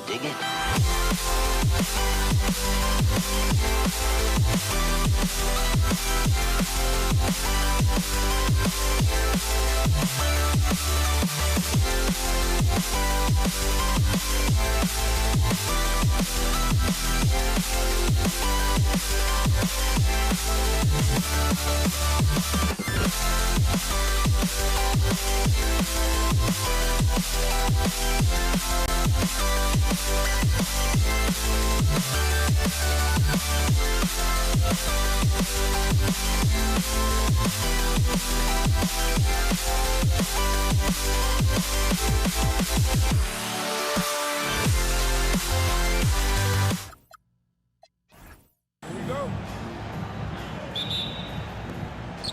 Dig it?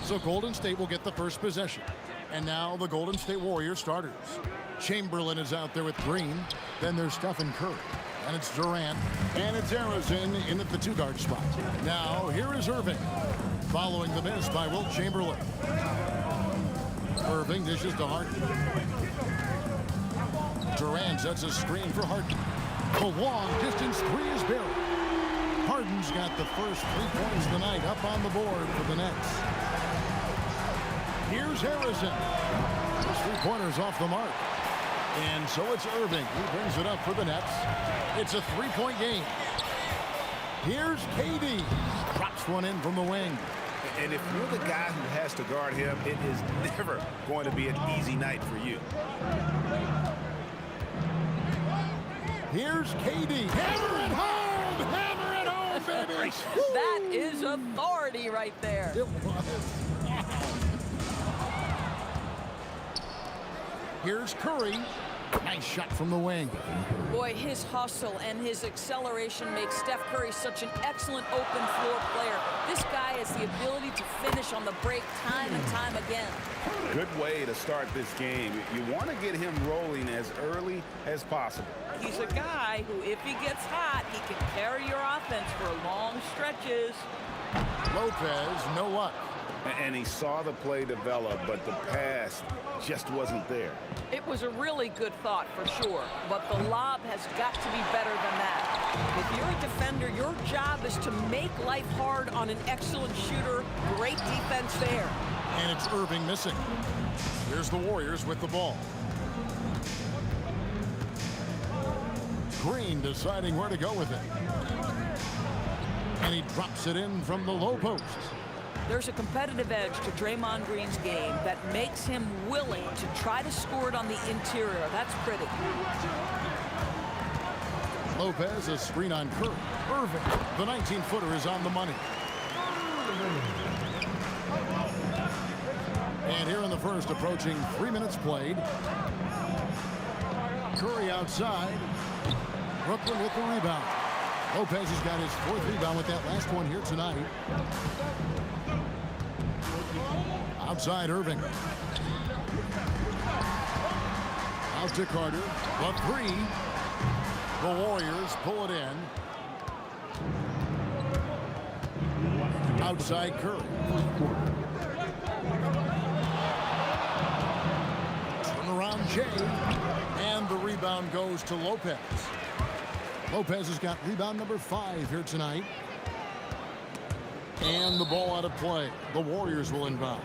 So Golden State will get the first possession. And now the Golden State Warriors starters. Chamberlain is out there with Green. Then there's Stephen Curry. And it's Durant. And it's Arizona in at the two-guard spot. Now here is Irving. Following the miss by Wilt Chamberlain. Irving dishes to Harden. Durant sets a screen for Harden. The long distance three is buried. Harden's got the first 3 points of the night up on the board for the Nets. Here's Harrison. His three-pointer's off the mark. And so it's Irving who brings it up for the Nets. It's a three-point game. Here's KD. Drops one in from the wing. And if you're the guy who has to guard him, it is never going to be an easy night for you. Here's KD. Hammer it home! Hammer it home, baby! That is authority right there. It was. Here's Curry. Nice shot from the wing. Boy, his hustle and his acceleration makes Steph Curry such an excellent open floor player. This guy has the ability to finish on the break time and time again. Good way to start this game. You want to get him rolling as early as possible. He's a guy who, if he gets hot, he can carry your offense for long stretches. Lopez, no luck. And he saw the play develop, but the pass just wasn't there. It was a really good thought for sure, but the lob has got to be better than that. If you're a defender, your job is to make life hard on an excellent shooter. Great defense there. And it's Irving missing. Here's the Warriors with the ball. Green deciding where to go with it. And he drops it in from the low post. There's a competitive edge to Draymond Green's game that makes him willing to try to score it on the interior. That's pretty. Lopez, a screen on Curry. Irving, the 19-footer, is on the money. And here in the first, approaching 3 minutes played. Curry outside. Brooklyn with the rebound. Lopez has got his fourth rebound with that last one here tonight. Outside Irving. Out to Carter. The three. The Warriors pull it in. Outside Curry. Turn around Jay. And the rebound goes to Lopez. Lopez has got rebound number 5 here tonight. And the ball out of play. The Warriors will inbound.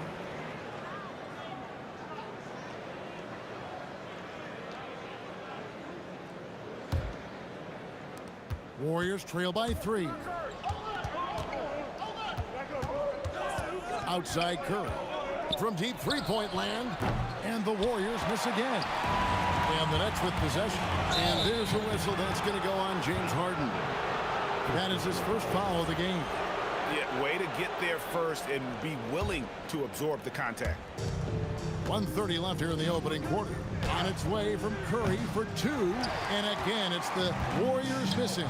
Warriors trail by 3. Outside Curry. From deep three-point land. And the Warriors miss again. And the Nets with possession. And there's a whistle that's going to go on James Harden. That is his first foul of the game. Yeah, way to get there first and be willing to absorb the contact. 1:30 left here in the opening quarter. On its way from Curry for 2. And again, it's the Warriors missing.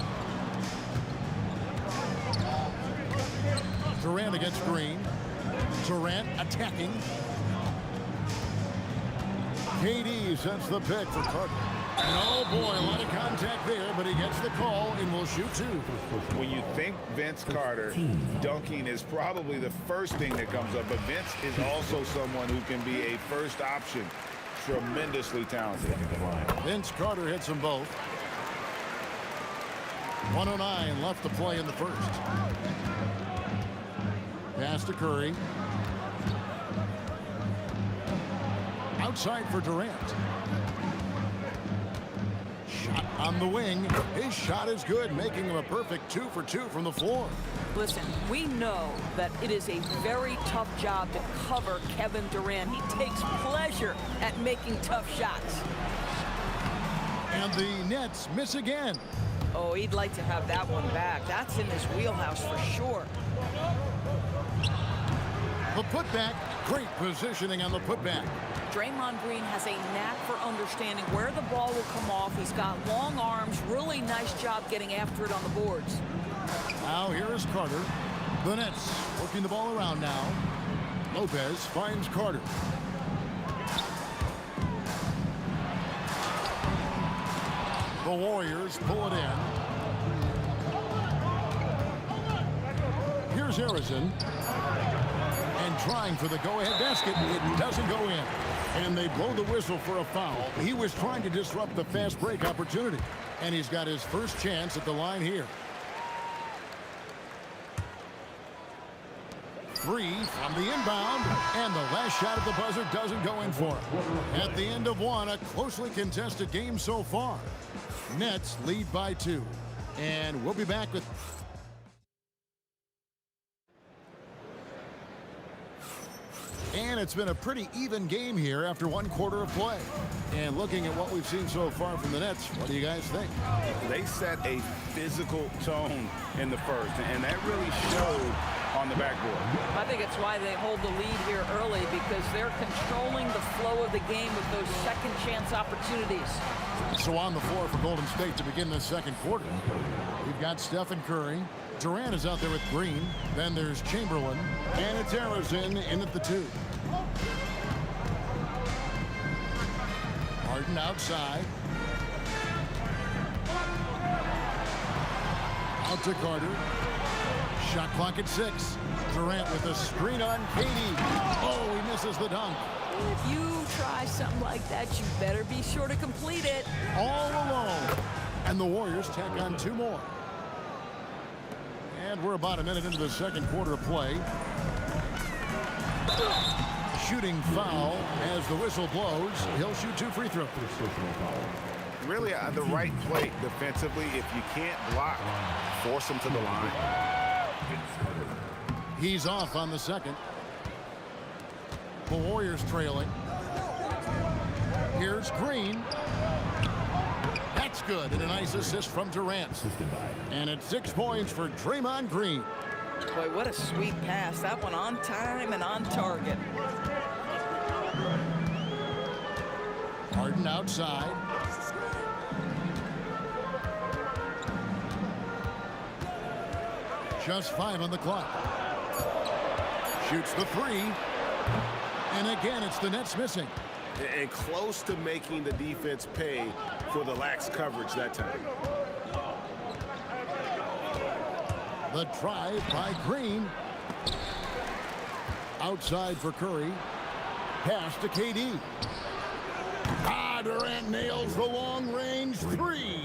Durant against Green. Durant attacking. KD sets the pick for Carter. And oh boy, a lot of contact there, but he gets the call and will shoot 2. When you think Vince Carter, dunking is probably the first thing that comes up, but Vince is also someone who can be a first option. Tremendously talented. Vince Carter hits them both. 1:09 left to play in the first. Pass to Curry. Outside for Durant. Shot on the wing. His shot is good, making him a perfect 2 for 2 from the floor. Listen, we know that it is a very tough job to cover Kevin Durant. He takes pleasure at making tough shots. And the Nets miss again. Oh, he'd like to have that one back. That's in his wheelhouse for sure. The putback. Great positioning on the putback. Draymond Green has a knack for understanding where the ball will come off. He's got long arms. Really nice job getting after it on the boards. Now here is Carter. The Nets working the ball around now. Lopez finds Carter. The Warriors pull it in. Here's Harrison. And trying for the go-ahead basket. It doesn't go in. And they blow the whistle for a foul. He was trying to disrupt the fast break opportunity. And he's got his first chance at the line here. 3 from the inbound, and the last shot at the buzzer doesn't go in for him. At the end of one, a closely contested game so far. Nets lead by 2. And we'll be back with... And it's been a pretty even game here after 1 quarter of play. And looking at what we've seen so far from the Nets, what do you guys think? They set a physical tone in the first, and that really showed on the backboard. I think it's why they hold the lead here early, because they're controlling the flow of the game with those second chance opportunities. So on the floor for Golden State to begin the second quarter. We've got Stephen Curry. Durant is out there with Green. Then there's Chamberlain. And it's Harrison in at the 2. Harden outside. Out to Carter. Shot clock at 6. Durant with a screen on KD. Oh, he misses the dunk. If you try something like that, you better be sure to complete it. All alone. And the Warriors tack on 2 more. And we're about a minute into the second quarter of play. Shooting foul as the whistle blows. He'll shoot 2 free throws. Really, the right play defensively. If you can't block, force him to the line. He's off on the second. The Warriors trailing. Here's Green. That's good, and a nice assist from Durant. And it's 6 points for Draymond Green. Boy, what a sweet pass. That one on time and on target. Harden outside. Just 5 on the clock. Shoots the 3. And again, it's the Nets missing. And close to making the defense pay for the lax coverage that time. The drive by Green. Outside for Curry. Pass to KD. Durant nails the long-range 3.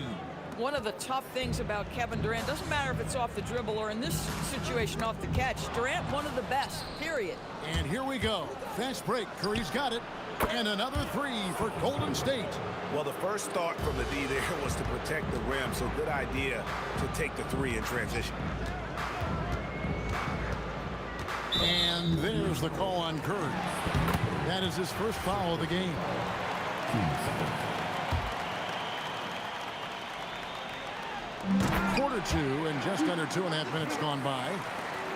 One of the tough things about Kevin Durant, doesn't matter if it's off the dribble or in this situation off the catch, Durant one of the best, period. And here we go. Fast break. Curry's got it. And another 3 for Golden State. Well, the first thought from the D there was to protect the rim, so good idea to take the 3 in transition. And there's the call on Curry. That is his first foul of the game. Quarter 2 and just under 2.5 minutes gone by.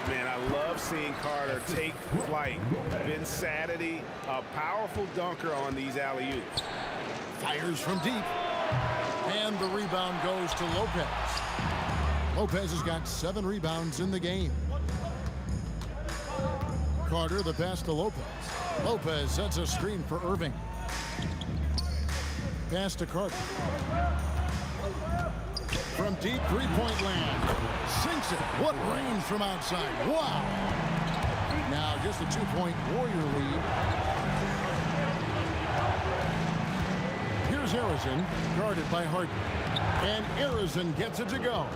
Man, I love seeing Carter take flight. Insanity, a powerful dunker on these alley-oops. Fires from deep. And the rebound goes to Lopez. Lopez has got 7 rebounds in the game. Carter, the pass to Lopez. Lopez sets a screen for Irving. Pass to Carter. From deep three-point land. Sinks it. What range from outside. Wow. Now just a 2-point Warrior lead. Here's Here's Arizin, guarded by Harden. And Arizin gets it to go.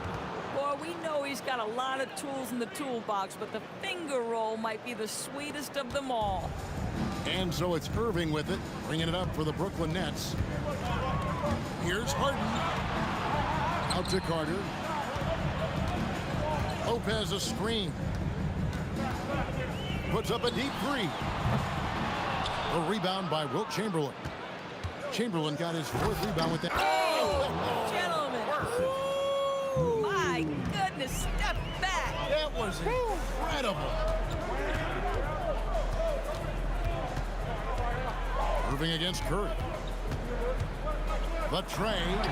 Boy, we know he's got a lot of tools in the toolbox, but the finger roll might be the sweetest of them all. And so it's Irving with it, bringing it up for the Brooklyn Nets. Here's Harden. Out to Carter. Lopez a screen. Puts up a deep three. A rebound by Wilt Chamberlain. Chamberlain got his fourth rebound with that. Oh, gentlemen. Ooh, my goodness, step back. That was incredible. Irving against Curry. The trade.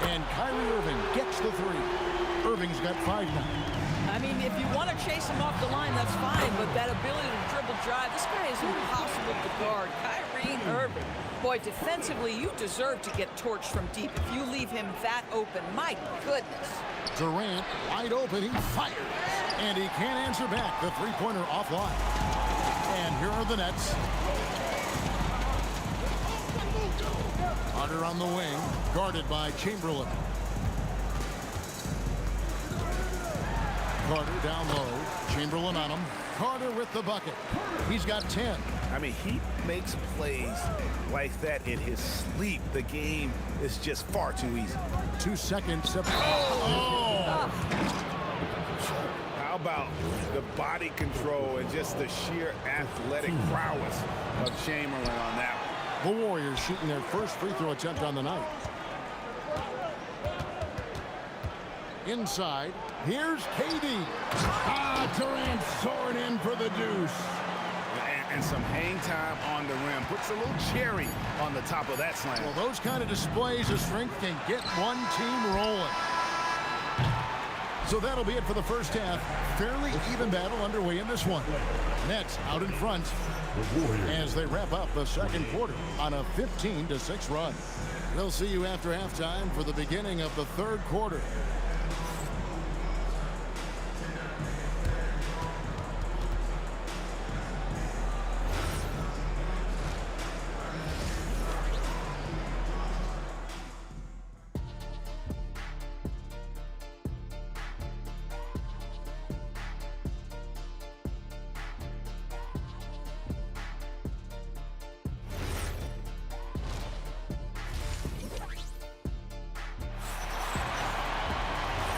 And Kyrie Irving gets the three. Irving's got 5 now. I mean, if you want to chase him off the line, that's fine, but that ability to dribble drive, this guy is impossible to guard. Kyrie Irving. Boy, defensively, you deserve to get torched from deep if you leave him that open. My goodness. Durant, wide open, he fires. And he can't answer back. The three-pointer offline. And here are the Nets. Carter on the wing, guarded by Chamberlain. Carter down low. Chamberlain on him. Carter with the bucket. He's got 10. I mean, he makes plays like that in his sleep. The game is just far too easy. 2 seconds. Oh! How about the body control and just the sheer athletic prowess of Chamberlain on that one? The Warriors shooting their first free throw attempt on the night. Inside, here's KD. Durant soaring in for the deuce. And some hang time on the rim. Puts a little cherry on the top of that slam. Well, those kind of displays of strength can get one team rolling. So that'll be it for the first half. Fairly even battle underway in this one. Nets out in front as they wrap up the second quarter on a 15-6 run. We'll see you after halftime for the beginning of the third quarter.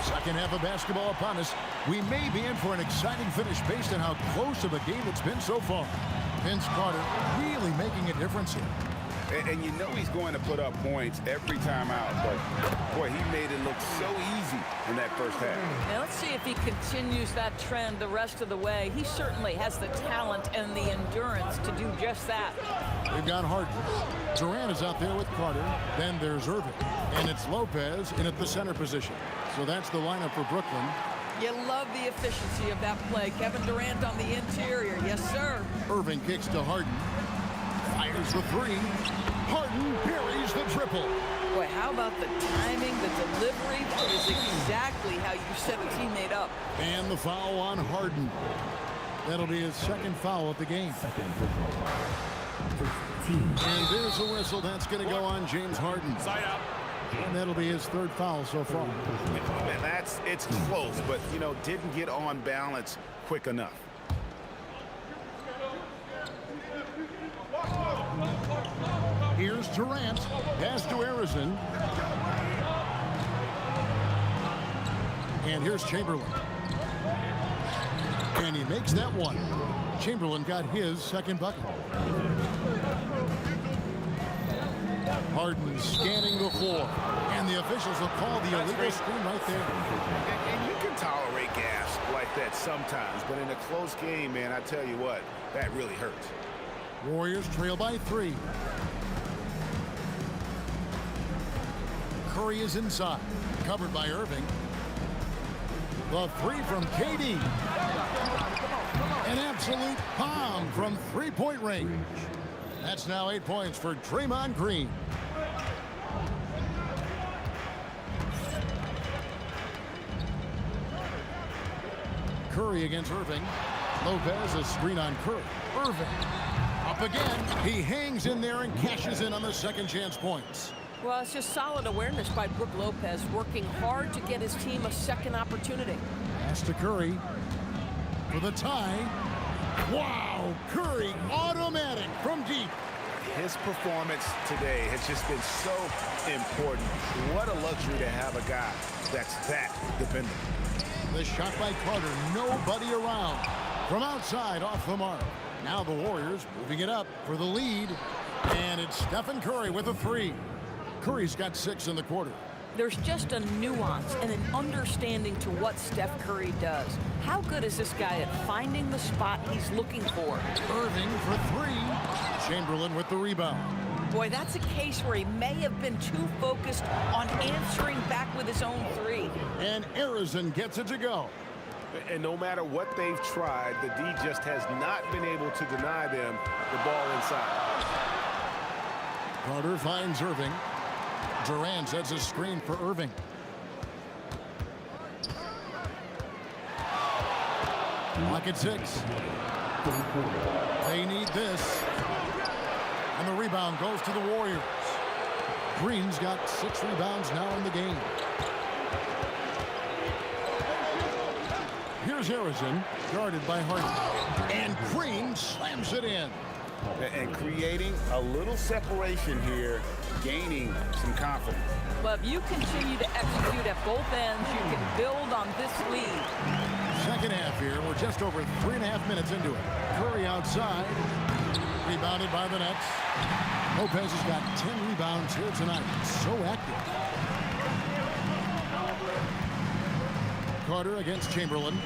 Second half of basketball upon us. We may be in for an exciting finish based on how close of a game it's been so far. Vince Carter really making a difference here. And you know he's going to put up points every time out, but boy, he made it look so easy in that first half. Now let's see if he continues that trend the rest of the way. He certainly has the talent and the endurance to do just that. They've got Harden. Durant is out there with Carter. Then there's Irving. And it's Lopez in at the center position. So that's the lineup for Brooklyn. You love the efficiency of that play. Kevin Durant on the interior. Yes, sir. Irving kicks to Harden. Fires the three. Harden buries the triple. Boy, how about the timing, the delivery? That is exactly how you set a teammate up. And the foul on Harden. That'll be his second foul of the game. And there's a whistle. That's going to go on James Harden. Side out. And that'll be his third foul so far. And it's close, but, you know, didn't get on balance quick enough. Here's Durant. Pass to Arizin. And here's Chamberlain. And he makes that one. Chamberlain got his second bucket. Harden scanning the floor. And the officials will call the illegal screen right there. And you can tolerate gas like that sometimes, but in a close game, man, I tell you what, that really hurts. Warriors trail by 3. Curry is inside, covered by Irving. The three from KD. An absolute bomb from three-point range. That's now 8 points for Draymond Green. Curry against Irving. Lopez a screen on Curry. Irving up again. He hangs in there and cashes in on the second chance points. Well, it's just solid awareness by Brook Lopez, working hard to get his team a second opportunity. Pass to Curry for the tie. Wow, Curry automatic from deep. His performance today has just been so important. What a luxury to have a guy that's that dependable. The shot by Carter, nobody around. From outside, off the mark. Now the Warriors moving it up for the lead. And it's Stephen Curry with a three. Curry's got 6 in the quarter. There's just a nuance and an understanding to what Steph Curry does. How good is this guy at finding the spot he's looking for? Irving for 3. Chamberlain with the rebound. Boy, that's a case where he may have been too focused on answering back with his own three. And Arizona gets it to go. And no matter what they've tried, the D just has not been able to deny them the ball inside. Carter finds Irving. Durant sets a screen for Irving. Lock at 6. They need this. And the rebound goes to the Warriors. Green's got 6 rebounds now in the game. Here's Harrison, guarded by Harden. And Green slams it in. And creating a little separation here, gaining some confidence. But if you continue to execute at both ends, you can build on this lead. Second half here. We're just over 3.5 minutes into it. Curry outside. Rebounded by the Nets. Lopez has got 10 rebounds here tonight. So active. Carter against Chamberlain.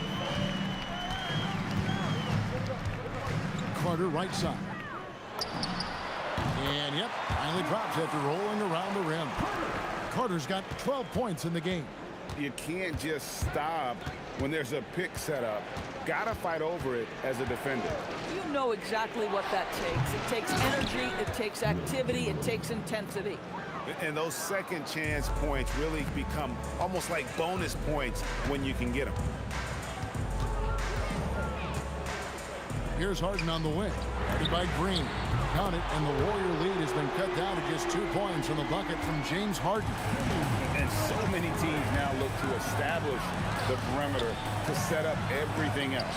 Carter right side. And yep, finally drops after rolling around the rim. Carter's got 12 points in the game. You can't just stop when there's a pick set up. Gotta fight over it as a defender. You know exactly what that takes. It takes energy, it takes activity, it takes intensity. And those second chance points really become almost like bonus points when you can get them. Here's Harden on the wing. Guarded by Green. Count it, and the Warrior lead has been cut down to just 2 points in the bucket from James Harden. And so many teams now look to establish the perimeter to set up everything else.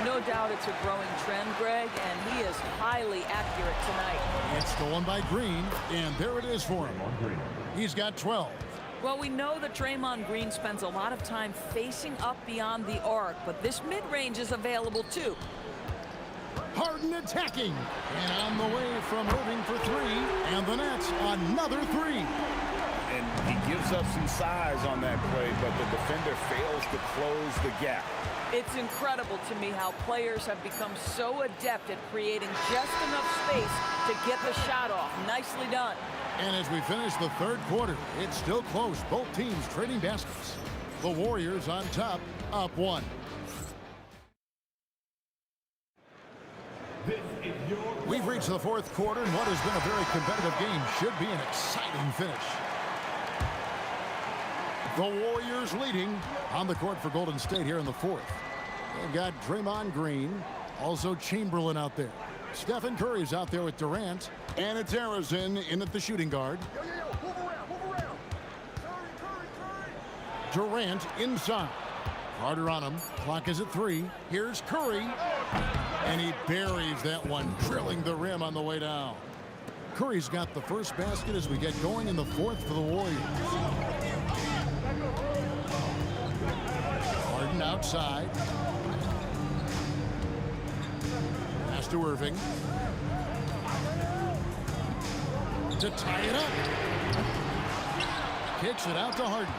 No doubt it's a growing trend, Greg, and he is highly accurate tonight. It's stolen by Green, and there it is for him. He's got 12. Well, we know that Draymond Green spends a lot of time facing up beyond the arc, but this mid-range is available too. Harden attacking. And on the way from Irving for 3. And the Nets, another 3. And he gives up some size on that play, but the defender fails to close the gap. It's incredible to me how players have become so adept at creating just enough space to get the shot off. Nicely done. And as we finish the third quarter, it's still close. Both teams trading baskets. The Warriors on top, up 1. We've reached the fourth quarter, and what has been a very competitive game should be an exciting finish. The Warriors leading on the court for Golden State here in the fourth. They've got Draymond Green, also Chamberlain out there. Stephen Curry's out there with Durant, and it's Arizona in at the shooting guard. Move around. Curry. Durant inside. Carter on him. Clock is at 3. Here's Curry. And he buries that one, drilling the rim on the way down. Curry's got the first basket as we get going in the fourth for the Warriors. Harden outside. Pass to Irving. To tie it up. Kicks it out to Harden.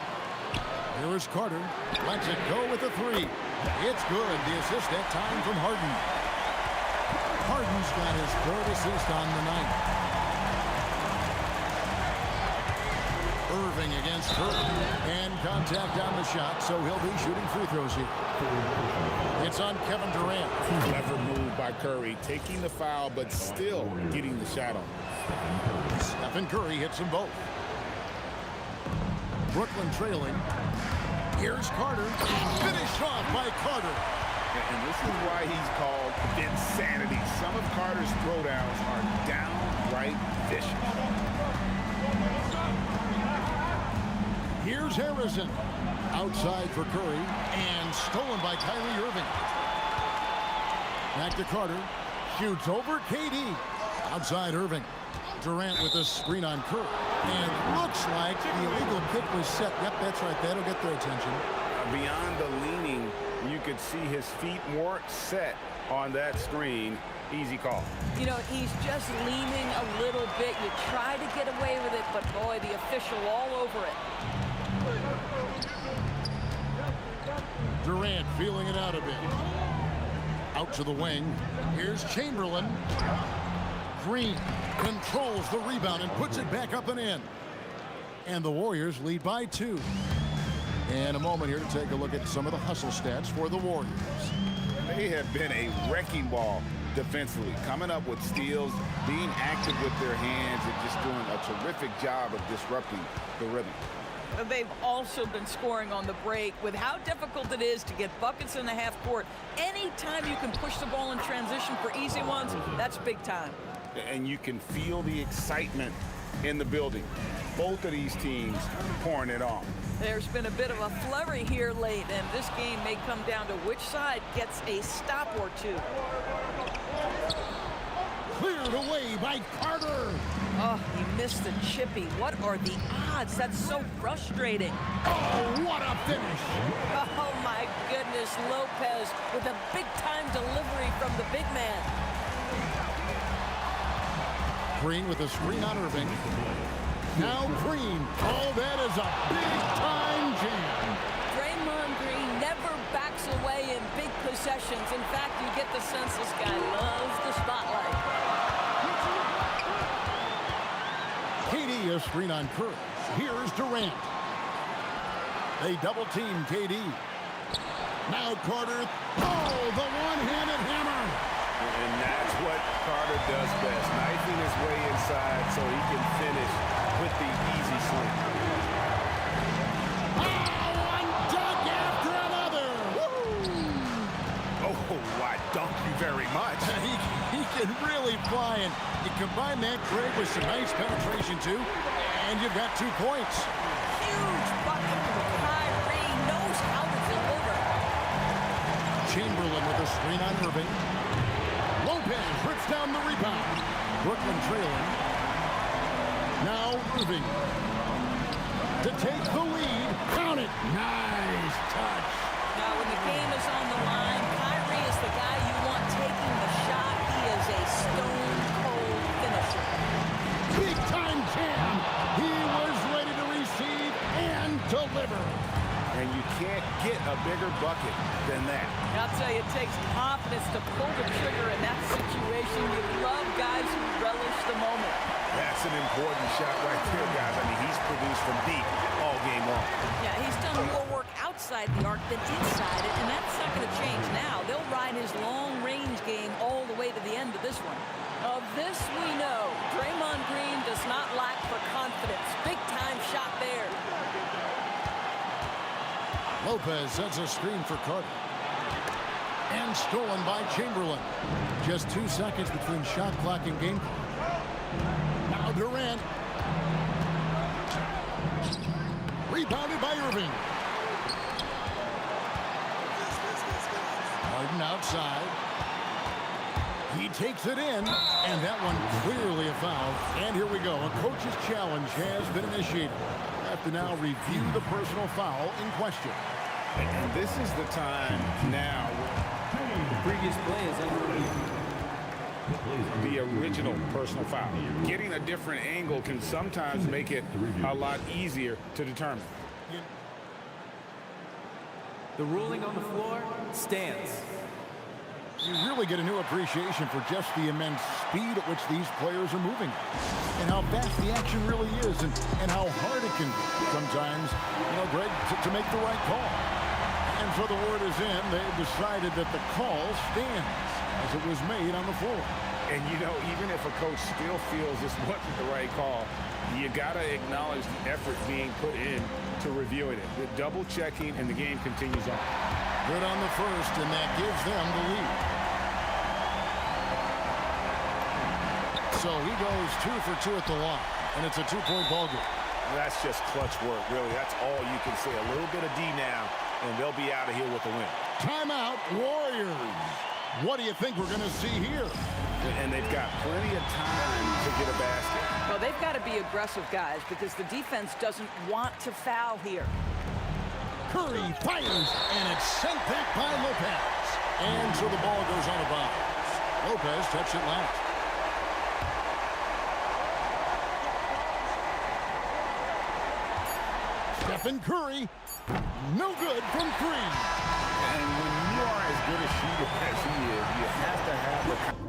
Here is Carter. Lets it go with a 3. It's good. The assist that time from Harden. Harden's got his 3rd assist on the night. Irving against Curry. And contact on the shot, so he'll be shooting free throws here. It's on Kevin Durant. Clever move by Curry, taking the foul, but still getting the shot on. Stephen Curry hits them both. Brooklyn trailing. Here's Carter. Finished off by Carter. And this is why he's called insanity. Some of Carter's throwdowns are downright vicious. Here's Harrison. Outside for Curry. And stolen by Kyrie Irving. Back to Carter. Shoots over KD. Outside Irving. Durant with a screen on Curry. And looks like the illegal kick was set. Yep, that's right. That'll get their attention. Beyond the leaning, you could see his feet weren't set on that screen. Easy call. You know, he's just leaning a little bit. You try to get away with it, but boy, the official all over it. Durant feeling it out a bit. Out to the wing. Here's Chamberlain. Green controls the rebound and puts it back up and in. And the Warriors lead by 2. And a moment here to take a look at some of the hustle stats for the Warriors. They have been a wrecking ball defensively, coming up with steals, being active with their hands, and just doing a terrific job of disrupting the rhythm. They've also been scoring on the break. With how difficult it is to get buckets in the half court, anytime you can push the ball in transition for easy ones, that's big time. And you can feel the excitement in the building. Both of these teams pouring it on. There's been a bit of a flurry here late, and this game may come down to which side gets a stop or two. Cleared away by Carter. Oh, he missed the chippy. What are the odds? That's so frustrating. Oh, what a finish. Oh, my goodness. Lopez with a big-time delivery from the big man. Green with a screen on Irving. Now Green. Oh, that is a big-time jam. Draymond Green never backs away in big possessions. In fact, you get the sense this guy loves the spotlight. KD a screen on Curry. Here's Durant. They double-team KD. Now Carter. Oh, the one-handed hammer. And that's what Carter does best, knifing his way inside so he can finish with the easy sling. Oh, one dunk after another. Oh, why, thank you very much. He can really fly, and you combine that, Craig, with some nice penetration, too, and you've got 2 points. Huge bucket from Kyrie. Knows how to deliver. Chamberlain with a screen on Irving. Lopez rips down the rebound. Brooklyn trailing. Now Irving to take the lead. Count it. Nice touch. Now, when the game is on the line, Kyrie is the guy you want taking the shot. He is a stone-cold finisher. Big-time jam. He was ready to receive and deliver. And you can't get a bigger bucket than that. I'll tell you, it takes confidence to pull the trigger in that situation. You love guys who relish the moment. That's an important shot right there, guys. I mean, he's produced from deep all game long. Yeah, he's done more work outside the arc than inside it, and that's not going to change now. They'll ride his long-range game all the way to the end of this one. Of this we know, Draymond Green does not lack for confidence. Big-time shot there. Lopez sets a screen for Carter. And stolen by Chamberlain. Just 2 seconds between shot clock and game clock. Now Durant. Rebounded by Irving. Harden outside. He takes it in, and that one clearly a foul. And here we go. A coach's challenge has been initiated. We have to now review the personal foul in question. And this is the time now. The previous play is The original personal foul. Getting a different angle can sometimes make it a lot easier to determine. The ruling on the floor stands. You really get a new appreciation for just the immense speed at which these players are moving and how fast the action really is and how hard it can be sometimes, Greg, to make the right call. And so the word is in. They've decided that the call stands as it was made on the floor. And, even if a coach still feels this wasn't the right call, you got to acknowledge the effort being put in to reviewing it. The double checking, and the game continues on. Good on the first, and that gives them the lead. So he goes 2 for 2 at the line, and it's a 2-point ball game. That's just clutch work, really. That's all you can say. A little bit of D now, and they'll be out of here with a win. Timeout, Warriors. What do you think we're going to see here? And they've got plenty of time to get a basket. Well, they've got to be aggressive, guys, because the defense doesn't want to foul here. Curry fires, and it's sent back by Lopez. And so the ball goes out of bounds. Lopez touched it last. Stephen Curry, no good from three. And when you are as good a shooter as he is, you have to have the...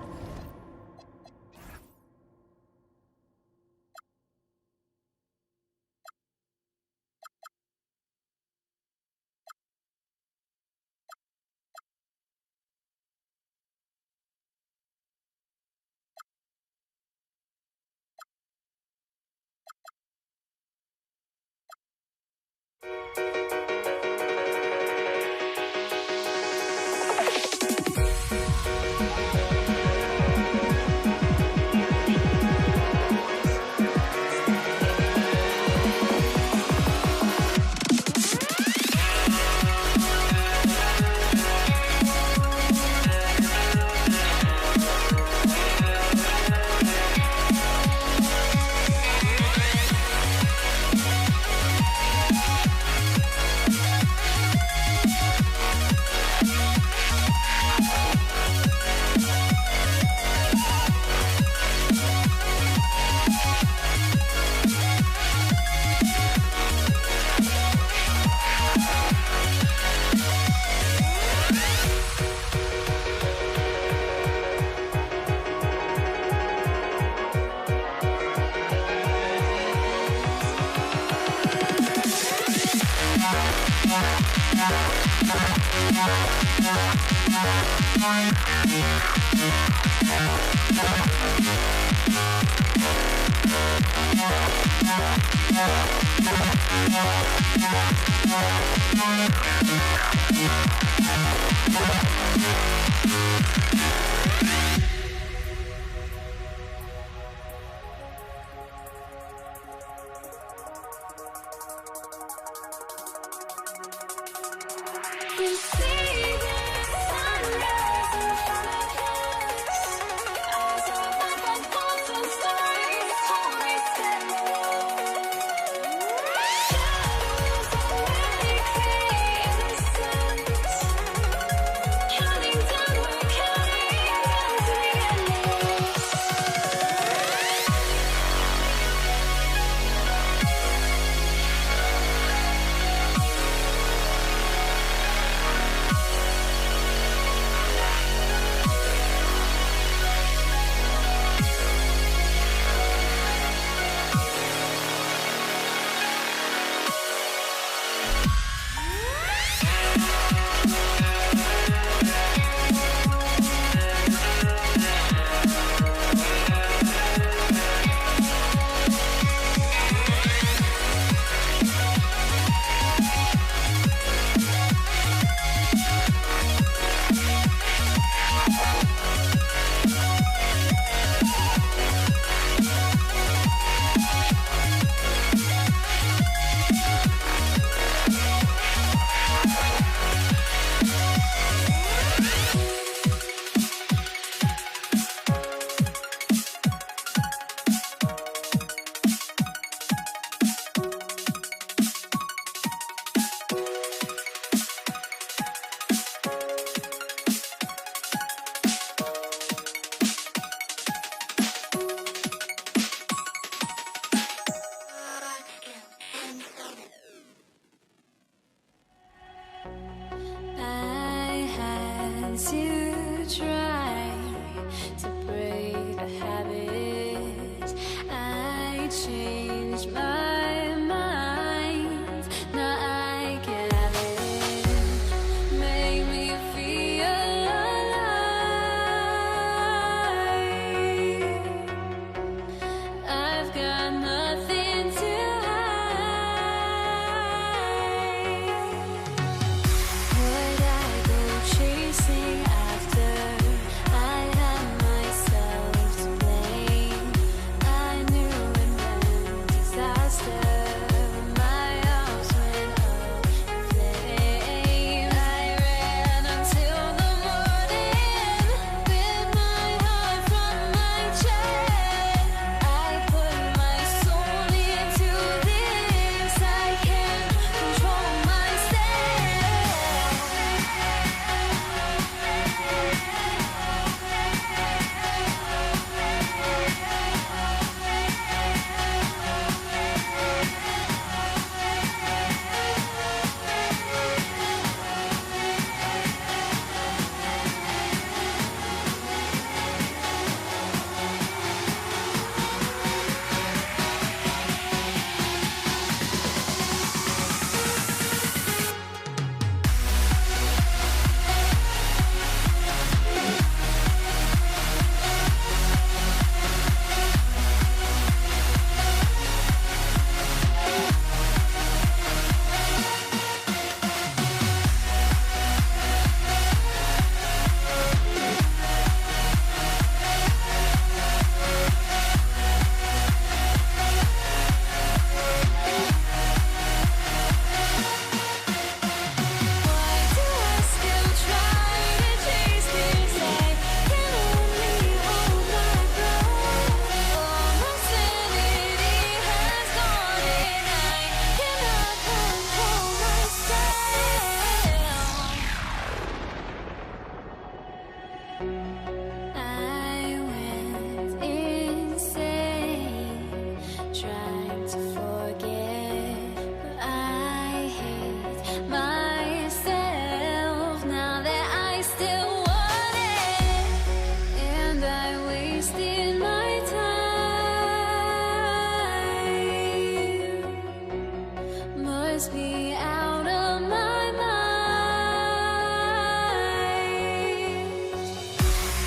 must be out of my mind.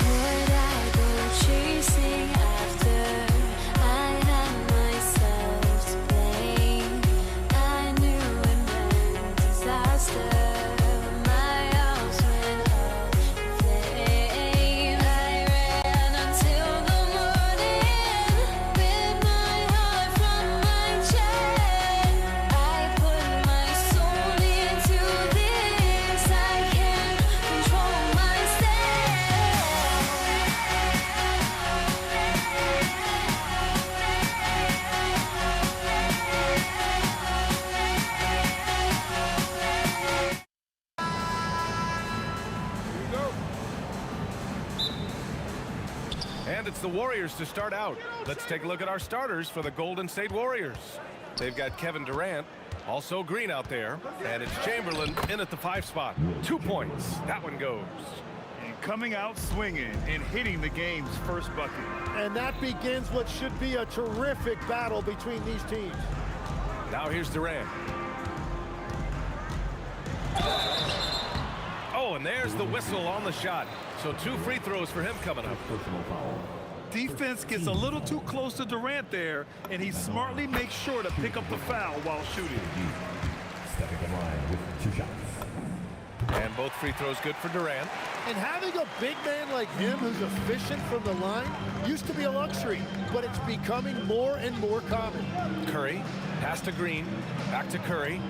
Would I go chasing after? I had myself to blame. I knew it meant disaster. My house went up in flames. I ran until the morning with my heart from my chest. I put my soul into this. I can't control myself. And it's the Warriors to start out. Let's take a look at our starters for the Golden State Warriors. They've got Kevin Durant, also Green out there, and it's Chamberlain in at the 5 spot. 2 points. That one goes. And coming out swinging and hitting the game's first bucket. And that begins what should be a terrific battle between these teams. Now here's Durant. Oh, and there's the whistle on the shot. So 2 free throws for him coming up. Defense gets a little too close to Durant there, and he smartly makes sure to pick up the foul while shooting. And both free throws good for Durant. And having a big man like him who's efficient from the line used to be a luxury, but it's becoming more and more common. Curry, pass to Green, back to Curry.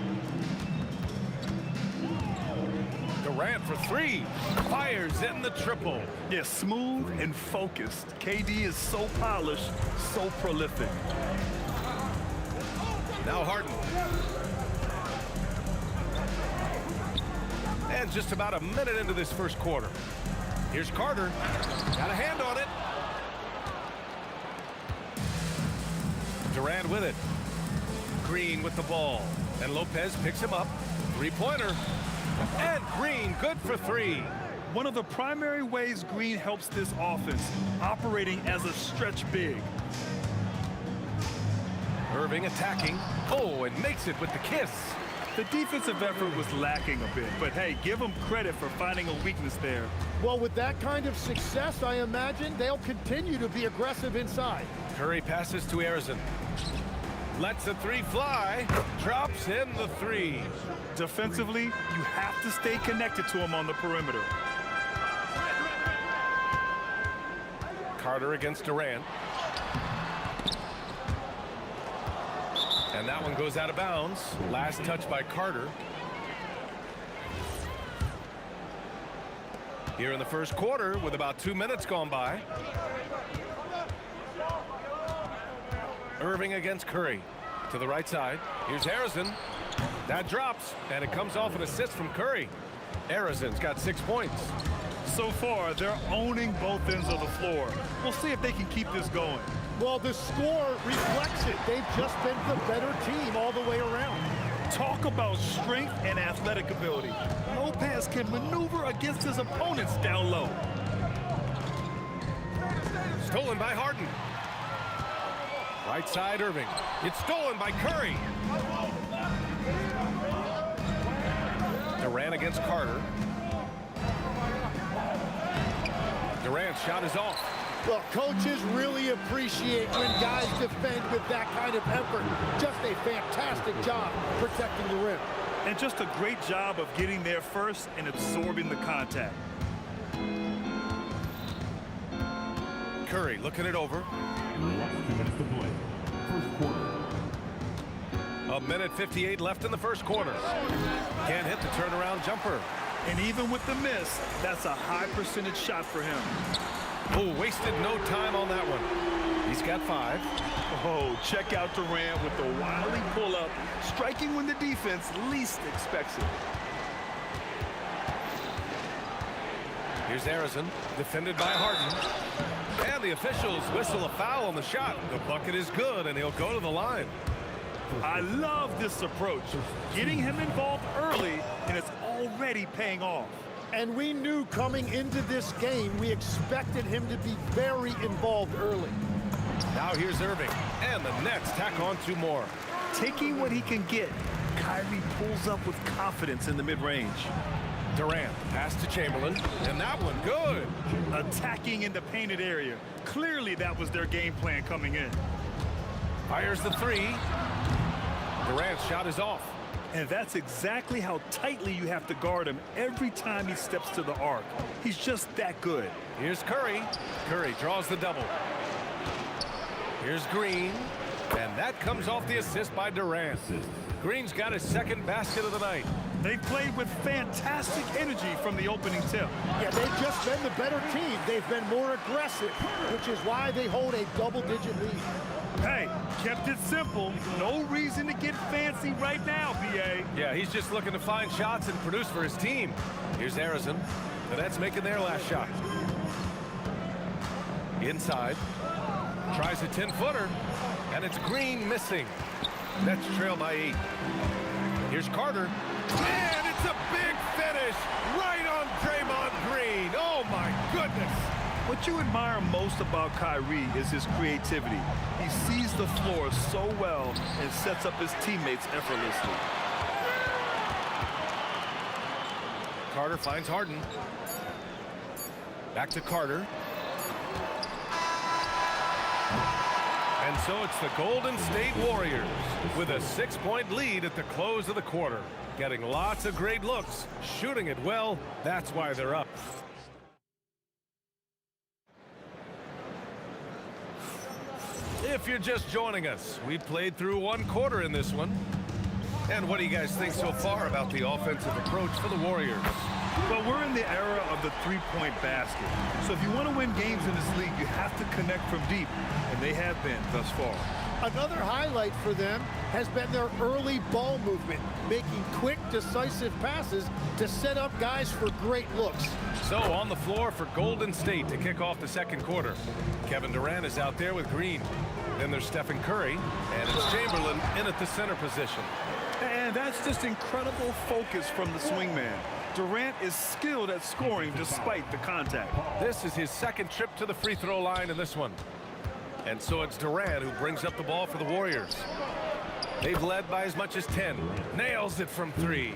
Durant for 3, fires in the triple. Yeah, smooth and focused. KD is so polished, so prolific. Now Harden. And just about a minute into this first quarter. Here's Carter. Got a hand on it. Durant with it. Green with the ball. And Lopez picks him up. 3-pointer. And Green good for 3. One of the primary ways Green helps this offense, operating as a stretch big. Irving attacking. Oh, and makes it with the kiss. The defensive effort was lacking a bit, but hey, give them credit for finding a weakness there. Well, with that kind of success, I imagine they'll continue to be aggressive inside. Curry passes to Arizon. Lets the 3 fly. Drops in the 3. Defensively, you have to stay connected to him on the perimeter. Carter against Durant. And that one goes out of bounds. Last touch by Carter. Here in the first quarter with about 2 minutes gone by. Irving against Curry. To the right side. Here's Harrison. That drops, and it comes off an assist from Curry. Harrison's got 6 points. So far, they're owning both ends of the floor. We'll see if they can keep this going. Well, the score reflects it. They've just been the better team all the way around. Talk about strength and athletic ability. Lopez can maneuver against his opponents down low. Stolen by Harden. Right side, Irving. It's stolen by Curry. Durant against Carter. Durant's shot is off. Well, coaches really appreciate when guys defend with that kind of effort. Just a fantastic job protecting the rim. And just a great job of getting there first and absorbing the contact. Curry looking it over. A minute 58 left in the first quarter. Can't hit the turnaround jumper. And even with the miss, that's a high percentage shot for him. Oh, wasted no time on that one. He's got 5. Oh, check out Durant with the wily pull-up, striking when the defense least expects it. Here's Arizon, defended by Harden. And the officials whistle a foul on the shot. The bucket is good, and he'll go to the line. I love this approach. Getting him involved early, and it's already paying off. And we knew coming into this game, we expected him to be very involved early. Now here's Irving, and the Nets tack on 2 more. Taking what he can get. Kyrie pulls up with confidence in the mid-range. Durant, pass to Chamberlain, and that one good. Attacking in the painted area. Clearly that was their game plan coming in. Fires the three. Durant's shot is off. And that's exactly how tightly you have to guard him every time he steps to the arc. He's just that good. Here's Curry. Curry draws the double. Here's Green. And that comes off the assist by Durant. Green's got his second basket of the night. They played with fantastic energy from the opening tip. Yeah, they've just been the better team. They've been more aggressive, which is why they hold a double-digit lead. Hey, kept it simple. No reason to get fancy right now, BA. Yeah, he's just looking to find shots and produce for his team. Here's Arizon. The Nets making their last shot. Inside. Tries a 10-footer. And it's Green missing. Nets trail by 8. Here's Carter. And it's a big finish right on Draymond Green. Oh, my goodness. What you admire most about Kyrie is his creativity. He sees the floor so well and sets up his teammates effortlessly. Carter finds Harden. Back to Carter. And so it's the Golden State Warriors with a 6-point lead at the close of the quarter. Getting lots of great looks, shooting it well. That's why they're up. If you're just joining us, we played through one quarter in this one. And what do you guys think so far about the offensive approach for the Warriors? Well, we're in the era of the three-point basket. So if you want to win games in this league, you have to connect from deep, and they have been thus far. Another highlight for them has been their early ball movement, making quick, decisive passes to set up guys for great looks. So on the floor for Golden State to kick off the second quarter. Kevin Durant is out there with Green. Then there's Stephen Curry, and it's Chamberlain in at the center position. And that's just incredible focus from the swingman. Durant is skilled at scoring despite the contact. This is his second trip to the free throw line in this one. And so it's Durant who brings up the ball for the Warriors. They've led by as much as 10. Nails it from 3.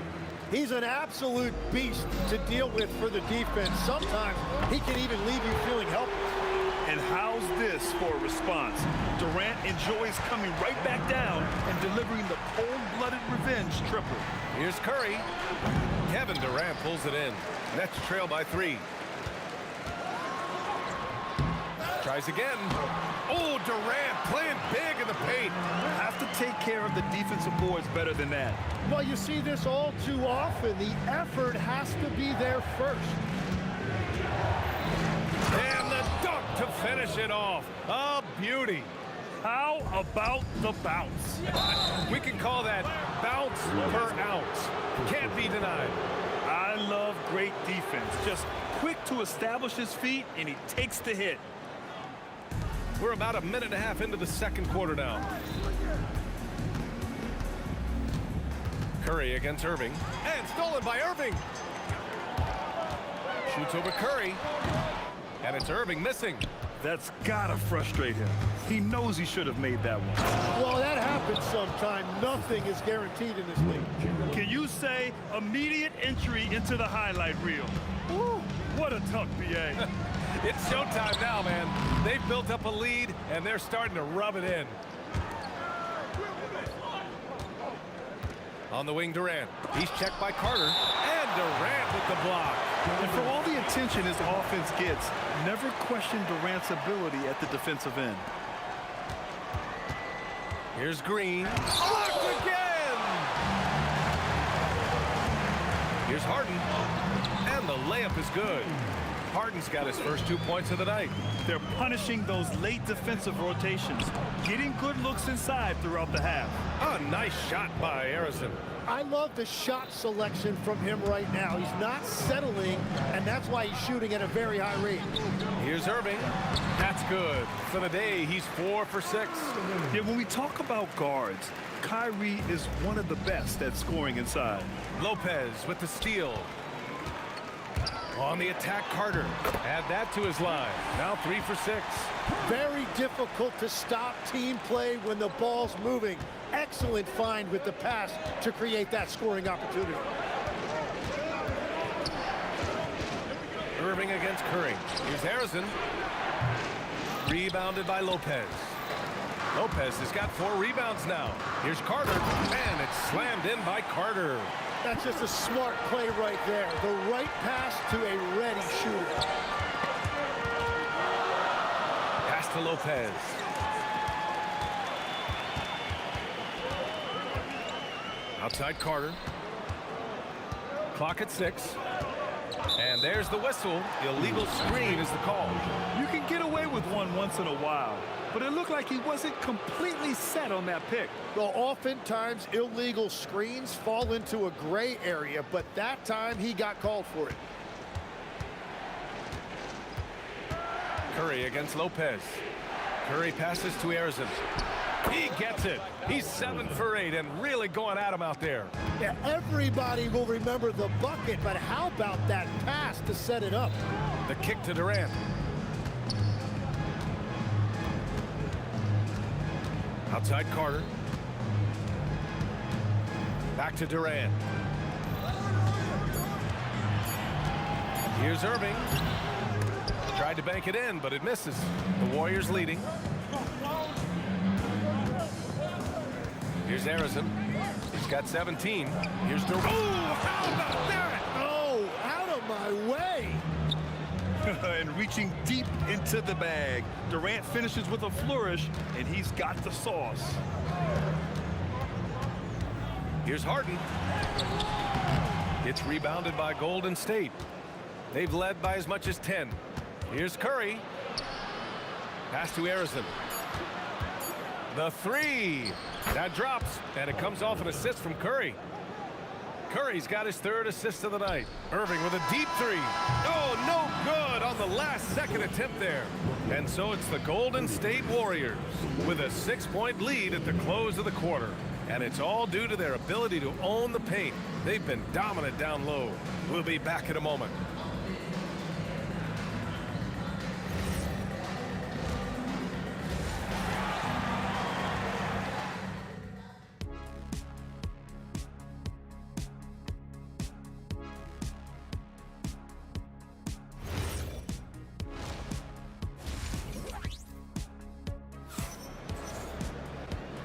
He's an absolute beast to deal with for the defense. Sometimes he can even leave you feeling helpless. And how's this for a response? Durant enjoys coming right back down and delivering the cold-blooded revenge triple. Here's Curry. Kevin Durant pulls it in. Nets trail by 3. Tries again. Oh, Durant playing big in the paint. Have to take care of the defensive boards better than that. Well, you see this all too often. The effort has to be there first. And the dunk to finish it off. A beauty. How about the bounce? We can call that bounce per ounce. Can't be denied. I love great defense. Just quick to establish his feet, and he takes the hit. We're about a minute and a half into the second quarter now. Curry against Irving. And stolen by Irving. Shoots over Curry. And it's Irving missing. That's gotta frustrate him. He knows he should have made that one. Well, that happens sometime. Nothing is guaranteed in this league. Can you say immediate entry into the highlight reel? Woo, what a tough BA. It's showtime now, man. They've built up a lead, and they're starting to rub it in. On the wing, Durant. He's checked by Carter. And Durant with the block. And for all the attention his offense gets, never question Durant's ability at the defensive end. Here's Green. Blocked again! Here's Harden. And the layup is good. Harden's got his first 2 points of the night. They're punishing those late defensive rotations, getting good looks inside throughout the half. A nice shot by Arizon. I love the shot selection from him right now. He's not settling, and that's why he's shooting at a very high rate. Here's Irving. That's good. For the day, he's 4 for 6. Yeah, when we talk about guards, Kyrie is one of the best at scoring inside. Lopez with the steal. On the attack, Carter. Add that to his line. Now 3 for 6. Very difficult to stop team play when the ball's moving. excellent find with the pass to create that scoring opportunity. Irving against Curry. Here's Harrison. Rebounded by Lopez. Lopez has got 4 rebounds now. Here's Carter, and it's slammed in by Carter. That's just a smart play right there. The right pass to a ready shooter. Pass to Lopez. Outside Carter. Clock at 6. And there's the whistle. Illegal screen is the call. You can get away with one once in a while, but it looked like he wasn't completely set on that pick. Well, oftentimes illegal screens fall into a gray area, but that time he got called for it. Curry against Lopez. Curry passes to Harrison. He gets it. He's 7 for 8 and really going at him out there. Yeah, everybody will remember the bucket, but how about that pass to set it up? The kick to Durant. Outside Carter. Back to Durant. Here's Irving. Tried to bank it in, but it misses. The Warriors leading. Here's Harrison. He's got 17. Here's Durant. Oh, how about that? Oh, out of my way. And reaching deep into the bag. Durant finishes with a flourish, and he's got the sauce. Here's Harden. It's rebounded by Golden State. They've led by as much as 10. Here's Curry. Pass to Harrison. The 3. That drops, and it comes off an assist from Curry. Curry's got his 3rd assist of the night. Irving with a deep 3. Oh, no good on the last-second attempt there. And so it's the Golden State Warriors with a 6-point lead at the close of the quarter. And it's all due to their ability to own the paint. They've been dominant down low. We'll be back in a moment.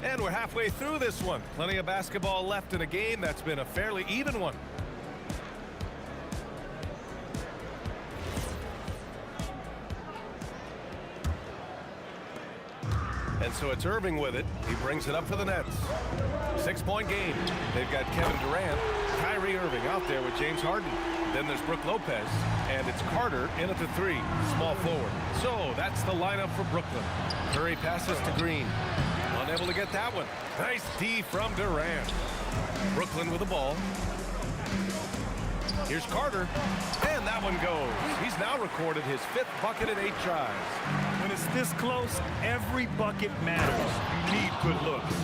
And we're halfway through this one. Plenty of basketball left in a game that's been a fairly even one. And so it's Irving with it. He brings it up for the Nets. 6-point game. They've got Kevin Durant, Kyrie Irving out there with James Harden. Then there's Brook Lopez, and it's Carter in at the 3, small forward. So that's the lineup for Brooklyn. Curry passes to Green. Unable to get that one. Nice D from Durant. Brooklyn with the ball. Here's Carter, and that one goes. He's now recorded his 5th bucket in 8 tries. When it's this close, every bucket matters. You need good looks.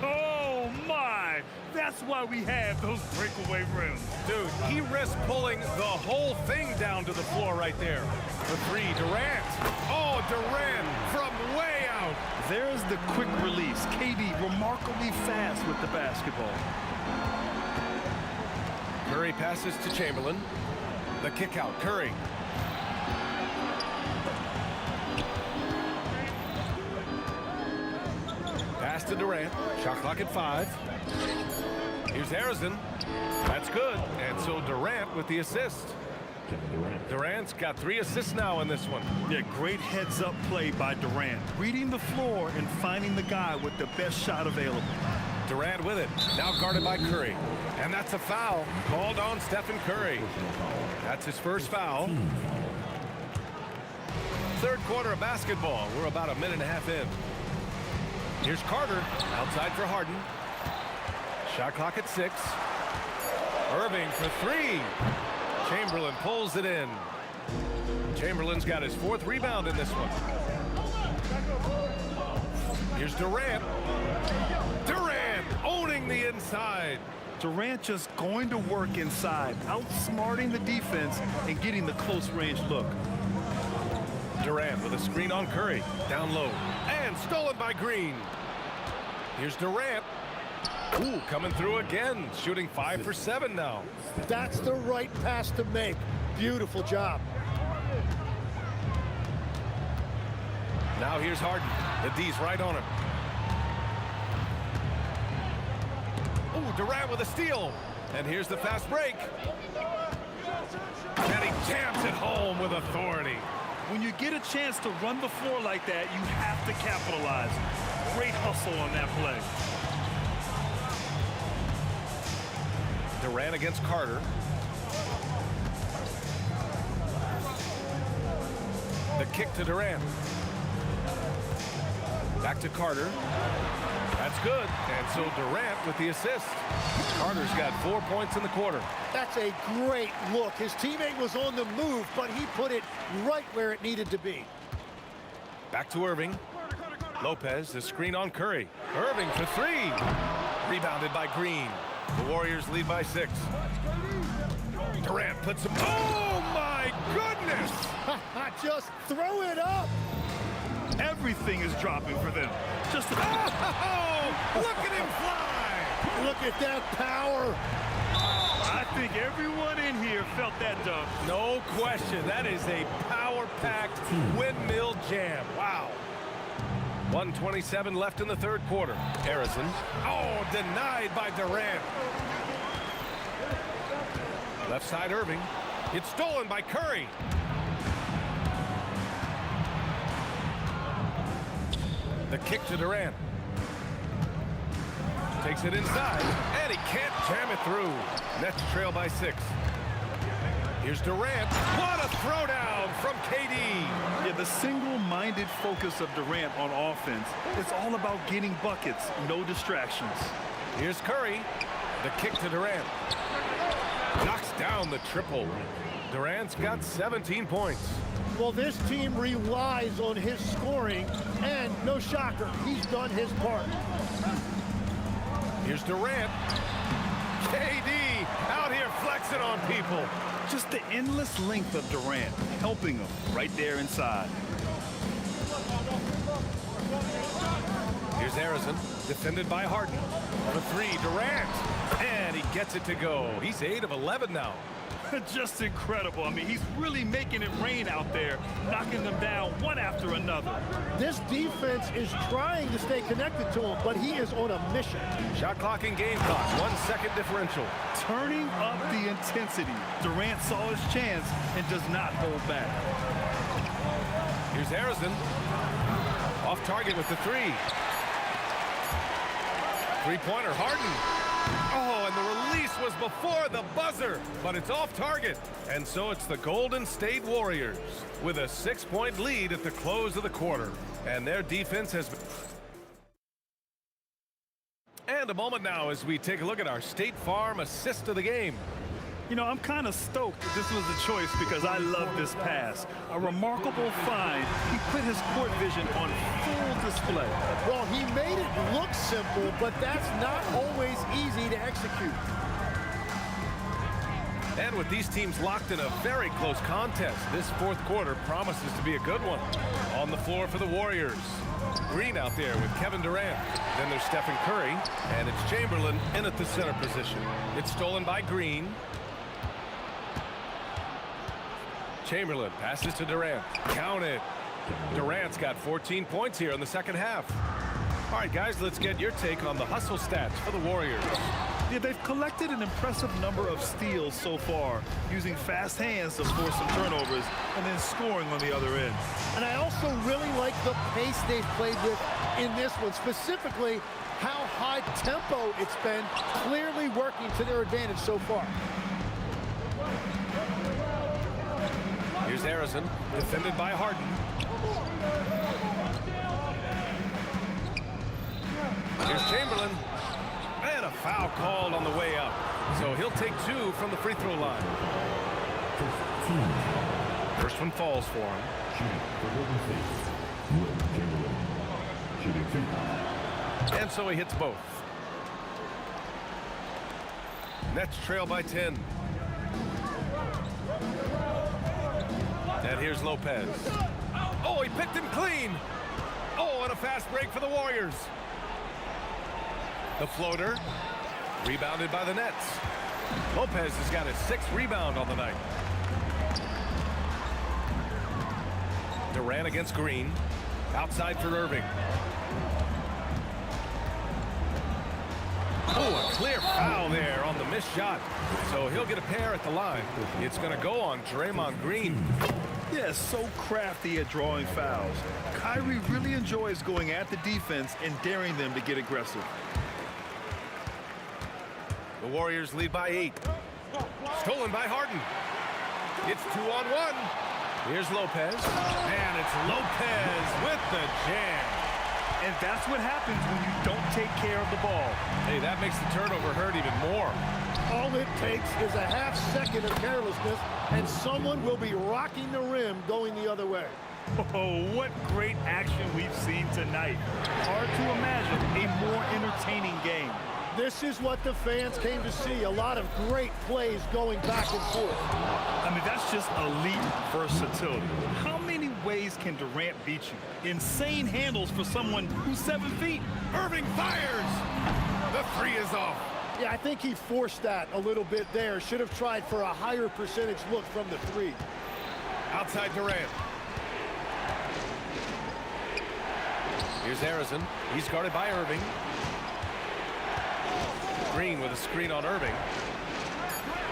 Oh, my! That's why we have those breakaway rims. Dude, he risked pulling the whole thing down to the floor right there. The 3, Durant. Oh, Durant from way out. There's the quick release. KD remarkably fast with the basketball. Curry passes to Chamberlain. The kick out, Curry. Pass to Durant. Shot clock at 5. Here's Harrison. That's good. And so Durant with the assist. Durant's got 3 assists now in this one. Yeah, great heads-up play by Durant. Reading the floor and finding the guy with the best shot available. Durant with it. Now guarded by Curry. And that's a foul called on Stephen Curry. That's his first foul. 3rd quarter of basketball. We're about a minute and a half in. Here's Carter outside for Harden. Shot clock at 6. Irving for 3. Chamberlain pulls it in. Chamberlain's got his 4th rebound in this one. Here's Durant. Durant owning the inside. Durant just going to work inside, outsmarting the defense and getting the close-range look. Durant with a screen on Curry. Down low. And stolen by Green. Here's Durant. Ooh, coming through again, shooting 5 for 7 now. That's the right pass to make. Beautiful job. Now here's Harden. The D's right on him. Ooh, Durant with a steal. And here's the fast break. And he jams it home with authority. When you get a chance to run the floor like that, you have to capitalize. Great hustle on that play. Durant against Carter. The kick to Durant. Back to Carter. That's good. And so Durant with the assist. Carter's got 4 points in the quarter. That's a great look. His teammate was on the move, but he put it right where it needed to be. Back to Irving. Lopez, the screen on Curry. Irving for 3. Rebounded by Green. The Warriors lead by 6. Durant puts him. Oh, my goodness! Just throw it up. Everything is dropping for them. Just Oh, look at him fly! Look at that power. I think everyone in here felt that dunk. No question. That is a power-packed windmill jam. Wow. 1:27 left in the third quarter. Harrison. Oh, denied by Durant. Left side Irving. It's stolen by Curry. The kick to Durant. Takes it inside, and he can't jam it through. Nets trail by 6. Here's Durant. What a throwdown from KD. Yeah, the single-minded focus of Durant on offense. It's all about getting buckets, no distractions. Here's Curry. The kick to Durant. Knocks down the triple. Durant's got 17 points. Well, this team relies on his scoring, and no shocker, he's done his part. Here's Durant. KD out here flexing on people. Just the endless length of Durant, helping him right there inside. Here's Harrison, defended by Harden. For 3, Durant. And he gets it to go. He's 8 of 11 now. Just incredible. I mean, he's really making it rain out there, knocking them down one after another. This defense is trying to stay connected to him, but he is on a mission. Shot clock and game clock. 1 second differential. Turning up the intensity. Durant saw his chance and does not hold back. Here's Harrison. Off target with the 3. Three-pointer, Harden. Oh, and the release was before the buzzer, but it's off target. And so it's the Golden State Warriors with a 6-point lead at the close of the quarter. And their defense has been... And a moment now as we take a look at our State Farm assist of the game. You know, I'm kind of stoked that this was the choice because I love this pass. A remarkable find. He put his court vision on full display. Well, he made it look simple, but that's not always easy to execute. And with these teams locked in a very close contest, this fourth quarter promises to be a good one. On the floor for the Warriors. Green out there with Kevin Durant. Then there's Stephen Curry, and it's Chamberlain in at the center position. It's stolen by Green. Chamberlain passes to Durant. Count it. Durant's got 14 points here in the second half. All right, guys, let's get your take on the hustle stats for the Warriors. Yeah, they've collected an impressive number of steals so far, using fast hands to force some turnovers and then scoring on the other end. And I also really like the pace they've played with in this one, specifically how high tempo it's been, clearly working to their advantage so far. Here's Harrison, defended by Harden. Here's Chamberlain. And a foul called on the way up. So he'll take 2 from the free throw line. First one falls for him. And so he hits both. Nets trail by 10. And here's Lopez. Oh, he picked him clean. Oh, and a fast break for the Warriors. The floater, rebounded by the Nets. Lopez has got his 6th rebound on the night. Durant against Green. Outside for Irving. Oh, a clear foul there on the missed shot. So he'll get a pair at the line. It's going to go on Draymond Green. Yeah, so crafty at drawing fouls. Kyrie really enjoys going at the defense and daring them to get aggressive. The Warriors lead by 8. Stolen by Harden. It's 2-on-1. Here's Lopez. And it's Lopez with the jam. And that's what happens when you don't take care of the ball. Hey, that makes the turnover hurt even more. All it takes is a half second of carelessness, and someone will be rocking the rim going the other way. Oh, what great action we've seen tonight. Hard to imagine a more entertaining game. This is what the fans came to see. A lot of great plays going back and forth. I mean, that's just elite versatility. How many ways can Durant beat you? Insane handles for someone who's 7 feet. Irving fires. The 3 is off. Yeah, I think he forced that a little bit there. Should have tried for a higher percentage look from the 3. Outside Durant. Here's Harrison. He's guarded by Irving. Green with a screen on Irving.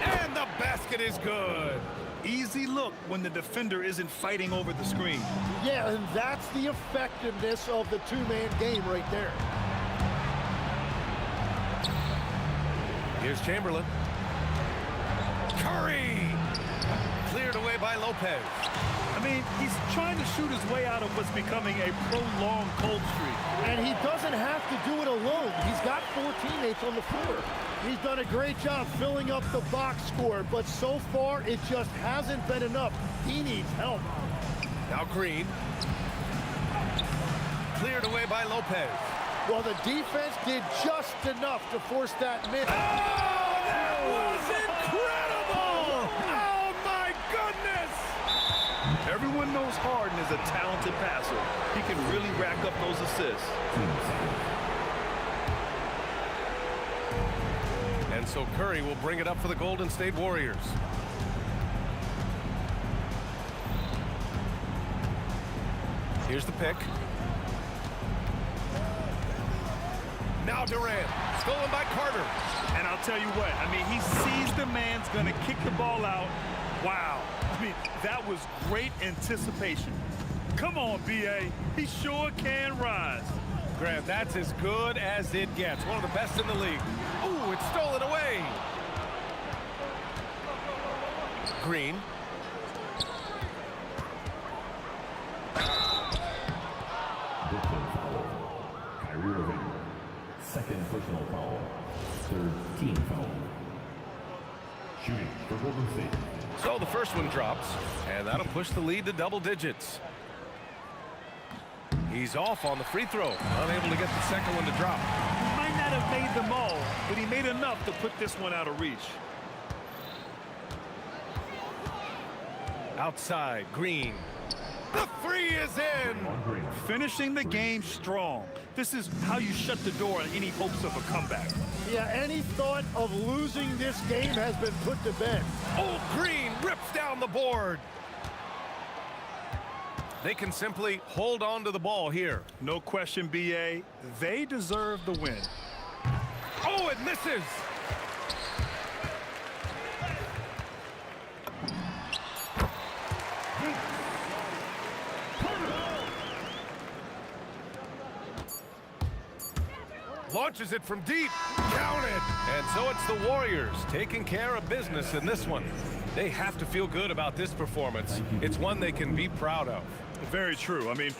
And the basket is good. Easy look when the defender isn't fighting over the screen. Yeah, and that's the effectiveness of the 2-man game right there. Here's Chamberlain. Curry! Cleared away by Lopez. I mean, he's trying to shoot his way out of what's becoming a prolonged cold streak. And he doesn't have to do it alone. He's got 4 teammates on the floor. He's done a great job filling up the box score, but so far it just hasn't been enough. He needs help. Now Green. Cleared away by Lopez. Well, the defense did just enough to force that miss. Oh, that was incredible! Oh, my goodness! Everyone knows Harden is a talented passer. He can really rack up those assists. And so Curry will bring it up for the Golden State Warriors. Here's the pick. Now Durant, stolen by Carter. And I'll tell you what, I mean, he sees the man's going to kick the ball out. Wow. I mean, that was great anticipation. Come on, B.A. He sure can rise. Grant, that's as good as it gets. One of the best in the league. Ooh, it's stolen away. Green. Kyrie Irving. 2nd personal foul. 3rd team foul. Shooting for Golden State. So the first one drops, and that'll push the lead to double digits. He's off on the free throw, unable to get the second one to drop. He might not have made them all, but he made enough to put this one out of reach. Outside, Green. The 3 is in! Finishing the game strong. This is how you shut the door on any hopes of a comeback. Yeah, any thought of losing this game has been put to bed. Oh, Green rips down the board. They can simply hold on to the ball here. No question, B.A. They deserve the win. Oh, it misses! Launches it from deep. Count it. And so it's the Warriors taking care of business in this one. They have to feel good about this performance. It's one they can be proud of. Very true. I mean,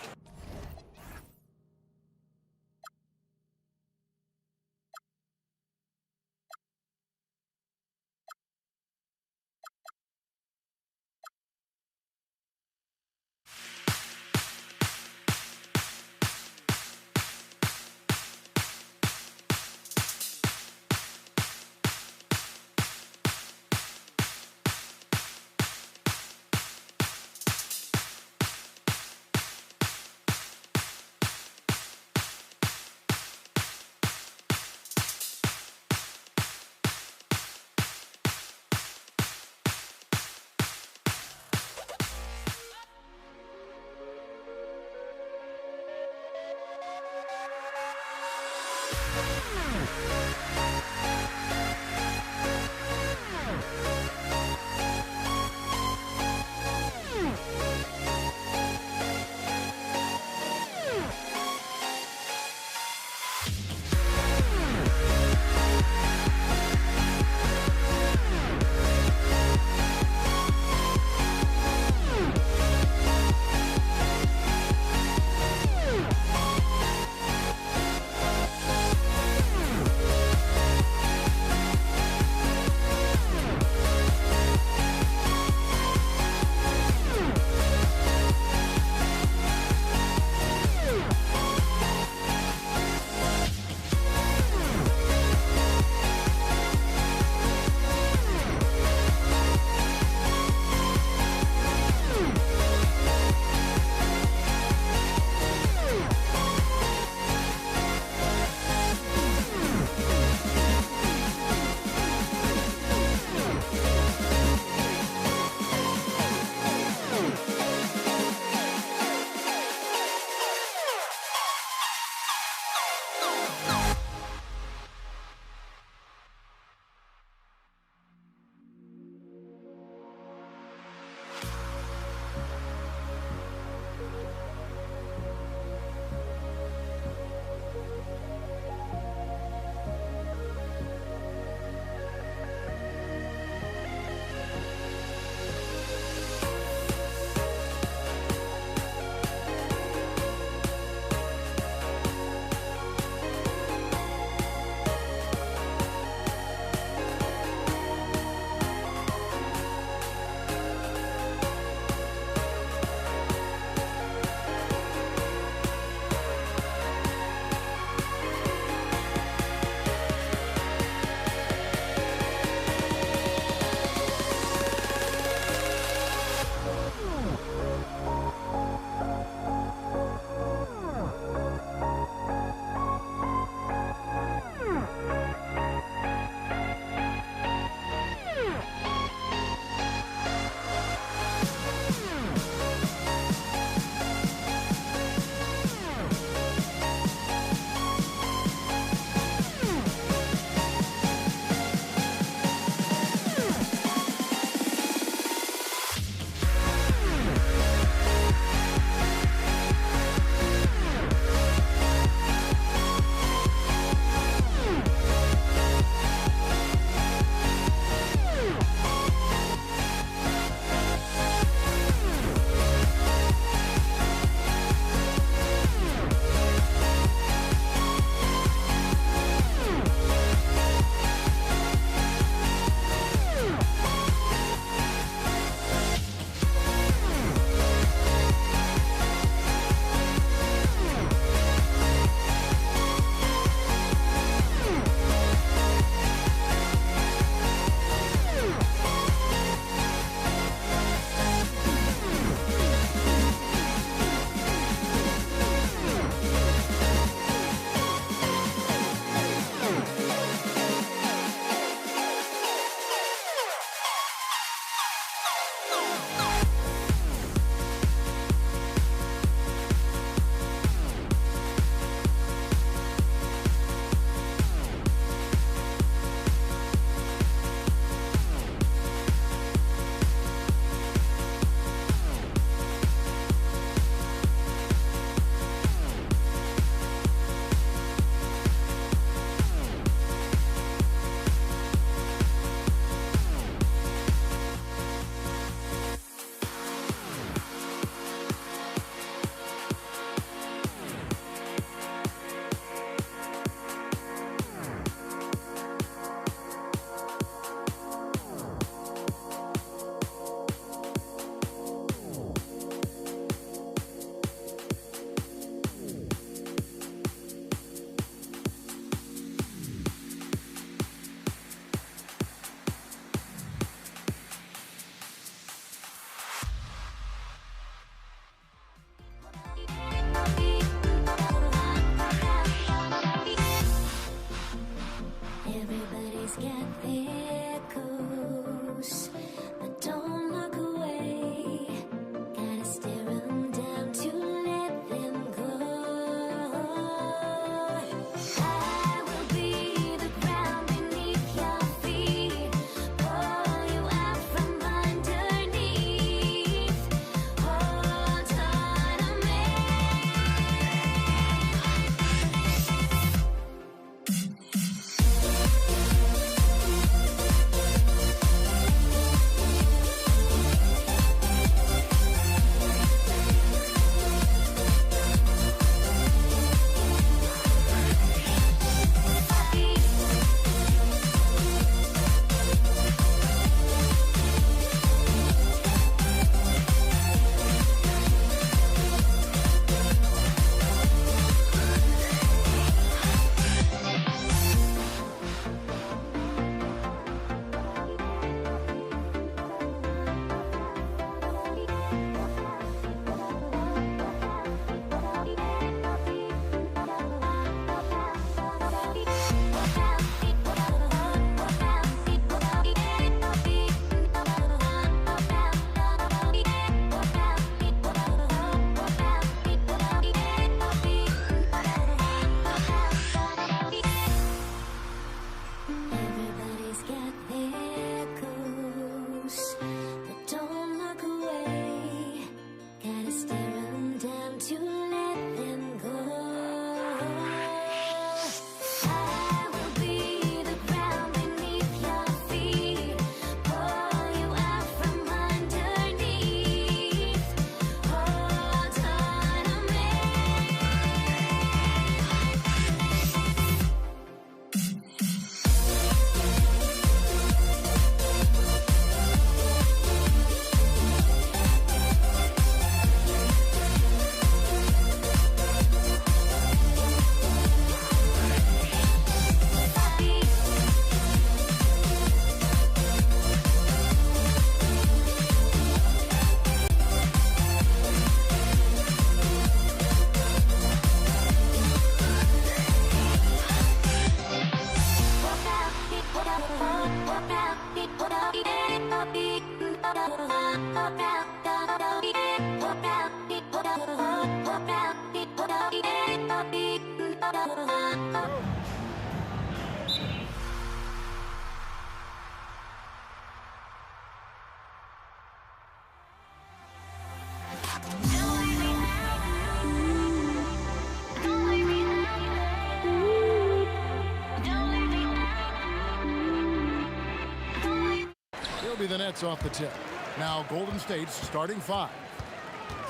It'll be the Nets off the tip. Now Golden State's starting five.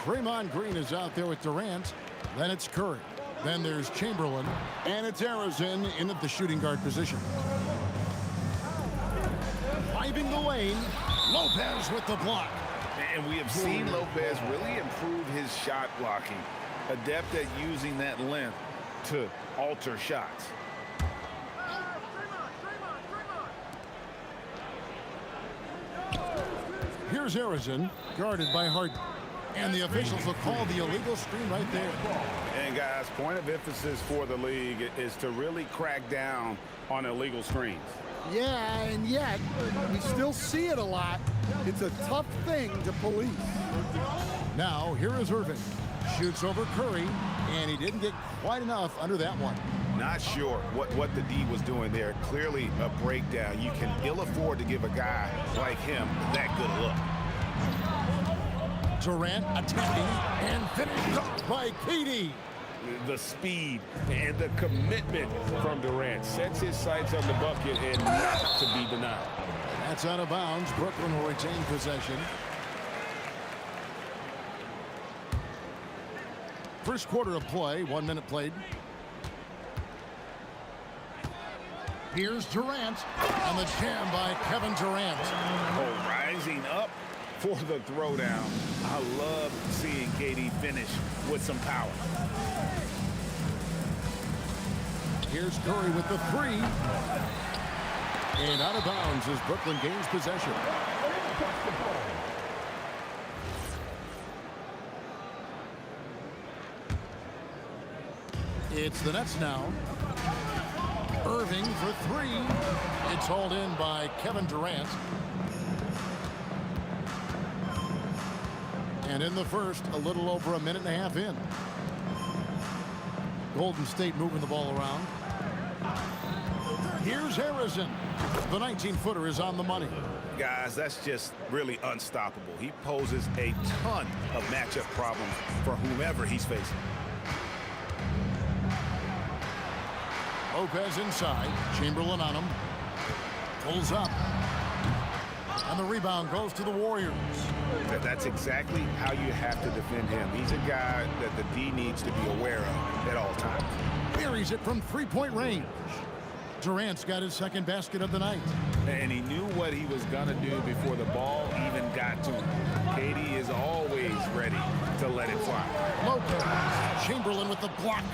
Draymond Green is out there with Durant. Then it's Curry. Then there's Chamberlain. And it's Arizin in at the shooting guard position. Driving the lane. Lopez with the block. And we have seen Lopez really improve his shot blocking. Adept at using that length to alter shots. Here's Arizin, guarded by Harden. And the officials will call the illegal screen right there. And guys, point of emphasis for the league is to really crack down on illegal screens. Yeah, and yet we still see it a lot. It's a tough thing to police. Now, here is Irving. Shoots over Curry, and he didn't get quite enough under that one. Not sure what the D was doing there. Clearly a breakdown. You can ill afford to give a guy like him that good a look. Durant attacking and finished up by KD. The speed and the commitment from Durant sets his sights on the bucket and not to be denied. That's out of bounds. Brooklyn will retain possession. First quarter of play, 1 minute played. Here's Durant, and the jam by Kevin Durant. Oh, rising up for the throwdown. I love seeing KD finish with some power. Here's Curry with the three. And out of bounds as Brooklyn gains possession. It's the Nets now. Irving for three. It's hauled in by Kevin Durant. And in the first, a little over a minute and a half in. Golden State moving the ball around. Here's Harrison. The 19-footer is on the money. Guys, that's just really unstoppable. He poses a ton of matchup problems for whomever he's facing. Lopez inside. Chamberlain on him. Pulls up. And the rebound goes to the Warriors. That's exactly how you have to defend him. He's a guy that the D needs to be aware of at all times. Buries it from three-point range. Durant's got his second basket of the night. And he knew what he was going to do before the ball even got to him. KD is always ready to let it fly. Lopez. Chamberlain with the block.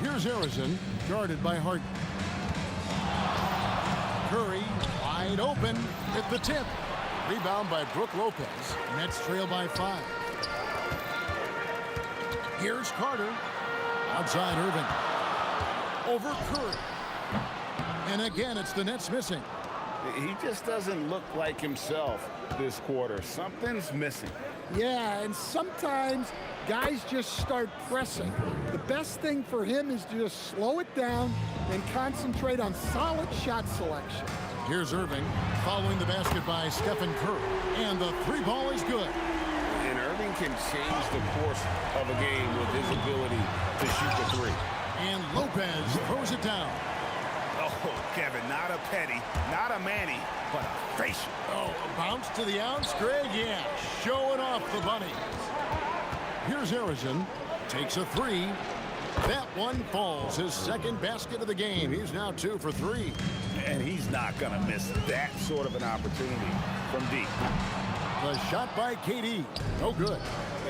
Here's Arizin, guarded by Harden. Curry, wide open at the tip. Rebound by Brook Lopez. Nets trail by 5. Here's Carter. Outside Irving. Over Curry. And again, it's the Nets missing. He just doesn't look like himself this quarter. Something's missing. Yeah, and sometimes guys just start pressing. The best thing for him is to just slow it down and concentrate on solid shot selection. Here's Irving, following the basket by Stephen Curry. And the three ball is good. And Irving can change the course of a game with his ability to shoot the three. And Lopez throws it down. Oh, Kevin, not a petty, not a Manny, but a facial. Oh, a bounce to the ounce, Greg? Yeah, showing off the bunnies. Here's Harrison, takes a three. That one falls, his second basket of the game. He's now 2 for 3. And he's not going to miss that sort of an opportunity from deep. The shot by KD, no good.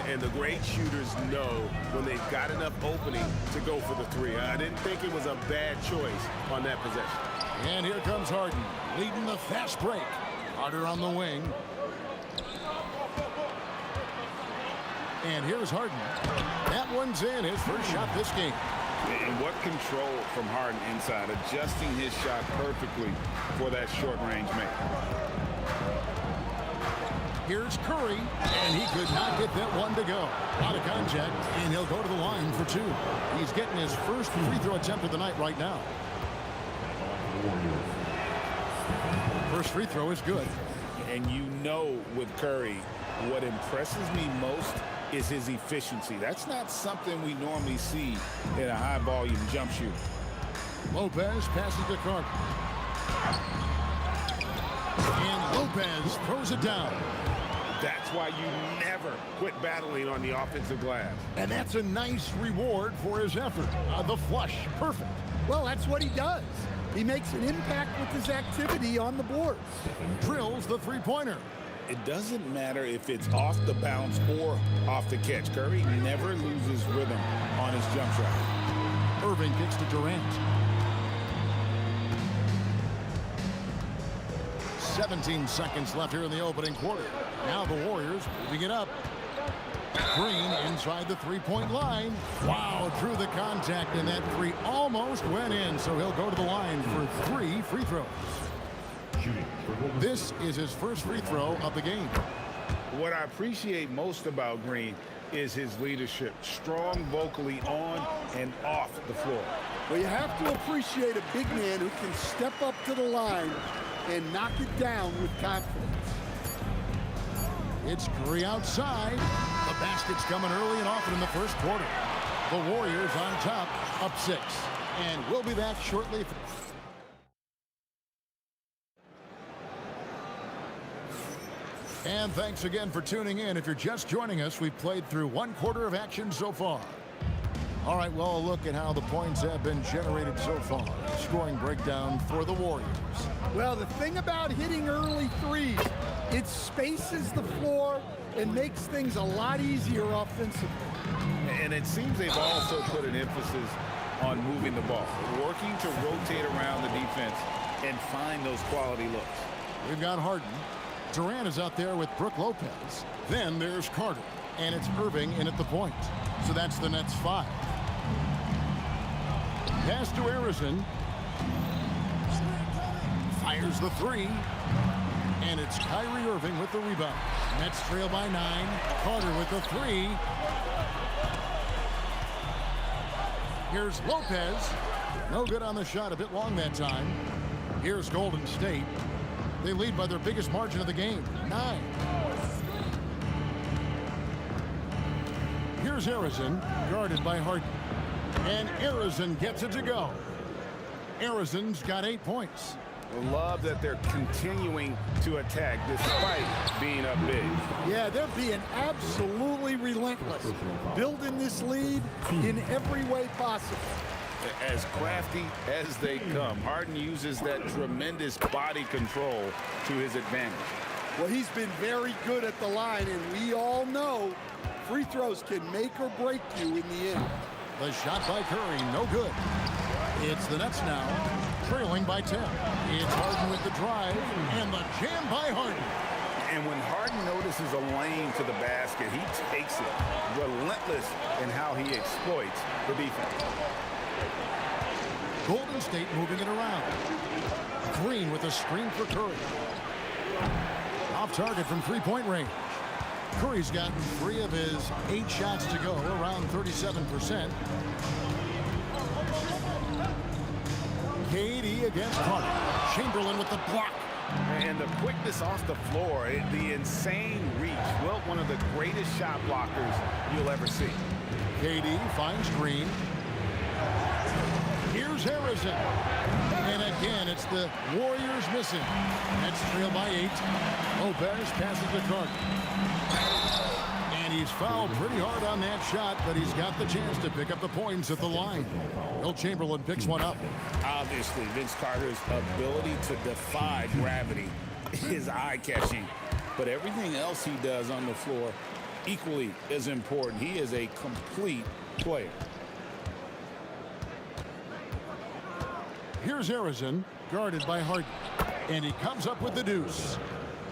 And the great shooters know when they've got enough opening to go for the three. I didn't think it was a bad choice on that possession. And here comes Harden, leading the fast break. Carter on the wing. And here's Harden. That one's in, his first shot this game. And what control from Harden inside, adjusting his shot perfectly for that short-range make. Here's Curry, and he could not get that one to go. Out of contact, and he'll go to the line for two. He's getting his first free throw attempt of the night right now. First free throw is good. And you know with Curry, what impresses me most is his efficiency. That's not something we normally see in a high-volume jump shooter. Lopez passes to Carter. And Lopez throws it down. That's why you never quit battling on the offensive glass. And that's a nice reward for his effort. The flush, perfect. Well, that's what he does. He makes an impact with his activity on the boards. Drills the three-pointer. It doesn't matter if it's off the bounce or off the catch. Curry never loses rhythm on his jump shot. Irving kicks to Durant. 17 seconds left here in the opening quarter. Now the Warriors moving it up. Green inside the three-point line. Wow, through the contact, and that three almost went in, so he'll go to the line for 3 free throws. This is his first free throw of the game. What I appreciate most about Green is his leadership. Strong vocally on and off the floor. Well, you have to appreciate a big man who can step up to the line and knock it down with confidence. It's Curry outside. The basket's coming early and often in the first quarter. The Warriors on top, up 6. And we'll be back shortly. And thanks again for tuning in. If you're just joining us, we've played through 1 quarter of action so far. All right, well, a look at how the points have been generated so far. Scoring breakdown for the Warriors. Well, the thing about hitting early threes, it spaces the floor and makes things a lot easier offensively. And it seems they've also put an emphasis on moving the ball, working to rotate around the defense and find those quality looks. We've got Harden. Durant is out there with Brook Lopez. Then there's Carter. And it's Irving in at the point. So that's the Nets 5. Pass to Harrison. Fires the 3. And it's Kyrie Irving with the rebound. Nets trail by 9. Carter with the 3. Here's Lopez. No good on the shot. A bit long that time. Here's Golden State. They lead by their biggest margin of the game, 9. Here's Harrison, guarded by Harden. And Harrison gets it to go. Harrison's got 8 points. Love that they're continuing to attack despite being up big. Yeah, they're being absolutely relentless. Building this lead in every way possible. As crafty as they come, Harden uses that tremendous body control to his advantage. Well, he's been very good at the line, and we all know free throws can make or break you in the end. The shot by Curry, no good. It's the Nets now, trailing by 10. It's Harden with the drive, and the jam by Harden. And when Harden notices a lane to the basket, he takes it, relentless in how he exploits the defense. Golden State moving it around. Green with a screen for Curry. Off target from three-point range. Curry's gotten 3 of his 8 shots to go, around 37%. KD against Carter. Chamberlain with the block. And the quickness off the floor, the insane reach. Well, one of the greatest shot blockers you'll ever see. KD finds Green. Here's Harrison. And again, it's the Warriors missing. Nets trail by 8. Lopez passes to Carter. And he's fouled pretty hard on that shot, but he's got the chance to pick up the points at the line. Will Chamberlain picks one up. Obviously, Vince Carter's ability to defy gravity is eye-catching. But everything else he does on the floor equally is important. He is a complete player. Here's Harrison, guarded by Harden. And he comes up with the deuce.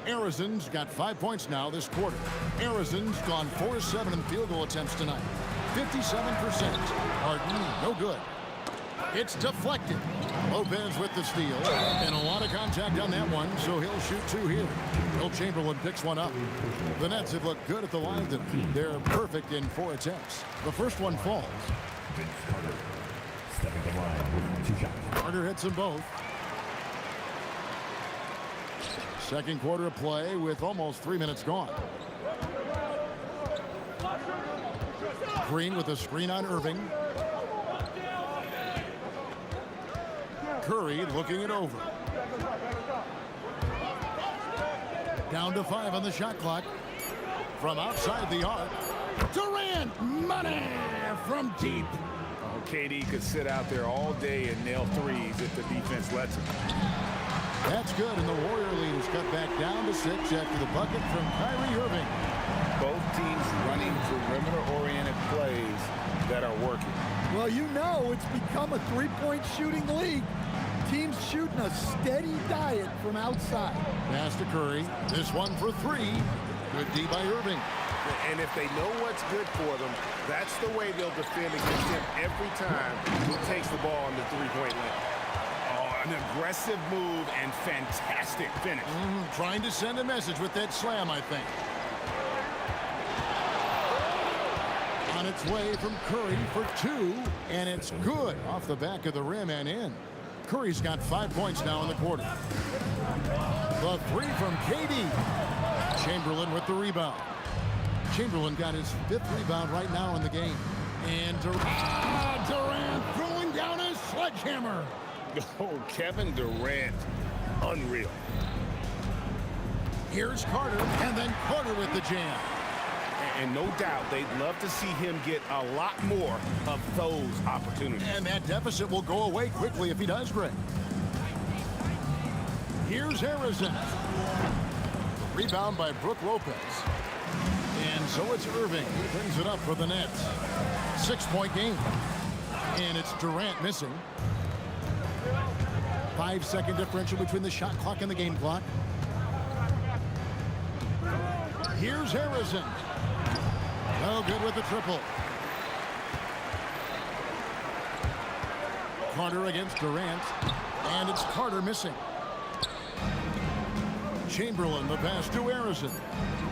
Harrison's got 5 points now this quarter. Harrison's gone 4-7 in field goal attempts tonight. 57%. Harden, no good. It's deflected. Lopez with the steal. And a lot of contact on that one, so he'll shoot 2 here. Will Chamberlain picks one up. The Nets have looked good at the line tonight. They're perfect in 4 attempts. The first one falls. Vince Carter stepping the line with 2 shots. Carter hits them both. Second quarter of play with almost 3 minutes gone. Green with a screen on Irving. Curry looking it over. Down to 5 on the shot clock. From outside the arc. Durant, money from deep. Oh, KD could sit out there all day and nail threes if the defense lets him. That's good, and the Warrior lead is cut back down to 6 after the bucket from Kyrie Irving. Both teams running perimeter-oriented plays that are working. Well, you know it's become a three-point shooting league. Teams shooting a steady diet from outside. Pass to Curry. This one for 3. Good D by Irving. And if they know what's good for them, that's the way they'll defend against him every time he takes the ball on the three-point line. Oh, an aggressive move and fantastic finish. Trying to send a message with that slam, I think. On its way from Curry for 2, and it's good off the back of the rim and in. Curry's got 5 points now in the quarter. The 3 from KD. Chamberlain with the rebound. Chamberlain got his 5th rebound right now in the game. And Durant throwing down his sledgehammer. Oh, Kevin Durant, unreal. Here's Carter, and then Carter with the jam. And no doubt they'd love to see him get a lot more of those opportunities. And that deficit will go away quickly if he does, Greg. Here's Harrison. Rebound by Brook Lopez. And so it's Irving. He brings it up for the Nets. 6-point game. And it's Durant missing. 5-second differential between the shot clock and the game clock. Here's Harrison. No good with the triple. Carter against Durant. And it's Carter missing. Chamberlain, the pass to Harrison.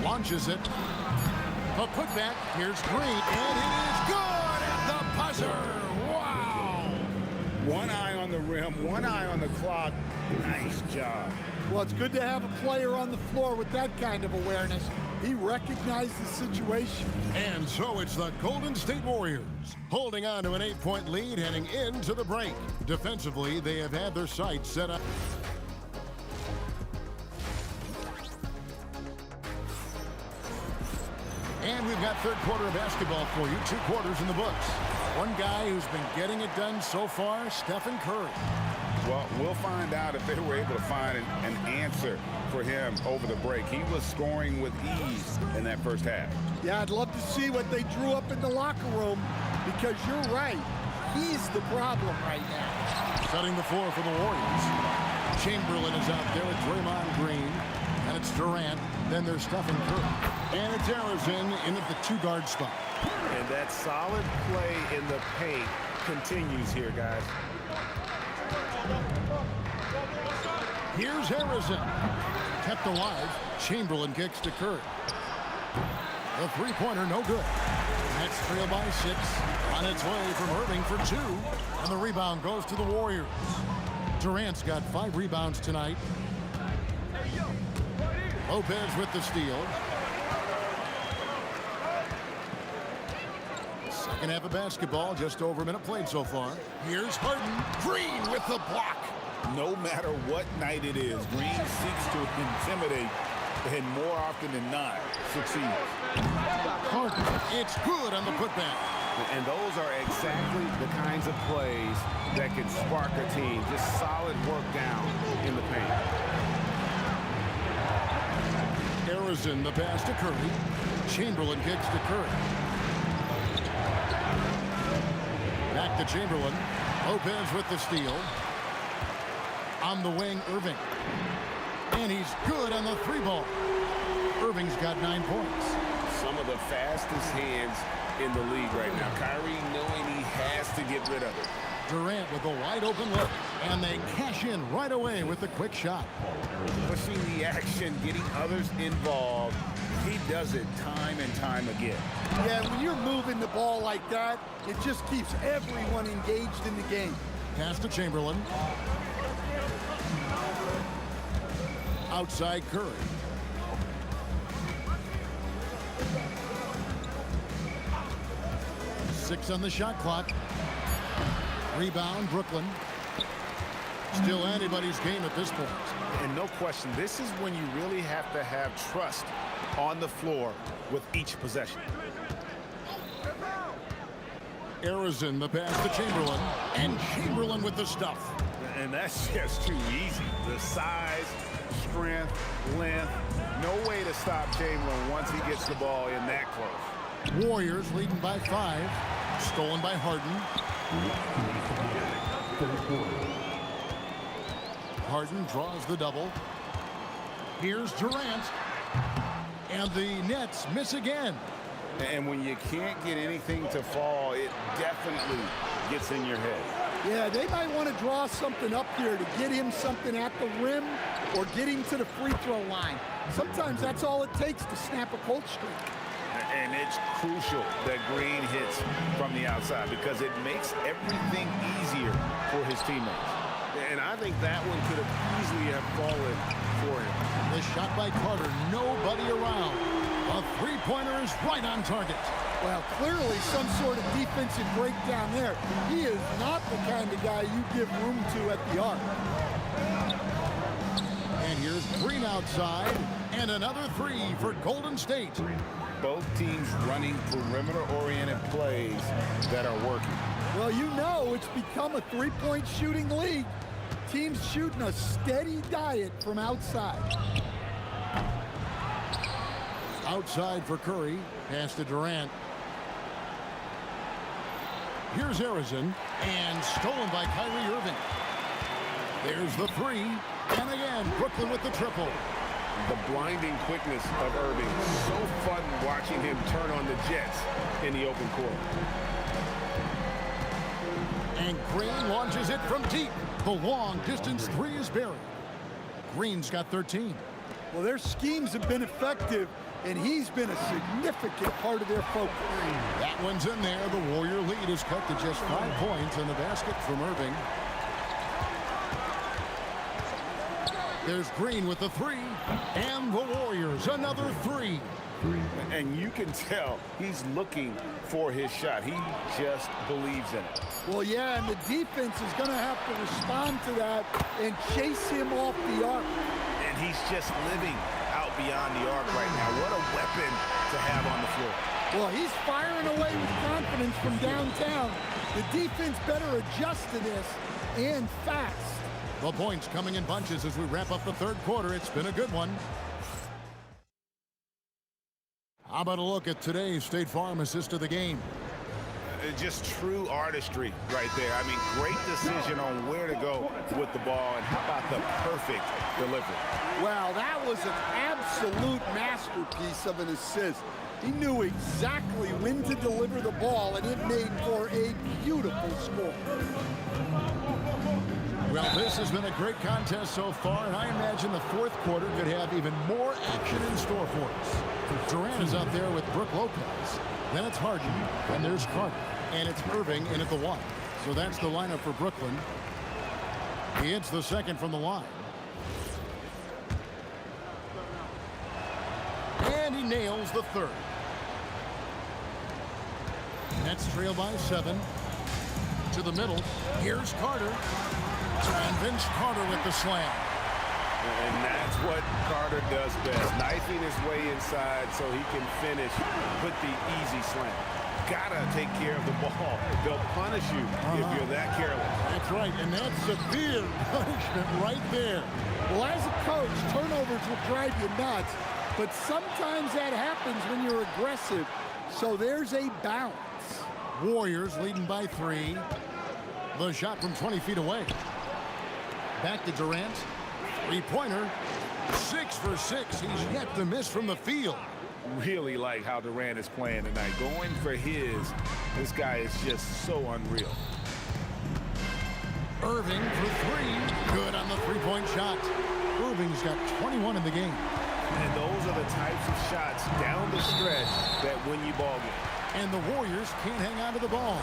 Launches it. A putback. Here's Green. And it is good at the buzzer. Wow. One eye on the rim, one eye on the clock. Nice job. Well, it's good to have a player on the floor with that kind of awareness. He recognized the situation. And so it's the Golden State Warriors holding on to an 8-point lead heading into the break. Defensively, they have had their sights set up. And we've got third quarter of basketball for you. 2 quarters in the books. One guy who's been getting it done so far, Stephen Curry. Well, we'll find out if they were able to find an answer for him over the break. He was scoring with ease in that first half. Yeah, I'd love to see what they drew up in the locker room, because you're right. He's the problem right now. Setting the floor for the Warriors. Chamberlain is out there with Draymond Green. And it's Durant. Then there's Stephen Curry. And it's Harrison in at the 2-guard spot. And that solid play in the paint continues here, guys. Here's Harrison. Kept alive. Chamberlain kicks to Curry. The 3-pointer, no good. That's trailed by 6. On its way from Irving for 2. And the rebound goes to the Warriors. Durant's got 5 rebounds tonight. Lopez with the steal. Second half of basketball, just over a minute played so far. Here's Harden. Green with the block. No matter what night it is, Green seeks to intimidate, and more often than not, succeeds. Harden, it's good on the putback. And those are exactly the kinds of plays that can spark a team. Just solid work down in the paint. Harrison, the pass to Curry. Chamberlain kicks to Curry. Back to Chamberlain. Lopez with the steal. On the wing, Irving. And he's good on the 3-ball. Irving's got 9 points. Some of the fastest hands in the league right now. Kyrie knowing he has to get rid of it. Durant with a wide open look, and they cash in right away with the quick shot. Pushing the action, getting others involved. He does it time and time again. Yeah, when you're moving the ball like that, it just keeps everyone engaged in the game. Pass to Chamberlain. Outside Curry. Six on the shot clock. Rebound, Brooklyn. Still anybody's game at this point. And no question, this is when you really have to have trust on the floor with each possession. Arizin, the pass to Chamberlain. And Chamberlain with the stuff. And that's just too easy. The size, strength, length. No way to stop Chamberlain once he gets the ball in that close. Warriors leading by 5. Stolen by Harden. Harden draws the double. Here's Durant. And the Nets miss again. And when you can't get anything to fall, it definitely gets in your head. Yeah, they might want to draw something up here to get him something at the rim or get him to the free throw line. Sometimes that's all it takes to snap a cold streak. And it's crucial that Green hits from the outside because it makes everything easier for his teammates. And I think that one could have easily have fallen for him. The shot by Carter, nobody around. A three-pointer is right on target. Well, clearly some sort of defensive breakdown there. He is not the kind of guy you give room to at the arc. And here's Green outside, and another three for Golden State. Both teams running perimeter-oriented plays that are working. Well, you know it's become a three-point shooting league. Teams shooting a steady diet from outside. Outside for Curry. Pass to Durant. Here's Arizin. And stolen by Kyrie Irving. There's the three. And again, Brooklyn with the triple. The blinding quickness of Irving. So fun watching him turn on the Jets in the open court. And Green launches it from deep. The long-distance three is buried. Green's got 13. Well, their schemes have been effective, and he's been a significant part of their focus. That one's in there. The Warrior lead is cut to just 5 points in the basket from Irving. There's Green with the three, and the Warriors another three. And you can tell he's looking for his shot. He just believes in it. Well, yeah, and the defense is going to have to respond to that and chase him off the arc. And he's just living out beyond the arc right now. What a weapon to have on the floor. Well, he's firing away with confidence from downtown. The defense better adjust to this, and fast. The points coming in bunches as we wrap up the third quarter. It's been a good one. How about a look at today's State Farm assist of the game? Just true artistry right there. I mean, great decision on where to go with the ball, and how about the perfect delivery? Wow, that was an absolute masterpiece of an assist. He knew exactly when to deliver the ball, and it made for a beautiful score. Well, this has been a great contest so far, and I imagine the fourth quarter could have even more action in store for us. Durant is out there with Brook Lopez. Then it's Harden, and there's Carter, and it's Irving in at the one. So that's the lineup for Brooklyn. He hits the second from the line. And he nails the third. Nets trail by 7. To the middle. Here's Carter. And Vince Carter with the slam. And that's what Carter does best. Knifing his way inside so he can finish with the easy slam. Gotta take care of the ball. They'll punish you if you're that careless. That's right, and that's severe punishment right there. Well, as a coach, turnovers will drive you nuts, but sometimes that happens when you're aggressive. So there's a balance. Warriors leading by 3. The shot from 20 feet away. Back to Durant. Three-pointer. 6 for 6. He's yet to miss from the field. really like how Durant is playing tonight. Going for his, this guy is just so unreal. Irving for three. Good on the three-point shot. Irving's got 21 in the game. And those are the types of shots down the stretch that win you ball games. And the Warriors can't hang on to the ball.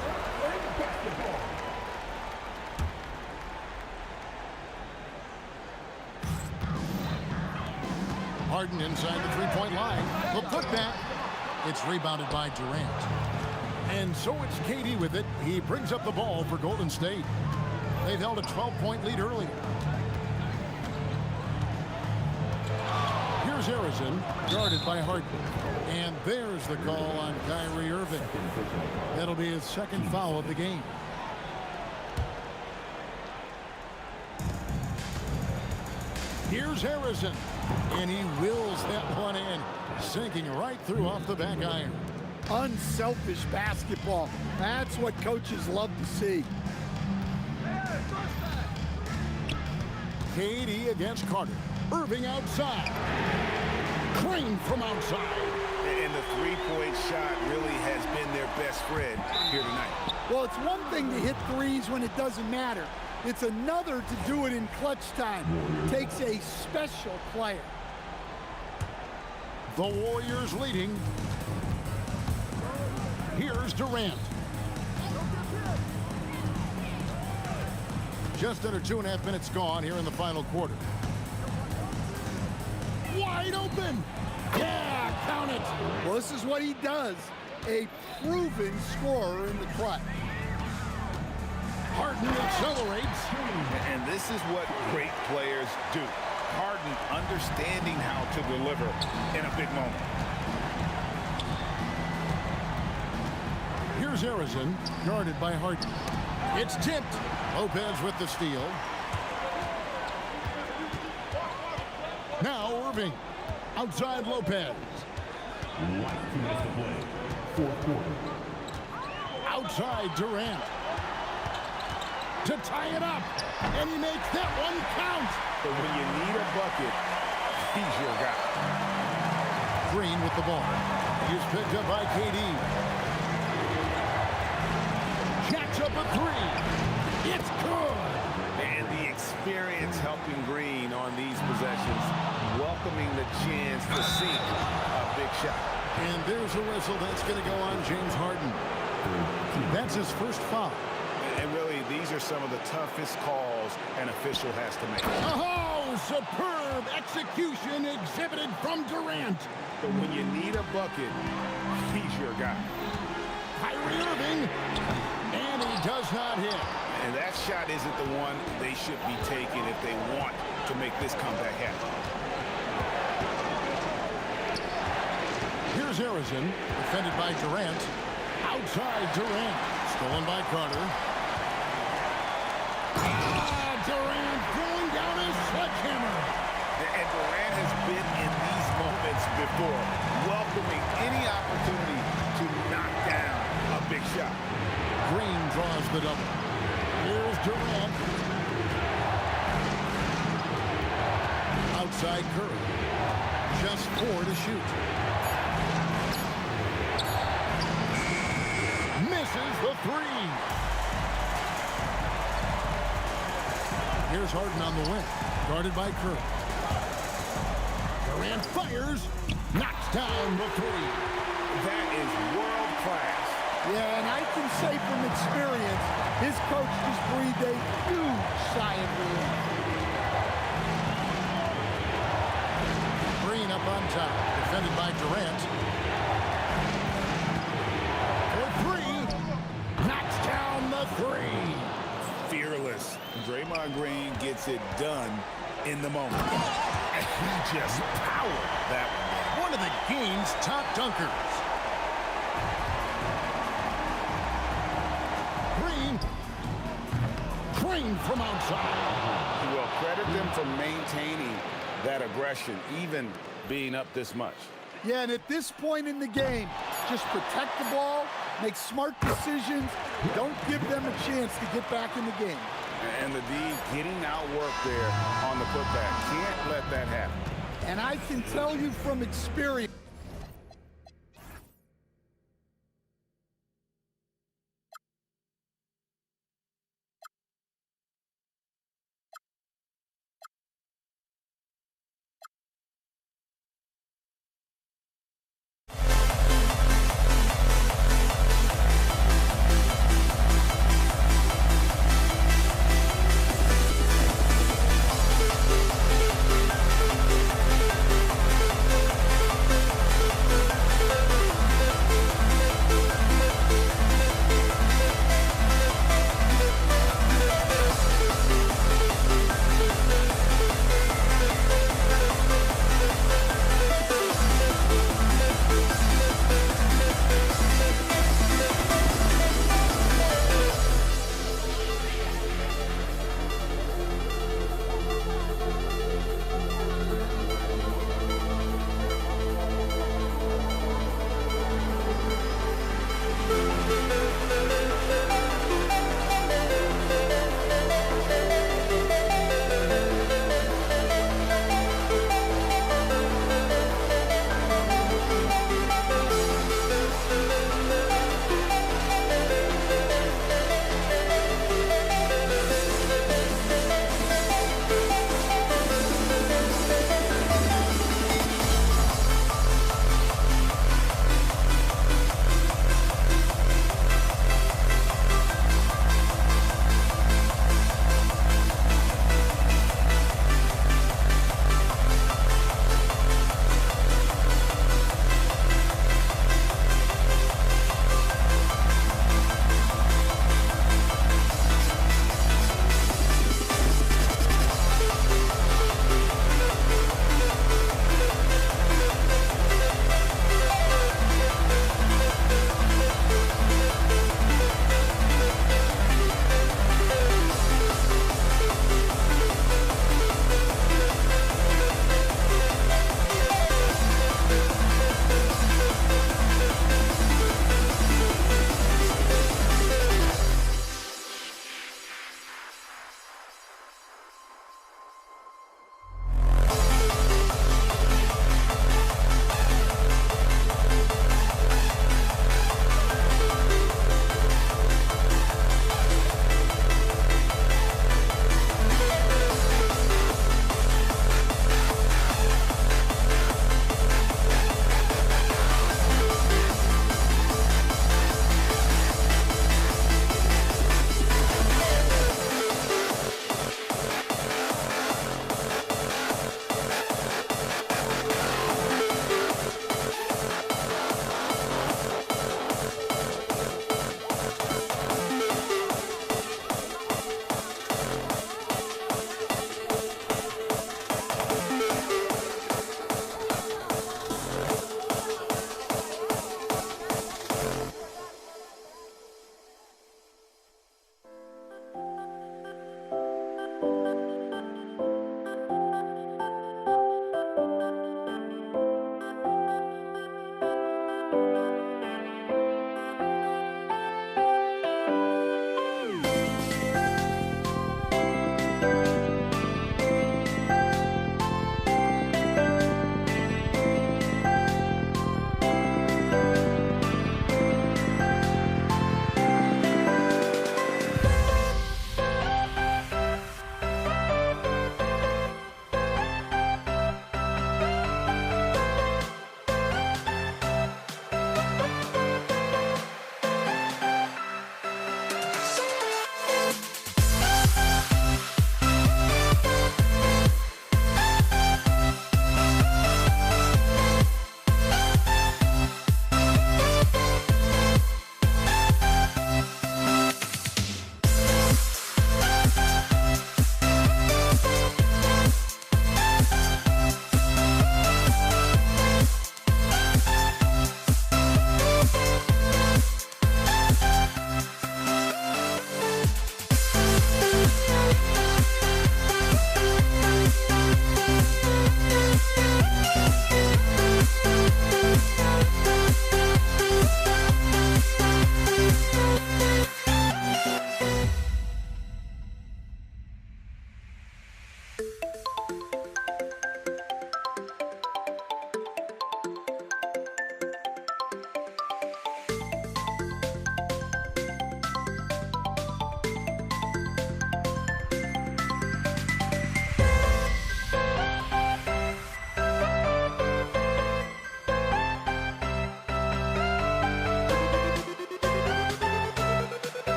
Harden inside the three-point line. The putback. It's rebounded by Durant. And so it's KD with it. He brings up the ball for Golden State. They've held a 12-point lead earlier. Here's Harrison, guarded by Harden. And there's the call on Kyrie Irving. That'll be his second foul of the game. Here's Harrison. And he wills that one in, sinking right through off the back iron. Unselfish basketball. That's what coaches love to see. KD against Carter. Irving outside. Crane from outside. And the three-point shot really has been their best friend here tonight. Well, it's one thing to hit threes when it doesn't matter. It's another to do it in clutch time. It takes a special player. The Warriors leading. Here's Durant. Just under 2.5 minutes gone here in the final quarter. Wide open. Yeah, count it. Well, this is what he does. A proven scorer in the clutch. Harden accelerates. And this is what great players do. Harden understanding how to deliver in a big moment. Here's Harrison, guarded by Harden. It's tipped. Lopez with the steal. Now Irving. Outside Lopez. 2 minutes to play. Fourth quarter. Outside Durant. To tie it up. And he makes that one count. But when you need a bucket, he's your guy. Green with the ball. He's picked up by KD. Jacks up a three. It's good. And the experience helping Green on these possessions, welcoming the chance to sink a big shot. And there's a whistle that's going to go on James Harden. That's his first foul. And really, these are some of the toughest calls an official has to make. Oh, superb execution exhibited from Durant. But when you need a bucket, he's your guy. Kyrie Irving, and he does not hit. And that shot isn't the one they should be taking if they want to make this comeback happen. Here's Harrison, defended by Durant. Outside Durant, stolen by Carter. Durant throwing down his sledgehammer. And Durant has been in these moments before, welcoming any opportunity to knock down a big shot. Green draws the double. Here's Durant. Outside Curry. Just 4 to shoot. Misses the three. Here's Harden on the wing. Guarded by Curry. Durant fires. Knocks down the three. That is world class. Yeah, and I can say from experience, his coach just breathed a huge sigh of relief. Green up on top. Defended by Durant. For three. Knocks down the three. Fearless. Draymond Green gets it done in the moment. And he just powered that one. One of the game's top dunkers. Green from outside. Well, credit them for maintaining that aggression, even being up this much. Yeah, and at this point in the game, just protect the ball, make smart decisions, don't give them a chance to get back in the game. And the D getting outworked there on the putback. Can't let that happen. And I can tell you from experience,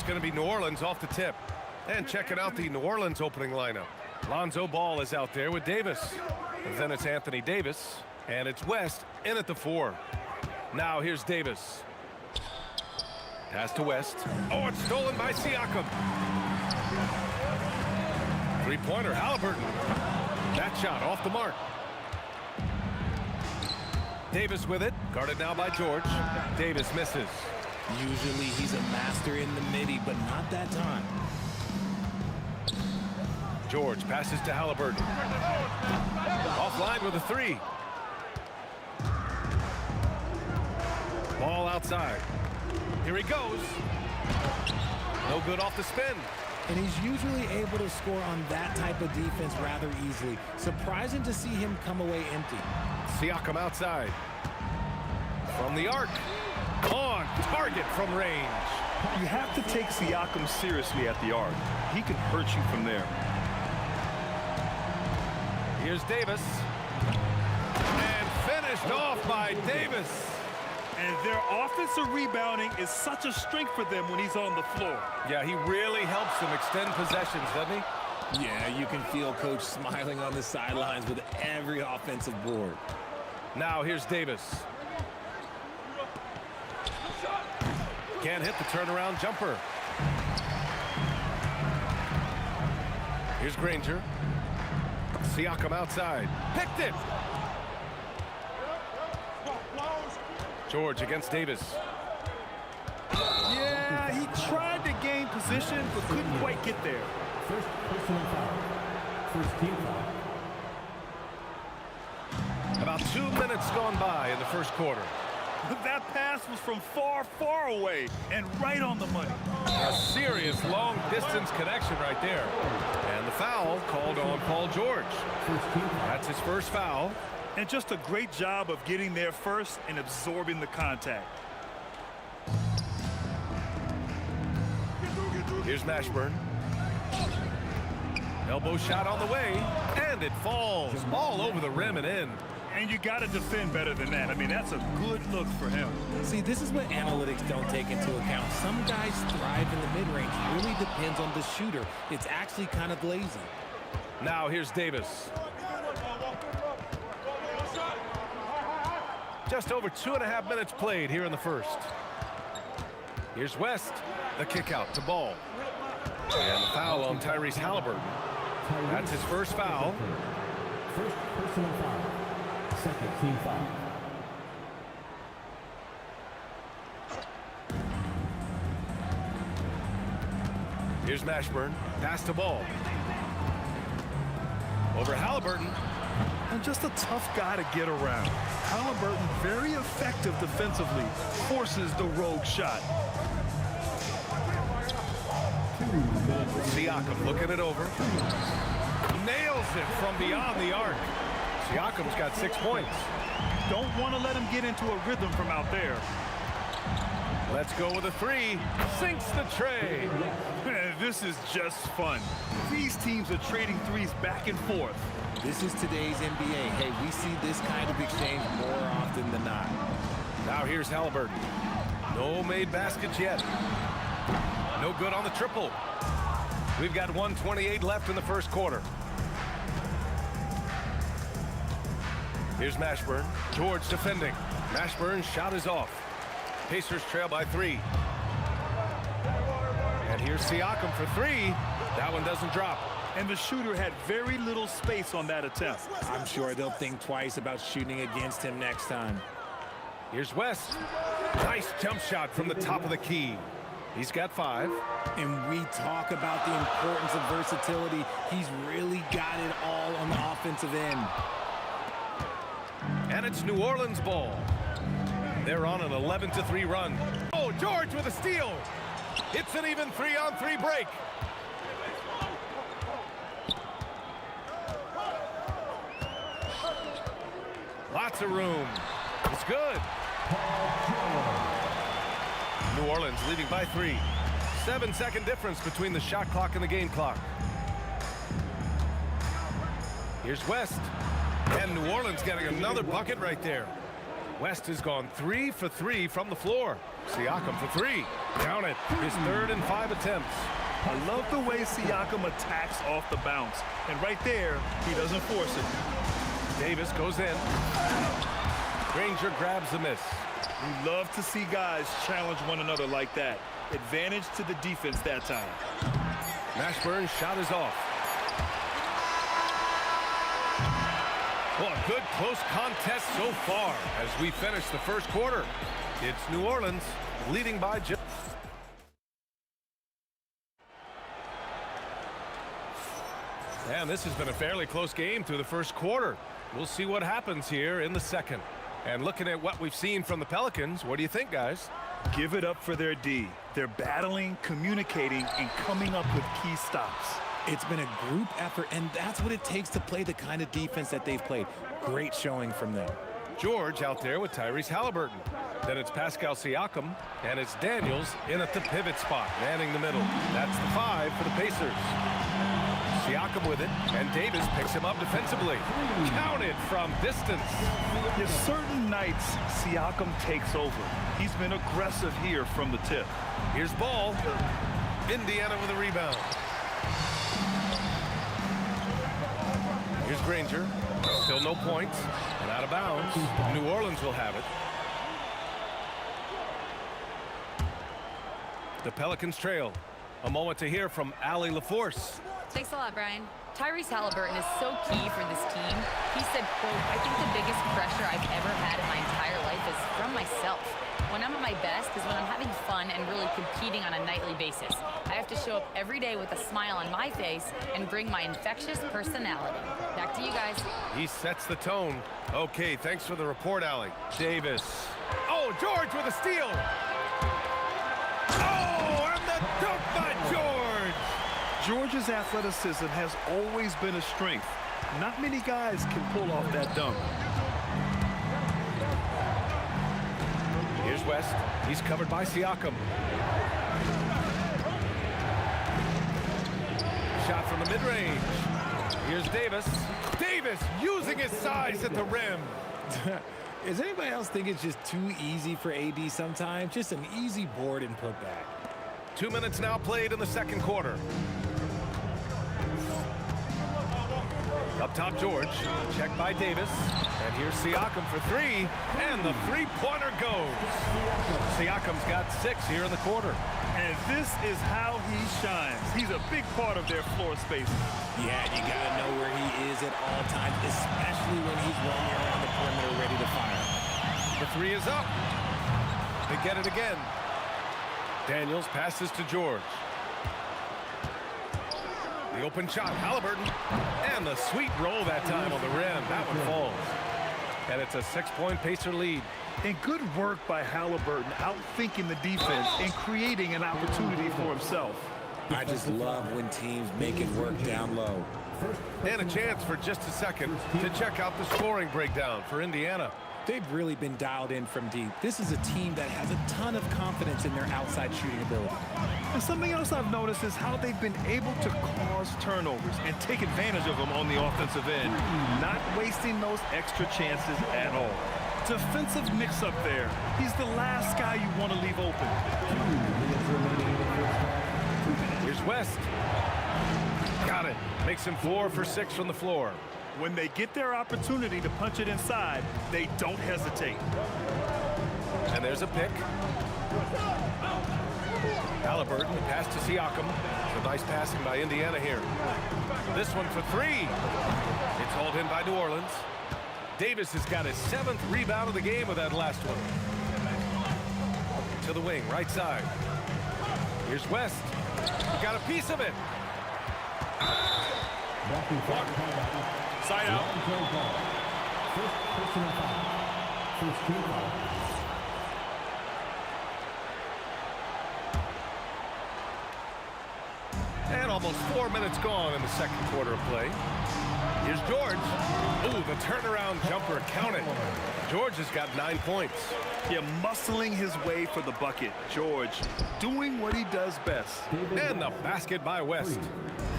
going to be New Orleans off the tip. And checking out the New Orleans opening lineup. Lonzo Ball is out there with Davis. And then it's Anthony Davis. And it's West in at the 4. Now here's Davis. Pass to West. Oh, it's stolen by Siakam. Three-pointer, Halliburton. That shot off the mark. Davis with it. Guarded now by George. Davis misses. Usually he's a master in the midi, but not that time. George passes to Halliburton. Offline with a 3. Ball outside. Here he goes. No good off the spin. And he's usually able to score on that type of defense rather easily. Surprising to see him come away empty. Siakam outside. From the arc. On target from range. You have to take Siakam seriously at the arc. He can hurt you from there. Here's Davis. And finished off by Davis. And their offensive rebounding is such a strength for them when he's on the floor. Yeah, he really helps them extend possessions, doesn't he? Yeah, you can feel Coach smiling on the sidelines with every offensive board. Now here's Davis. Can't hit the turnaround jumper. Here's Granger. Siakam outside. Picked it. George against Davis. Yeah, he tried to gain position, but couldn't quite get there. First personal foul. First team foul. About 2 minutes gone by in the first quarter. That pass was from far, far away and right on the money. A serious long-distance connection right there. And the foul called on Paul George. That's his first foul. And just a great job of getting there first and absorbing the contact. Here's Mashburn. Elbow shot on the way, and it falls all over the rim and in. And you got to defend better than that. I mean, that's a good look for him. See, this is what analytics don't take into account. Some guys thrive in the mid-range. Really depends on the shooter. It's actually kind of lazy. Now here's Davis. Just over 2.5 minutes played here in the first. Here's West. The kick out to Ball. And the foul on Tyrese Halliburton. That's his first foul. First personal foul. Second team foul. Here's Mashburn. Pass to Ball. Over Halliburton. And just a tough guy to get around. Halliburton, very effective defensively, forces the rogue shot. Siakam looking it over. Nails it from beyond the arc. Siakam's got 6 points. Don't want to let him get into a rhythm from out there. Let's go with a 3. Sinks the tray. This is just fun. These teams are trading threes back and forth. This is today's NBA. Hey, we see this kind of exchange more often than not. Now here's Halliburton. No made baskets yet. No good on the triple. We've got 1:28 left in the first quarter. Here's Mashburn. George defending. Mashburn's shot is off. Pacers trail by 3. And here's Siakam for 3. That one doesn't drop. And the shooter had very little space on that attempt. I'm sure they'll think twice about shooting against him next time. Here's West. Nice jump shot from the top of the key. He's got 5. And we talk about the importance of versatility. He's really got it all on the offensive end. And it's New Orleans ball. They're on an 11-3 run. Oh, George with a steal. It's an even 3-on-3 break. Lots of room. It's good. New Orleans leading by 3. 7-second difference between the shot clock and the game clock. Here's West. And New Orleans getting another bucket right there. West has gone 3 for 3 from the floor. Siakam for 3. Count it. His 3rd and 5 attempts. I love the way Siakam attacks off the bounce. And right there, he doesn't force it. Davis goes in. Granger grabs the miss. We love to see guys challenge one another like that. Advantage to the defense that time. Mashburn's shot is off. Well, a good close contest so far as we finish the first quarter. It's New Orleans leading by just. And this has been a fairly close game through the first quarter. We'll see what happens here in the second. And looking at what we've seen from the Pelicans, what do you think, guys? Give it up for their D. They're battling, communicating, and coming up with key stops. It's been a group effort, and that's what it takes to play the kind of defense that they've played. Great showing from them. George out there with Tyrese Halliburton. Then it's Pascal Siakam, and it's Daniels in at the pivot spot, manning the middle. That's the 5 for the Pacers. Siakam with it, and Davis picks him up defensively. Counted from distance. There's certain nights Siakam takes over. He's been aggressive here from the tip. Here's Ball. Indiana with a rebound. Here's Granger. Still no points. And out of bounds. New Orleans will have it. The Pelicans trail. A moment to hear from Allie LaForce. Thanks a lot, Brian. Tyrese Halliburton is so key for this team. He said, quote, "I think the biggest pressure I've ever had in my entire life is from myself. When I'm at my best is when I'm having fun and really competing on a nightly basis. I have to show up every day with a smile on my face and bring my infectious personality." Back to you guys. He sets the tone. Okay, thanks for the report, Allie. Davis. Oh, George with a steal. Oh, and the dunk by George. George's athleticism has always been a strength. Not many guys can pull off that dunk. Here's West. He's covered by Siakam. Shot from the mid-range. Here's Davis. Davis using his size at the rim. Does anybody else think it's just too easy for AD sometimes? Just an easy board and put back. 2 minutes now played in the second quarter. Up top, George. Checked by Davis. And here's Siakam for 3. And the three-pointer goes. Siakam's got 6 here in the quarter. And this is how he shines. He's a big part of their floor space. Yeah, you got to know where he is at all times, especially when he's roaming around the perimeter ready to fire. The 3 is up. They get it again. Daniels passes to George. The open shot, Halliburton. And the sweet roll that time on the rim. That one falls. And it's a 6-point Pacer lead. And good work by Halliburton, outthinking the defense and creating an opportunity for himself. I just love when teams make it work down low. And a chance for just a second to check out the scoring breakdown for Indiana. They've really been dialed in from deep. This is a team that has a ton of confidence in their outside shooting ability. And something else I've noticed is how they've been able to cause turnovers and take advantage of them on the offensive end, not wasting those extra chances at all. Defensive mix-up there. He's the last guy you want to leave open. Here's West. Got it. Makes him 4 for 6 from the floor. When they get their opportunity to punch it inside, they don't hesitate. And there's a pick. Halliburton, the pass to Siakam. So nice passing by Indiana here. This one for 3. It's hauled in by New Orleans. Davis has got his 7th rebound of the game with that last one. To the wing, right side. Here's West. He got a piece of it. Side out. And almost 4 minutes gone in the second quarter of play. Here's George. Ooh, the turnaround jumper counted. George has got 9 points. Yeah, muscling his way for the bucket. George doing what he does best. And the basket by West.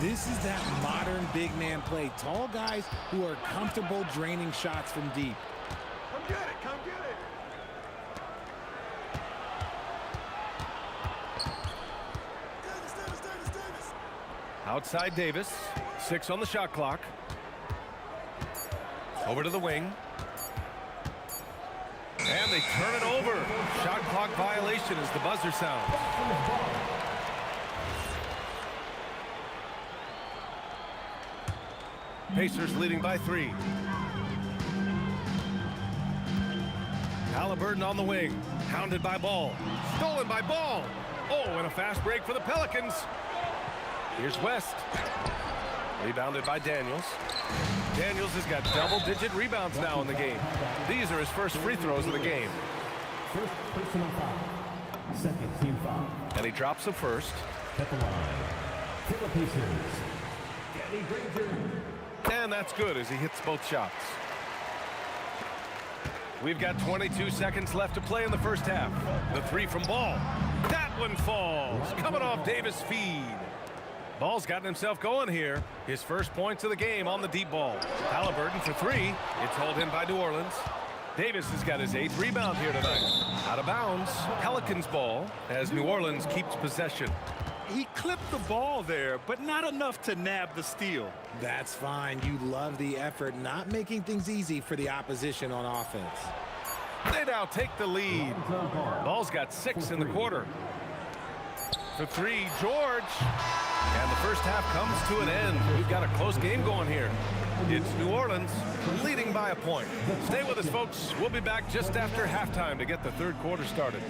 This is that modern big man play. Tall guys who are comfortable draining shots from deep. Come get it, come get it. Outside Davis. 6 on the shot clock. Over to the wing. And they turn it over. Shot clock violation as the buzzer sounds. Pacers leading by 3. Halliburton on the wing. Hounded by Ball. Stolen by Ball. Oh, and a fast break for the Pelicans. Here's West. Rebounded by Daniels. Daniels has got double-digit rebounds now in the game. These are his first free throws of the game. First personal foul. Second team foul. And he drops the first. At the line. For the Pacers. Danny Granger. And that's good as he hits both shots. We've got 22 seconds left to play in the first half. The 3 from Ball. That one falls. Coming off Davis' feed. Ball's gotten himself going here. His first points of the game on the deep ball. Halliburton for 3. It's hauled in by New Orleans. Davis has got his 8th rebound here tonight. Out of bounds. Pelicans ball as New Orleans keeps possession. He clipped the ball there, but not enough to nab the steal. That's fine. You love the effort, not making things easy for the opposition on offense. They now take the lead. Ball's got 6 in the quarter. For 3, George. And the first half comes to an end. We've got a close game going here. It's New Orleans leading by a point. Stay with us, folks. We'll be back just after halftime to get the third quarter started.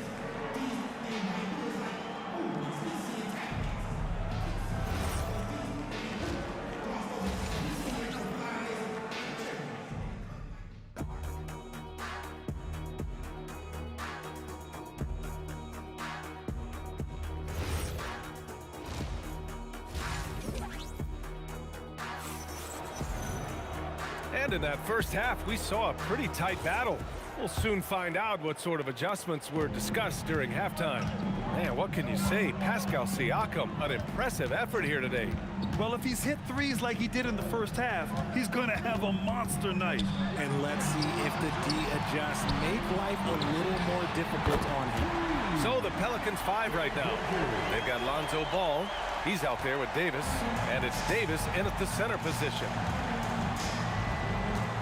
And in that first half, we saw a pretty tight battle. We'll soon find out what sort of adjustments were discussed during halftime. Man, what can you say? Pascal Siakam, an impressive effort here today. Well, if he's hit threes like he did in the first half, he's going to have a monster night. And let's see if the D adjusts, make life a little more difficult on him. So the Pelicans 5 right now. They've got Lonzo Ball. He's out there with Davis. And it's Davis in at the center position.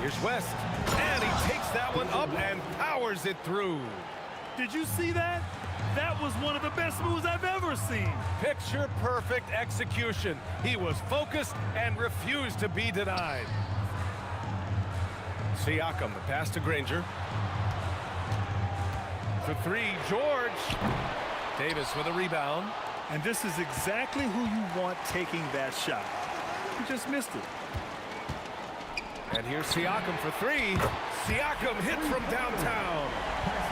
Here's West, and he takes that one up and powers it through. Did you see that? That was one of the best moves I've ever seen. Picture-perfect execution. He was focused and refused to be denied. Siakam, the pass to Granger. For 3, George. Davis with a rebound. And this is exactly who you want taking that shot. He just missed it. And here's Siakam for 3. Siakam hits from downtown.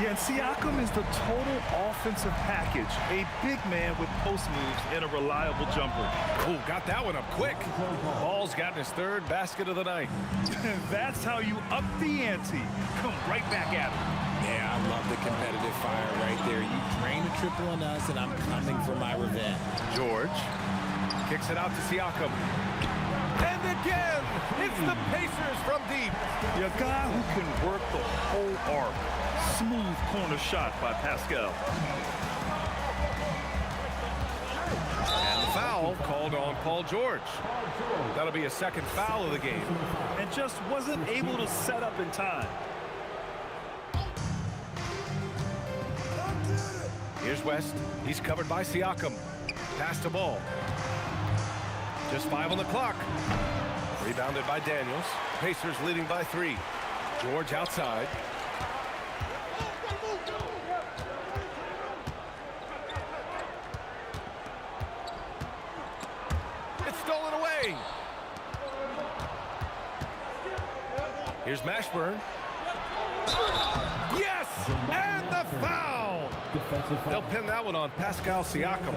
Yeah, and Siakam is the total offensive package. A big man with post moves and a reliable jumper. Oh, got that one up quick. Ball's gotten his 3rd basket of the night. That's how you up the ante. Come right back at him. Yeah, I love the competitive fire right there. You drain a triple on us, and I'm coming for my revenge. George kicks it out to Siakam. And again, it's the Pacers from deep. A guy who can work the whole arc. Smooth corner shot by Pascal. And the foul called on Paul George. That'll be a 2nd foul of the game. And just wasn't able to set up in time. Here's West. He's covered by Siakam. Pass to Ball. Just 5 on the clock. Rebounded by Daniels. Pacers leading by 3. George outside. It's stolen away. Here's Mashburn. Yes! And the foul! They'll pin that one on Pascal Siakam.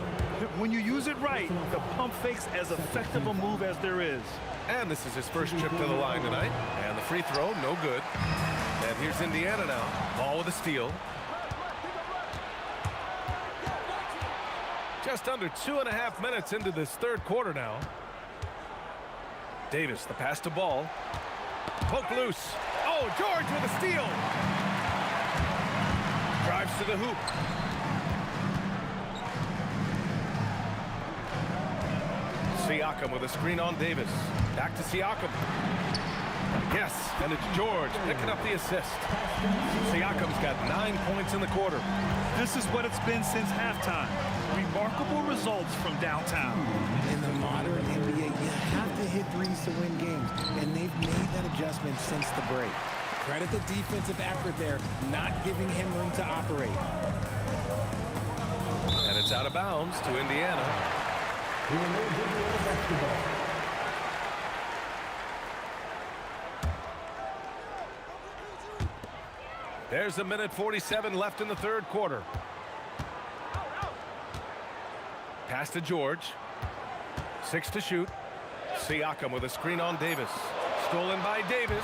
When you use it right, the pump fake's as effective a move as there is. And this is his first trip to the line tonight. And the free throw, no good. And here's Indiana now. Ball with a steal. Just under 2.5 minutes into this third quarter now. Davis, the pass to Ball. Poke loose. Oh, George with a steal. Drives to the hoop. Siakam with a screen on Davis. Back to Siakam. Yes, and it's George picking up the assist. Siakam's got 9 points in the quarter. This is what it's been since halftime. Remarkable results from downtown. In the modern NBA, you have to hit threes to win games, and they've made that adjustment since the break. Credit the defensive effort there, not giving him room to operate. And it's out of bounds to Indiana. There's a minute 47 left in the third quarter. Pass to George. 6 to shoot. Siakam with a screen on Davis. Stolen by Davis.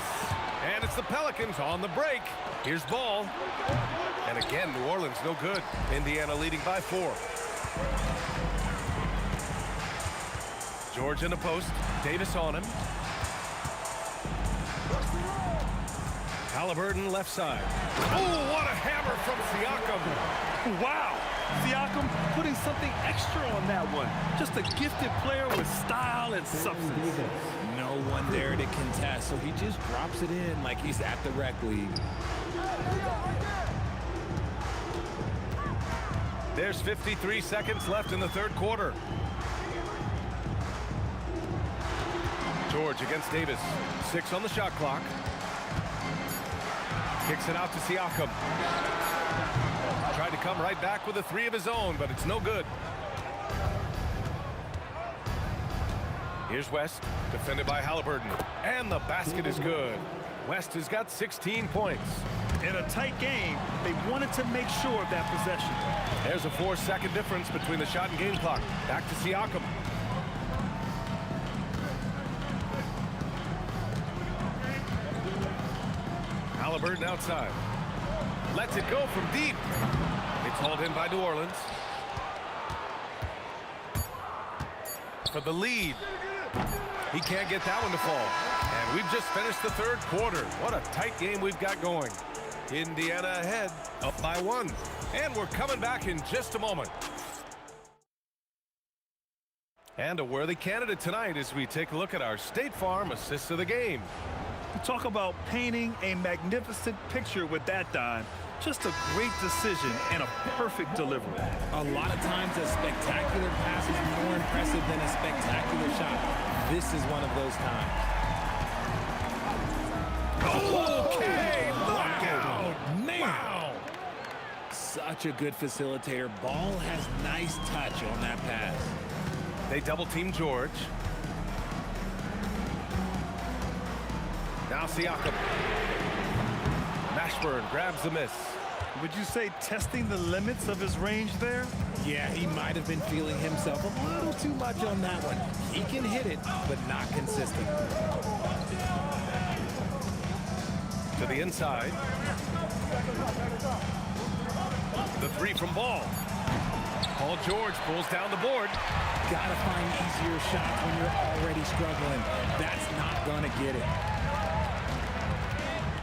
And it's the Pelicans on the break. Here's Ball. And again, New Orleans no good. Indiana leading by 4. George in the post. Davis on him. Halliburton left side. Oh, what a hammer from Siakam. Wow. Siakam putting something extra on that one. Just a gifted player with style and substance. No one there to contest, so he just drops it in like he's at the rec league. There's 53 seconds left in the third quarter. George against Davis. 6 on the shot clock. Kicks it out to Siakam. Tried to come right back with a 3 of his own, but it's no good. Here's West, defended by Halliburton. And the basket is good. West has got 16 points. In a tight game, they wanted to make sure of that possession. There's a 4-second difference between the shot and game clock. Back to Siakam. Halliburton outside. Lets it go from deep. It's hauled in by New Orleans. For the lead. He can't get that one to fall. And we've just finished the third quarter. What a tight game we've got going. Indiana ahead, up by 1. And we're coming back in just a moment. And a worthy candidate tonight as we take a look at our State Farm assists of the game. Talk about painting a magnificent picture with that dime. Just a great decision and a perfect delivery. A lot of times a spectacular pass is more impressive than a spectacular shot. This is one of those times. Okay, look out. Man. Wow. Such a good facilitator. Ball has nice touch on that pass. They double team George. Now Siakam. Mashburn grabs the miss. Would you say testing the limits of his range there? Yeah, he might have been feeling himself a little too much on that one. He can hit it, but not consistent. To the inside. The 3 from Ball. Paul George pulls down the board. Gotta find easier shots when you're already struggling. That's not gonna get it.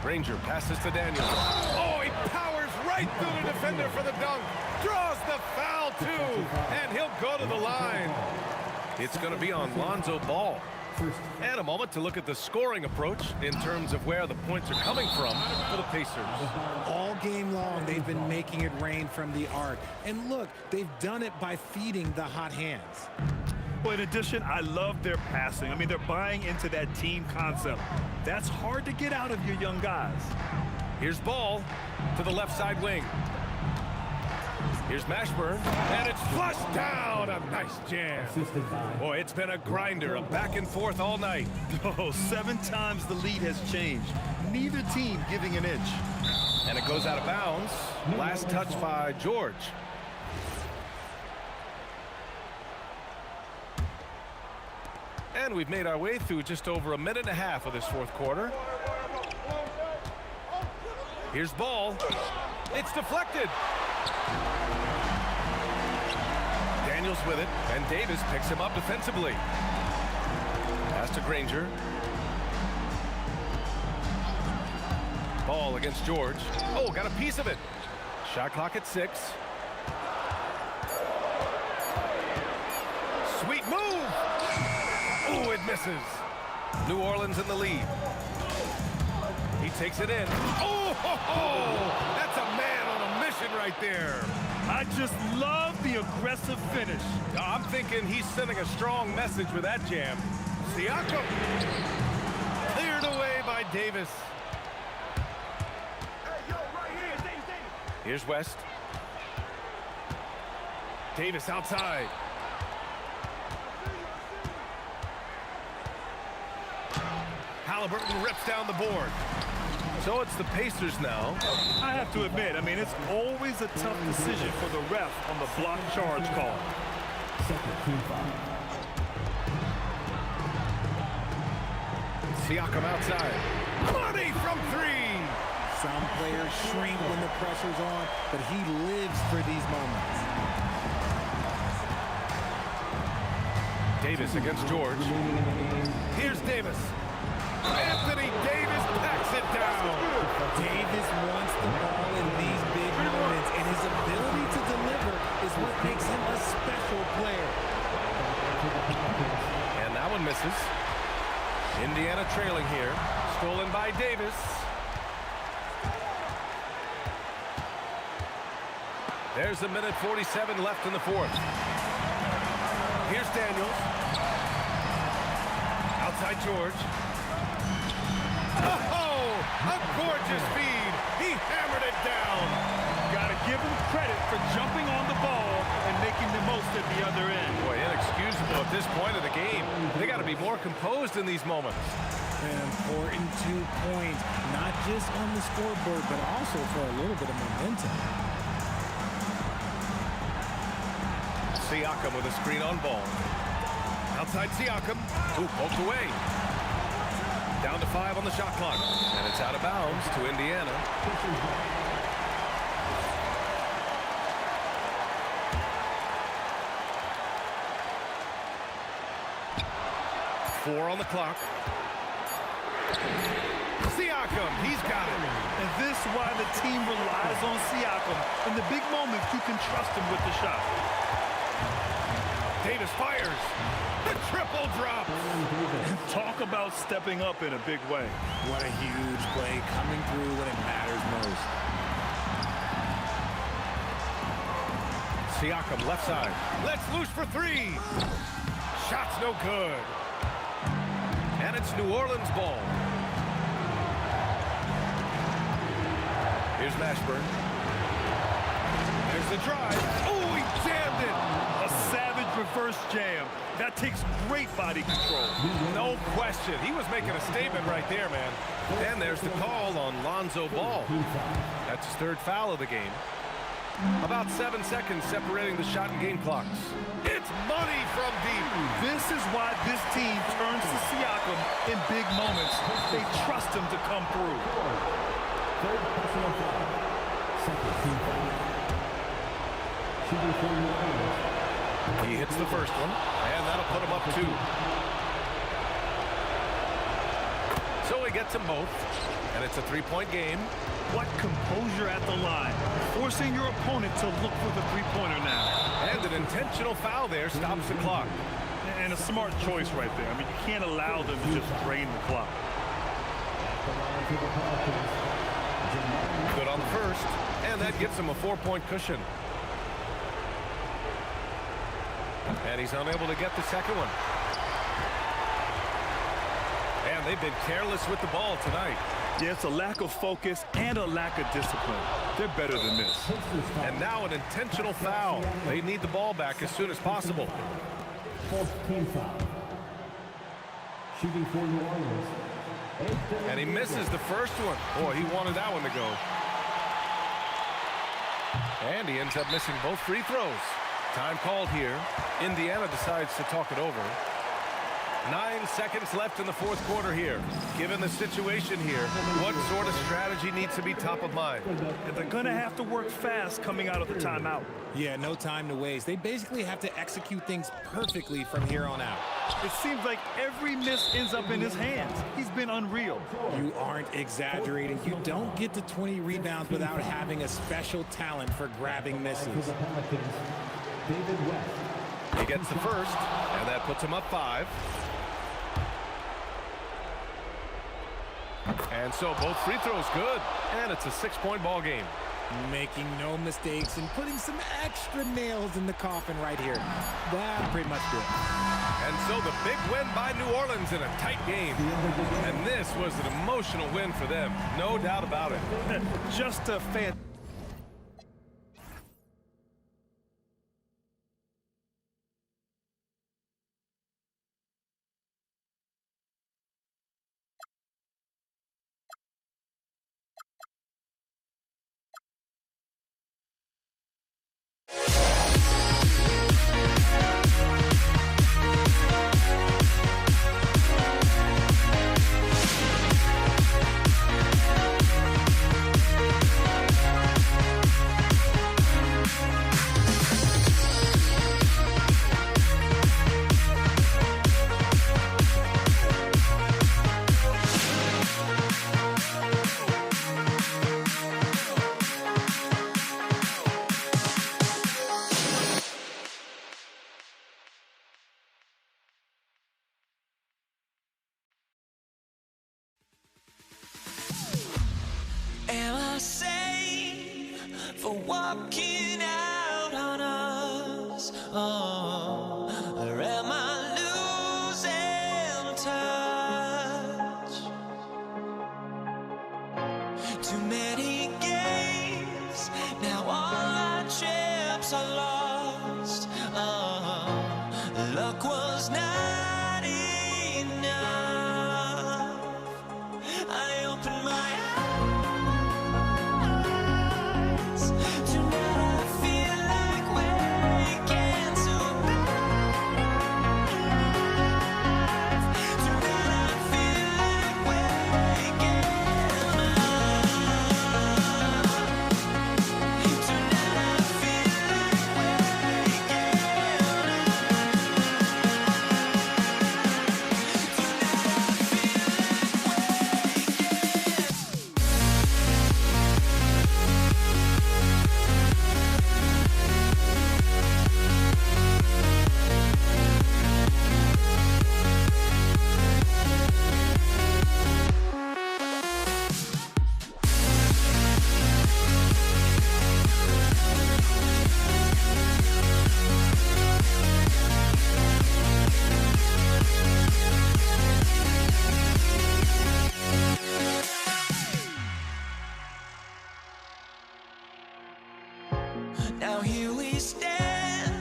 Ranger passes to Daniels. Oh, he powers right through the defender for the dunk. Draws the foul, too. And he'll go to the line. It's going to be on Lonzo Ball. And a moment to look at the scoring approach in terms of where the points are coming from for the Pacers. All game long, they've been making it rain from the arc. And look, they've done it by feeding the hot hands. Well, in addition, I love their passing. I mean, they're buying into that team concept. That's hard to get out of your young guys. Here's Ball to the left side wing. Here's Mashburn, and it's flushed down. A nice jam. Boy, it's been a grinder, a back and forth all night. Oh, 7 times the lead has changed. Neither team giving an inch. And it goes out of bounds. Last touch by George. And we've made our way through just over a minute and a half of this fourth quarter. Here's Ball. It's deflected. Daniels with it, and Davis picks him up defensively. Pass to Granger. Ball against George. Oh, got a piece of it. Shot clock at 6. Sweet move. misses. New Orleans in the lead. He takes it in. Oh, ho, ho! That's a man on a mission right there. I just love the aggressive finish. I'm thinking he's sending a strong message with that jam. Siakam. Cleared away by Davis. Here's West. Davis outside. Halliburton rips down the board. So it's the Pacers now. I have to admit, I mean, it's always a tough decision for the ref on the block charge call. Siakam outside. Money from three. Some players shrink when the pressure's on, but he lives for these moments. Davis against George. Here's Davis. Anthony Davis packs it down. Davis wants the ball in these big moments, and his ability to deliver is what makes him a special player. And that one misses. Indiana trailing here. Stolen by Davis. There's a minute 47 left in the fourth. Here's Daniels. Outside George. Oh, a gorgeous feed. He hammered it down. Got to give him credit for jumping on the ball and making the most at the other end. Boy, inexcusable at this point of the game. They got to be more composed in these moments. An important 2 points, not just on the scoreboard, but also for a little bit of momentum. Siakam with a screen on ball. Outside Siakam. Ooh, poked away. Down to 5 on the shot clock. And it's out of bounds to Indiana. Four on the clock. Siakam, he's got it. And this is why the team relies on Siakam. In the big moments, you can trust him with the shot. Davis fires. The triple drop. Talk about stepping up in a big way. What a huge play coming through when it matters most. Siakam left side. Let's loose for three. Shot's no good. And it's New Orleans ball. Here's Mashburn. There's the drive. Oh, he jammed it. A savage reverse jam. That takes great body control. No question. He was making a statement right there, man. And there's the call on Lonzo Ball. That's his third foul of the game. About 7 seconds separating the shot and game clocks. It's money from deep. This is why this team turns to Siakam in big moments. They trust him to come through. He hits the first one, and that'll put him up 2. So he gets them both, and it's a 3-point game. What composure at the line. Forcing your opponent to look for the three-pointer now. And an intentional foul there stops the clock. And a smart choice right there. I mean, you can't allow them to just drain the clock. Good on the first, and that gives him a 4-point cushion. And he's unable to get the second one. And they've been careless with the ball tonight. Yeah, it's a lack of focus and a lack of discipline. They're better than this. And now an intentional foul. They need the ball back as soon as possible. Fourth team foul. Shooting for New Orleans. And he misses the first one. Boy, he wanted that one to go. And he ends up missing both free throws. Time called here. Indiana decides to talk it over. 9 seconds left in the fourth quarter here. Given the situation here, what sort of strategy needs to be top of mind? And they're going to have to work fast coming out of the timeout. Yeah, no time to waste. They basically have to execute things perfectly from here on out. It seems like every miss ends up in his hands. He's been unreal. You aren't exaggerating. You don't get to 20 rebounds without having a special talent for grabbing misses. David West. He gets the first, and that puts him up 5. And so both free throws good, and it's a 6-point ball game. Making no mistakes and putting some extra nails in the coffin right here. That pretty much did. And so the big win by New Orleans in a tight game. And this was an emotional win for them, no doubt about it. Just a fan. Am I sane for walking out on us? Oh, or am I losing touch? Too many games, now all our chips are lost. Oh, luck was not enough. I opened my Now here we stand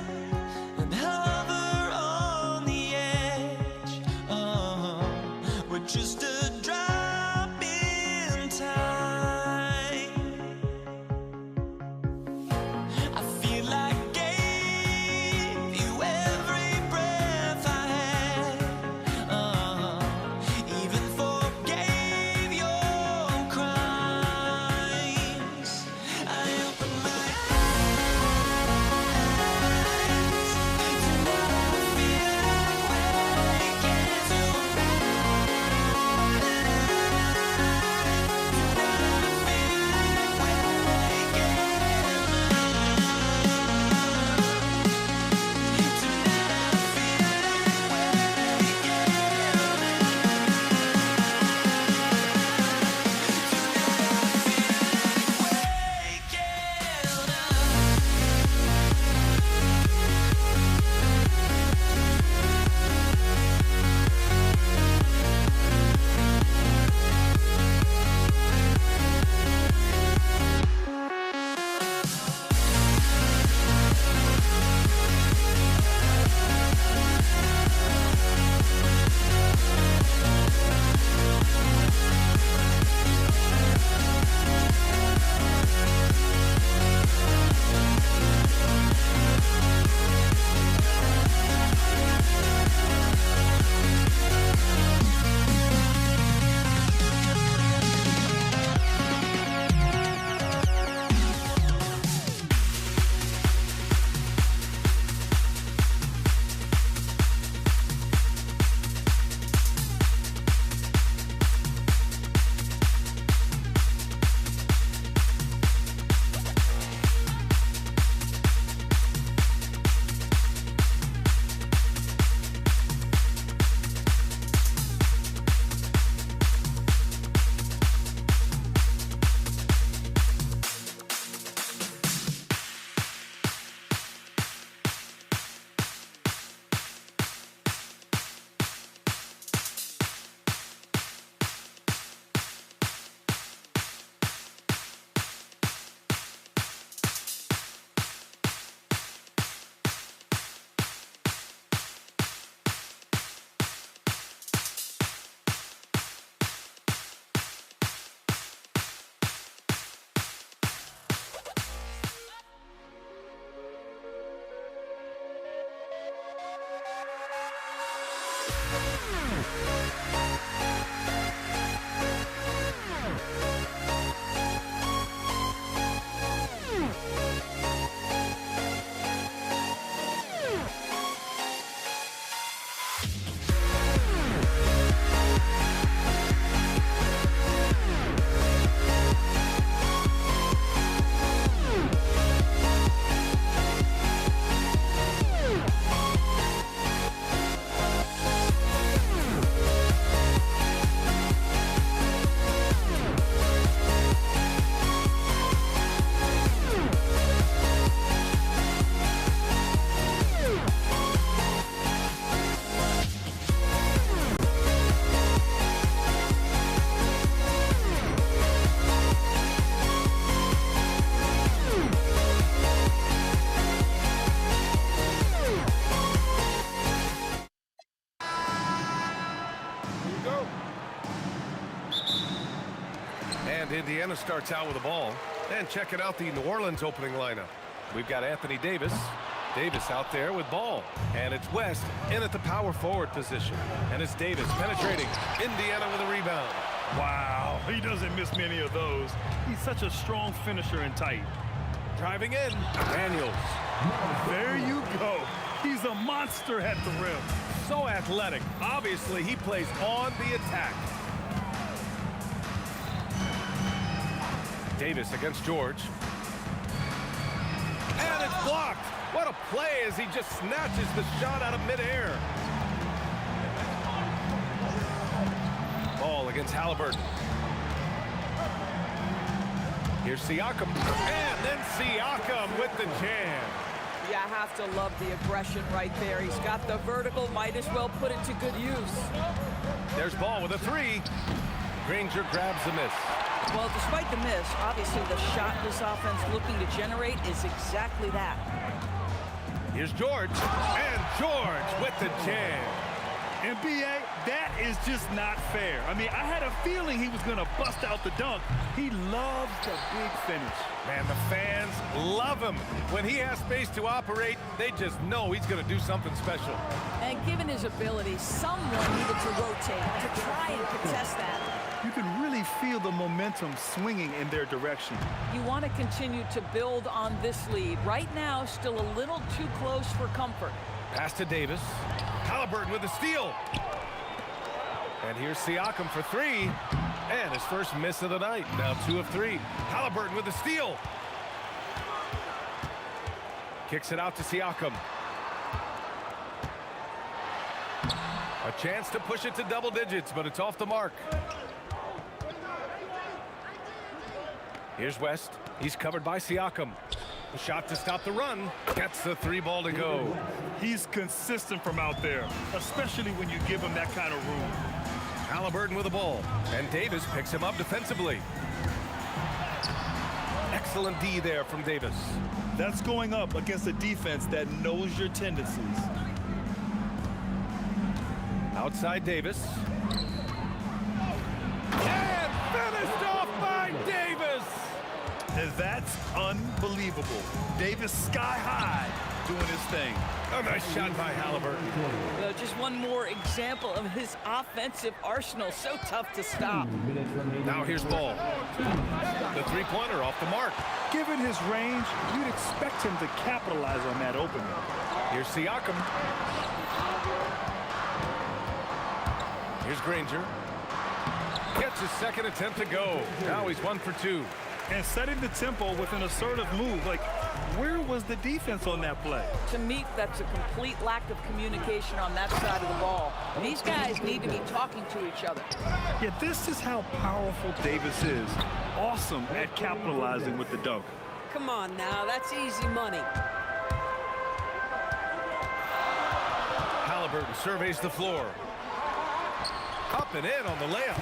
and hover on the edge. We're just a drop in time. I feel like I gave you every breath I had. Even forgave your crimes. I opened my eyes. Indiana starts out with the ball. And checking out the New Orleans opening lineup. We've got Anthony Davis. Davis out there with ball. And it's West in at the power forward position. And it's Davis penetrating. Indiana with a rebound. Wow, he doesn't miss many of those. He's such a strong finisher and tight. Driving in, Daniels. There you go. He's a monster at the rim. So athletic. Obviously, he plays on the attack. Davis against George. And it's blocked. What a play as he just snatches the shot out of midair. Ball against Halliburton. Here's Siakam. And then Siakam with the jam. You have to love the aggression right there. He's got the vertical, might as well put it to good use. There's Ball with a three. Granger grabs the miss. Well, despite the miss, obviously the shot this offense looking to generate is exactly that. Here's George. And George with the jam. And B.A., that is just not fair. I mean, I had a feeling he was going to bust out the dunk. He loves the big finish. Man, the fans love him. When he has space to operate, they just know he's going to do something special. And given his ability, someone needed to rotate to try and contest that. You can really feel the momentum swinging in their direction. You want to continue to build on this lead. Right now, still a little too close for comfort. Pass to Davis. Halliburton with the steal. And here's Siakam for three. And his first miss of the night. Now 2 of 3. Halliburton with the steal. Kicks it out to Siakam. A chance to push it to double digits, but it's off the mark. Here's West. He's covered by Siakam. A shot to stop the run. Gets the 3 ball to go. He's consistent from out there, especially when you give him that kind of room. Halliburton with the ball. And Davis picks him up defensively. Excellent D there from Davis. That's going up against a defense that knows your tendencies. Outside Davis. And finished off by Davis! And that's unbelievable. Davis sky high doing his thing. A nice shot by Halliburton. Just one more example of his offensive arsenal. So tough to stop. Now here's Ball. The three-pointer off the mark. Given his range, you'd expect him to capitalize on that opening. Here's Siakam. Here's Granger. Gets his second attempt to go. Now he's 1 for 2. And setting the tempo with an assertive move. Like, where was the defense on that play? To me, that's a complete lack of communication on that side of the ball. These guys need to be talking to each other. Yeah, this is how powerful Davis is. Awesome at capitalizing with the dunk. Come on now, that's easy money. Halliburton surveys the floor. Up and in on the layup.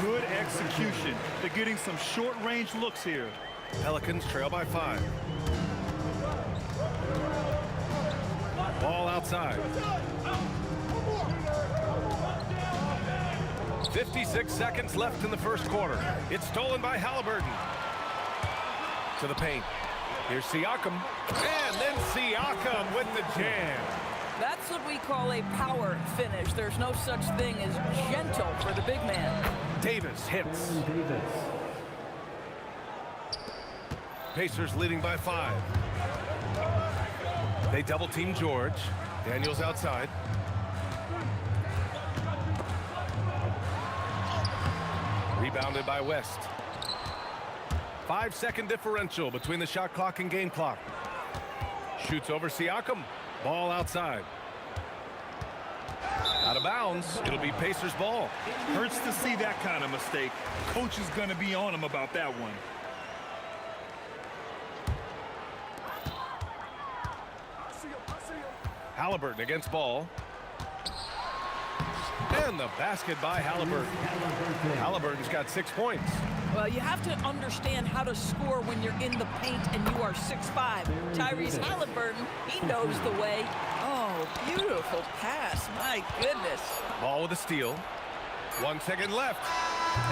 Good execution. They're getting some short-range looks here. Pelicans trail by 5. Ball outside. 56 seconds left in the first quarter. It's stolen by Halliburton. To the paint. Here's Siakam. And then Siakam with the jam. That's what we call a power finish. There's no such thing as gentle for the big man. Davis hits. Pacers leading by 5. They double team George. Daniels outside. Rebounded by West. 5-second differential between the shot clock and game clock. Shoots over Siakam. Ball outside. Out of bounds. It'll be Pacers ball. Hurts to see that kind of mistake. Coach is going to be on him about that one. Halliburton against Ball. And the basket by Halliburton. Halliburton's got 6 points. Well, you have to understand how to score when you're in the paint and you are 6'5". Tyrese Halliburton, he knows the way. Oh, beautiful pass. My goodness. Ball with a steal. 1 second left.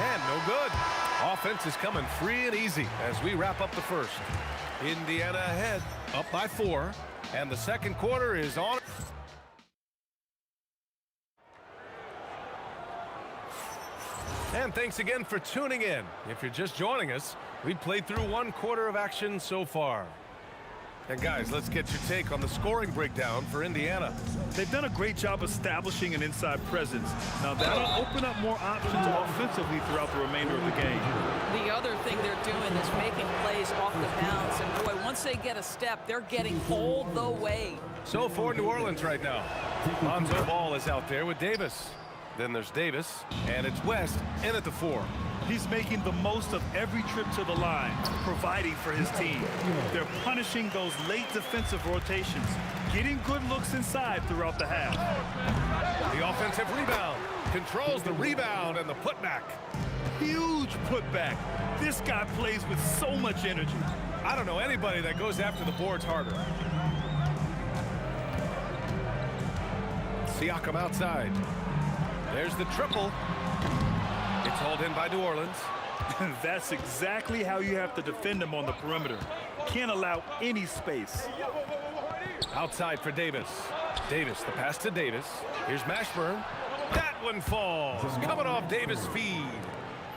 And no good. Offense is coming free and easy as we wrap up the first. Indiana ahead, up by 4, and the second quarter is on. And thanks again for tuning in. If you're just joining us, we've played through 1 quarter of action so far. And guys, let's get your take on the scoring breakdown for Indiana. They've done a great job establishing an inside presence. Now that'll open up more options offensively throughout the remainder of the game. The other thing they're doing is making plays off the bounce. And boy, once they get a step, they're getting all the way. So for New Orleans right now, Lonzo Ball is out there with Davis. Then there's Davis, and it's West in at the 4. He's making the most of every trip to the line, providing for his team. They're punishing those late defensive rotations, getting good looks inside throughout the half. The offensive rebound, controls the rebound and the putback. Huge putback. This guy plays with so much energy. I don't know anybody that goes after the boards harder. Siakam outside. There's the triple. It's hauled in by New Orleans. That's exactly how you have to defend him on the perimeter. Can't allow any space. Outside for Davis. Davis, the pass to Davis. Here's Mashburn. That one falls. Coming off Davis' feed.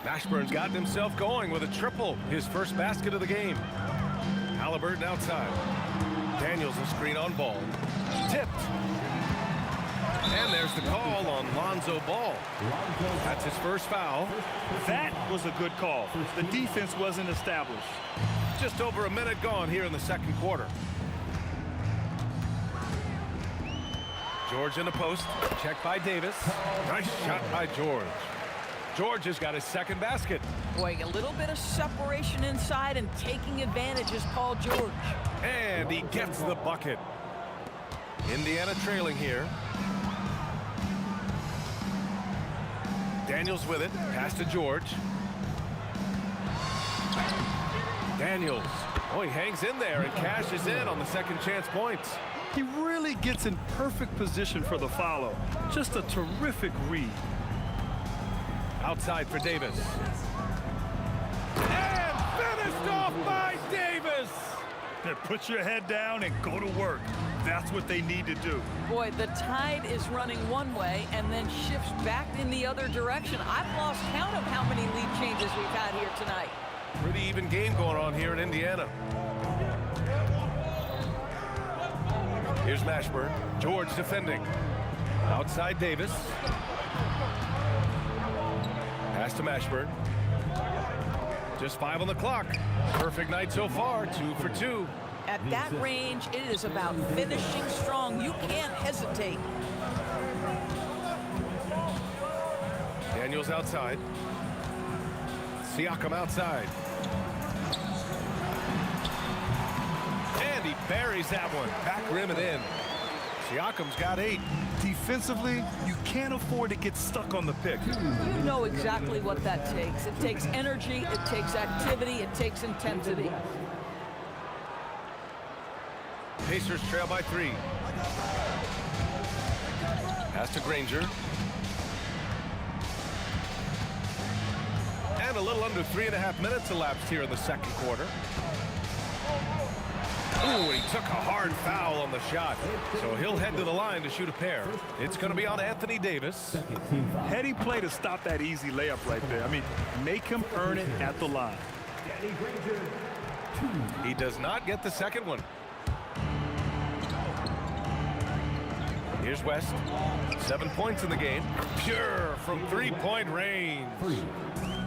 Mashburn's gotten himself going with a triple. His first basket of the game. Halliburton outside. Daniels a screen on Ball. Tipped. And there's the call on Lonzo Ball. That's his first foul. That was a good call. The defense wasn't established. Just over a minute gone here in the second quarter. George in the post. Checked by Davis. Nice shot by George. George has got his second basket. Boy, a little bit of separation inside and taking advantage is Paul George. And he gets the bucket. Indiana trailing here. Daniels with it. Pass to George. Daniels. Oh, he hangs in there and cashes in on the second chance points. He really gets in perfect position for the follow. Just a terrific read. Outside for Davis. And finished off by Davis. Put your head down and go to work. That's what they need to do. Boy, the tide is running one way and then shifts back in the other direction. I've lost count of how many lead changes we've had here tonight. Pretty even game going on here in Indiana. Here's Mashburn. George defending. Outside Davis. Pass to Mashburn. Just 5 on the clock. Perfect night so far, 2 for 2. At that range, it is about finishing strong. You can't hesitate. Daniels outside. Siakam outside. And he buries that one. Back rim and in. Siakam's got 8. Defensively, you can't afford to get stuck on the pick. You know exactly what that takes. It takes energy, it takes activity, it takes intensity. Pacers trail by 3. Pass to Granger. And a little under 3.5 minutes elapsed here in the second quarter. Ooh, he took a hard foul on the shot. So he'll head to the line to shoot a pair. It's going to be on Anthony Davis. Heady play to stop that easy layup right there. I mean, make him earn it at the line. He does not get the second one. Here's West. 7 points in the game. Pure from 3-point range.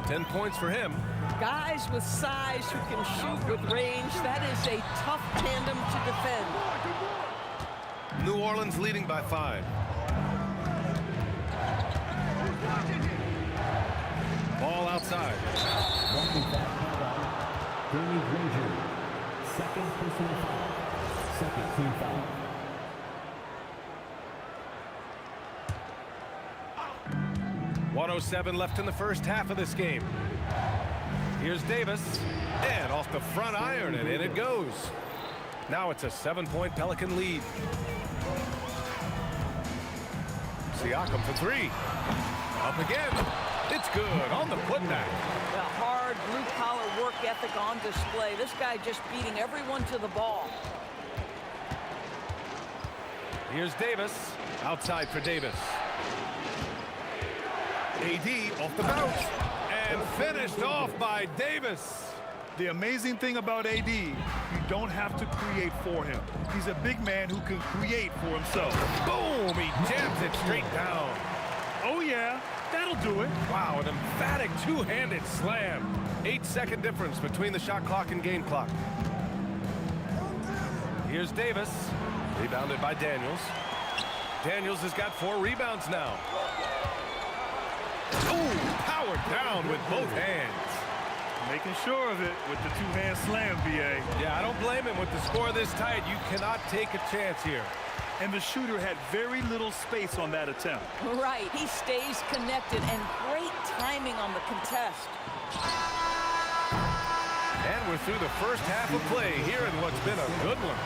10 points for him. Guys with size who can shoot with range, that is a tough tandem to defend. New Orleans leading by 5. Ball outside. Danny Granger, second personal foul. Second team foul. .107 left in the first half of this game. Here's Davis, and off the front iron, and in it goes. Now it's a 7-point Pelican lead. Siakam for 3. Up again. it's good on the putback. The hard blue-collar work ethic on display. This guy just beating everyone to the ball. Here's Davis. Outside for Davis. AD off the bounce. And finished off by Davis. The amazing thing about AD, you don't have to create for him. He's a big man who can create for himself. Boom! He jams it straight down. Oh, yeah. That'll do it. Wow, an emphatic two-handed slam. 8-second difference between the shot clock and game clock. Here's Davis. Rebounded by Daniels. Daniels has got 4 rebounds now. Ooh, powered down with both hands. Making sure of it with the two-hand slam, BA. Yeah, I don't blame him with the score this tight. You cannot take a chance here. And the shooter had very little space on that attempt. Right, he stays connected, and great timing on the contest. And we're through the first half of play here in what's been a good one.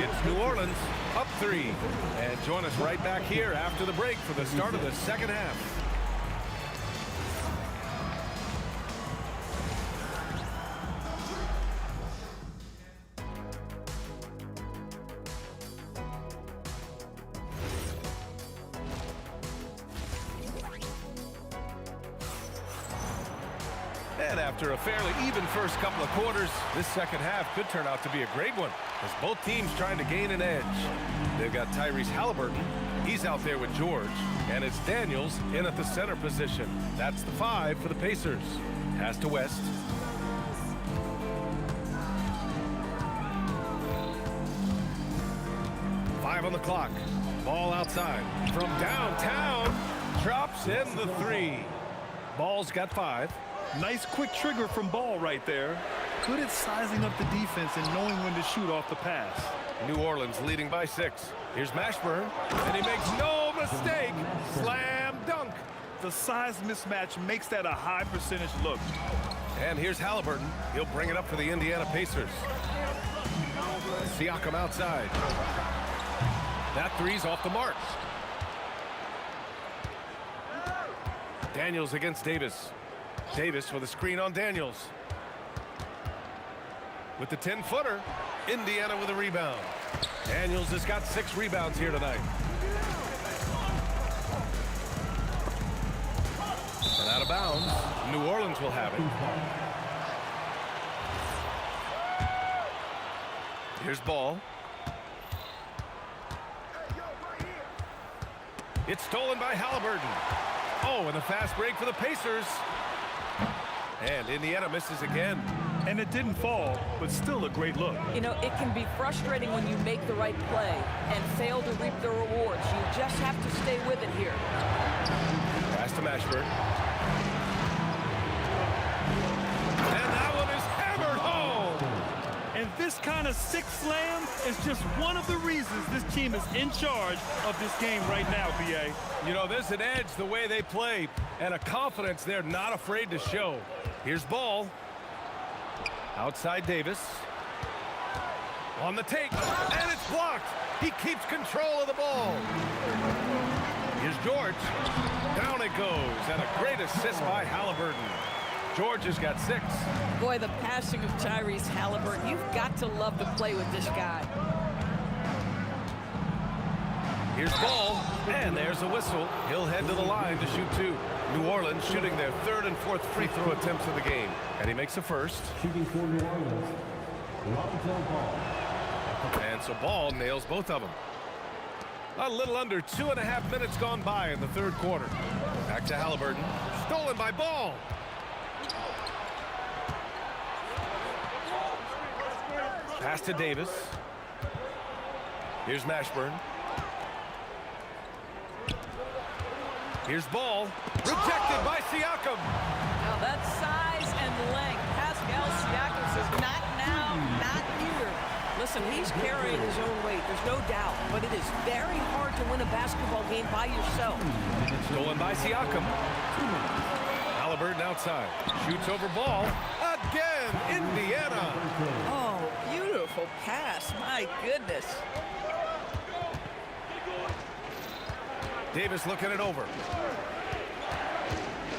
It's New Orleans up 3. And join us right back here after the break for the start of the second half. And after a fairly even first couple of quarters, this second half could turn out to be a great one as both teams trying to gain an edge. They've got Tyrese Halliburton. He's out there with George. And it's Daniels in at the center position. That's the 5 for the Pacers. Pass to West. Five on the clock. Ball outside. From downtown. Drops in the 3. Ball's got 5. Nice quick trigger from Ball right there. Good at sizing up the defense and knowing when to shoot off the pass. New Orleans leading by 6. Here's Mashburn, and he makes no mistake. Slam dunk. The size mismatch makes that a high percentage look. And here's Halliburton. He'll bring it up for the Indiana Pacers. Siakam outside. That 3's off the mark. Daniels against Davis. Davis with a screen on Daniels. With the 10-footer, Indiana with a rebound. Daniels has got 6 rebounds here tonight. And out of bounds, New Orleans will have it. Here's Ball. It's stolen by Halliburton. Oh, and a fast break for the Pacers. And Indiana misses again. And it didn't fall, but still a great look. You know, it can be frustrating when you make the right play and fail to reap the rewards. You just have to stay with it here. Pass to Mashburn. And that one is hammered home. And this kind of sick slam is just one of the reasons this team is in charge of this game right now, BA. You know, there's an edge the way they play and a confidence they're not afraid to show. Here's Ball. Outside Davis. On the take, and it's blocked. He keeps control of the ball. Here's George. Down it goes, and a great assist by Halliburton. George has got 6. Boy, the passing of Tyrese Halliburton, you've got to love to play with this guy. Here's Ball, and there's a whistle. He'll head to the line to shoot 2. New Orleans shooting their 3rd and 4th free throw attempts of the game. And he makes the first. Shooting for New Orleans, Lonzo Ball. And so Ball nails both of them. A little under 2.5 minutes gone by in the 3rd quarter. Back to Halliburton. Stolen by Ball. Pass to Davis. Here's Mashburn. Here's Ball. Rejected by Siakam. Now that's size and length. Pascal Siakam says, not now, not here. Listen, he's carrying his own weight, there's no doubt, but it is very hard to win a basketball game by yourself. Stolen by Siakam. Halliburton outside. Shoots over Ball. Again, Indiana. Oh, beautiful pass. My goodness. Davis looking it over.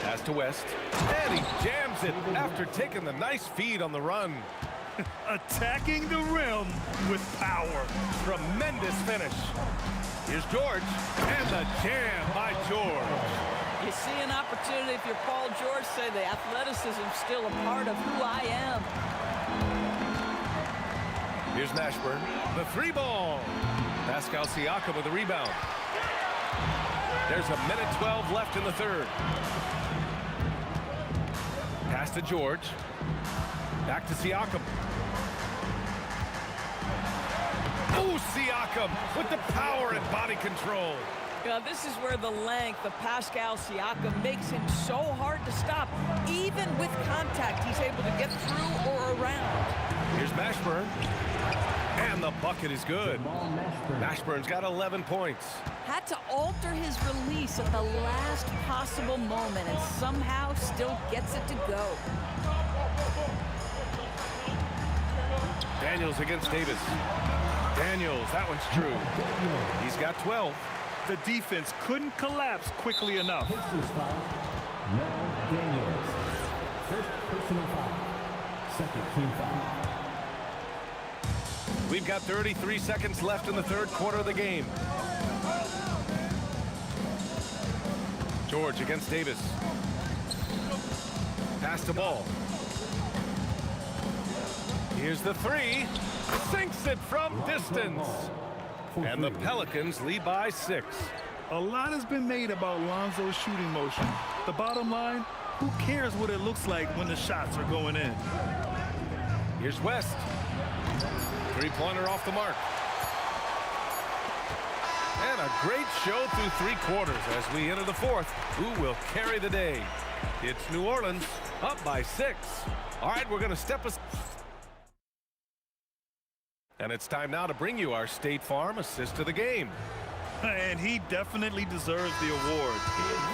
Pass to West. And he jams it after taking the nice feed on the run. Attacking the rim with power. Tremendous finish. Here's George. And the jam by George. You see an opportunity if you're Paul George, say the athleticism's still a part of who I am. Here's Mashburn. The three ball. Pascal Siakam with the rebound. There's a minute 12 left in the third. Pass to George. Back to Siakam. Oh, Siakam with the power and body control. Now, this is where the length of Pascal Siakam makes him so hard to stop. Even with contact, he's able to get through or around. Here's Mashburn. And the bucket is good. Mashburn's got 11 points. Had to alter his release at the last possible moment and somehow still gets it to go. Daniels against Davis. Daniels, that one's true. He's got 12. The defense couldn't collapse quickly enough. Daniels. First personal foul. Second team foul. We've got 33 seconds left in the third quarter of the game. George against Davis. Pass the ball. Here's the three. Sinks it from distance. And the Pelicans lead by 6. A lot has been made about Lonzo's shooting motion. The bottom line, who cares what it looks like when the shots are going in? Here's West. Three-pointer off the mark. And a great show through 3 quarters as we enter the fourth. Who will carry the day? It's New Orleans up by 6. All right, we're going to step us. And it's time now to bring you our State Farm assist of the game. And he definitely deserves the award.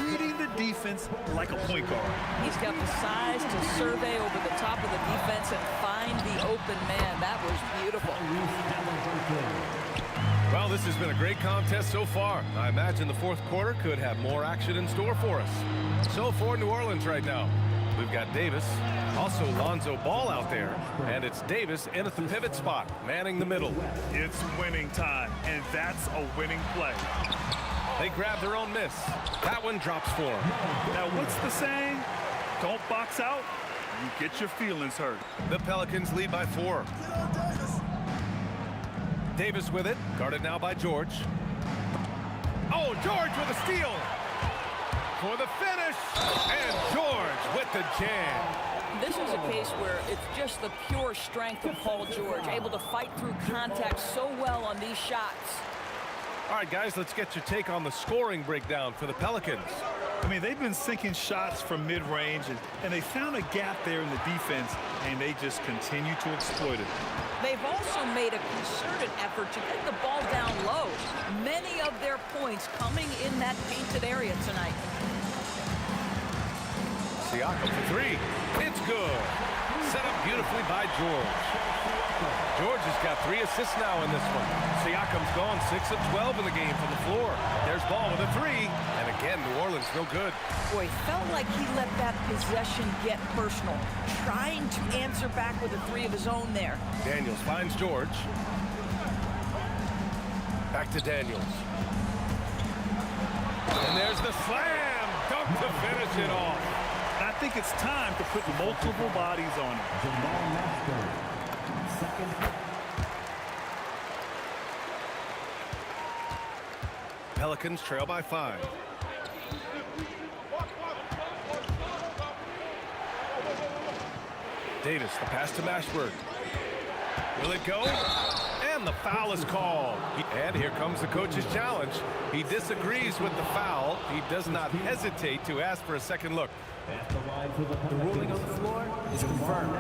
Reading the defense like a point guard. He's got the size to survey over the top of the defense and find the open man. That was beautiful. Well, this has been a great contest so far. I imagine the fourth quarter could have more action in store for us. So for New Orleans right now, we've got Davis, also Lonzo Ball out there, and it's Davis in at the pivot spot, manning the middle. It's winning time, and that's a winning play. They grab their own miss. That one drops for him. Now, what's the saying? Don't box out, you get your feelings hurt. The Pelicans lead by 4. Davis with it, guarded now by George. Oh, George with a steal. For the finish, and George with the jam. This is a case where it's just the pure strength of Paul George, able to fight through contact so well on these shots. All right, guys, let's get your take on the scoring breakdown for the Pelicans. I mean, they've been sinking shots from mid-range, and they found a gap there in the defense, and they just continue to exploit it. They've also made a concerted effort to get the ball down low. Many of their points coming in that painted area tonight. Siakam for 3. It's good. Set up beautifully by George. George has got 3 assists now in this one. Siakam's gone 6 of 12 in the game from the floor. There's Ball with a 3. And again, New Orleans no good. Boy, felt like he let that possession get personal. Trying to answer back with a 3 of his own there. Daniels finds George. Back to Daniels. And there's the slam. Dunk to finish it off. I think it's time to put multiple bodies on it. Pelicans trail by 5. Davis, the pass to Mashburn. Will it go? And the foul is called. And here comes the coach's challenge. He disagrees with the foul. He does not hesitate to ask for a second look. The ruling on the floor is confirmed.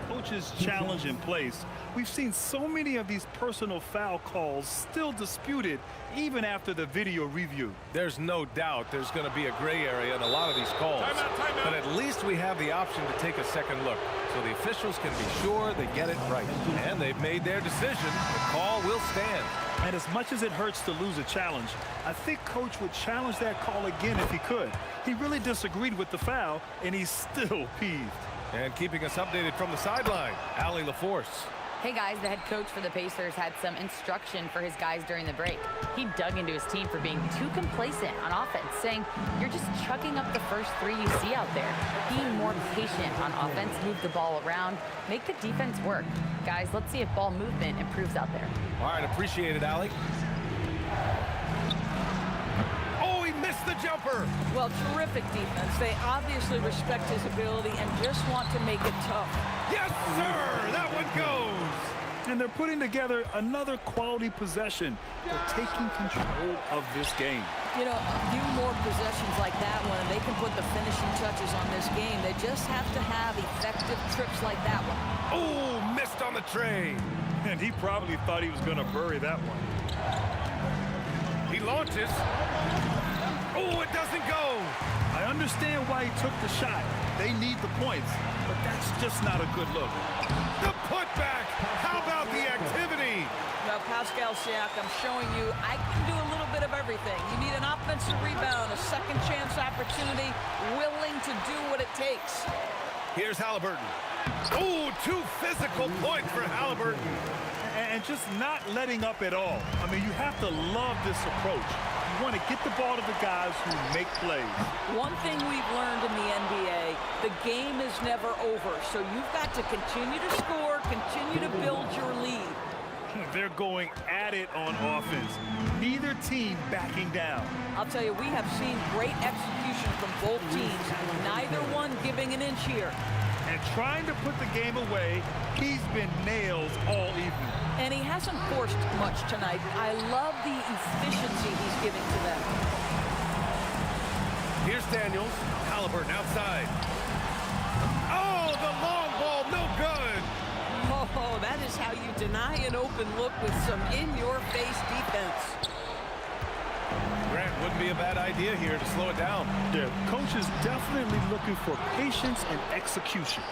Coach's challenge in place. We've seen so many of these personal foul calls still disputed even after the video review. There's no doubt there's going to be a gray area in a lot of these calls. Timeout. But at least we have the option to take a second look so the officials can be sure they get it right. And they've made their decision. The call will stand. And as much as it hurts to lose a challenge, I think Coach would challenge that call again if he could. He really disagreed with the foul, and he's still peeved. And keeping us updated from the sideline, Allie LaForce. Hey guys, the head coach for the Pacers had some instruction for his guys during the break. He dug into his team for being too complacent on offense, saying, "You're just chucking up the first three you see out there. Be more patient on offense, move the ball around, make the defense work." Guys, let's see if ball movement improves out there. All right, appreciate it, Allie. Oh, he missed the jumper. Well, terrific defense. They obviously respect his ability and just want to make it tough. Yes, sir! That one goes! And they're putting together another quality possession. They're taking control of this game. You know, a few more possessions like that one, and they can put the finishing touches on this game. They just have to have effective trips like that one. Oh, missed on the tray. And he probably thought he was going to bury that one. He launches. Oh, it doesn't go. I understand why he took the shot. They need the points, but that's just not a good look. The putback. How about the activity? Now, Pascal Siakam showing you I can do a little bit of everything. You need an offensive rebound, a second chance opportunity, willing to do what it takes. Here's Halliburton. Oh, 2 physical points for Halliburton. And just not letting up at all. I mean, you have to love this approach. You want to get the ball to the guys who make plays. One thing we've learned in the NBA, the game is never over. So you've got to continue to score, continue to build your lead. They're going at it on offense. Neither team backing down. I'll tell you, we have seen great execution from both teams. Neither one giving an inch here. And trying to put the game away, he's been nails all evening. And he hasn't forced much tonight. I love the efficiency he's giving to them. Here's Daniels. Halliburton outside. Oh, the long ball, no good. Oh, that is how you deny an open look with some in-your-face defense. Grant, wouldn't be a bad idea here to slow it down. The coach is definitely looking for patience and execution.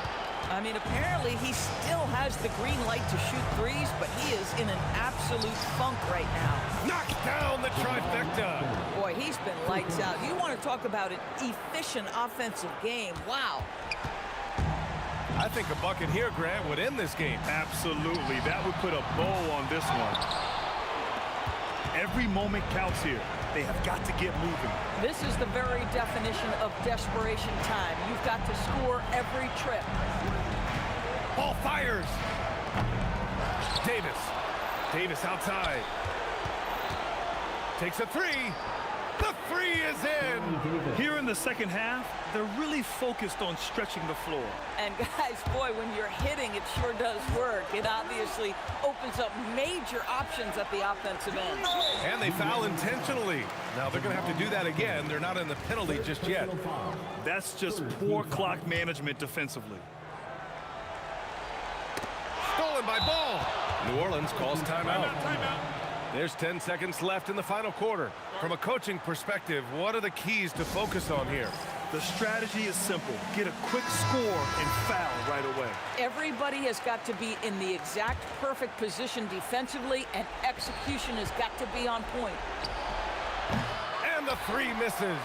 I mean, apparently he still has the green light to shoot threes, but he is in an absolute funk right now. Knocks down the trifecta. Boy, he's been lights out. You want to talk about an efficient offensive game. Wow. I think a bucket here, Grant, would end this game. Absolutely. That would put a bow on this one. Every moment counts here. They have got to get moving. This is the very definition of desperation time. You've got to score every trip. Ball fires. Davis outside. Takes a three. The three is in. Here in the second half, they're really focused on stretching the floor. And guys, boy, when you're hitting, it sure does work. It obviously opens up major options at the offensive end. And they foul intentionally. Now they're going to have to do that again. They're not in the penalty just yet. That's just poor clock management defensively. Stolen by Ball. New Orleans calls timeout. There's 10 seconds left in the final quarter. From a coaching perspective, what are the keys to focus on here? The strategy is simple. Get a quick score and foul right away. Everybody has got to be in the exact perfect position defensively, and execution has got to be on point. And the three misses.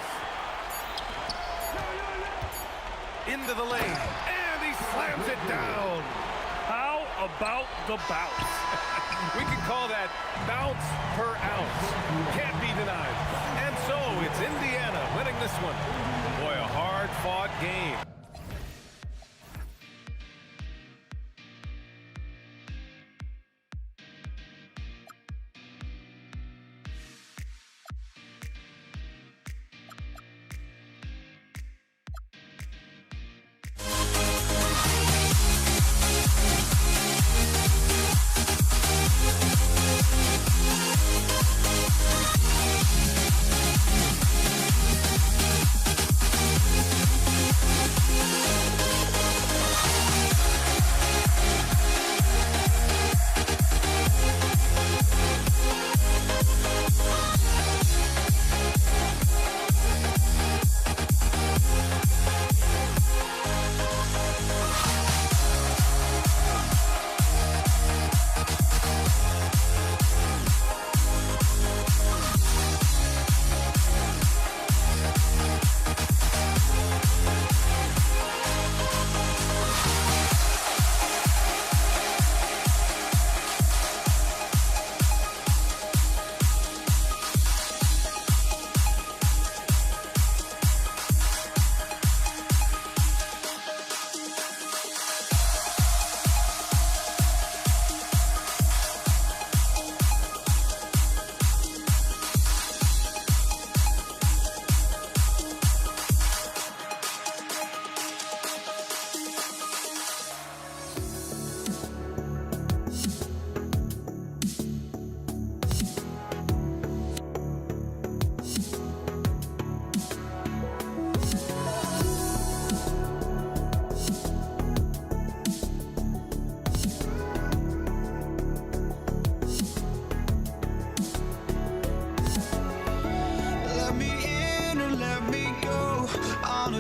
Into the lane. And he slams it down. How about the bounce? We can call that bounce per ounce. Can't be denied. And so it's Indiana winning this one. Boy, a hard-fought game.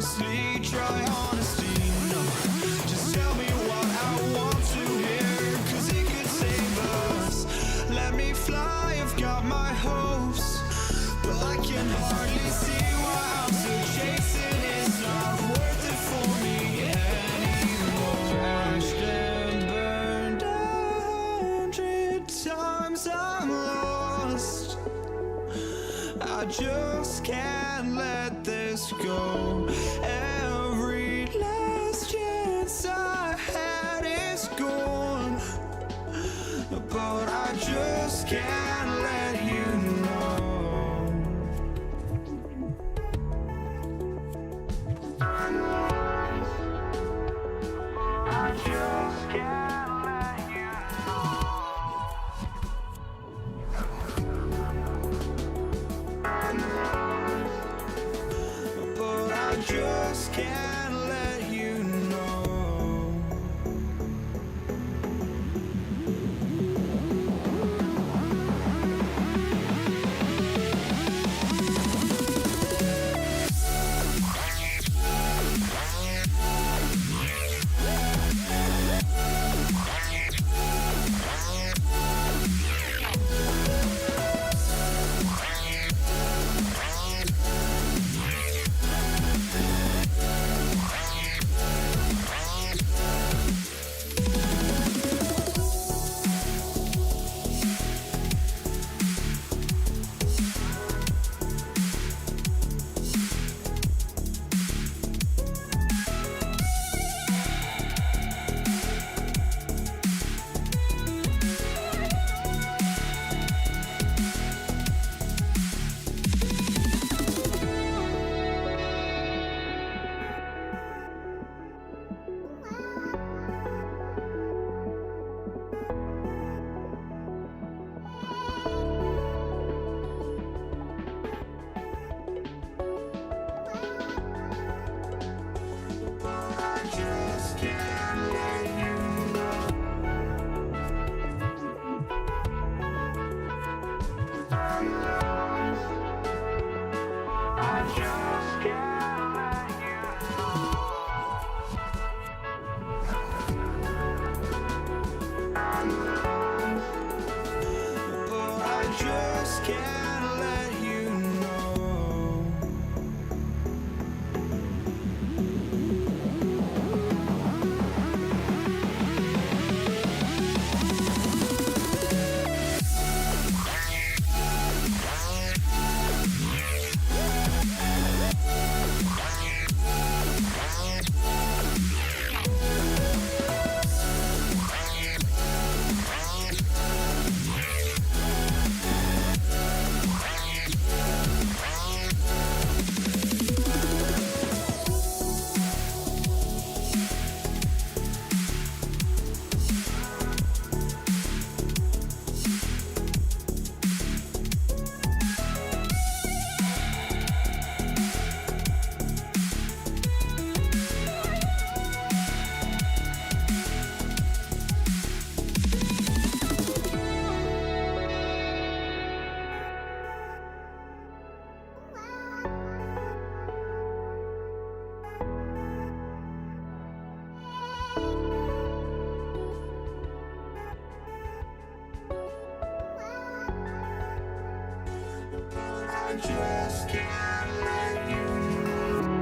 honestly, try honesty. No, just tell me what I want to hear, 'cause it could save us. Let me fly, I've got my hopes, but I can hardly see why I'm still chasing. It's not worth it for me anymore. Crashed and burned 100 times, I'm lost. I just can't let this go. Every last chance I had is gone, but I just can't let you know. I just can't let you know. But I just can't let you know. just can't let you know.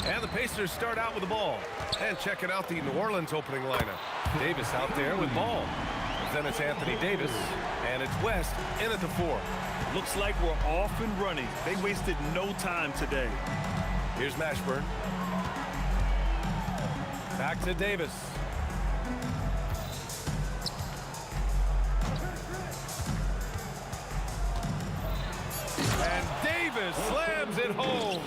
And the Pacers start out with the ball. And checking out the New Orleans opening lineup. Davis out there with ball. Then it's Anthony Davis. And it's West in at the 4. Looks like we're off and running. They wasted no time today. Here's Mashburn. Back to Davis. And Davis slams it home.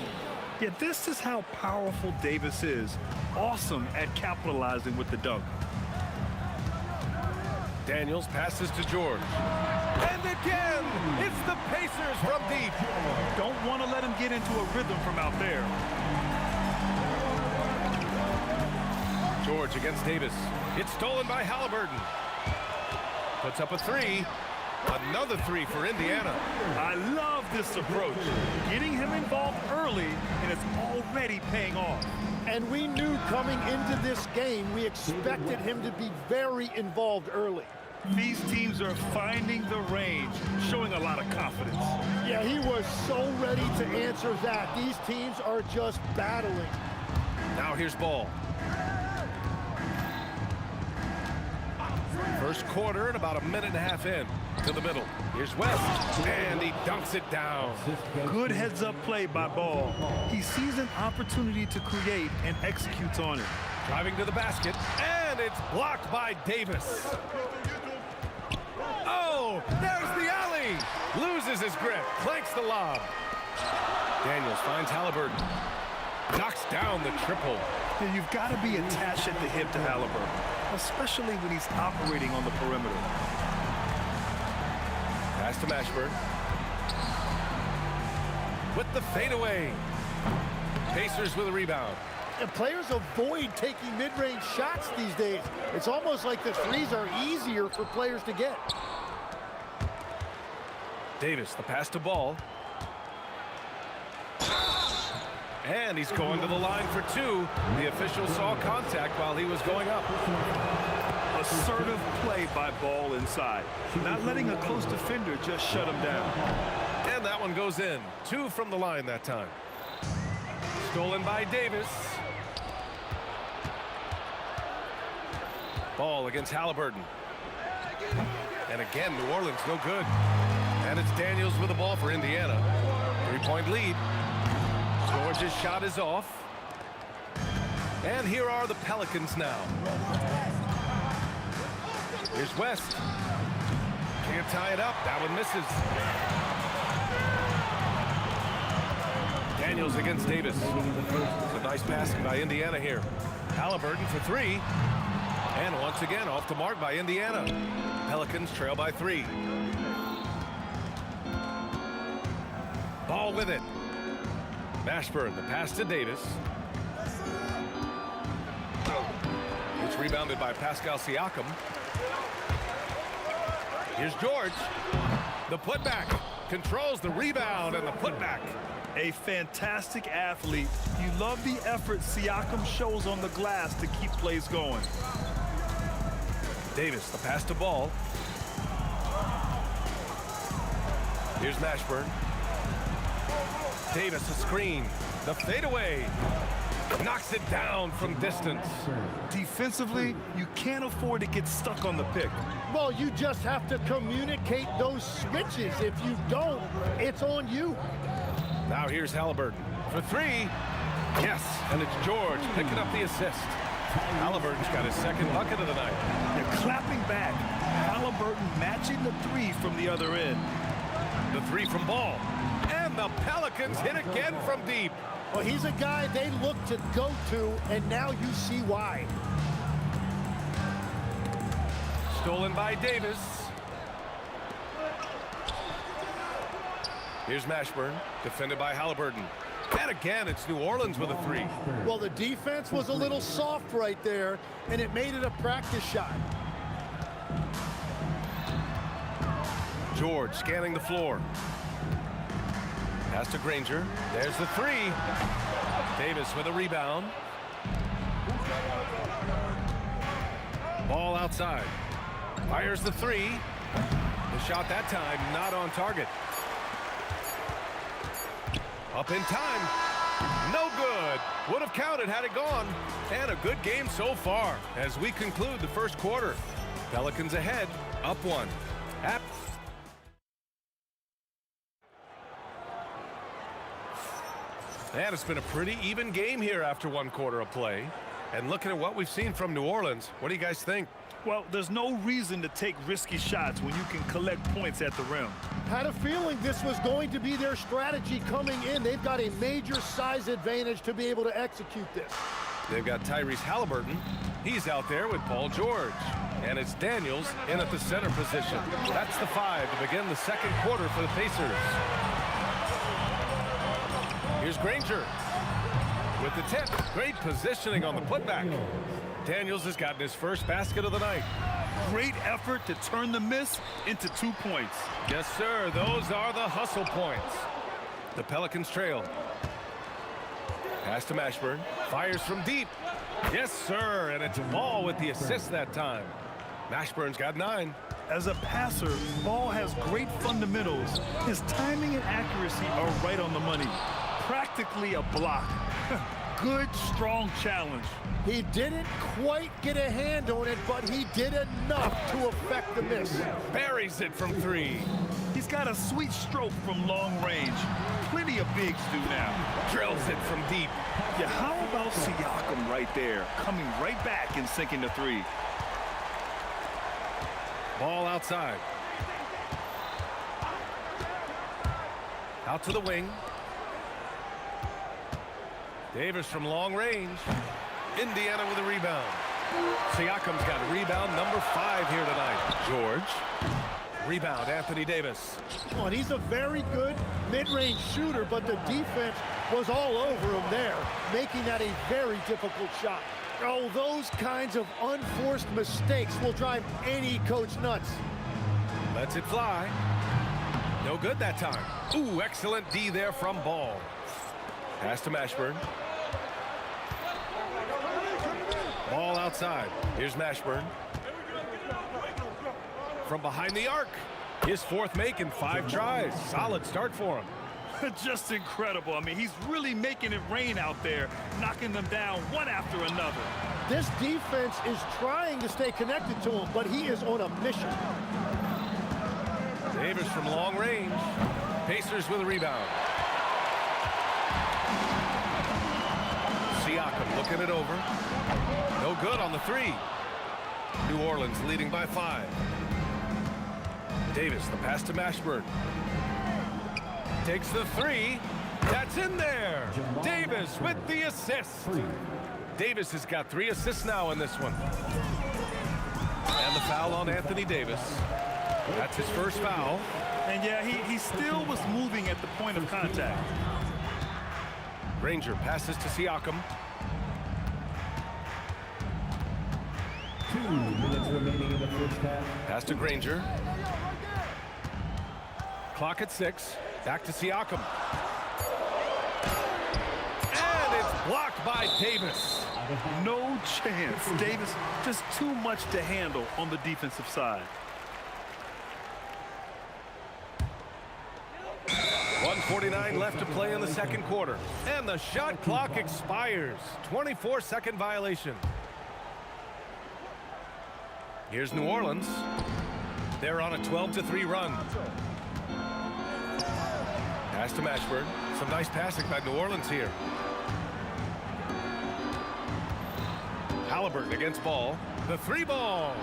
Yeah, this is how powerful Davis is. Awesome at capitalizing with the dunk. Daniels passes to George. And again, it's the Pacers from deep. Don't want to let him get into a rhythm from out there. George against Davis. It's stolen by Halliburton. Puts up a 3. Another 3 for Indiana. I love this approach. Getting him involved early, and it's already paying off. And we knew coming into this game, we expected him to be very involved early. These teams are finding the range, showing a lot of confidence. Yeah, he was so ready to answer that. These teams are just battling. Now here's Ball. First quarter and about a minute and a half in to the middle. Here's West, and he dunks it down. Good heads-up play by Ball. He sees an opportunity to create and executes on it. Driving to the basket, and it's blocked by Davis. Oh, there's the alley. Loses his grip, clanks the lob. Daniels finds Halliburton. Knocks down the triple. Yeah, you've got to be attached at the hip to Halliburton, especially when he's operating on the perimeter. Pass to Mashburn. With the fadeaway. Pacers with a rebound. And players avoid taking mid-range shots these days. It's almost like the threes are easier for players to get. Davis, the pass to Ball. And he's going to the line for 2. The official saw contact while he was going up. Assertive play by Ball inside. Not letting a close defender just shut him down. And that one goes in. 2 from the line that time. Stolen by Davis. Ball against Halliburton. And again, New Orleans no good. And it's Daniels with the ball for Indiana. 3-point lead. George's shot is off. And here are the Pelicans now. Here's West. Can't tie it up. That one misses. Daniels against Davis. It's a nice passing by Indiana here. Halliburton for 3. And once again, off the mark by Indiana. Pelicans trail by 3. Ball with it. Mashburn, the pass to Davis. It's rebounded by Pascal Siakam. Here's George. The putback. Controls the rebound and the putback. A fantastic athlete. You love the effort Siakam shows on the glass to keep plays going. Davis, the pass to Ball. Here's Mashburn. Davis, a screen. The fadeaway. Knocks it down from distance. Defensively, you can't afford to get stuck on the pick. Well, you just have to communicate those switches. If you don't, it's on you. Now here's Halliburton for 3. Yes, and it's George picking up the assist. Halliburton's got his second bucket of the night. They're clapping back. Halliburton matching the 3 from the other end. The 3 from Ball. And the Pelicans hit again from deep. Well, he's a guy they look to go to, and now you see why. Stolen by Davis. Here's Mashburn, defended by Halliburton. And again, it's New Orleans with a 3. Well, the defense was a little soft right there, and it made it a practice shot. George scanning the floor. Pass to Granger. There's the 3. Davis with a rebound. Ball outside. Fires the 3. The shot that time not on target. Up in time. No good. good. Would have counted had it gone. And a good game so far as we conclude the first quarter. Pelicans ahead, up 1. And it's been a pretty even game here after 1 quarter of play. And looking at what we've seen from New Orleans, what do you guys think? Well, there's no reason to take risky shots when you can collect points at the rim. Had a feeling this was going to be their strategy coming in. They've got a major size advantage to be able to execute this. They've got Tyrese Halliburton. He's out there with Paul George. And it's Daniels in at the center position. That's the 5 to begin the second quarter for the Pacers. Here's Granger with the tip. Great positioning on the putback. Daniels has gotten his first basket of the night. Great effort to turn the miss into 2 points. Yes, sir. Those are the hustle points. The Pelicans trail. Pass to Mashburn. Fires from deep. Yes, sir. And it's Ball with the assist that time. Mashburn's got 9. As a passer, Ball has great fundamentals. His timing and accuracy are right on the money. Practically a block. Good, strong challenge. He didn't quite get a hand on it, but he did enough to affect the miss. Buries it from 3. He's got a sweet stroke from long range. Plenty of bigs do now. Drills it from deep. Yeah, how about Siakam right there, coming right back and sinking the 3? Ball outside. Out to the wing. Davis from long range. Indiana with a rebound. Siakam's got rebound number 5 here tonight. George. Rebound, Anthony Davis. Well, he's a very good mid-range shooter, but the defense was all over him there, making that a very difficult shot. Oh, those kinds of unforced mistakes will drive any coach nuts. Lets it fly. No good that time. Ooh, excellent D there from Ball. Pass to Mashburn. Ball outside. Here's Mashburn. From behind the arc. His 4th make in 5 tries. Solid start for him. Just incredible. I mean, he's really making it rain out there, knocking them down one after another. This defense is trying to stay connected to him, but he is on a mission. Davis from long range. Pacers with a rebound. Siakam looking it over. No good on the 3. New Orleans leading by 5. Davis, the pass to Mashburn. Takes the 3. That's in there. Davis with the assist. Davis has got 3 assists now in this one. And the foul on Anthony Davis. That's his first foul. And yeah, he still was moving at the point of contact. Granger passes to Siakam. 2 minutes remaining in the first half. Pass to Granger. Clock at 6. Back to Siakam. And it's blocked by Davis. No chance. Davis just too much to handle on the defensive side. 1:49 left to play in the second quarter. And the shot clock expires. 24-second violation. Here's New Orleans. They're on a 12-3 run. Pass to Mashburn. Some nice passing by New Orleans here. Halliburton against Ball. The 3 ball.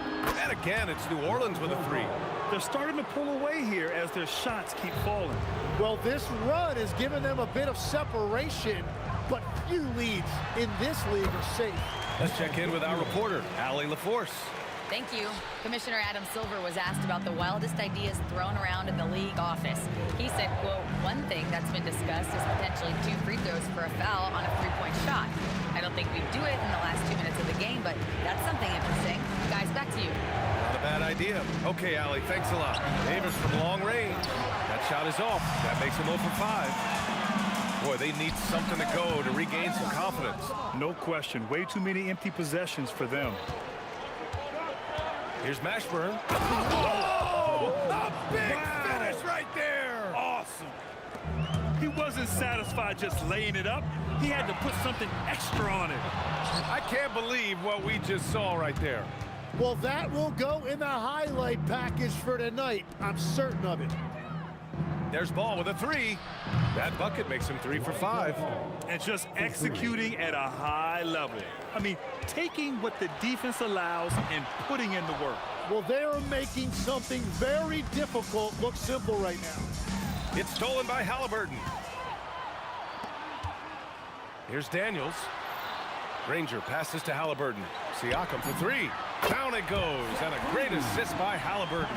And again, it's New Orleans with a 3. They're starting to pull away here as their shots keep falling. Well, this run has given them a bit of separation, but few leads in this league are safe. Let's check in with our reporter, Allie LaForce. Thank you. Commissioner Adam Silver was asked about the wildest ideas thrown around in the league office. He said, quote, one thing that's been discussed is potentially 2 free throws for a foul on a 3-point shot. I don't think we'd do it in the last 2 minutes of the game, but that's something interesting. Guys, back to you. Not a bad idea. Okay, Allie, thanks a lot. Davis from long range. That shot is off. That makes him 0 for 5. Boy, they need something to go to regain some confidence. No question. Way too many empty possessions for them. Here's Mashburn. Oh! A big finish right there! Awesome. He wasn't satisfied just laying it up. He had to put something extra on it. I can't believe what we just saw right there. Well, that will go in the highlight package for tonight. I'm certain of it. There's Ball with a 3. That bucket makes him 3 for 5. And just executing at a high level. I mean, taking what the defense allows and putting in the work. Well, they are making something very difficult look simple right now. It's stolen by Halliburton. Here's Daniels. Granger passes to Halliburton. Siakam for 3. Down it goes, and a great assist by Halliburton.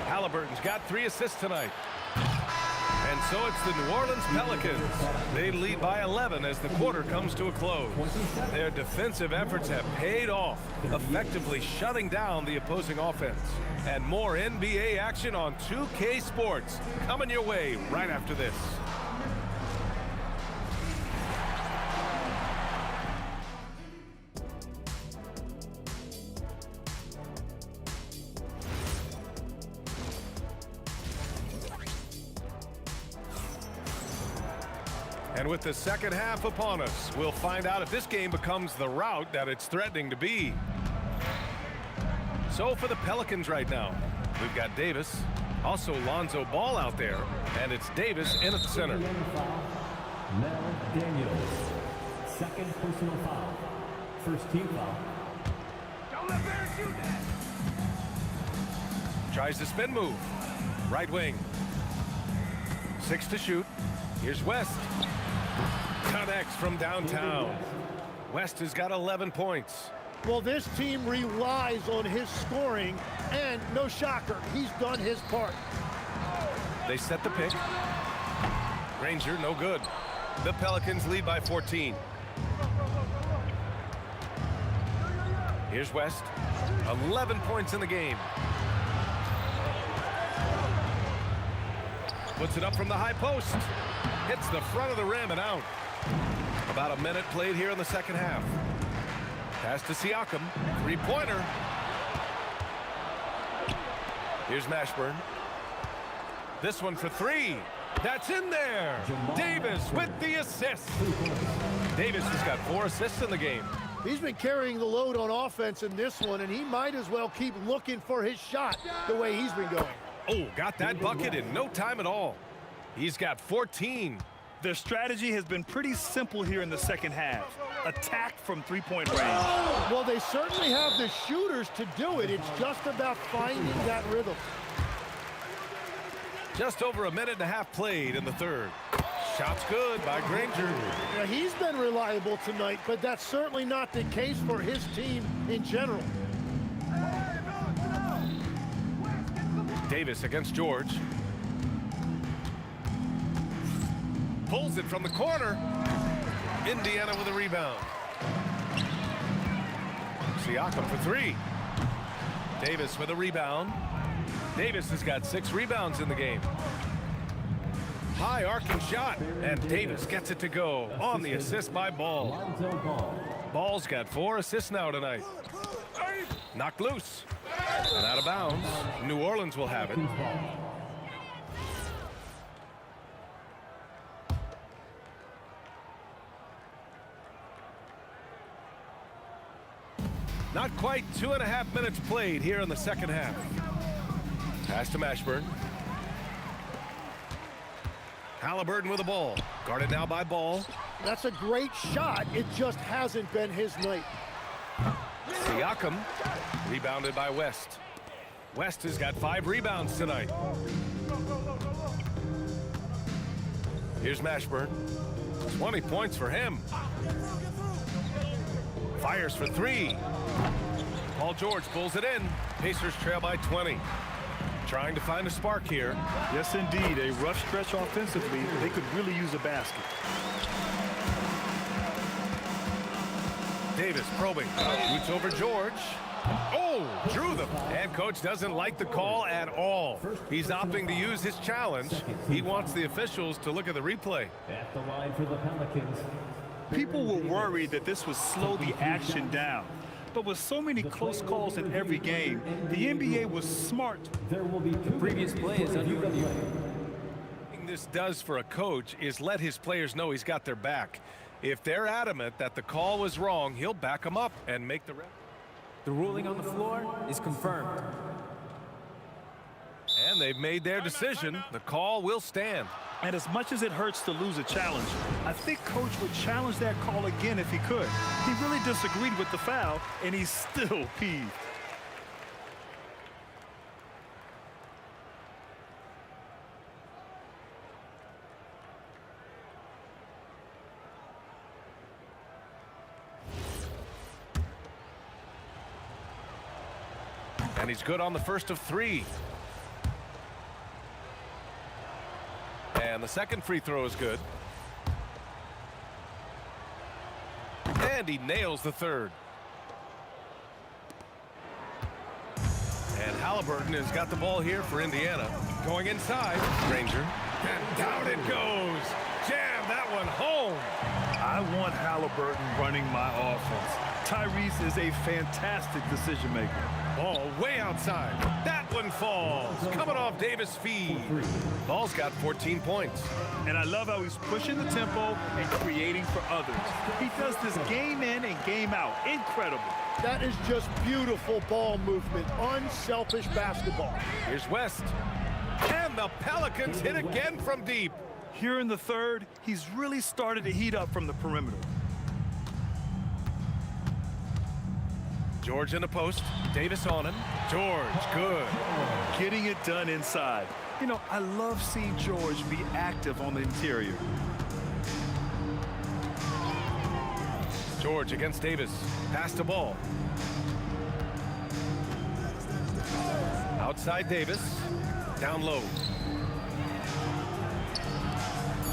Halliburton's got 3 assists tonight. And so it's the New Orleans Pelicans. They lead by 11 as the quarter comes to a close. Their defensive efforts have paid off, effectively shutting down the opposing offense. And more NBA action on 2K Sports coming your way right after this. And with the second half upon us, we'll find out if this game becomes the rout that it's threatening to be. So for the Pelicans right now, we've got Davis, also Lonzo Ball out there, and it's Davis in at the center. Mel Daniels, second personal foul. First team foul. Don't let Barrett shoot that. Tries the spin move. Right wing. 6 to shoot. Here's West. Connects from downtown. West has got 11 points. Well, this team relies on his scoring, and no shocker, he's done his part. They set the pick. Granger, no good. The Pelicans lead by 14. Here's West. 11 points in the game. Puts it up from the high post. Hits the front of the rim and out. About a minute played here in the second half. Pass to Siakam. 3-pointer. Here's Mashburn. This one for 3. That's in there. Davis with the assist. Davis has got 4 assists in the game. He's been carrying the load on offense in this one, and he might as well keep looking for his shot the way he's been going. Oh, got that bucket in no time at all. He's got 14. Their strategy has been pretty simple here in the second half. Attack from 3-point range. Well, they certainly have the shooters to do it. It's just about finding that rhythm. Just over a minute and a half played in the third. Shot's good by Granger. Yeah, he's been reliable tonight, but that's certainly not the case for his team in general. Davis against George. Pulls it from the corner. Indiana with a rebound. Siakam for 3. Davis with a rebound. Davis has got 6 rebounds in the game. High arcing shot, and Davis gets it to go on the assist by Ball. Ball's got 4 assists now tonight. Knocked loose and out of bounds. New Orleans will have it. Not quite 2.5 minutes played here in the second half. Pass to Mashburn. Halliburton with the ball. Guarded now by Ball. That's a great shot. It just hasn't been his night. Siakam, rebounded by West. West has got 5 rebounds tonight. Here's Mashburn. 20 points for him. Fires for 3. Paul George pulls it in. Pacers trail by 20. Trying to find a spark here. Yes, indeed. A rough stretch offensively. They could really use a basket. Davis probing. Shoots over George. Oh, drew them. And coach doesn't like the call at all. He's opting to use his challenge. He wants the officials to look at the replay. At the line for the Pelicans. People were worried that this would slow the action down. But with so many close calls in every game, the NBA was smart. There will be 2 previous play is under review. this does for a coach is let his players know he's got their back. If they're adamant that the call was wrong, he'll back them up and make the ref. The ruling on the floor is confirmed. And they've made their decision. The call will stand. And as much as it hurts to lose a challenge, I think Coach would challenge that call again if he could. He really disagreed with the foul, and he's still peeved. And he's good on the first of 3. And the second free throw is good. And he nails the third. And Halliburton has got the ball here for Indiana. Going inside. Granger. And down it goes. Jam that one home. I want Halliburton running my offense. Tyrese is a fantastic decision maker. Ball way outside. That one falls. Coming off Davis' feed. Ball's got 14 points. And I love how he's pushing the tempo and creating for others. He does this game in and game out. Incredible. That is just beautiful ball movement. Unselfish basketball. Here's West. And the Pelicans hit again from deep. Here in the third, he's really started to heat up from the perimeter. George in the post. Davis on him. George, good. Getting it done inside. You know, I love seeing George be active on the interior. George against Davis. Pass the ball. Outside Davis. Down low.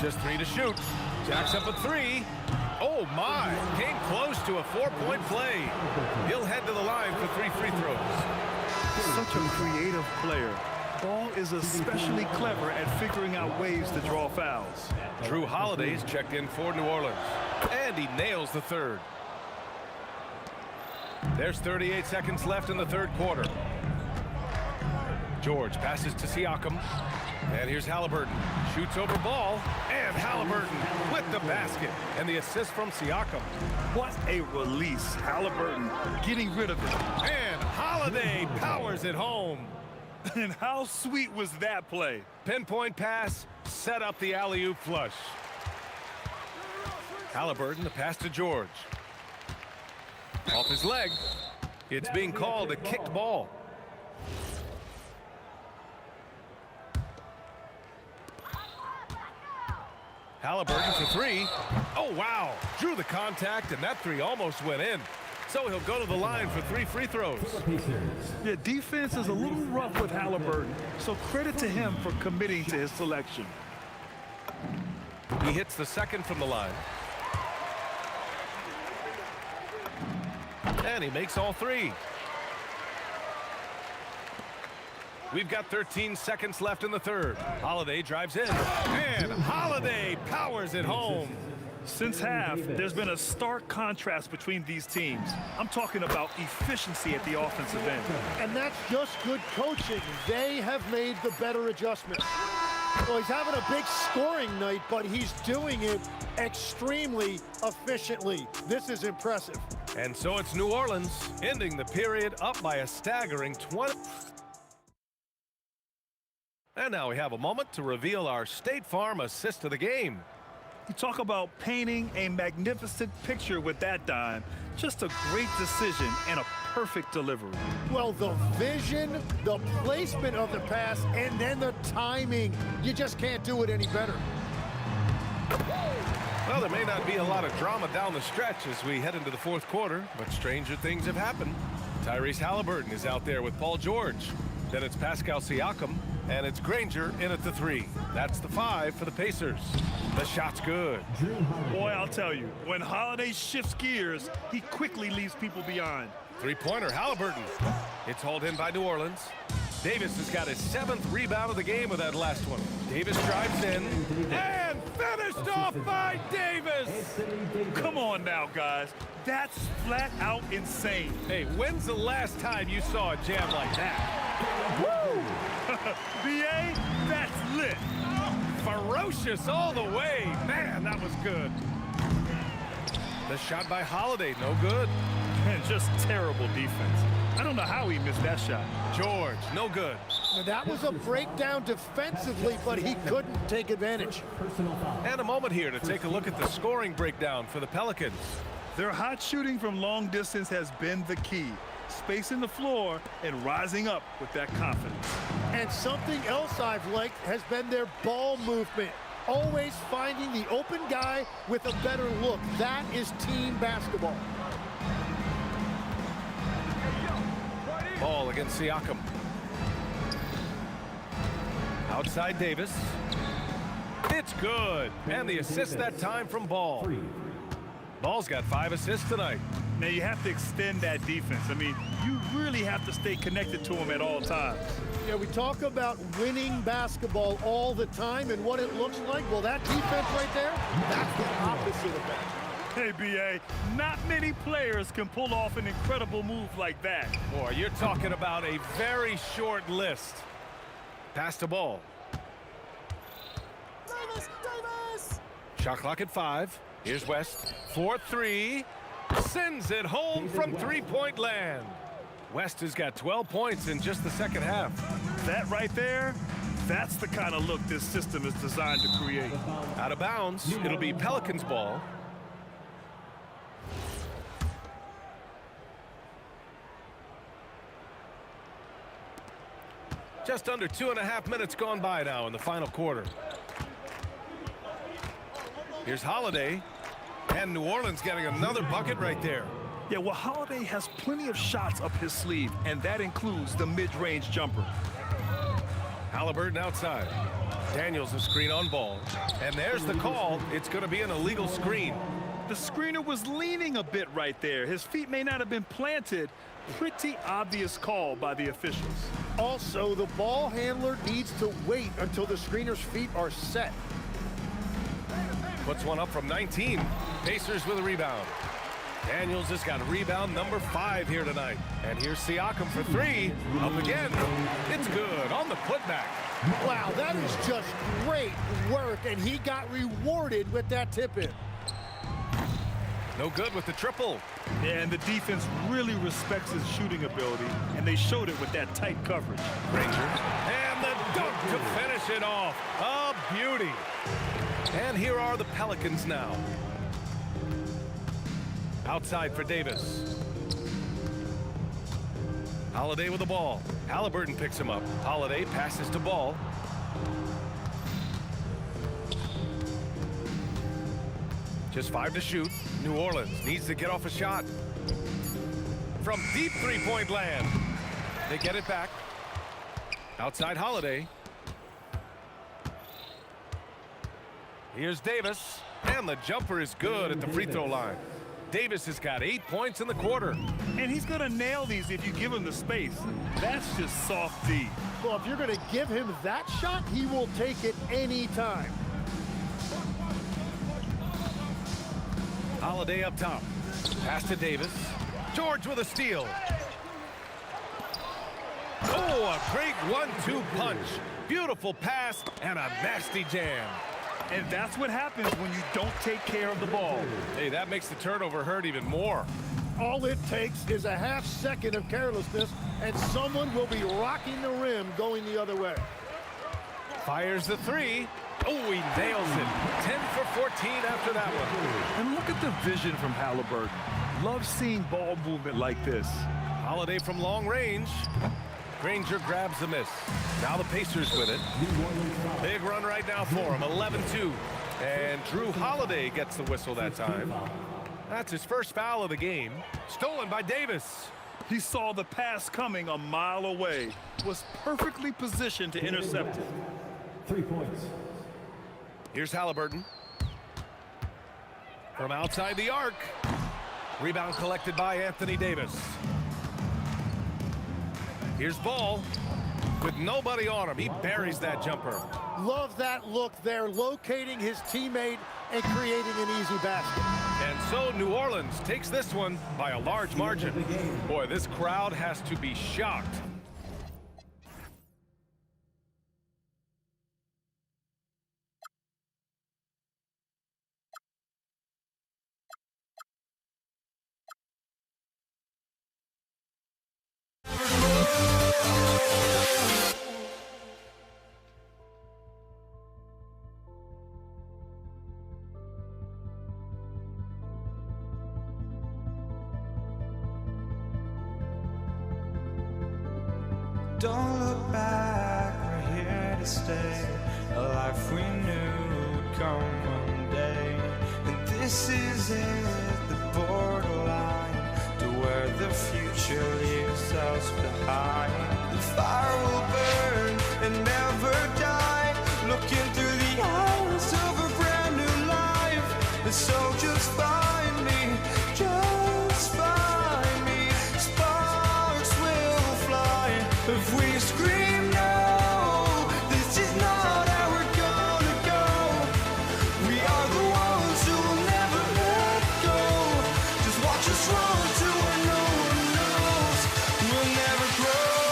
Just 3 to shoot. Jacks up a 3. Oh, my. Came close to a 4-point play. He'll head to the line for 3 free throws. Such a creative player. Ball is especially clever at figuring out ways to draw fouls. Drew Holiday's checked in for New Orleans. And he nails the third. There's 38 seconds left in the third quarter. George passes to Siakam. And here's Halliburton. Shoots over ball. And Halliburton with the basket. And the assist from Siakam. What a release. Halliburton getting rid of it. And Holiday powers it home. And how sweet was that play? Pinpoint pass. Set up the alley-oop flush. Halliburton, the pass to George. Off his leg. It's being called a kicked ball. Halliburton for 3. Oh, wow. Drew the contact, and that 3 almost went in. So he'll go to the line for 3 free throws. Yeah, defense is a little rough with Halliburton, so credit to him for committing to his selection. He hits the second from the line. And he makes all 3. We've got 13 seconds left in the third. Holiday drives in. And Holiday powers it home. Since half, there's been a stark contrast between these teams. I'm talking about efficiency at the offensive end. And that's just good coaching. They have made the better adjustment. Well, he's having a big scoring night, but he's doing it extremely efficiently. This is impressive. And so it's New Orleans ending the period up by a staggering 20. And now we have a moment to reveal our State Farm assist of the game. You talk about painting a magnificent picture with that dime. Just a great decision and a perfect delivery. Well, the vision, the placement of the pass, and then the timing. You just can't do it any better. Well, there may not be a lot of drama down the stretch as we head into the fourth quarter, but stranger things have happened. Tyrese Halliburton is out there with Paul George. Then it's Pascal Siakam, and it's Granger in at the 3. That's the 5 for the Pacers. The shot's good. Boy, I'll tell you, when Holiday shifts gears, he quickly leaves people behind. Three-pointer, Halliburton. It's hauled in by New Orleans. Davis has got his 7th rebound of the game with that last one. Davis drives in and finished off by Davis. Come on now, guys. That's flat out insane. Hey, when's the last time you saw a jam like that? Woo! BA, that's lit. For Ferocious all the way. Man, that was good. The shot by Holiday, no good. And just terrible defense. I don't know how he missed that shot. George, no good. Now, that was a breakdown defensively, but he couldn't take advantage. And a moment here to take a look at the scoring breakdown for the Pelicans. Their hot shooting from long distance has been the key. Spacing the floor and rising up with that confidence. And something else I've liked has been their ball movement. Always finding the open guy with a better look. That is team basketball. Ball against Siakam. Outside Davis. It's good. And the assist that time from Ball. Ball's got 5 assists tonight. Now you have to extend that defense. I mean, you really have to stay connected to him at all times. Yeah, we talk about winning basketball all the time and what it looks like. Well, that defense right there, that's the opposite of that. Hey, B.A., not many players can pull off an incredible move like that. Boy, you're talking about a very short list. Pass the ball. Davis! Shot clock at 5. Here's West. 4-3. Sends it home from three-point land. West has got 12 points in just the second half. That right there, that's the kind of look this system is designed to create. Out of bounds, it'll be Pelicans ball. Just under 2.5 minutes gone by now in the final quarter. Here's Holiday. And New Orleans getting another bucket right there. Yeah, well, Holiday has plenty of shots up his sleeve, and that includes the mid-range jumper. Halliburton outside. Daniels a screen on Ball. And there's the call. It's going to be an illegal screen. The screener was leaning a bit right there. His feet may not have been planted. Pretty obvious call by the officials. Also, the ball handler needs to wait until the screener's feet are set. Puts one up from 19. Pacers with a rebound. Daniels has got rebound number 5 here tonight. And here's Siakam for 3. Up again. It's good on the putback. Wow, that is just great work, and he got rewarded with that tip-in. No good with the triple. Yeah, and the defense really respects his shooting ability, and they showed it with that tight coverage. Granger. And the dunk to finish it off. A beauty. And here are the Pelicans now. Outside for Davis. Holiday with the ball. Halliburton picks him up. Holiday passes to Ball. Just 5 to shoot. New Orleans needs to get off a shot. From deep three-point land. They get it back. Outside Holiday. Here's Davis. And the jumper is good at the free throw line. Davis has got 8 points in the quarter. And he's going to nail these if you give him the space. That's just soft D. Well, if you're going to give him that shot, he will take it any time. Holiday up top. Pass to Davis. George with a steal. Oh, a great 1-2 punch. Beautiful pass and a nasty jam. And that's what happens when you don't take care of the ball. Hey, that makes the turnover hurt even more. All it takes is a half second of carelessness, and someone will be rocking the rim going the other way. Fires the 3. Oh, he nails it. 10 for 14 after that one. And look at the vision from Halliburton. Love seeing ball movement like this. Holiday from long range. Granger grabs the miss. Now the Pacers with it. Big run right now for him, 11-2. And Drew Holiday gets the whistle that time. That's his first foul of the game. Stolen by Davis. He saw the pass coming a mile away. Was perfectly positioned to intercept it. 3 points. Here's Halliburton. From outside the arc. Rebound collected by Anthony Davis. Here's Ball. With nobody on him, he buries that jumper. Love that look there, locating his teammate and creating an easy basket. And so New Orleans takes this one by a large margin. Boy, this crowd has to be shocked. Don't look back, we're here to stay. A life we knew would come one day. And this is it, the borderline to where the future leaves us behind. The fire will burn and never die, looking through the eyes of a brand new life. And so just find me, just find me. Sparks will fly if we scream no. This is not how we're gonna go. We are the ones who will never let go. Just watch us run to where no one knows. We'll never grow.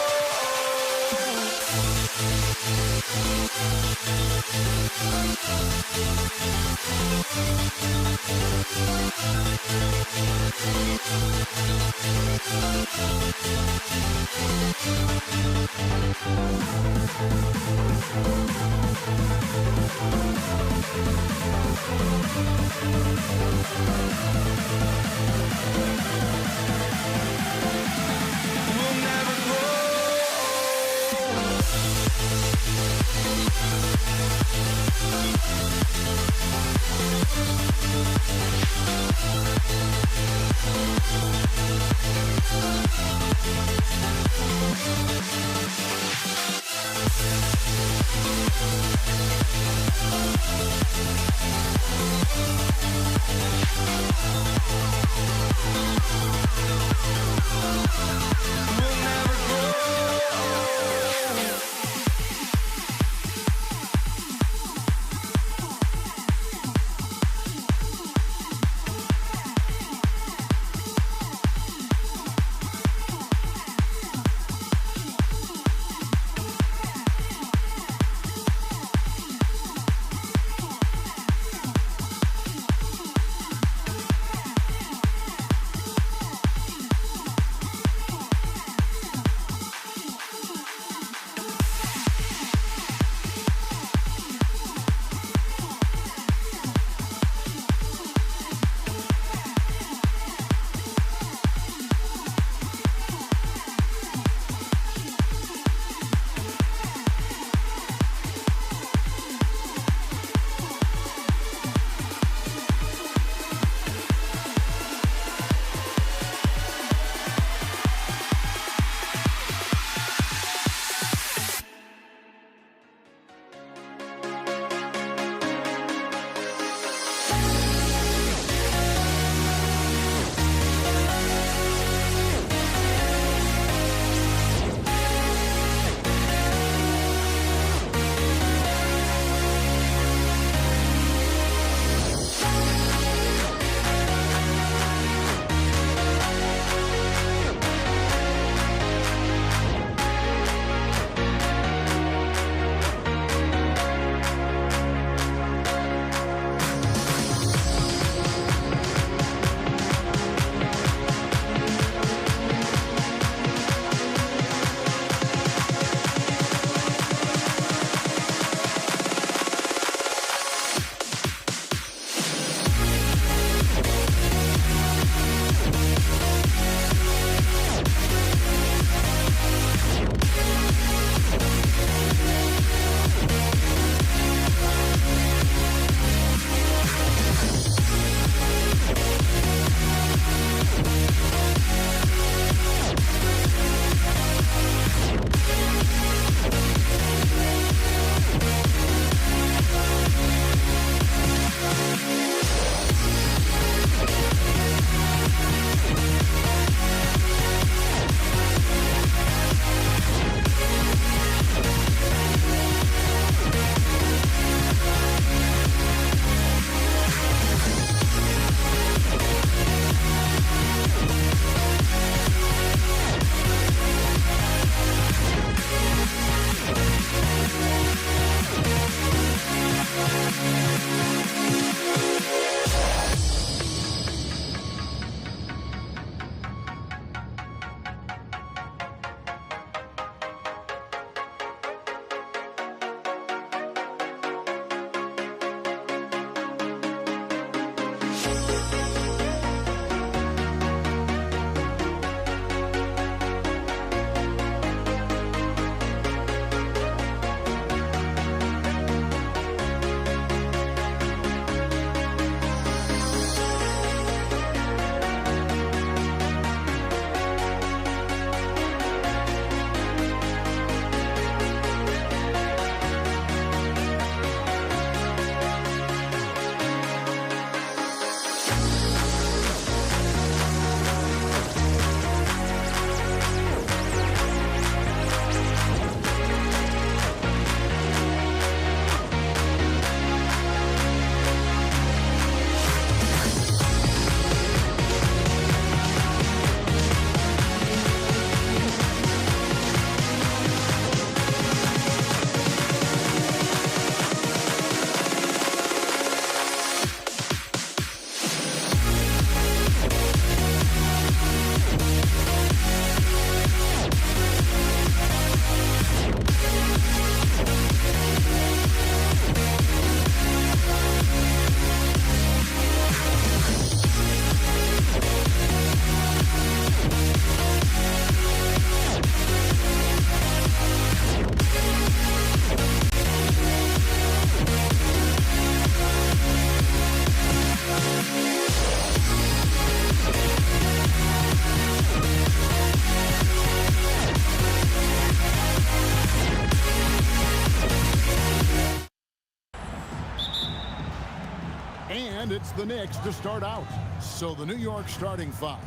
the Knicks to start out. So the New York starting five.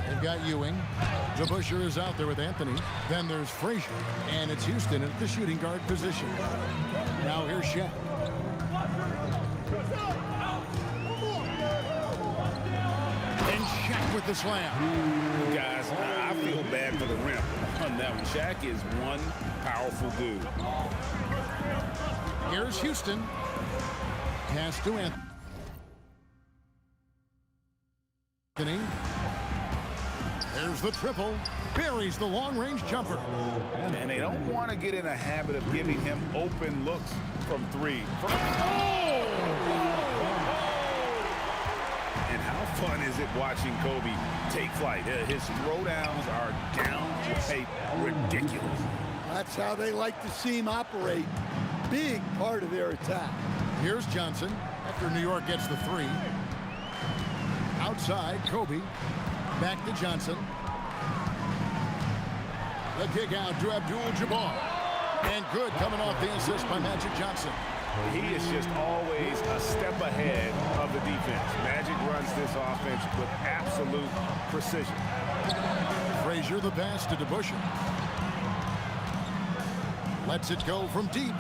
They've got Ewing. DeBusschere is out there with Anthony. Then there's Frazier. And it's Houston at the shooting guard position. Now here's Shaq. And Shaq with the slam. Guys, I feel bad for the rim on that one. Shaq is one powerful dude. Here's Houston. Pass to Anthony. There's the triple. Buries the long-range jumper. And they don't want to get in a habit of giving him open looks from three. And how fun is it watching Kobe take flight? His throwdowns are downright ridiculous. That's how they like to see him operate. Big part of their attack. Here's Johnson after New York gets the three. Outside, Kobe. Back to Johnson. The kick out to Abdul-Jabbar. And good coming off the assist by Magic Johnson. He is just always a step ahead of the defense. Magic runs this offense with absolute precision. Frazier the pass to DeBusschere. Lets it go from deep.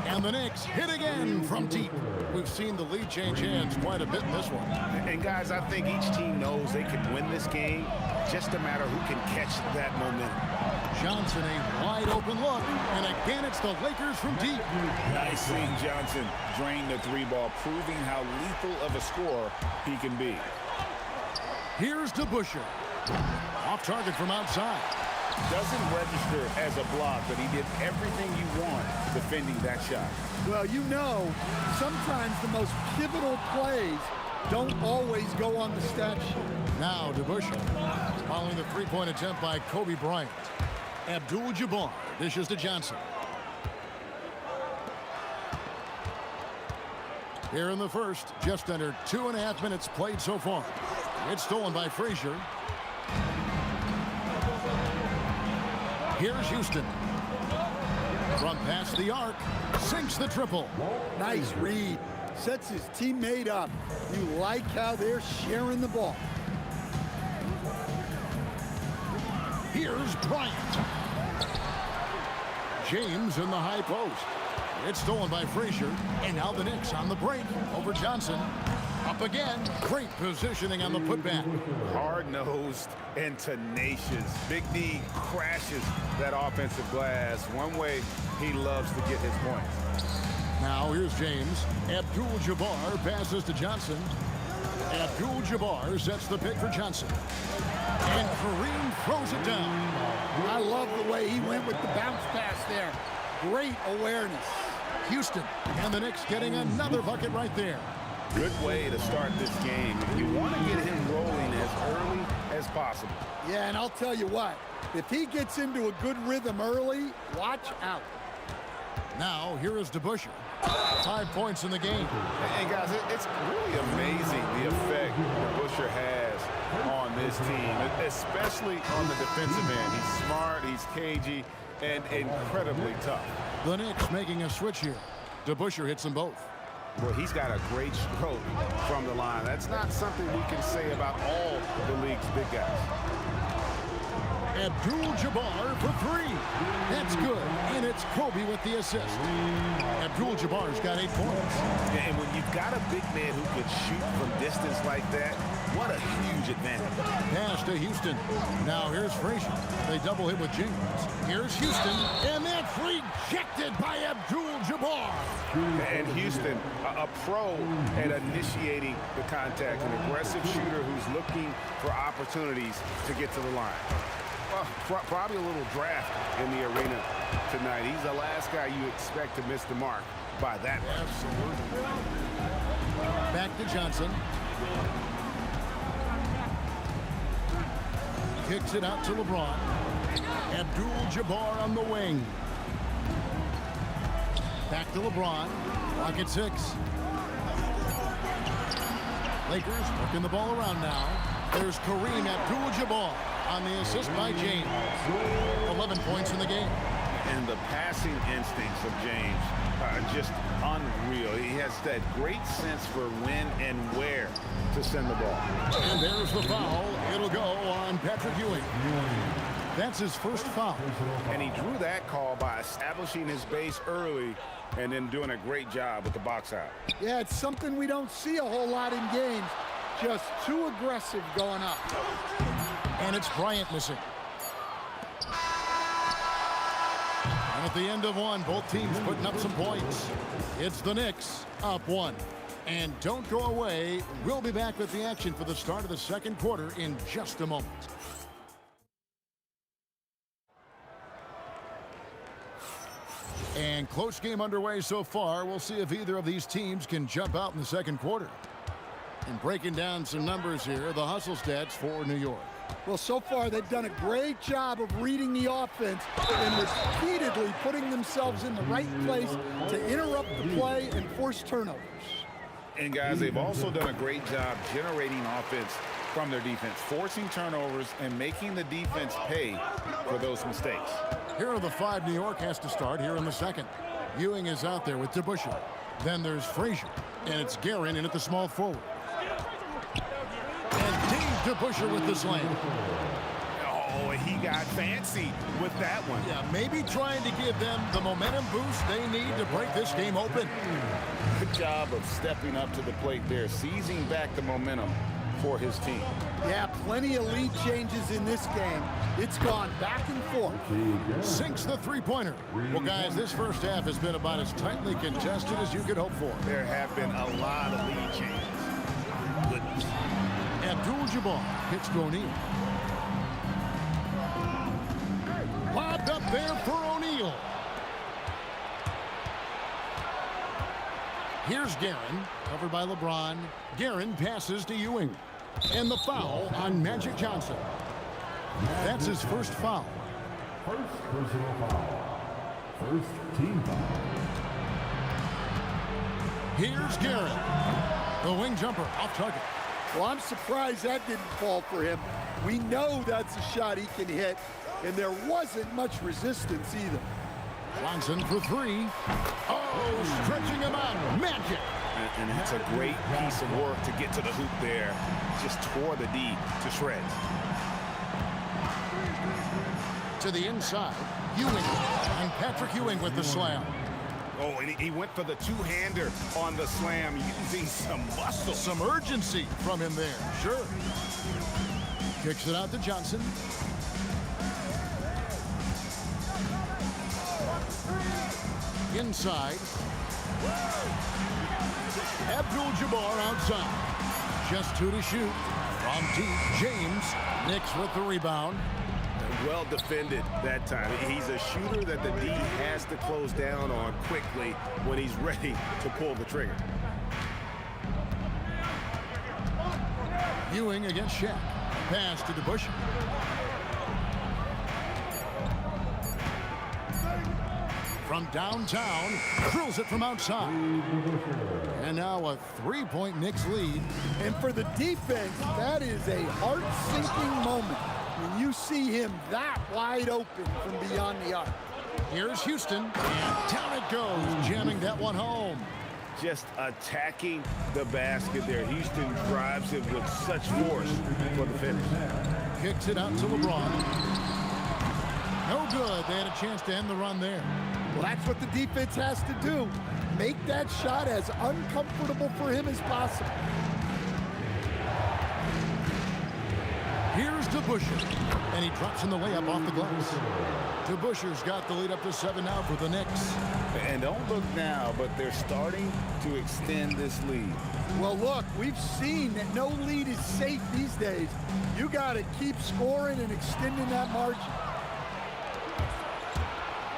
And the Knicks hit again from deep. We've seen the lead change hands quite a bit in this one. And guys, I think each team knows they can win this game. Just a matter who can catch that momentum. Johnson, a wide open look. And again, it's the Lakers from deep. Nice seeing Johnson drain the three ball, proving how lethal of a scorer he can be. Here's DeBusschere. Off target from outside. Doesn't register as a block, but he did everything you want defending that shot. Well, you know, sometimes the most pivotal plays don't always go on the stat sheet. Now DeBusschere following the three-point attempt by Kobe Bryant. Abdul-Jabbar dishes to Johnson. Here in the first, just under 2.5 minutes played so far. It's stolen by Frazier. Here's Houston. From past the arc, sinks the triple. Nice read. Sets his teammate up. You like how they're sharing the ball. Here's Bryant. James in the high post. It's stolen by Frazier. And now the Knicks on the break over Johnson. Up again. Great positioning on the putback. Hard-nosed and tenacious. Big D crashes that offensive glass. One way he loves to get his points. Now here's James. Abdul-Jabbar passes to Johnson. Abdul-Jabbar sets the pick for Johnson. And Kareem throws it down. I love the way he went with the bounce pass there. Great awareness. Houston and the Knicks getting another bucket right there. Good way to start this game. You want to get him rolling as early as possible. Yeah, and I'll tell you what, if he gets into a good rhythm early, watch out. Now, here is DeBusschere. 5 points in the game. And guys, it's really amazing the effect DeBusschere has on this team, especially on the defensive end. He's smart, he's cagey, and incredibly tough. The Knicks making a switch here. DeBusschere hits them both. Well, he's got a great stroke from the line. That's not something we can say about all the league's big guys. Abdul-Jabbar for three. That's good. And it's Kobe with the assist. Abdul-Jabbar's got 8 points. And when you've got a big man who can shoot from distance like that, what a huge advantage. Pass to Houston. Now here's Frazier. They double hit with James. Here's Houston. And that's rejected by Abdul-Jabbar. And Houston, a pro at initiating the contact, an aggressive shooter who's looking for opportunities to get to the line. Well, probably a little draft in the arena tonight. He's the last guy you expect to miss the mark by that much. Absolutely. Back to Johnson. Kicks it out to LeBron. Abdul-Jabbar on the wing. Back to LeBron. Clock at 6. Lakers working the ball around now. There's Kareem Abdul-Jabbar on the assist by James. 11 points in the game. And the passing instincts of James are just unreal. He has that great sense for when and where to send the ball. And there's the foul. It'll go on Patrick Ewing. That's his first foul. And he drew that call by establishing his base early and then doing a great job with the box out. Yeah, it's something we don't see a whole lot in games. Just too aggressive going up. And it's Bryant missing. And at the end of one, both teams putting up some points. It's the Knicks up one. And don't go away. We'll be back with the action for the start of the second quarter in just a moment. And close game underway so far. We'll see if either of these teams can jump out in the second quarter. And breaking down some numbers here, the hustle stats for New York. Well, so far they've done a great job of reading the offense and repeatedly putting themselves in the right place to interrupt the play and force turnovers. And guys, they've also done a great job generating offense from their defense, forcing turnovers and making the defense pay for those mistakes. Here are the five New York has to start here in the second. Ewing is out there with DeBusschere. Then there's Frazier, and it's Guerin in at the small forward. And Dave DeBusschere with the slam. Oh, he got fancy with that one. Yeah, maybe trying to give them the momentum boost they need to break this game open. Good job of stepping up to the plate there, seizing back the momentum for his team. Yeah, plenty of lead changes in this game. It's gone back and forth. Sinks the three-pointer. Well, guys, this first half has been about as tightly contested as you could hope for. There have been a lot of lead changes. Goodness. Abdul-Jabbar hits to O'Neal. Lobbed up there for O'Neal. Here's Guerin, covered by LeBron. Guerin passes to Ewing. And the foul on Magic Johnson. That's his first foul. First personal foul. First team foul. Here's Guerin. The wing jumper off target. Well, I'm surprised that didn't fall for him. We know that's a shot he can hit, and there wasn't much resistance either. Johnson for three. Oh, stretching him out. Magic. And that's a great piece of work to get to the hoop there. Just tore the D to shreds. To the inside. Ewing. And Patrick Ewing with the slam. Oh, and he went for the two-hander on the slam, using some muscle. Some urgency from him there. Sure. Kicks it out to Johnson. Inside. Abdul-Jabbar outside. Just two to shoot. From deep, James. Knicks with the rebound. Well defended that time. He's a shooter that the D has to close down on quickly when he's ready to pull the trigger. Ewing against Shaq. Pass to DeBusschere. From downtown, drills it from outside. And now a three-point Knicks lead. And for the defense, that is a heart-sinking moment when you see him that wide open from beyond the arc. Here's Houston, and down it goes, jamming that one home. Just attacking the basket there. Houston drives it with such force for the finish. Kicks it out to LeBron. No good. They had a chance to end the run there. Well, that's what the defense has to do. Make that shot as uncomfortable for him as possible. Here's DeBusschere, and he drops in the layup off the glass. DeBusschere's got the lead up to 7 now for the Knicks. And don't look now, but they're starting to extend this lead. Well, look, we've seen that no lead is safe these days. You got to keep scoring and extending that margin.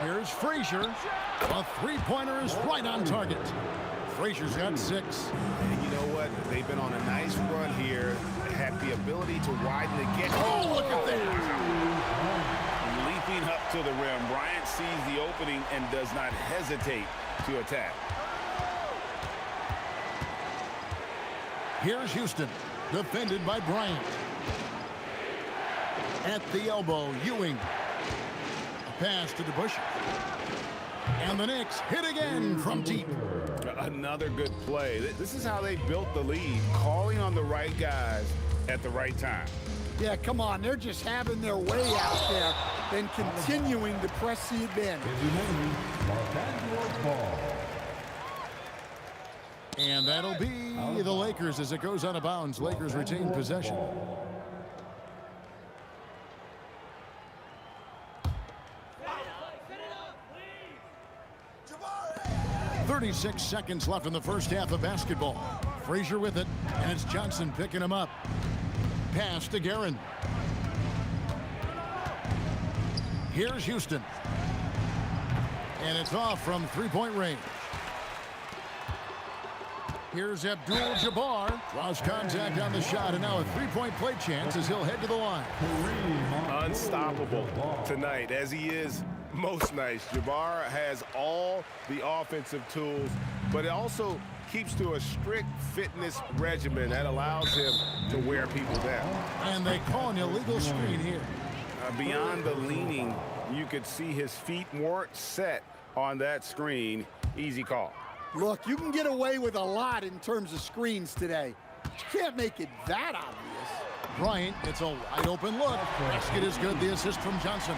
Here's Frazier. A three-pointer is right on target. Frazier's got 6. And you know what? They've been on a nice run here. Had the ability to widen the get. Oh, look at that! Leaping up to the rim. Bryant sees the opening and does not hesitate to attack. Here's Houston, defended by Bryant. At the elbow, Ewing. Pass to DeBusschere. And the Knicks hit again from deep. Another good play. This is how they built the lead, calling on the right guys at the right time. Yeah, come on. They're just having their way out there and continuing to press the advantage. And that'll be the Lakers as it goes out of bounds. Lakers retain possession. 36 seconds left in the first half of basketball. Frazier with it, and it's Johnson picking him up. Pass to Guerin. Here's Houston. And it's off from three-point range. Here's Abdul-Jabbar. Draws contact on the shot, and now a three-point play chance as he'll head to the line. Unstoppable tonight, as he is most nights. Jabbar has all the offensive tools, but it also keeps to a strict fitness regimen that allows him to wear people down. And they call an illegal screen here. Beyond the leaning, you could see his feet weren't set on that screen. Easy call. Look, you can get away with a lot in terms of screens today. You can't make it that obvious. Bryant, it's a wide open look. Basket is good. The assist from Johnson.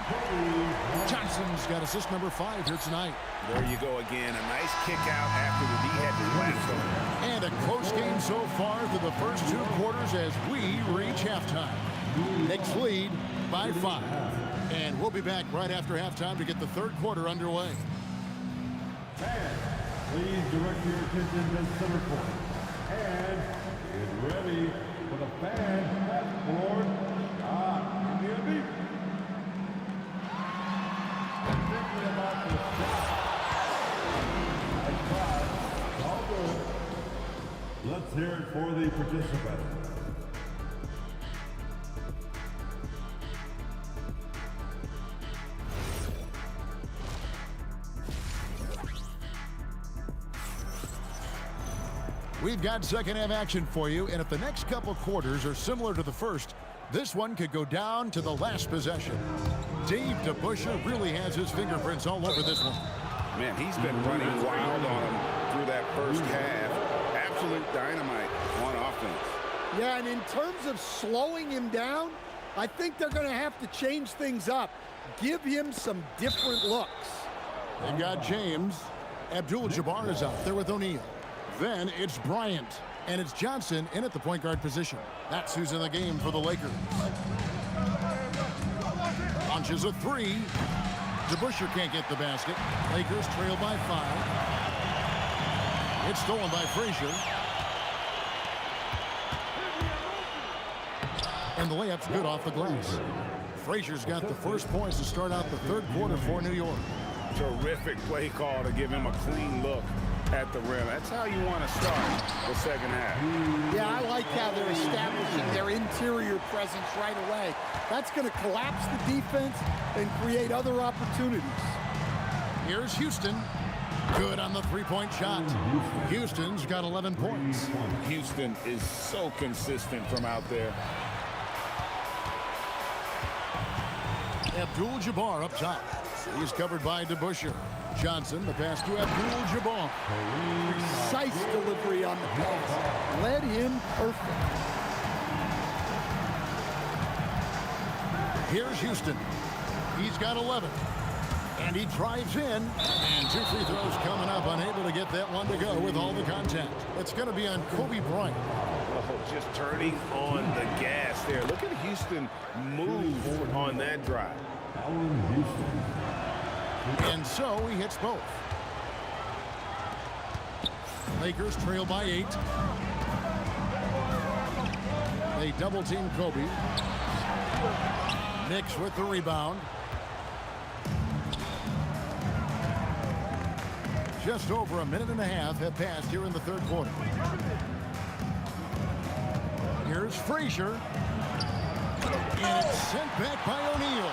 Johnson's got assist number 5 here tonight. There you go again. A nice kick out after the D had collapsed on him. And a close game so far through the first 2 quarters as we reach halftime. Knicks lead by 5. And we'll be back right after halftime to get the third quarter underway. Please direct your attention to center court. And get ready for the fan half-court shot. Give me a beat. And thinking about the shot. Nice try. All good. Let's hear it for the participant. We've got second half action for you, and if the next couple quarters are similar to the first, this one could go down to the last possession. Dave DeBusschere really has his fingerprints all over this one. Man, he's been running wild on him through that first half. Absolute dynamite on offense. Yeah, and in terms of slowing him down, I think they're going to have to change things up. Give him some different looks. They've got James. Abdul-Jabbar is out there with O'Neal. Then it's Bryant, and it's Johnson in at the point guard position. That's who's in the game for the Lakers. Launches a 3. DeBusschere can't get the basket. Lakers trail by 5. It's stolen by Frazier. And the layup's good off the glass. Frazier's got the first points to start out the third quarter for New York. Terrific play call to give him a clean look at the rim. That's how you want to start the second half. Yeah, I like how they're establishing their interior presence right away. That's going to collapse the defense and create other opportunities. Here's Houston. Good on the three-point shot. Houston's got 11 points. Houston is so consistent from out there. Abdul-Jabbar up top. He's covered by DeBusschere. Johnson, the pass to Abdul-Jabbar. Precise delivery on the pass. Led him perfect. Here's Houston. He's got 11. And he drives in. And 2 free throws coming up. Unable to get that one to go with all the contact. It's going to be on Kobe Bryant. Oh, just turning on the gas there. Look at Houston move on that drive. And so he hits both. Lakers trail by 8. They double team Kobe. Knicks with the rebound. Just over a minute and a half have passed here in the third quarter. Here's Frazier. And it's sent back by O'Neal.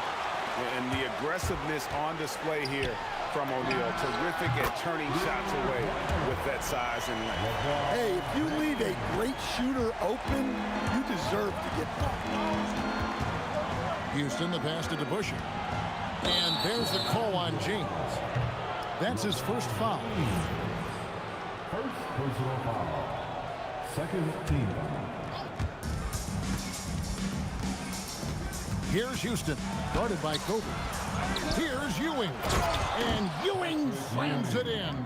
And the aggressiveness on display here from O'Neal. Terrific at turning shots away with that size and length. Hey, if you leave a great shooter open, you deserve to get bucked. Houston, the pass to DeBusschere. And there's the call on James. That's his first foul. First personal foul. Second team foul. Here's Houston, guarded by Kobe. Here's Ewing, and Ewing slams it in.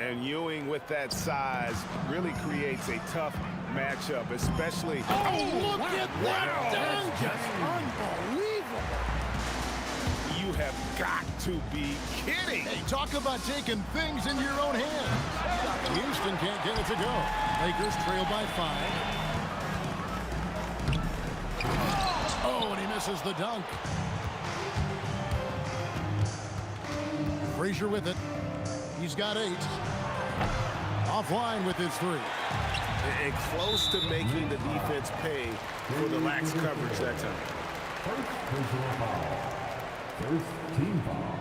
And Ewing with that size really creates a tough matchup, especially... Oh, look at that dunk! Just unbelievable. You have got to be kidding. Hey, talk about taking things into your own hands. Houston can't get it to go. Lakers trail by 5. Oh, and he misses the dunk. Frazier with it. He's got 8. Offline with his 3. And close to making the defense pay for the lax coverage that time. First personal foul. First team foul.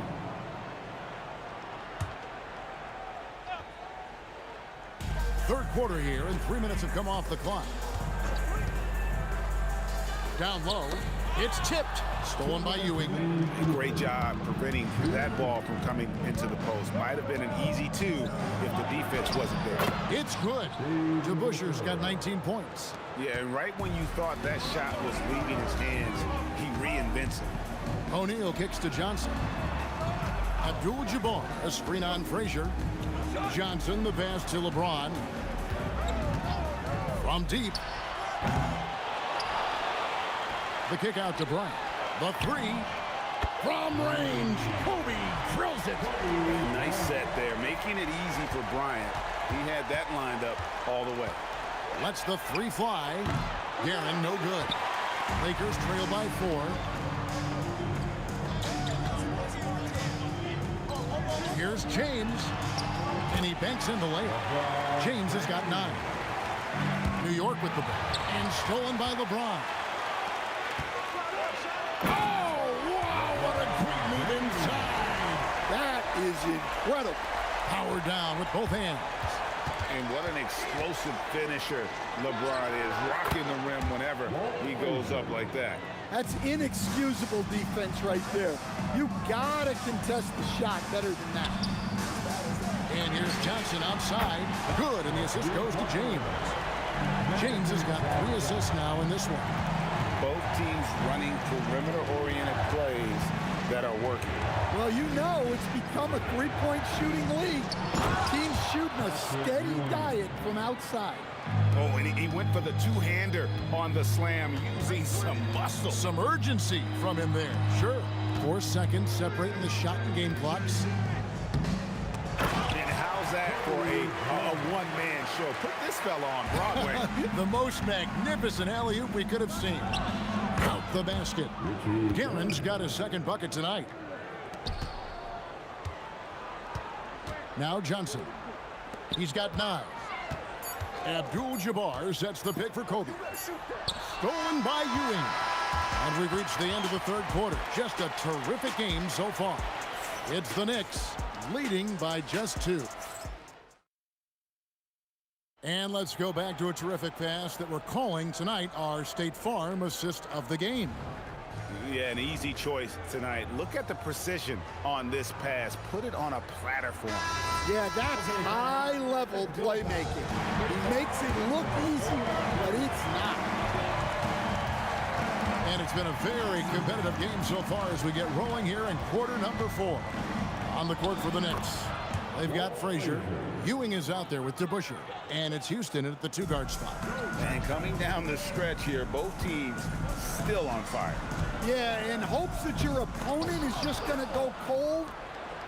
Third quarter here, and 3 minutes have come off the clock. Down low, it's tipped. Stolen by Ewing. Great job preventing that ball from coming into the post. Might have been an easy 2 if the defense wasn't there. It's good. DeBuscher's got 19 points. Yeah, and right when you thought that shot was leaving his hands, he reinvents it. O'Neal kicks to Johnson. Abdul-Jabbar, a screen on Frazier. Johnson, the pass to LeBron. From deep. The kick out to Bryant. The 3 from range. Kobe drills it. Nice set there, making it easy for Bryant. He had that lined up all the way. Lets the 3 fly. Guerin, no good. Lakers trail by 4. Here's James. And he banks in the layup. James has got 9. New York with the ball. And stolen by LeBron. That is incredible. Power down with both hands. And what an explosive finisher LeBron is, rocking the rim whenever he goes up like that. That's inexcusable defense right there. You gotta contest the shot better than that. And here's Johnson outside. Good, and the assist goes to James. James has got 3 assists now in this one. Both teams running perimeter-oriented plays that are working. Well, you know it's become a 3-point shooting league. Teams shooting a steady diet from outside. Oh, and he went for the 2-hander on the slam, using some muscle. Some urgency from him there. Sure. 4 seconds separating the shot and game clocks. And how's that for a one-man show? Put this fella on Broadway. The most magnificent alley-oop we could have seen. Out the basket. Guerin's got his second bucket tonight. Now Johnson. He's got 9. Abdul-Jabbar sets the pick for Kobe. Stolen by Ewing. And we've reached the end of the third quarter. Just a terrific game so far. It's the Knicks leading by just 2. And let's go back to a terrific pass that we're calling tonight our State Farm assist of the game. Yeah, an easy choice tonight. Look at the precision on this pass. Put it on a platter for him. Yeah, that's high-level playmaking. He makes it look easy, but it's not. And it's been a very competitive game so far as we get rolling here in quarter number 4. On the court for the Knicks, they've got Frazier. Ewing is out there with DeBuscher. And it's Houston at the 2-guard spot. And coming down the stretch here, both teams still on fire. Yeah, in hopes that your opponent is just going to go cold.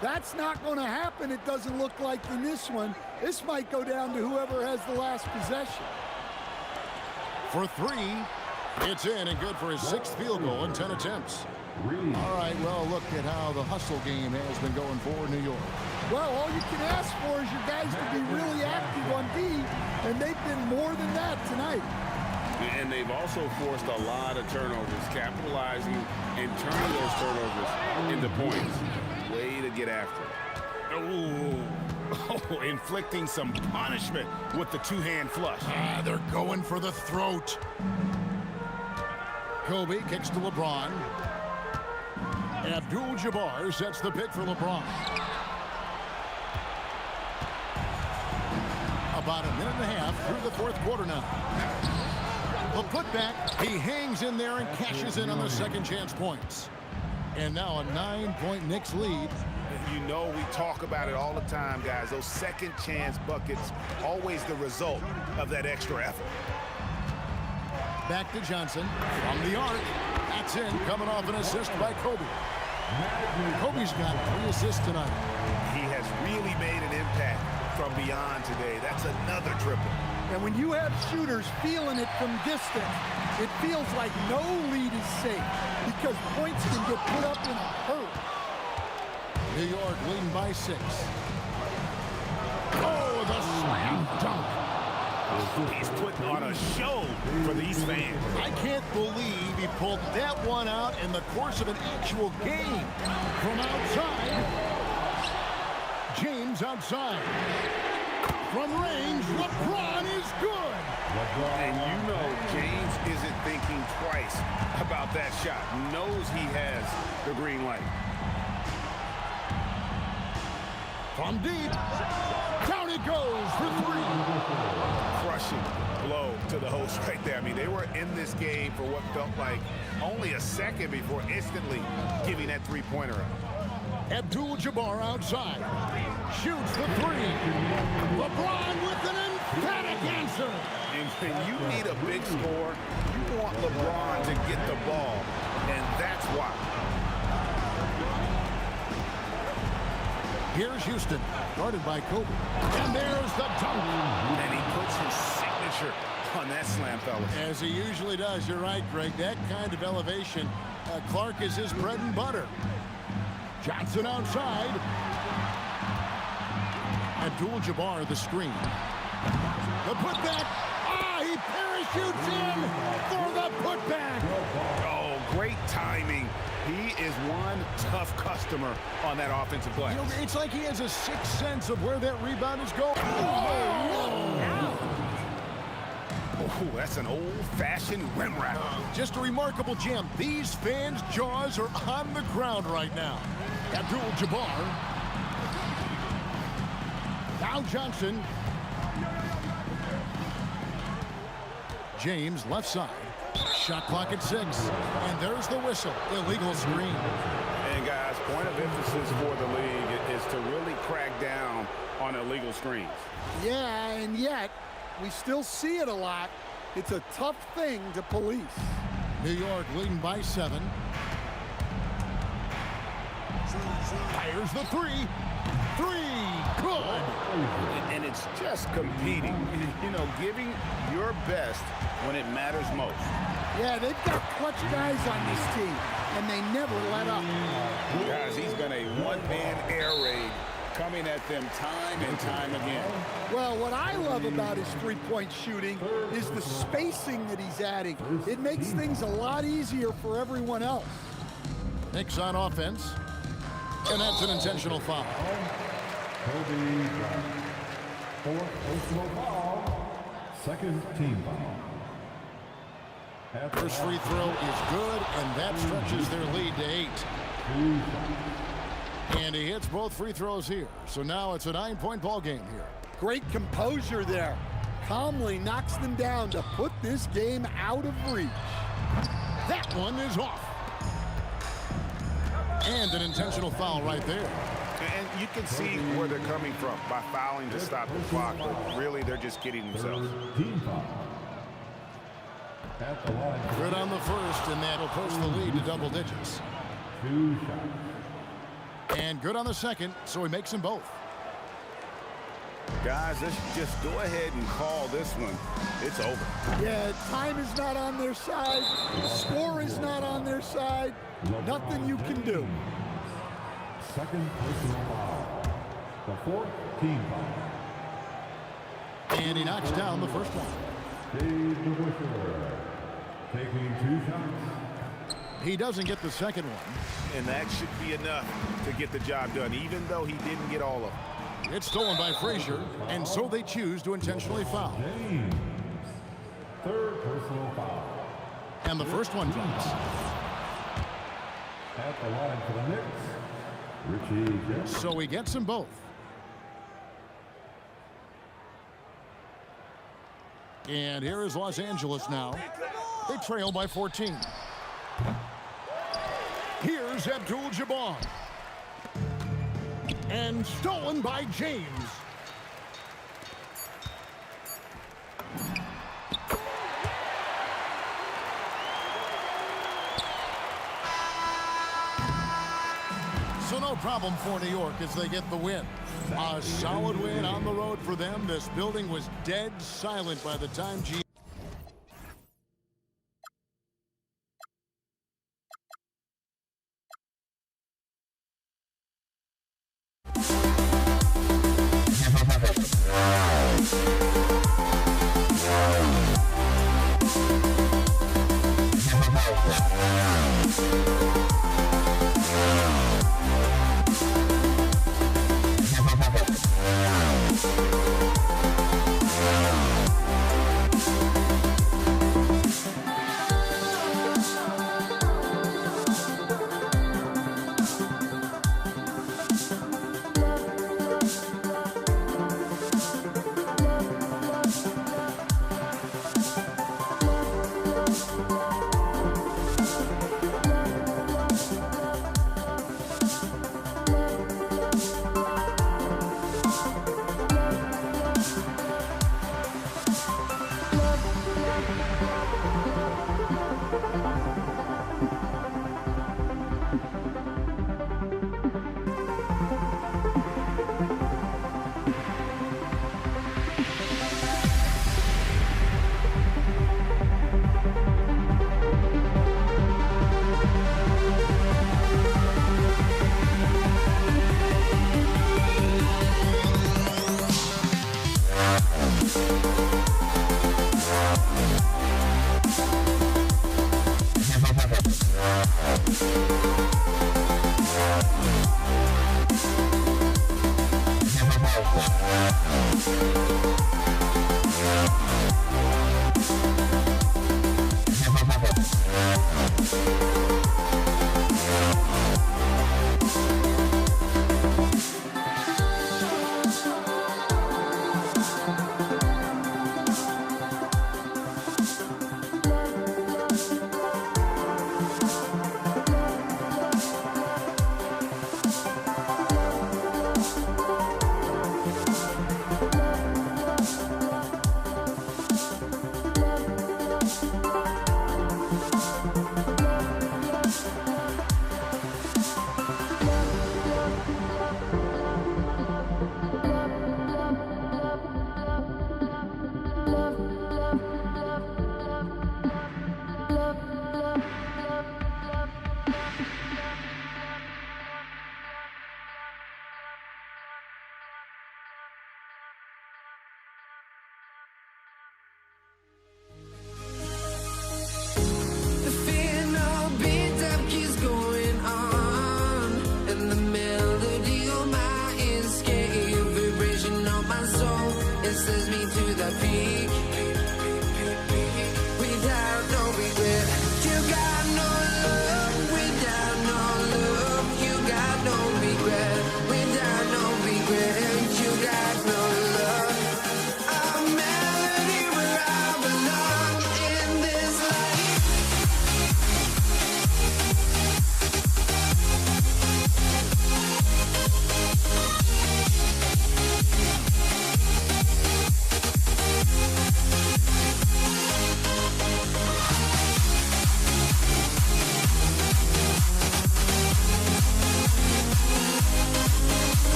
That's not going to happen, it doesn't look like in this one. This might go down to whoever has the last possession. For 3, it's in and good for his 6th field goal in 10 attempts. All right, well, look at how the hustle game has been going for New York. Well, all you can ask for is your guys to be really active on D, and they've been more than that tonight. And they've also forced a lot of turnovers, capitalizing and turning those turnovers into points. Way to get after it. Oh, inflicting some punishment with the 2-hand flush. They're going for the throat. Kobe kicks to LeBron. Abdul-Jabbar sets the pick for LeBron. About a minute and a half through the fourth quarter now. The putback, he hangs in there and cashes in on the second chance points. And now a 9-point Knicks lead. You know we talk about it all the time, guys. Those second chance buckets, always the result of that extra effort. Back to Johnson from the arc. That's in, coming off an assist by Kobe. Kobe's got 3 assists tonight. He has really made an impact from beyond today. That's another triple. And when you have shooters feeling it from distance, it feels like no lead is safe because points can get put up in a hurry. New York leading by 6. Oh, the slam dunk. He's putting on a show for these fans. I can't believe he pulled that one out in the course of an actual game. From outside, James outside. From range, LeBron is good. And you know James isn't thinking twice about that shot. Knows he has the green light. From deep, down he goes for 3. Crushing blow to the host right there. I mean, they were in this game for what felt like only a second before instantly giving that three-pointer up. Abdul-Jabbar outside. Shoots the 3. LeBron with an emphatic answer. And when you need a big score, you want LeBron to get the ball, and that's why. Here's Houston, guarded by Kobe. And there's the dunk. And he puts his signature on that slam, fellas. As he usually does. You're right, Greg. That kind of elevation, Clark is his bread and butter. Johnson outside. Abdul-Jabbar the screen. The putback. He parachutes in for the putback. Oh, great timing. He is one tough customer on that offensive glass. You know, it's like he has a sixth sense of where that rebound is going. Oh, that's an old-fashioned rim wrap. Just a remarkable jam. These fans' jaws are on the ground right now. Abdul-Jabbar. Now Johnson. James left side. Shot clock at 6. And there's the whistle. Illegal screen. And guys, point of emphasis for the league is to really crack down on illegal screens. Yeah, and yet we still see it a lot. It's a tough thing to police. New York leading by 7. Fires the 3. 3. Good. And it's just competing. You know, giving your best when it matters most. Yeah, they've got clutch guys on this team, and they never let up. Guys, he's been a one-man air raid coming at them time and time again. Well, what I love about his three-point shooting is the spacing that he's adding. It makes things a lot easier for everyone else. Knicks on offense, and that's an intentional foul. Kobe, fourth personal foul, second team foul. First free throw is good, and that stretches their lead to 8. And he hits both free throws here. So now it's a 9-point ball game here. Great composure there. Calmly knocks them down to put this game out of reach. That one is off. And an intentional foul right there. And you can see where they're coming from by fouling to stop the clock, but really they're just kidding themselves. Team foul. At the line. Good on the first, and that'll push the lead to double digits. 2 shots. And good on the second, so he makes them both. Guys, let's just go ahead and call this one. It's over. Yeah, time is not on their side. Score is not on their side. Nothing you can do. Second personal foul. The fourth team foul. And he knocks down the first one. Dave DeWisher taking 2 shots. He doesn't get the second one. And that should be enough to get the job done, even though he didn't get all of them. It's stolen by Frazier, and so they choose to intentionally foul. James. Third personal foul. And the first one drops. At the line for the Knicks, Richie James. So he gets them both. And here is Los Angeles now. They trail by 14. Here's Abdul-Jabbar. And stolen by James. So no problem for New York as they get the win. A solid win on the road for them. This building was dead silent by the time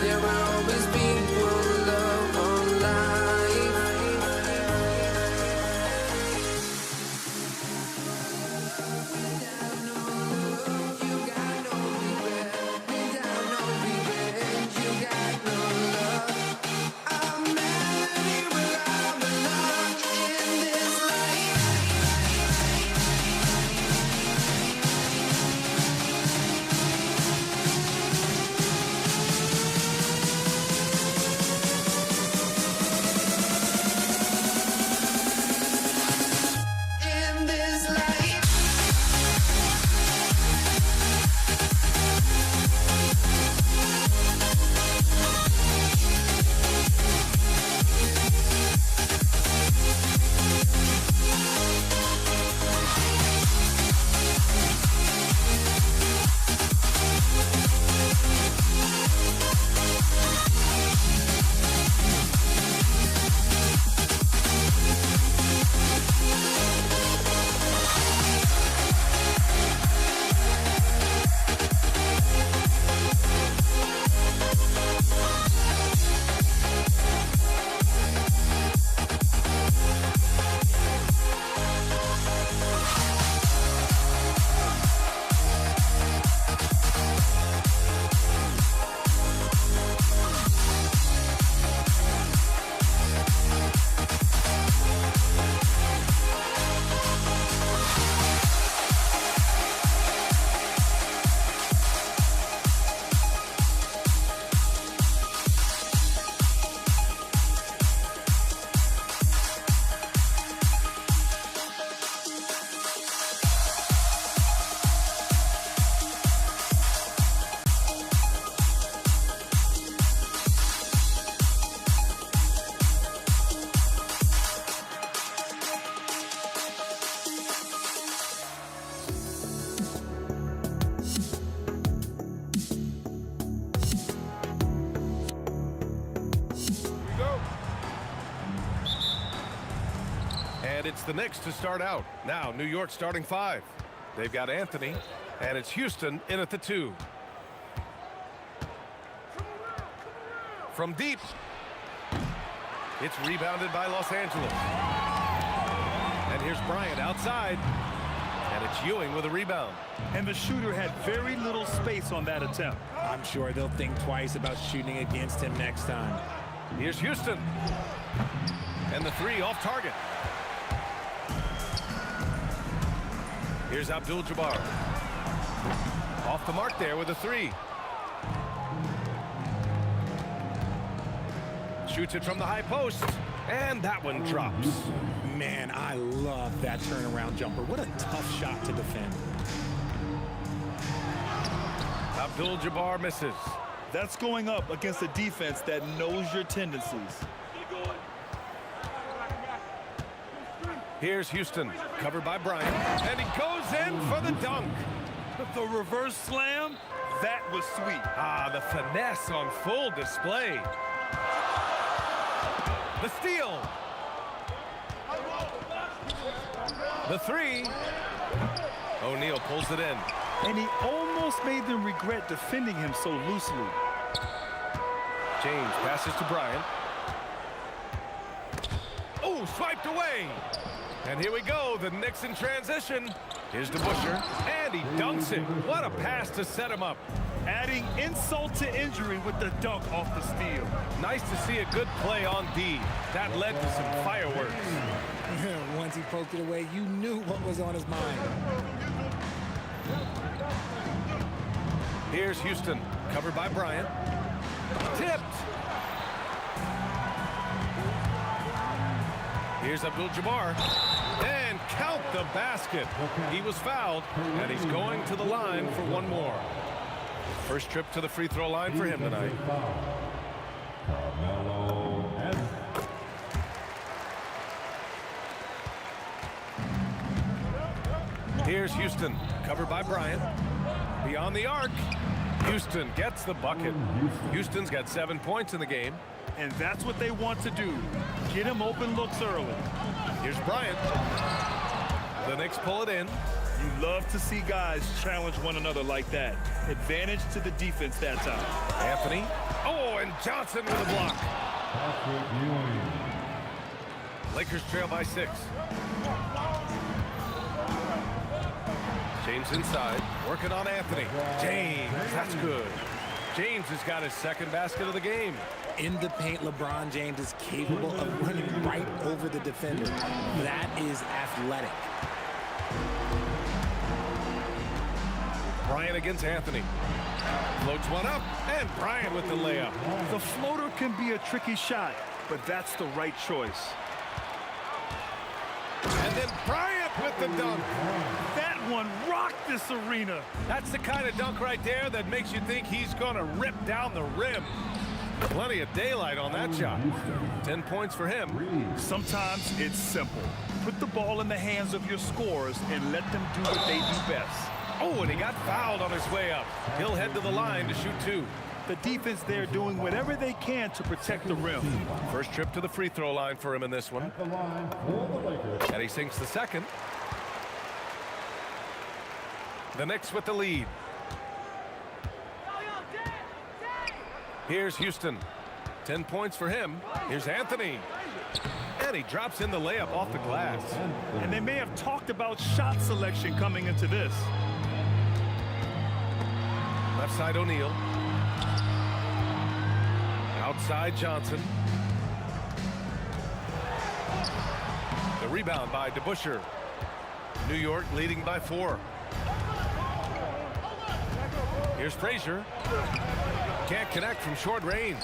There will always be one love on And it's the Knicks to start out. Now, New York starting 5. They've got Anthony, and it's Houston in at the 2. From deep. It's rebounded by Los Angeles. And here's Bryant outside. And it's Ewing with a rebound. And the shooter had very little space on that attempt. I'm sure they'll think twice about shooting against him next time. Here's Houston. And the 3 off target. Here's Abdul-Jabbar. Off the mark there with a 3. Shoots it from the high post. And that one drops. Man, I love that turnaround jumper. What a tough shot to defend. Abdul-Jabbar misses. That's going up against a defense that knows your tendencies. Here's Houston, covered by Bryant, and he goes in for the dunk. The reverse slam, that was sweet. Ah, the finesse on full display. The steal. The 3. O'Neal pulls it in. And he almost made them regret defending him so loosely. James passes to Bryant. Oh, swiped away. And here we go, the Knicks in transition. Here's DeBusschere, and he dunks it. What a pass to set him up. Adding insult to injury with the dunk off the steal. Nice to see a good play on D. That led to some fireworks. Once he poked it away, you knew what was on his mind. Here's Houston, covered by Bryant. Tipped. Here's Abdul-Jabbar. And count the basket. He was fouled, and he's going to the line for one more. First trip to the free throw line for him tonight. Here's Houston, covered by Bryant. Beyond the arc. Houston gets the bucket. Houston's got 7 points in the game. And that's what they want to do. Get him open looks early. Here's Bryant. The Knicks pull it in. You love to see guys challenge one another like that. Advantage to the defense that time. Anthony. Oh, and Johnson with a block. Lakers trail by 6. James inside, working on Anthony. James, that's good. James has got his second basket of the game. In the paint, LeBron James is capable of running right over the defender. That is athletic. Bryant against Anthony. Floats one up, and Bryant with the layup. The floater can be a tricky shot, but that's the right choice. And then Bryant with the dunk. That one rocked this arena. That's the kind of dunk right there that makes you think he's going to rip down the rim. Plenty of daylight on that shot. 10 points for him. Sometimes it's simple. Put the ball in the hands of your scorers and let them do what they do best. Oh, and he got fouled on his way up. He'll head to the line to shoot 2. The defense there doing whatever they can to protect the rim. First trip to the free throw line for him in this one. And he sinks the second. The Knicks with the lead. Here's Houston. 10 points for him. Here's Anthony. And he drops in the layup off the glass. And they may have talked about shot selection coming into this. Left side O'Neal. Outside Johnson. The rebound by DeBusschere. New York leading by 4. Here's Frazier. Can't connect from short range.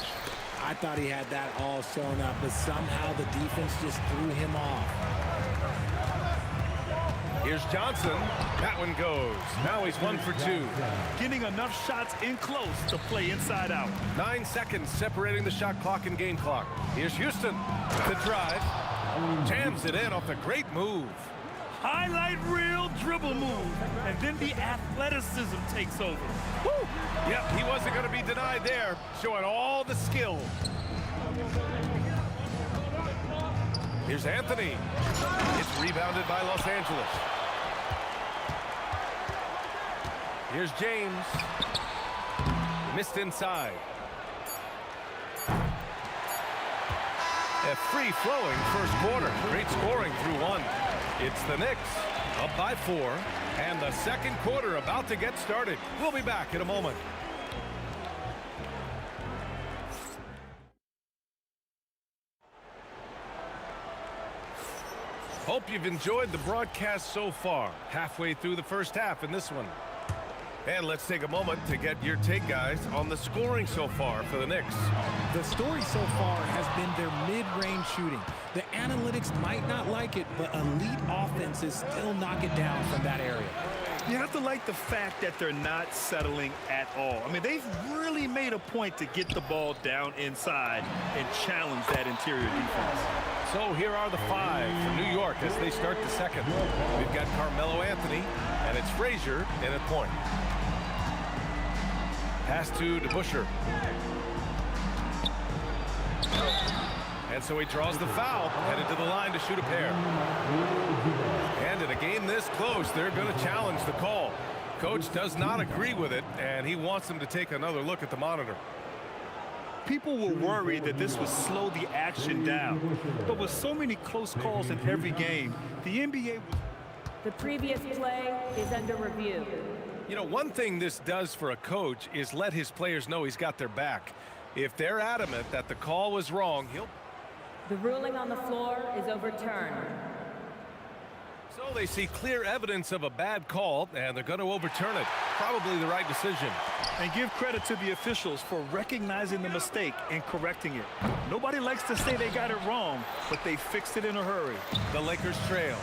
I thought he had that all sewn up, but somehow the defense just threw him off. Here's Johnson. That one goes. Now he's 1 for 2. Getting enough shots in close to play inside out. 9 seconds separating the shot clock and game clock. Here's Houston. The drive. Jams it in off a great move. Highlight reel dribble move. And then the athleticism takes over. Woo! Yep, he wasn't going to be denied there. Showing all the skill. Here's Anthony. It's rebounded by Los Angeles. Here's James. Missed inside. A free-flowing first quarter. Great scoring through one. It's the Knicks up by 4, and the second quarter about to get started. We'll be back in a moment. Hope you've enjoyed the broadcast so far. Halfway through the first half in this one. And let's take a moment to get your take, guys, on the scoring so far for the Knicks. The story so far has been their mid-range shooting. The analytics might not like it, but elite offenses still knock it down from that area. You have to like the fact that they're not settling at all. I mean, they've really made a point to get the ball down inside and challenge that interior defense. So here are the 5 for New York as they start the second. We've got Carmelo Anthony, and it's Frazier in at point. Pass to DeBusschere. And so he draws the foul, headed to the line to shoot a pair. And in a game this close, they're going to challenge the call. Coach does not agree with it, and he wants them to take another look at the monitor. People were worried that this would slow the action down. But with so many close calls in every game, the NBA... The previous play is under review. You know, one thing this does for a coach is let his players know he's got their back. If they're adamant that the call was wrong, he'll... The ruling on the floor is overturned. So they see clear evidence of a bad call, and they're going to overturn it. Probably the right decision. And give credit to the officials for recognizing the mistake and correcting it. Nobody likes to say they got it wrong, but they fixed it in a hurry. The Lakers trail.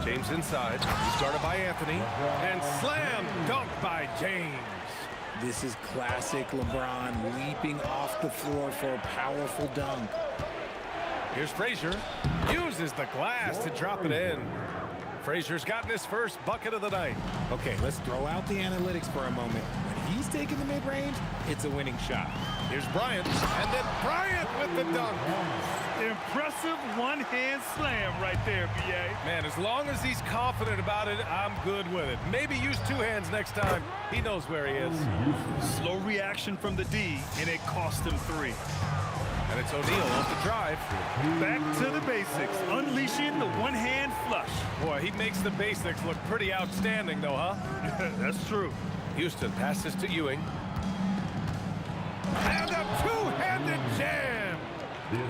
James inside. He's guarded by Anthony. And slam dunk by James. This is classic LeBron leaping off the floor for a powerful dunk. Here's Frazier. Uses the glass to drop it in. Frazier's gotten his first bucket of the night. Okay, let's throw out the analytics for a moment. When he's taking the mid-range, it's a winning shot. Here's Bryant. And then Bryant with the dunk. Impressive one-hand slam right there, B.A. Man, as long as he's confident about it, I'm good with it. Maybe use 2 hands next time. He knows where he is. Slow reaction from the D, and it cost him 3. And it's O'Neal off the drive. Back to the basics, unleashing the one-hand flush. Boy, he makes the basics look pretty outstanding, though, huh? That's true. Houston passes to Ewing. And a two-handed jam!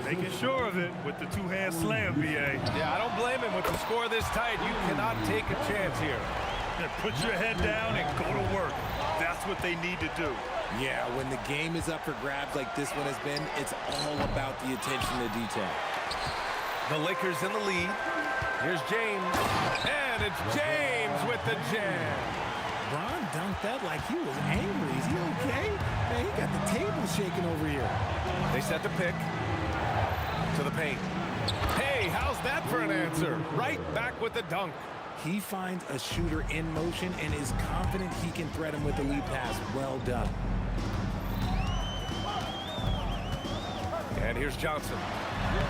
Making sure of it with the 2-hand slam, B.A. Yeah, I don't blame him with the score this tight. You cannot take a chance here. Put your head down and go to work. That's what they need to do. Yeah, when the game is up for grabs like this one has been, it's all about the attention to detail. The Lakers in the lead. Here's James. And it's James with the jam. Bron dunked that like he was angry. Is he okay? Man, he got the table shaking over here. They set the pick to the paint. Hey, how's that for an answer? Right back with the dunk. He finds a shooter in motion and is confident he can threat him with the lead pass. Well done. And here's Johnson.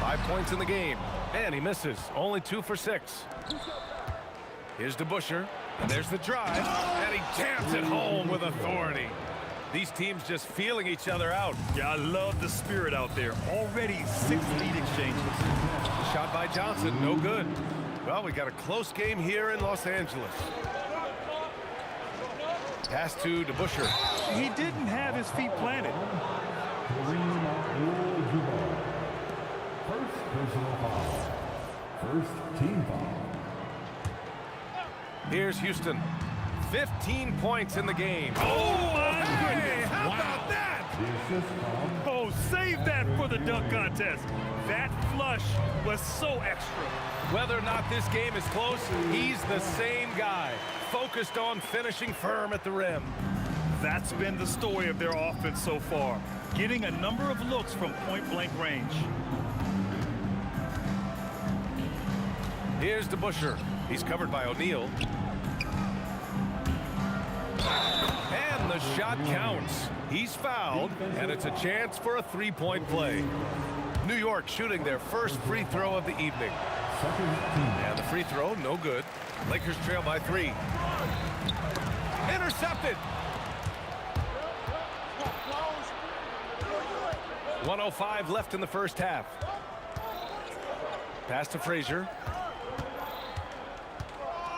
5 points in the game. And he misses. Only 2 for 6. Here's DeBusschere. And there's the drive. And he jams it home with authority. These teams just feeling each other out. Yeah, I love the spirit out there. Already 6 lead exchanges. Shot by Johnson. No good. Well, we got a close game here in Los Angeles. Pass to DeBusschere. He didn't have his feet planted. First personal foul. First team foul. Here's Houston. 15 points in the game. Oh, my goodness. How about that? Oh, save that for the dunk contest. That flush was so extra. Whether or not this game is close, he's the same guy. Focused on finishing firm at the rim. That's been the story of their offense so far. Getting a number of looks from point-blank range. Here's DeBusschere. He's covered by O'Neal. And the the shot counts. He's fouled, and it's a chance for a three-point play. New York shooting their first free throw of the evening. And the free throw, no good. Lakers trail by 3. Intercepted. 1:05 left in the first half. Pass to Frazier.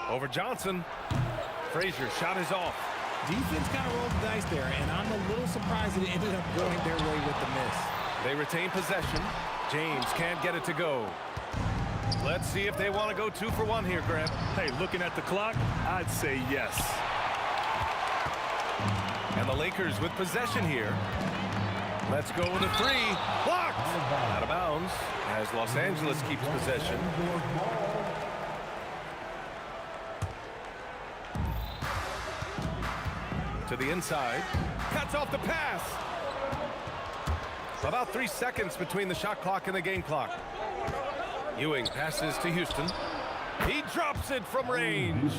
Over Johnson. Frazier shot is off. Defense kind of rolled the dice there, and I'm a little surprised that it ended up going their way with the miss. They retain possession. James can't get it to go. Let's see if they want to go 2 for 1 here, Grant. Hey, looking at the clock, I'd say yes. And the Lakers with possession here. Let's go with a 3. Blocked. Out of bounds as Los Angeles keeps possession. To the inside. Cuts off the pass. About 3 seconds between the shot clock and the game clock. Ewing passes to Houston. He drops it from range.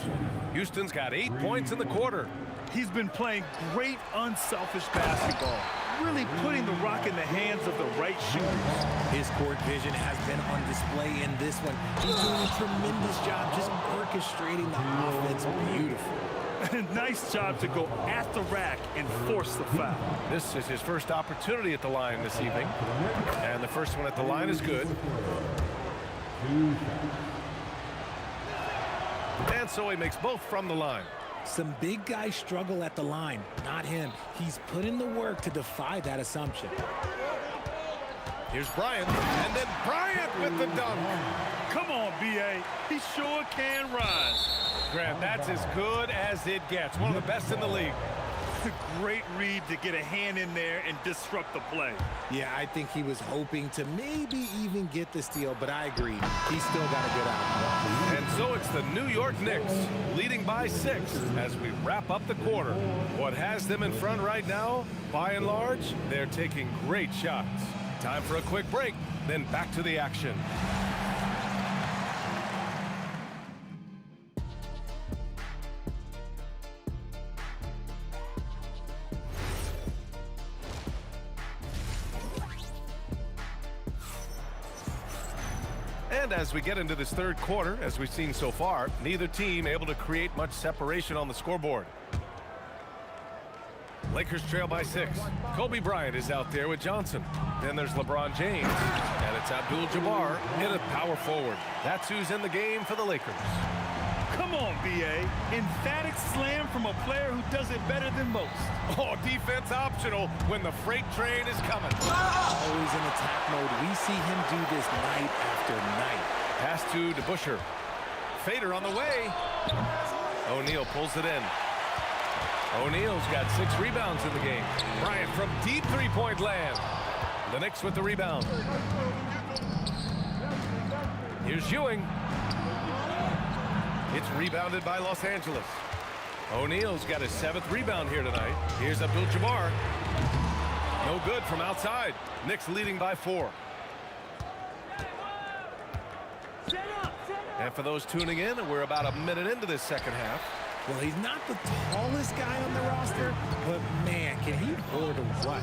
Houston's got 8 points in the quarter. He's been playing great unselfish basketball, really putting the rock in the hands of the right shooters. His court vision has been on display in this one. He's doing a tremendous job just orchestrating the offense beautifully. Nice job to go at the rack and force the foul. This is his first opportunity at the line this evening. And the first one at the line is good. And so he makes both from the line. Some big guys struggle at the line, not him. He's put in the work to defy that assumption. Here's Bryant, and then Bryant with the dunk. Come on, B.A. He sure can rise. Grant, that's as good as it gets. One of the best in the league. Great read to get a hand in there and disrupt the play. Yeah, I think he was hoping to maybe even get the steal, but I agree. He's still got to get out. And so it's the New York Knicks leading by 6 as we wrap up the quarter. What has them in front right now, by and large, they're taking great shots. Time for a quick break, then back to the action. And as we get into this third quarter, as we've seen so far, neither team able to create much separation on the scoreboard. Lakers trail by 6. Kobe Bryant is out there with Johnson. Then there's LeBron James, and it's Abdul-Jabbar in a power forward. That's who's in the game for the Lakers. Come on, B.A. Emphatic slam from a player who does it better than most. Oh, defense optional when the freight train is coming. Always in attack mode. We see him do this night after night. Pass to DeBusschere. Fader on the way. O'Neal pulls it in. O'Neal's got 6 rebounds in the game. Bryant from deep three-point land. The Knicks with the rebound. Here's Ewing. It's rebounded by Los Angeles. O'Neal's got his 7th rebound here tonight. Here's Abdul-Jabbar. No good from outside. Knicks leading by 4. And for those tuning in, we're about a minute into this second half. Well, he's not the tallest guy on the roster, but man, can he board a run.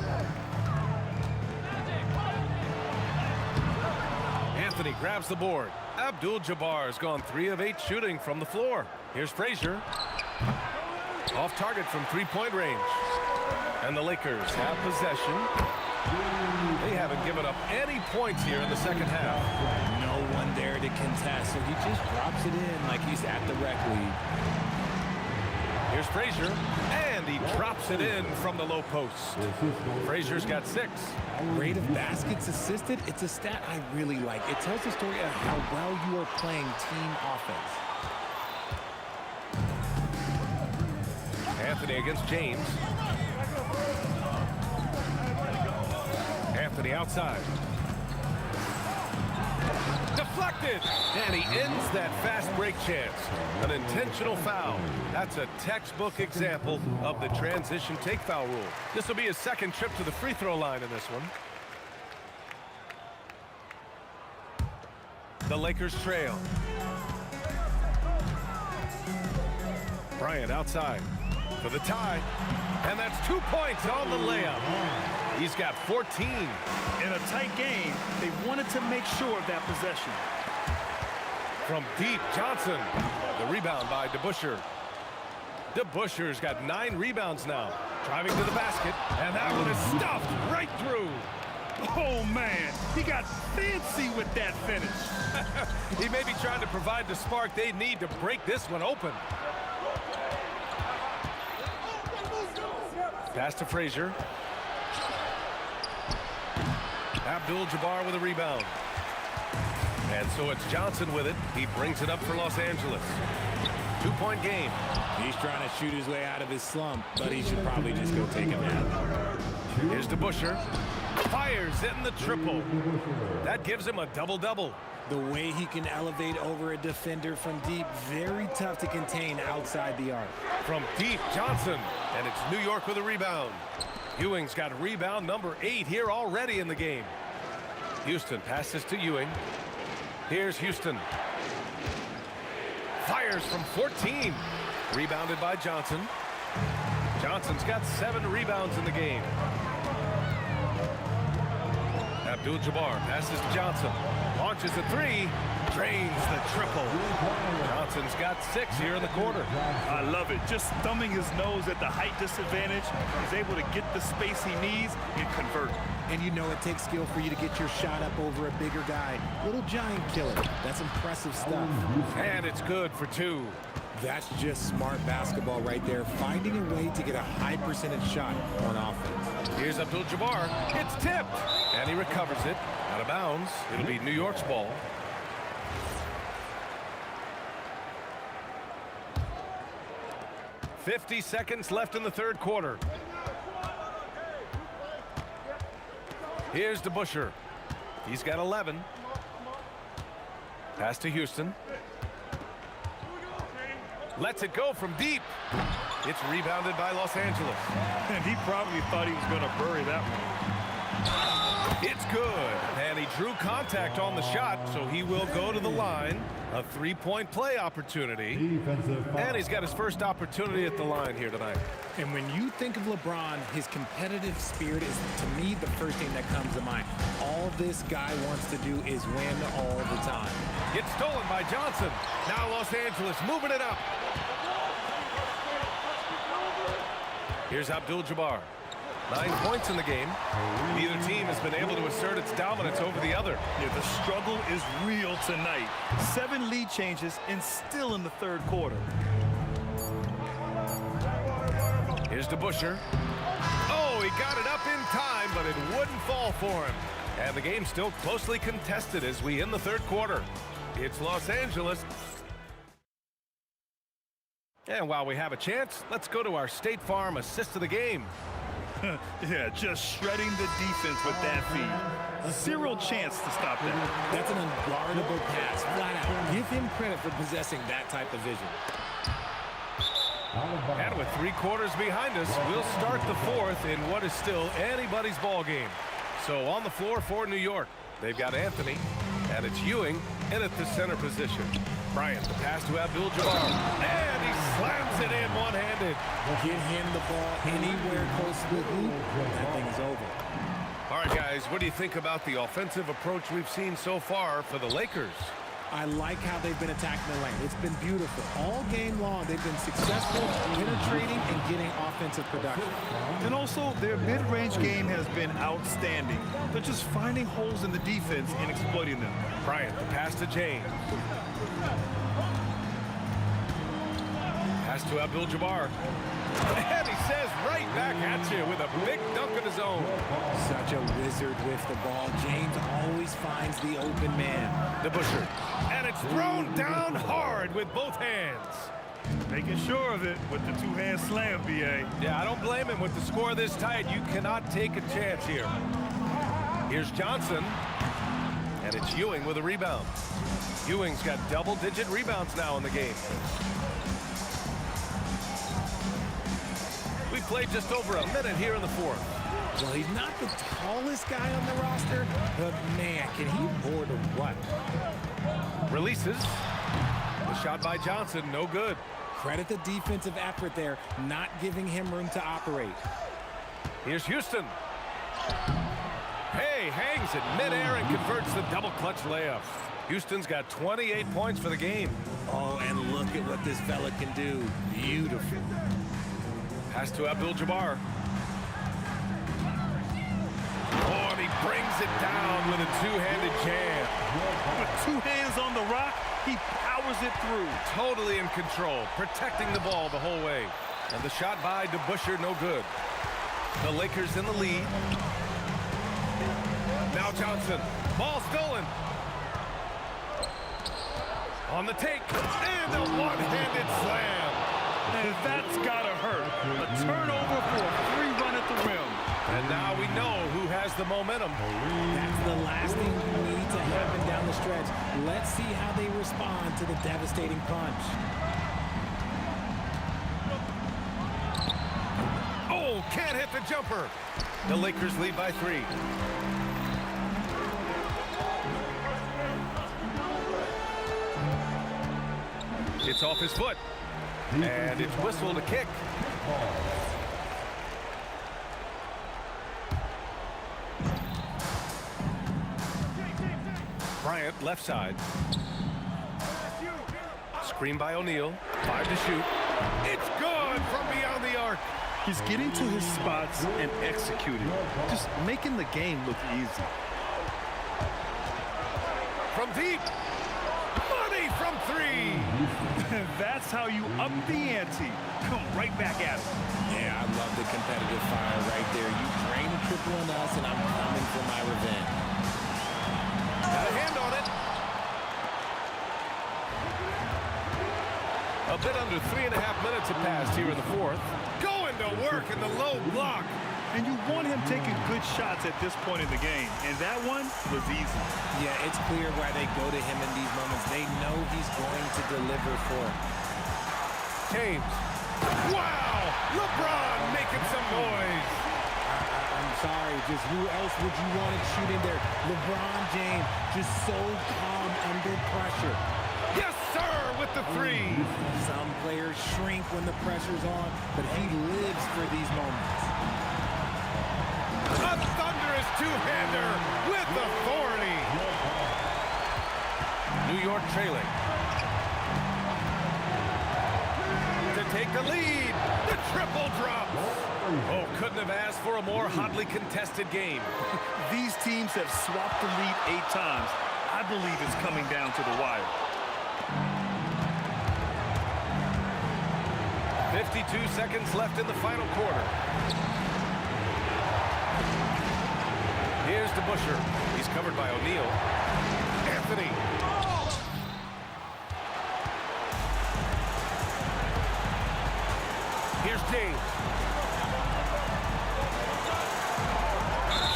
Anthony grabs the board. Abdul-Jabbar has gone 3 of 8 shooting from the floor. Here's Frazier. Off target from 3-point range. And the Lakers have possession. They haven't given up any points here in the second half. No one there to contest, so he just drops it in like he's at the rec league. Here's Frazier, and he drops it in from the low post. Frazier's got 6. Rate of baskets assisted, it's a stat I really like. It tells the story of how well you are playing team offense. Anthony against James. Anthony outside. Deflected, and he ends that fast break chance. An intentional foul. That's a textbook example of the transition take foul rule. This will be his 2nd trip to the free throw line in this one. The Lakers trail. Bryant outside. for the tie. And that's 2 points on the layup. He's got 14. In a tight game, they wanted to make sure of that possession. From deep, Johnson. The rebound by DeBusschere. DeBusschere's got 9 rebounds now. Driving to the basket, and that one is stuffed right through. Oh, man, he got fancy with that finish. He may be trying to provide the spark they need to break this one open. Pass to Frazier. Abdul-Jabbar with a rebound. And so it's Johnson with it. He brings it up for Los Angeles. 2-point game. He's trying to shoot his way out of his slump, but he should probably just go take a nap. Here's DeBusschere. Fires in the triple. That gives him a double-double. The way he can elevate over a defender from deep, very tough to contain outside the arc. From deep, Johnson. And it's New York with a rebound. Ewing's got rebound number 8 here already in the game. Houston passes to Ewing. Here's Houston. Fires from 14. Rebounded by Johnson. Johnson's got 7 rebounds in the game. Abdul-Jabbar passes to Johnson. Launches a 3. Drains the triple. Johnson's got 6 here in the quarter. I love it. Just thumbing his nose at the height disadvantage. He's able to get the space he needs and convert. And you know it takes skill for you to get your shot up over a bigger guy. Little giant killer. That's impressive stuff. And it's good for 2. That's just smart basketball right there. Finding a way to get a high percentage shot on offense. Here's Abdul-Jabbar. It's tipped. And he recovers it. Out of bounds. It'll be New York's ball. .50 seconds left in the third quarter. Here's DeBusschere. He's got 11. Pass to Houston. Lets it go from deep. It's rebounded by Los Angeles. And he probably thought he was going to bury that one. It's good. And he drew contact on the shot, so he will go to the line. A 3-point play opportunity. And he's got his first opportunity at the line here tonight. And when you think of LeBron, his competitive spirit is, to me, the first thing that comes to mind. All this guy wants to do is win all the time. Gets stolen by Johnson. Now Los Angeles moving it up. Here's Abdul-Jabbar. 9 points in the game. Neither team has been able to assert its dominance over the other. Yeah, the struggle is real tonight. 7 lead changes and still in the third quarter. Here's DeBusschere. Oh, he got it up in time, but it wouldn't fall for him. And the game's still closely contested as we end the third quarter. It's Los Angeles. And while we have a chance, let's go to our State Farm assist of the game. Yeah, just shredding the defense with that feed. 0 chance to stop that. That's an unguardable pass, flat out. Give him credit for possessing that type of vision. And with 3 quarters behind us, we'll start the fourth in what is still anybody's ball game. So on the floor for New York, they've got Anthony, and it's Ewing in at the center position. Bryant, the pass to Abdul-Jabbar, and he slams it in one-handed. Get him the ball anywhere close to the hoop, that thing is over. All right, guys, what do you think about the offensive approach we've seen so far for the Lakers? I like how they've been attacking the lane. It's been beautiful. All game long, they've been successful penetrating and getting offensive production. And also, their mid-range game has been outstanding. They're just finding holes in the defense and exploiting them. Bryant, the pass to James. Pass to Abdul-Jabbar. And he says right back at you with a big dunk of his own. Such a wizard with the ball. James always finds the open man. DeBusschere. And it's thrown down hard with both hands. Making sure of it with the 2-hand slam, B.A. Yeah, I don't blame him. With the score this tight, you cannot take a chance here. Here's Johnson. And it's Ewing with a rebound. Ewing's got double-digit rebounds now in the game. We played just over a minute here in the fourth. Well, he's not the tallest guy on the roster, but man, can he board or what? Releases. The shot by Johnson, no good. Credit the defensive effort there, not giving him room to operate. Here's Houston. Hey, hangs it midair and converts the double clutch layup. Houston's got 28 points for the game. Oh, and look at what this fella can do. Beautiful. Pass to Abdul-Jabbar. Oh, and he brings it down with a two-handed jam. With two hands on the rock, he powers it through. Totally in control, protecting the ball the whole way. And the shot by DeBusschere, no good. The Lakers in the lead. Now Johnson. Ball stolen. On the take. And a one-handed slam. And that's gotta hurt. A turnover for a free run at the rim. And now we know who has the momentum. That's the last thing we need to happen down the stretch. Let's see how they respond to the devastating punch. Oh, can't hit the jumper. The Lakers lead by 3. It's off his foot. And it's whistled a kick. Bryant, left side. Screen by O'Neal. 5 to shoot. It's good from beyond the arc. He's getting to his spots and executing. Just making the game look easy. From deep. Money from 3. That's how you up the ante. Come right back at him. Yeah, I love the competitive fire right there. You drain a triple on us, and I'm coming for my revenge. Got a hand on it. A bit under 3.5 minutes have passed here in the 4th. Going to work in the low block. And you want him taking good shots at this point in the game. And that one was easy. Yeah, it's clear why they go to him in these moments. They know he's going to deliver for them. James. Wow! LeBron making some noise. I'm sorry, just who else would you want it shooting there? LeBron James, just so calm under pressure. Yes, sir, with the 3. Some players shrink when the pressure's on, but he lives for these moments. A thunderous two-hander with authority. New York trailing. To take the lead, the triple drop. Oh, couldn't have asked for a more hotly contested game. These teams have swapped the lead 8 times. I believe it's coming down to the wire. 52 seconds left in the final quarter. Here's DeBusschere. He's covered by O'Neal. Anthony. Here's James.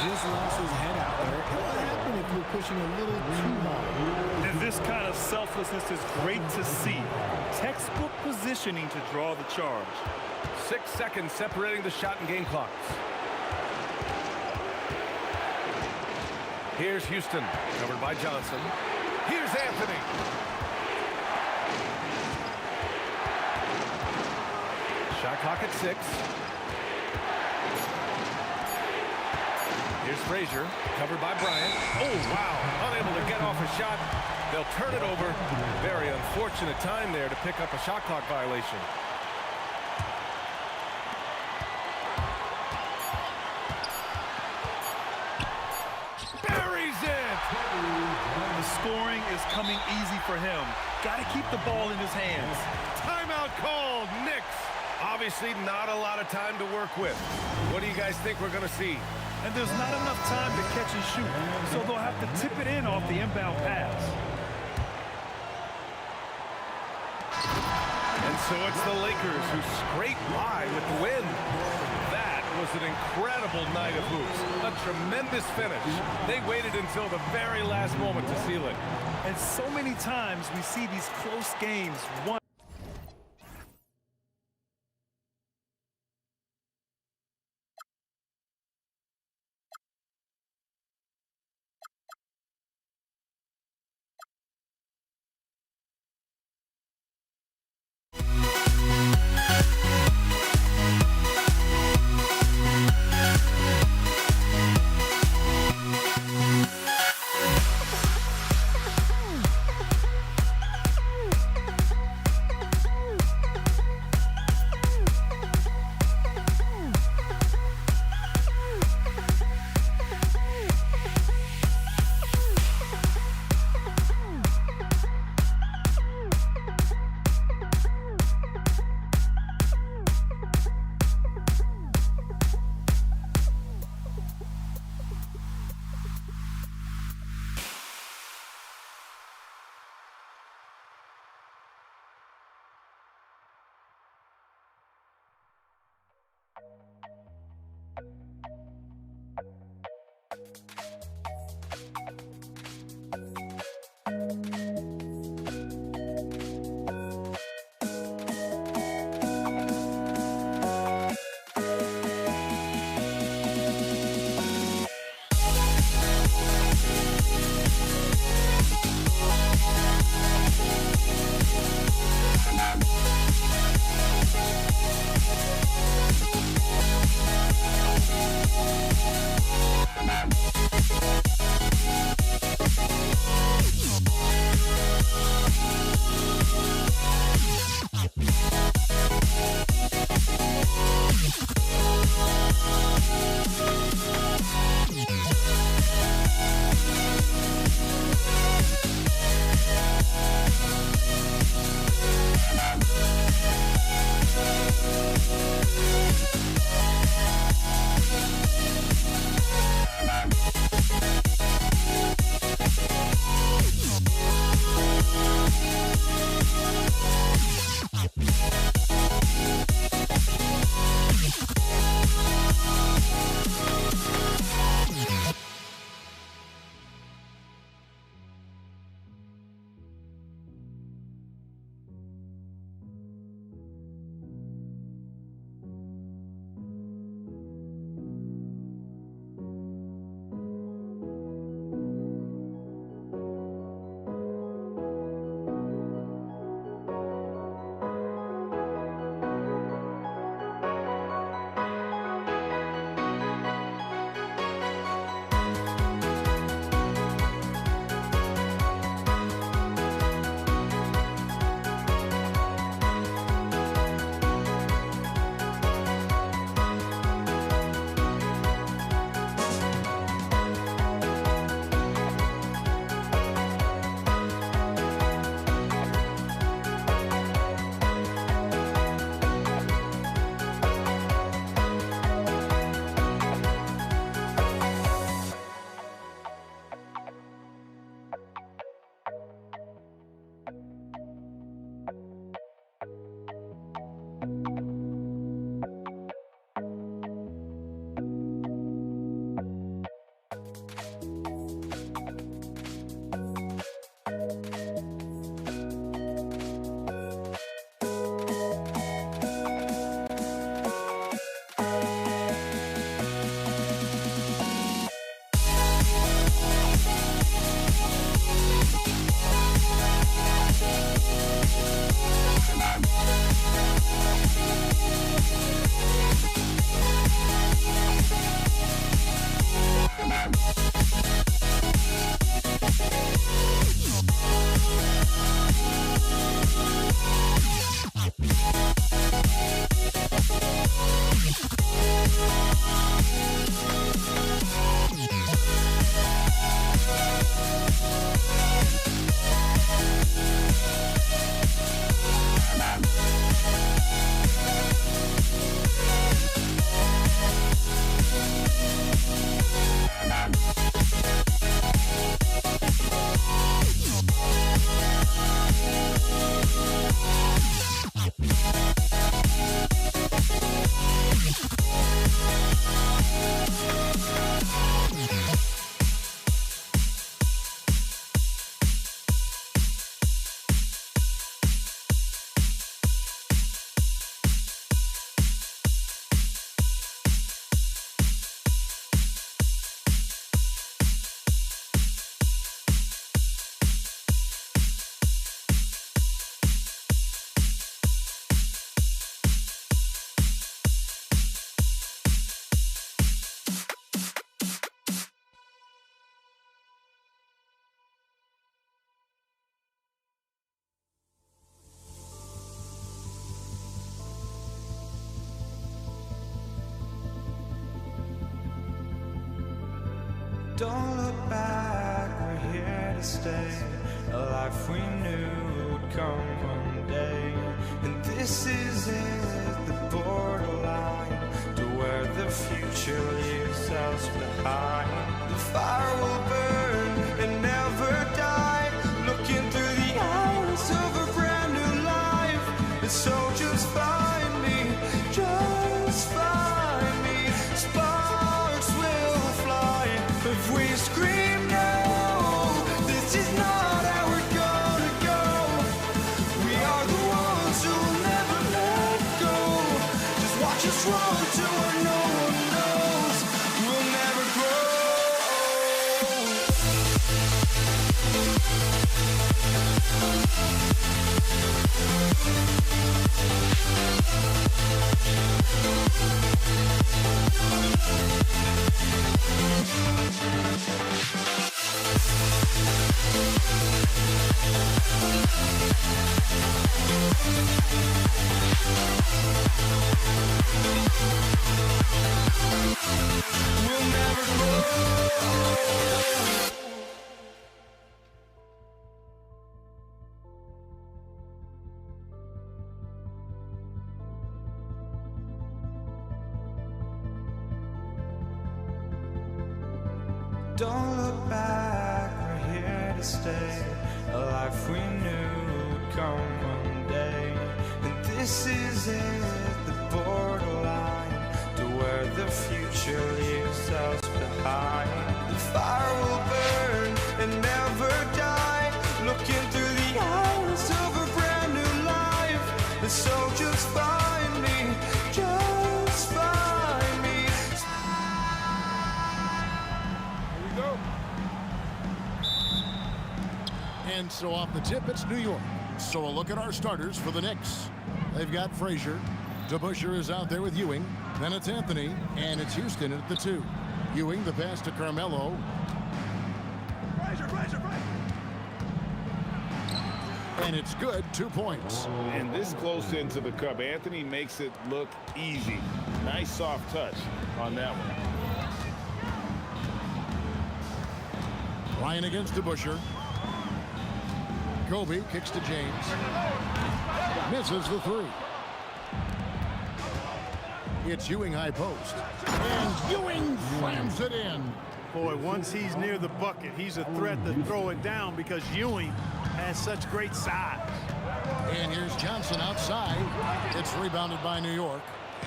Just lost his head out there. What would happen if you're pushing a little too hard? And this kind of selflessness is great to see. Textbook positioning to draw the charge. 6 seconds separating the shot and game clocks. Here's Houston, covered by Johnson. Here's Anthony. Shot clock at 6. Here's Frazier, covered by Bryant. Oh, wow, unable to get off a shot. They'll turn it over. Very unfortunate time there to pick up a shot clock violation. Buries it! The scoring is coming easy for him. Got to keep the ball in his hands. Timeout called, Knicks. Obviously not a lot of time to work with. What do you guys think we're going to see? And there's not enough time to catch and shoot, so they'll have to tip it in off the inbound pass. And so it's the Lakers who scrape by with the win. That was an incredible night of hoops. A tremendous finish. They waited until the very last moment to seal it. And so many times we see these close games won. Don't look back, we're here to stay. A life we knew would come one day. And this is it, the borderline to where the future leaves us behind. The fire will burn and never die, looking through the eyes of a brand new life. And so just find me, just find me. Sparks will fly if we scream no. This is not how we're gonna go. We are the ones who'll never let go. Just watch us run to where no one knows. We'll never grow. We'll never grow. Don't look back, we're here to stay. A life we knew would come one day. And this is it, the borderline to where the future leaves us behind. The fire will burn and never die, looking through the eyes of a brand new life. And so just find me, just find me. And so off the tip, it's New York. So a look at our starters for the Knicks. They've got Frazier. DeBusschere is out there with Ewing. Then it's Anthony, and it's Houston at the 2. Ewing, the pass to Carmelo. And it's good, 2 points. And this close into the cup, Anthony makes it look easy. Nice soft touch on that one. Ryan against DeBusschere. Kobe kicks to James. Misses the 3. It's Ewing high post. And Ewing slams it in. Boy, once he's near the bucket, he's a threat to throw it down because Ewing has such great size. And here's Johnson outside. It's rebounded by New York.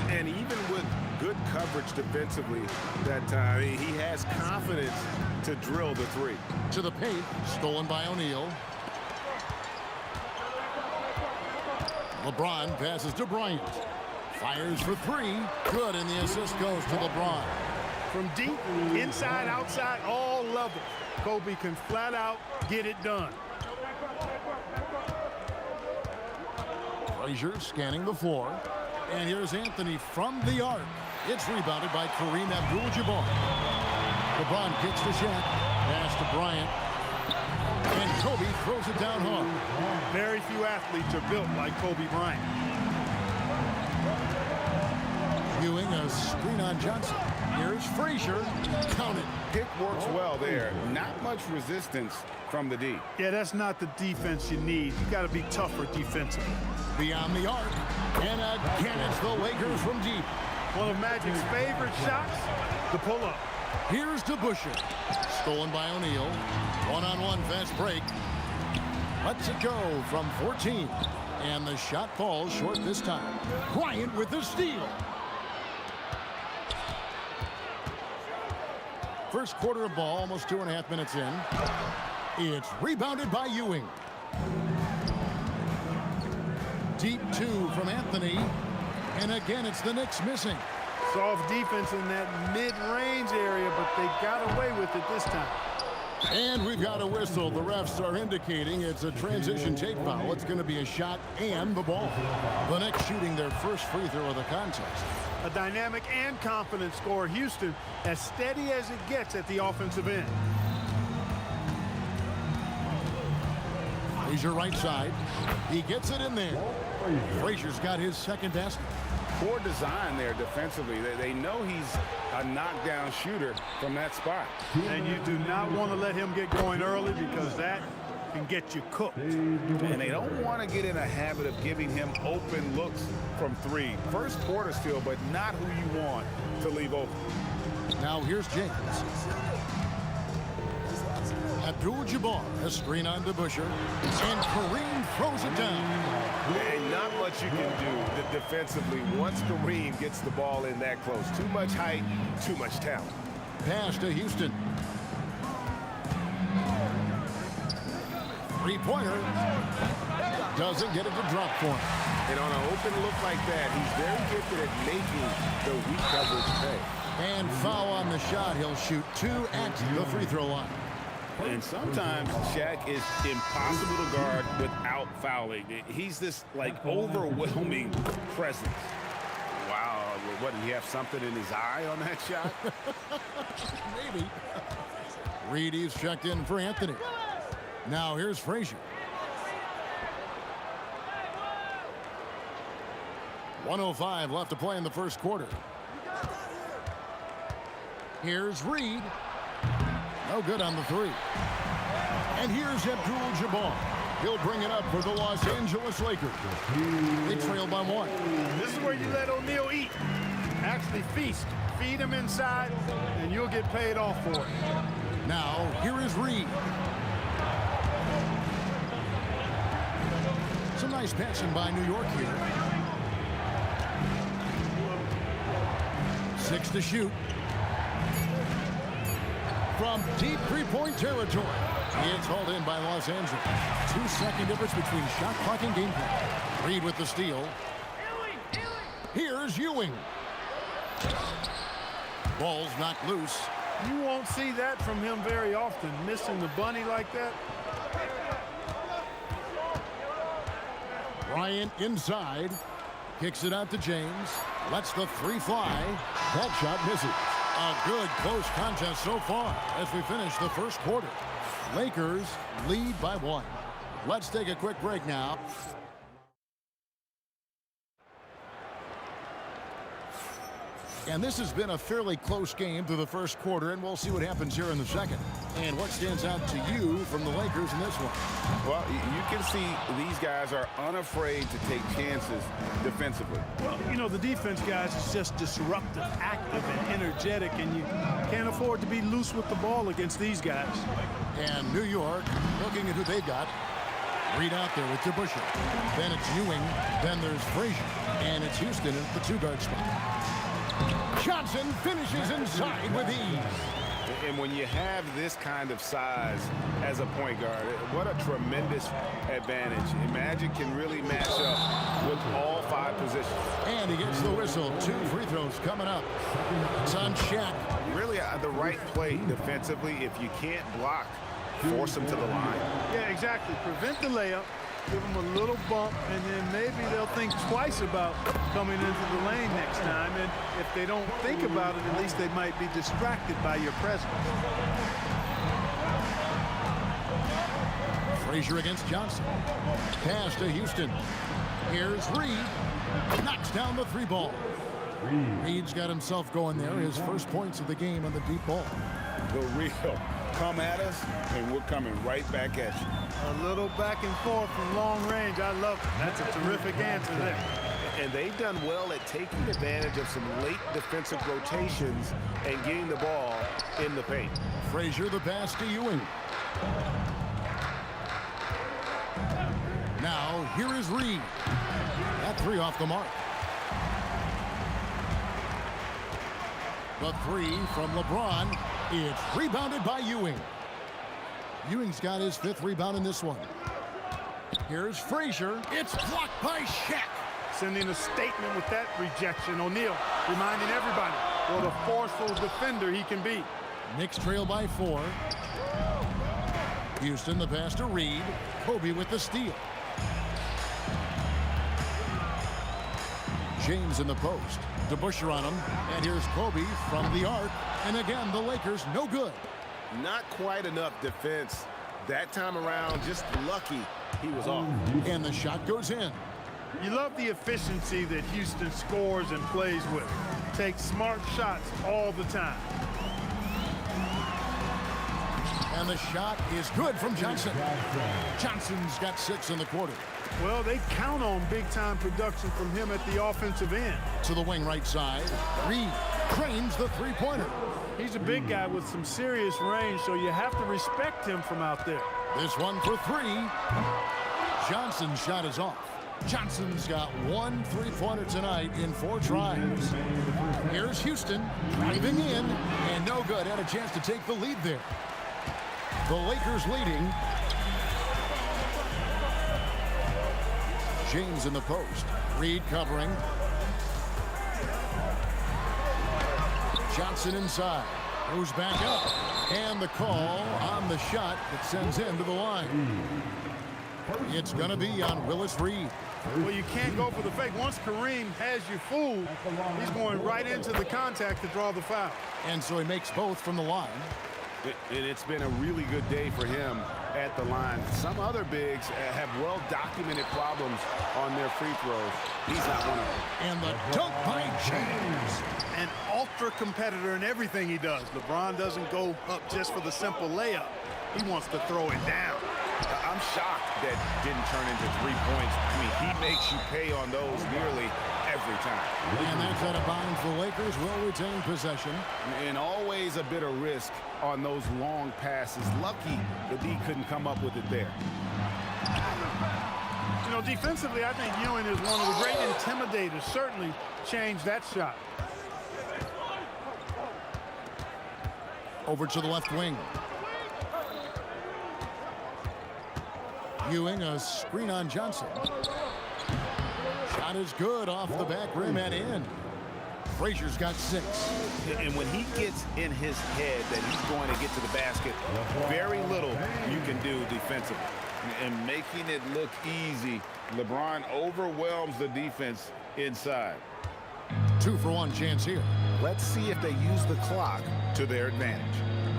And even with good coverage defensively that time, he has confidence to drill the 3. To the paint, stolen by O'Neal. LeBron passes to Bryant. Fires for 3. Good, and the assist goes to LeBron. From deep, inside, outside, all levels, Kobe can flat out get it done. Frazier scanning the floor. And here's Anthony from the arc. It's rebounded by Kareem Abdul-Jabbar. LeBron kicks to Shaq. Pass to Bryant. And Kobe throws it down hard. Very few athletes are built like Kobe Bryant. Ewing a screen on Johnson. Here's Frazier. Count it. Pick works well there. Not much resistance from the D. Yeah, that's not the defense you need. You got to be tougher defensively. Beyond the arc. And again, it's the Lakers from deep. One of Magic's favorite shots, the pull-up. Here's DeBusschere. Stolen by O'Neal. One-on-one fast break. Lets it go from 14. And the shot falls short this time. Bryant with the steal. First quarter of ball, almost 2.5 minutes in. It's rebounded by Ewing. Deep two from Anthony. And again, it's the Knicks missing. Soft defense in that mid-range area, but they got away with it this time. And we've got a whistle. The refs are indicating it's a transition take foul. It's going to be a shot and the ball. The Knicks shooting their first free throw of the contest. A dynamic and confident scorer. Houston as steady as it gets at the offensive end. Frazier right side. He gets it in there. Frazier's got his second basket. Poor design there defensively. They know he's a knockdown shooter from that spot. And you do not want to let him get going early because that can get you cooked. And they don't want to get in a habit of giving him open looks from three. First quarter still, but not who you want to leave open. Now here's James. Abdul-Jabbar, a screen on DeBusschere. And Kareem throws it down. And not much you can do defensively once Kareem gets the ball in that close. Too much height, too much talent. Pass to Houston. Three-pointer. Doesn't get it to drop for him. And on an open look like that, he's very gifted at making the weak coverage pay. And foul on the shot. He'll shoot 2 at the free throw line. And sometimes Shaq is impossible to guard without fouling. He's this, like, overwhelming presence. Wow, what, did he have something in his eye on that shot? Maybe. Reedy's checked in for Anthony. Now here's Frazier. 1:05 left to play in the first quarter. Here's Reed. No good on the three. And here's Abdul-Jabbar. He'll bring it up for the Los Angeles Lakers. They trail by 1. This is where you let O'Neal eat. Actually feast. Feed him inside, and you'll get paid off for it. Now, here is Reed. Some nice passing by New York here. 6 to shoot. From deep three-point territory. It's hauled in by Los Angeles. 2-second difference between shot clock and game clock. Reed with the steal. Here's Ewing. Ball's knocked loose. You won't see that from him very often, missing the bunny like that. Bryant inside. Kicks it out to James. Lets the three fly. That shot misses. A good close contest so far as we finish the first quarter. Lakers lead by 1. Let's take a quick break now. And this has been a fairly close game through the first quarter, and we'll see what happens here in the second. And what stands out to you from the Lakers in this one? Well, you can see these guys are unafraid to take chances defensively. Well, you know, the defense, guys, is just disruptive, active, and energetic, and you can't afford to be loose with the ball against these guys. And New York looking at who they got. Reed out there with DeBusschere. Then it's Ewing. Then there's Frazier. And it's Houston at the 2-guard spot. Johnson finishes inside with ease. And when you have this kind of size as a point guard, what a tremendous advantage. And Magic can really match up with all 5 positions. And he gets the whistle. 2 free throws coming up. It's on Shaq. Really the right play defensively. If you can't block, force him to the line. Yeah, exactly. Prevent the layup, give them a little bump, and then maybe they'll think twice about coming into the lane next time. And if they don't think about it, at least they might be distracted by your presence. Frazier against Johnson. Pass to Houston. Here's Reed. Knocks down the 3 ball. Reed's got himself going there. His first points of the game on the deep ball. The real. Come at us, and we're coming right back at you. A little back and forth from long range. I love it. That's a terrific answer there. And they've done well at taking advantage of some late defensive rotations and getting the ball in the paint. Frazier, the pass to Ewing. Now, here is Reed. That 3 off the mark. The 3 from LeBron. It's rebounded by Ewing. Ewing's got his 5th rebound in this one. Here's Frazier. It's blocked by Shaq. Sending a statement with that rejection. O'Neal reminding everybody what a forceful defender he can be. Knicks trail by 4. Houston, the pass to Reed. Kobe with the steal. James in the post. DeBusschere on him. And here's Kobe from the arc. And again, the Lakers no good. Not quite enough defense that time around. Just lucky he was off. And the shot goes in. You love the efficiency that Houston scores and plays with. Takes smart shots all the time. And the shot is good from Johnson. Johnson's got 6 in the quarter. Well, they count on big-time production from him at the offensive end. To the wing right side. Reed cranes the 3-pointer. He's a big guy with some serious range, so you have to respect him from out there. This one for 3. Johnson's shot is off. Johnson's got 1 3-pointer tonight in 4 tries. Here's Houston driving in, and no good. Had a chance to take the lead there. The Lakers leading. James in the post. Reed covering. Johnson inside. Goes back up. And the call on the shot that sends him to the line. It's going to be on Willis Reed. Well, you can't go for the fake. Once Kareem has you fooled, he's going right into the contact to draw the foul. And so he makes both from the line. It's been a really good day for him at the line. Some other bigs have well-documented problems on their free throws. He's not one of them. And the dunk by James. An ultra-competitor in everything he does. LeBron doesn't go up just for the simple layup. He wants to throw it down. I'm shocked that didn't turn into 3 points. I mean, he makes you pay on those nearly every time. And that's out of bounds. The Lakers will retain possession. And always a bit of risk on those long passes. Lucky the D couldn't come up with it there. You know, defensively, I think Ewing is one of the great intimidators. Certainly changed that shot. Over to the left wing. Ewing, a screen on Johnson. Shot is good off the back rim and in. Frazier's got 6. And when he gets in his head that he's going to get to the basket, very little you can do defensively. And making it look easy, LeBron overwhelms the defense inside. 2-for-1 chance here. Let's see if they use the clock to their advantage.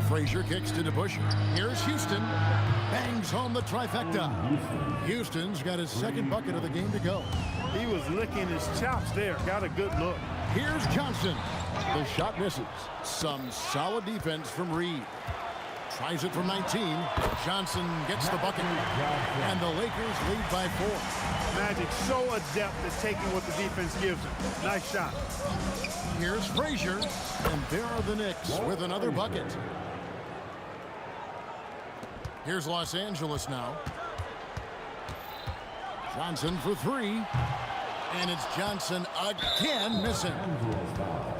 Frazier kicks to DeBusschere. Here's Houston. Bangs home the trifecta. Houston's got his 2nd bucket of the game to go. He was licking his chops there. Got a good look. Here's Johnson. The shot misses. Some solid defense from Reed. Tries it from 19. Johnson gets the bucket. And the Lakers lead by 4. Magic so adept at taking what the defense gives him. Nice shot. Here's Frazier. And there are the Knicks with another bucket. Here's Los Angeles now. Johnson for 3. And it's Johnson again missing.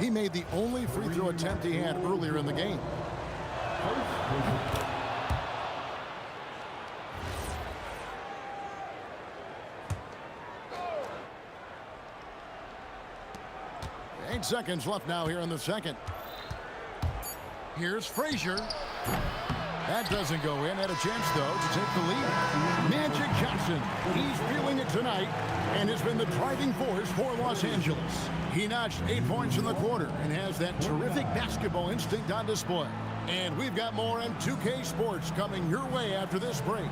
He made the only free throw attempt he had earlier in the game. Eight seconds left now here in the second. Here's Frazier. That That doesn't go in. Had a chance, though, to take the lead. Magic Johnson, he's feeling it tonight and has been the driving force for Los Angeles. He notched 8 points in the quarter and has that terrific basketball instinct on display. And we've got more on 2K Sports coming your way after this break.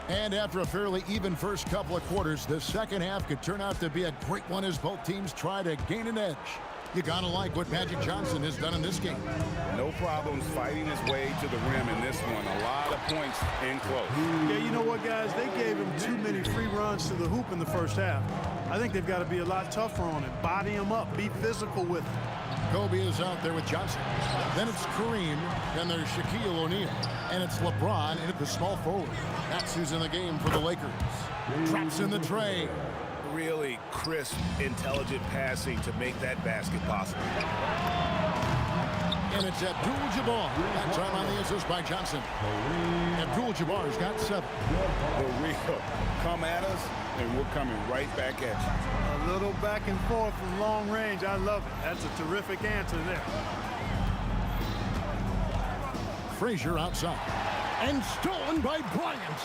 And after a fairly even first couple of quarters, the second half could turn out to be a great one as both teams try to gain an edge. You gotta like what Magic Johnson has done in this game. No problems fighting his way to the rim in this one. A lot of points in close. Yeah, you know what, guys? They gave him too many free runs to the hoop in the first half. I think they've got to be a lot tougher on him. Body him up. Be physical with him. Kobe is out there with Johnson. Then it's Kareem. Then there's Shaquille O'Neal. And it's LeBron in at the small forward. That's who's in the game for the Lakers. Drops in the tray. Really crisp, intelligent passing to make that basket possible. And it's Abdul-Jabbar. That time on the assist by Johnson. Abdul-Jabbar's got 7. The real come at us, and we're coming right back at you. A little back and forth from long range. I love it. That's a terrific answer there. Frazier outside. And stolen by Bryant.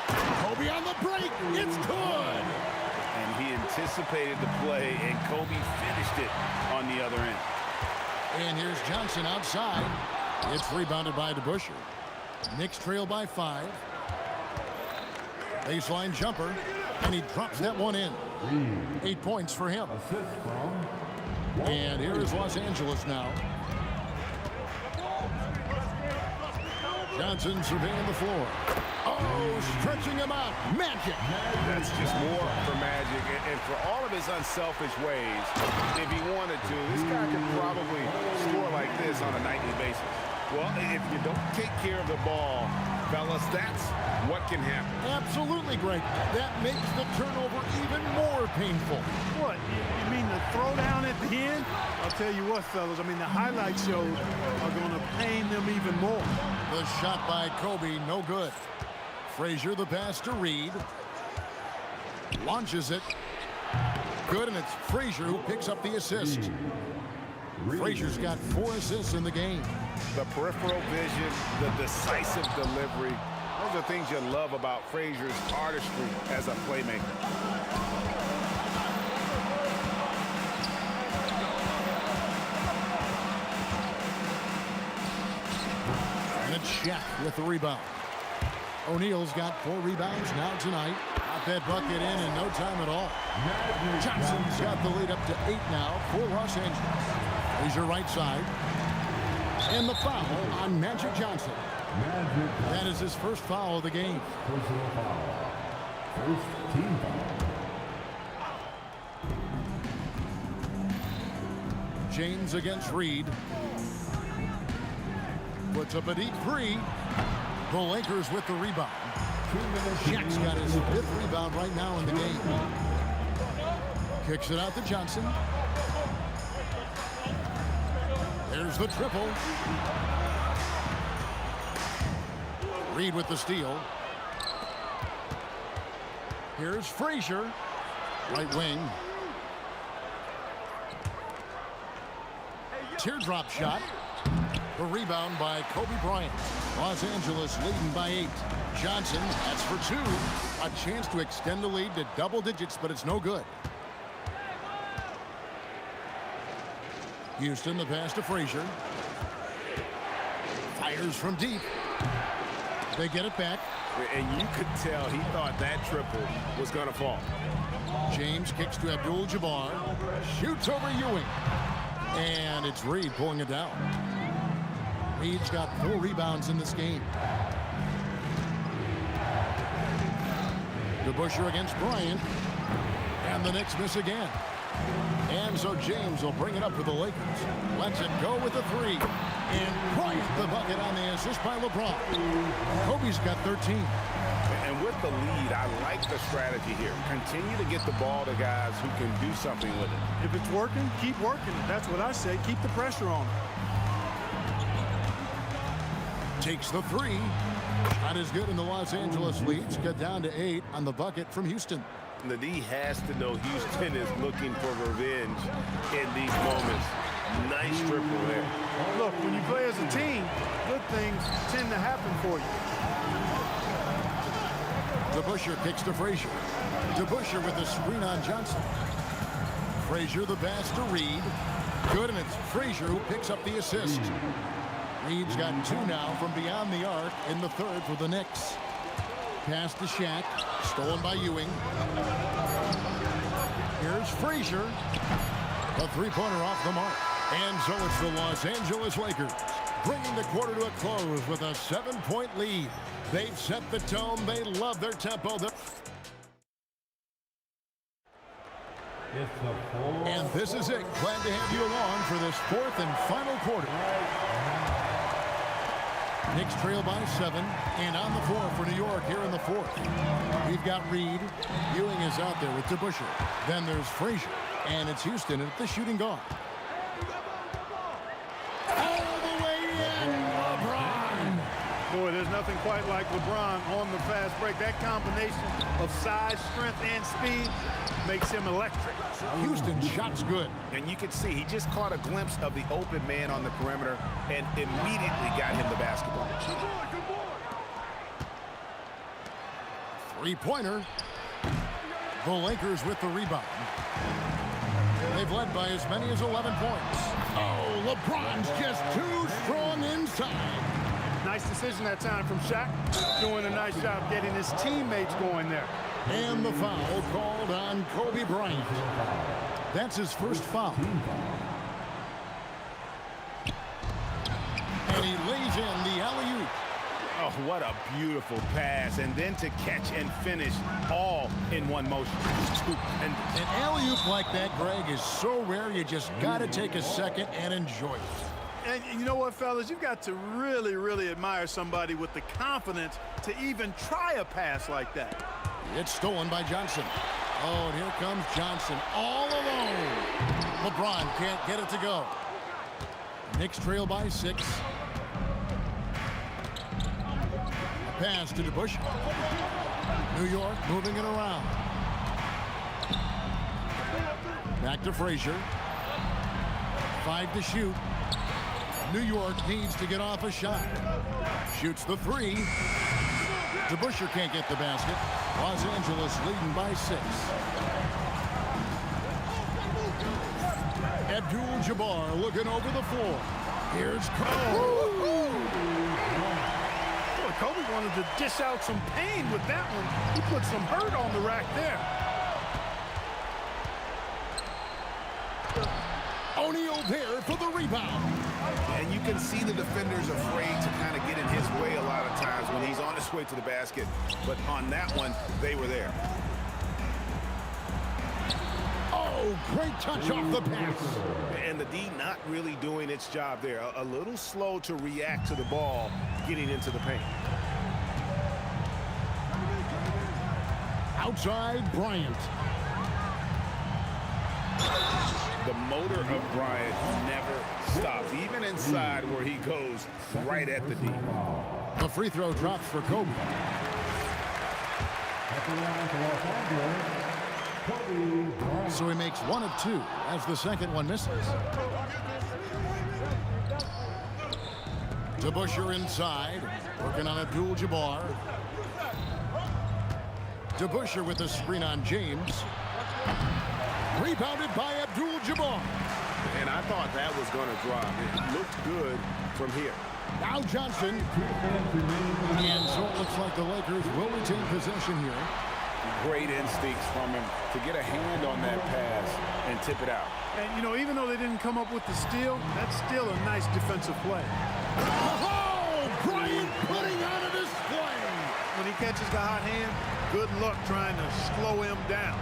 Kobe on the break. It's good. And he anticipated the play, and Kobe finished it on the other end. And here's Johnson outside. It's rebounded by DeBusschere. Knicks trail by 5. Baseline jumper, and he drops that one in. 8 points for him. And here is Los Angeles now. Johnson surveying the floor. Oh, stretching him out. Magic. That's just more for Magic. And for all of his unselfish ways, if he wanted to, this guy could probably score like this on a nightly basis. Well, if you don't take care of the ball, fellas, that's what can happen. Absolutely, Greg. That makes the turnover even more painful. What? You mean the throwdown at the end? I'll tell you what, fellas. I mean, the highlight shows are going to pain them even more. The shot by Kobe, no good. Frazier, the pass to Reed. Launches it. Good, and it's Frazier who picks up the assist. Frazier's got 4 assists in the game. The peripheral vision, the decisive delivery. Those are things you love about Frazier's artistry as a playmaker. And it's Shaq with the rebound. O'Neal's got 4 rebounds now tonight. Got that bucket in no time at all. Johnson's got the lead up to 8 now for Los Angeles. Frazier right side. And the foul on Magic Johnson. That is his first foul of the game. Personal foul. First team foul. James against Reed. Puts up a deep 3. The Lakers with the rebound. Shaq's got his 5th rebound right now in the game. Kicks it out to Johnson. There's the triple. Reed with the steal. Here's Frazier. Right wing. Teardrop shot. The rebound by Kobe Bryant. Los Angeles leading by 8. Johnson, that's for 2. A chance to extend the lead to double digits, but it's no good. Houston, the pass to Frazier. Fires from deep. They get it back. And you could tell he thought that triple was going to fall. James kicks to Abdul-Jabbar. Shoots over Ewing. And it's Reed pulling it down. Reed's got 4 rebounds in this game. DeBusschere against Bryant. And the Knicks miss again. And so James will bring it up for the Lakers. Lets it go with the 3. And Bryant the bucket on the assist by LeBron. Kobe's got 13. And with the lead, I like the strategy here. Continue to get the ball to guys who can do something with it. If it's working, keep working it. That's what I say. Keep the pressure on it. Takes the three. Shot is good, and the Los Angeles leads cut down to 8 on the bucket from Houston. The D has to know Houston is looking for revenge in these moments. Nice triple there. Look, when you play as a team, good things tend to happen for you. DeBusschere kicks to Frazier. DeBusschere with the screen on Johnson. Frazier the pass to Reed. Good, and it's Frazier who picks up the assist. Reed's got 2 now from beyond the arc in the third for the Knicks. Pass to Shaq, stolen by Ewing. Here's Frazier. A three-pointer off the mark. And so it's the Los Angeles Lakers bringing the quarter to a close with a 7-point lead. They've set the tone. They love their tempo. And this is it. Glad to have you along for this fourth and final quarter. Knicks trail by 7, and on the floor for New York here in the fourth. We've got Reed. Ewing is out there with DeBusschere. Then there's Frazier, and it's Houston at the shooting guard. All the way in, LeBron. Boy, there's nothing quite like LeBron on the fast break. That combination of size, strength, and speed makes him electric. Houston shot's good. And you can see he just caught a glimpse of the open man on the perimeter and immediately got him the basketball. Three-pointer. The Lakers with the rebound. They've led by as many as 11 points. Oh, LeBron's just too strong inside. Nice decision that time from Shaq. Doing a nice job getting his teammates going there. And the foul called on Kobe Bryant. That's his first foul. And he lays in the alley-oop. Oh, what a beautiful pass. And then to catch and finish all in one motion. An alley-oop like that, Greg, is so rare you just got to take a second and enjoy it. And you know what, fellas? You've got to really, really admire somebody with the confidence to even try a pass like that. It's stolen by Johnson. Oh, and here comes Johnson all alone. LeBron can't get it to go. Knicks trail by 6. Pass to DeBusschere. New York moving it around. Back to Frazier. 5 to shoot. New York needs to get off a shot. Shoots the 3. DeBusschere can't get the basket. Los Angeles leading by 6. Abdul-Jabbar looking over the floor. Here's Kobe. Boy, Kobe wanted to dish out some pain with that one. He put some hurt on the rack there. O'Neal there for the rebound. And you can see the defenders afraid to kind of get in his way a lot of times when he's on his way to the basket. But on that one, they were there. Oh, great touch off the pass. And the D not really doing its job there. A little slow to react to the ball getting into the paint. Outside, Bryant. The motor of Bryant never stops, even inside where he goes right at the D. The free throw drops for Kobe. So he makes 1 of 2 as the second one misses. DeBusschere inside, working on Abdul-Jabbar. DeBusschere with the screen on James. Rebounded by Abdul-Jabbar. And I thought that was going to drop. It looked good from here. Now Johnson. And so it looks like the Lakers will retain possession here. Great instincts from him to get a hand on that pass and tip it out. And, you know, even though they didn't come up with the steal, that's still a nice defensive play. Oh, Bryant putting on a display. When he catches the hot hand, good luck trying to slow him down.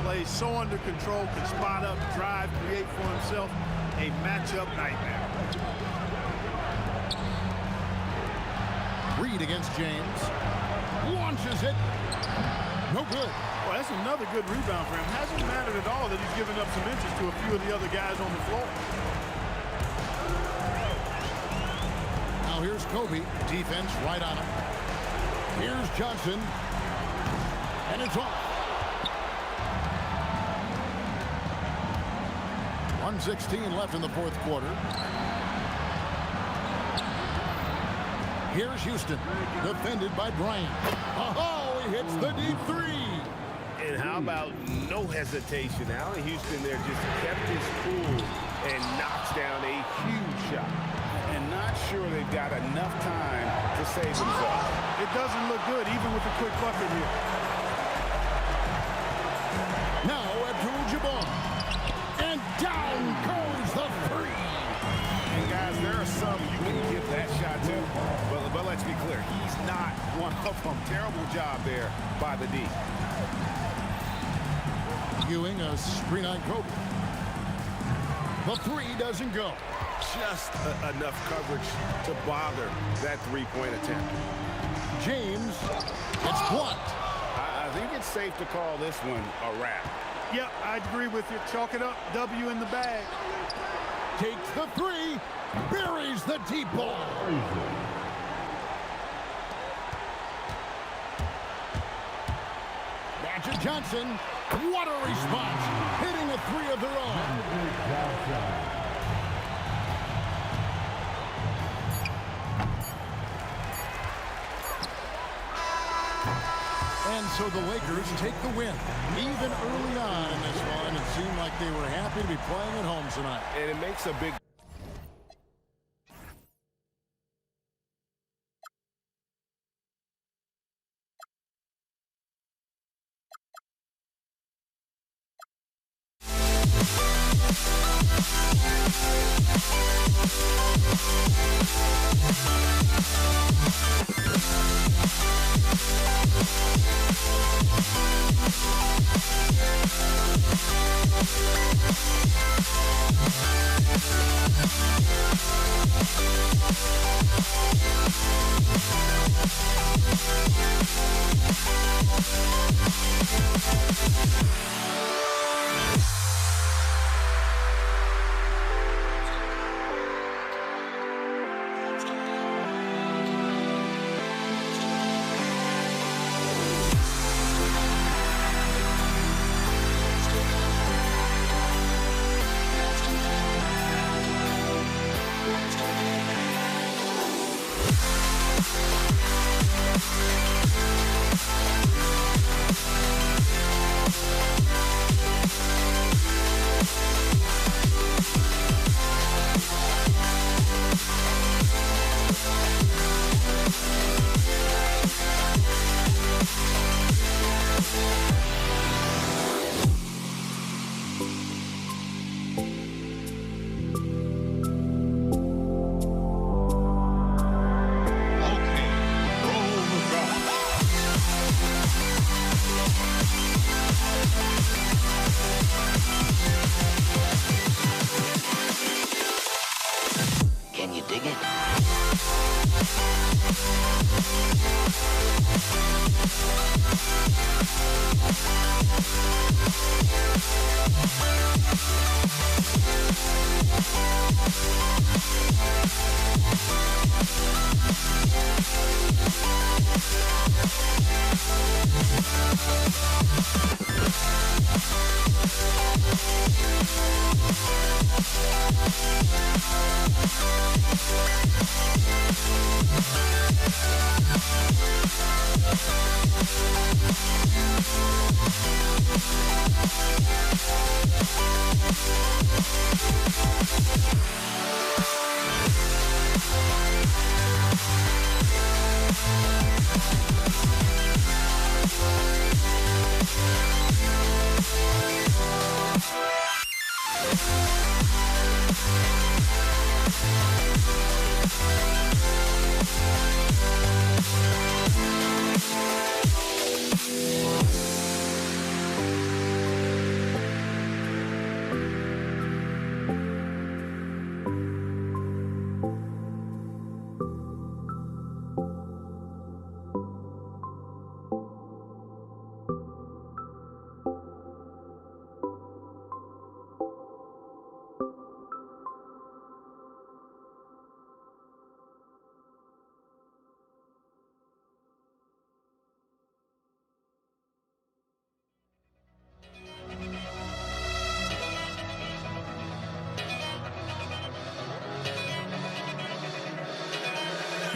Plays so under control, can spot up, drive, create for himself a matchup nightmare. Reed against James. Launches it. No good. Well, that's another good rebound for him. Hasn't mattered at all that he's given up some inches to a few of the other guys on the floor. Now here's Kobe. Defense right on him. Here's Johnson. And it's off. 1:16 left in the fourth quarter. Here's Houston, defended by Bryant. Oh, he hits the deep three. And how about no hesitation? Allen Houston there just kept his cool and knocks down a huge shot. And not sure they've got enough time to save themselves. It doesn't look good, even with a quick bucket here. Now Abdul-Jabbar. And down goes the three. And guys, there are some you can give that shot to, but let's be clear, he's not one of them. Terrible job there by the D. Ewing, a screen on Kobe. The three doesn't go. Just enough coverage to bother that three-point attempt. James, it's blocked. I think it's safe to call this one a wrap. Yep, I'd agree with you. Chalk it up. W in the bag. Takes the three. Buries the deep ball. Magic Johnson. What a response. Hitting a three of their own. And so the Lakers take the win. Even early on in this one, it seemed like they were happy to be playing at home tonight. And it makes a big...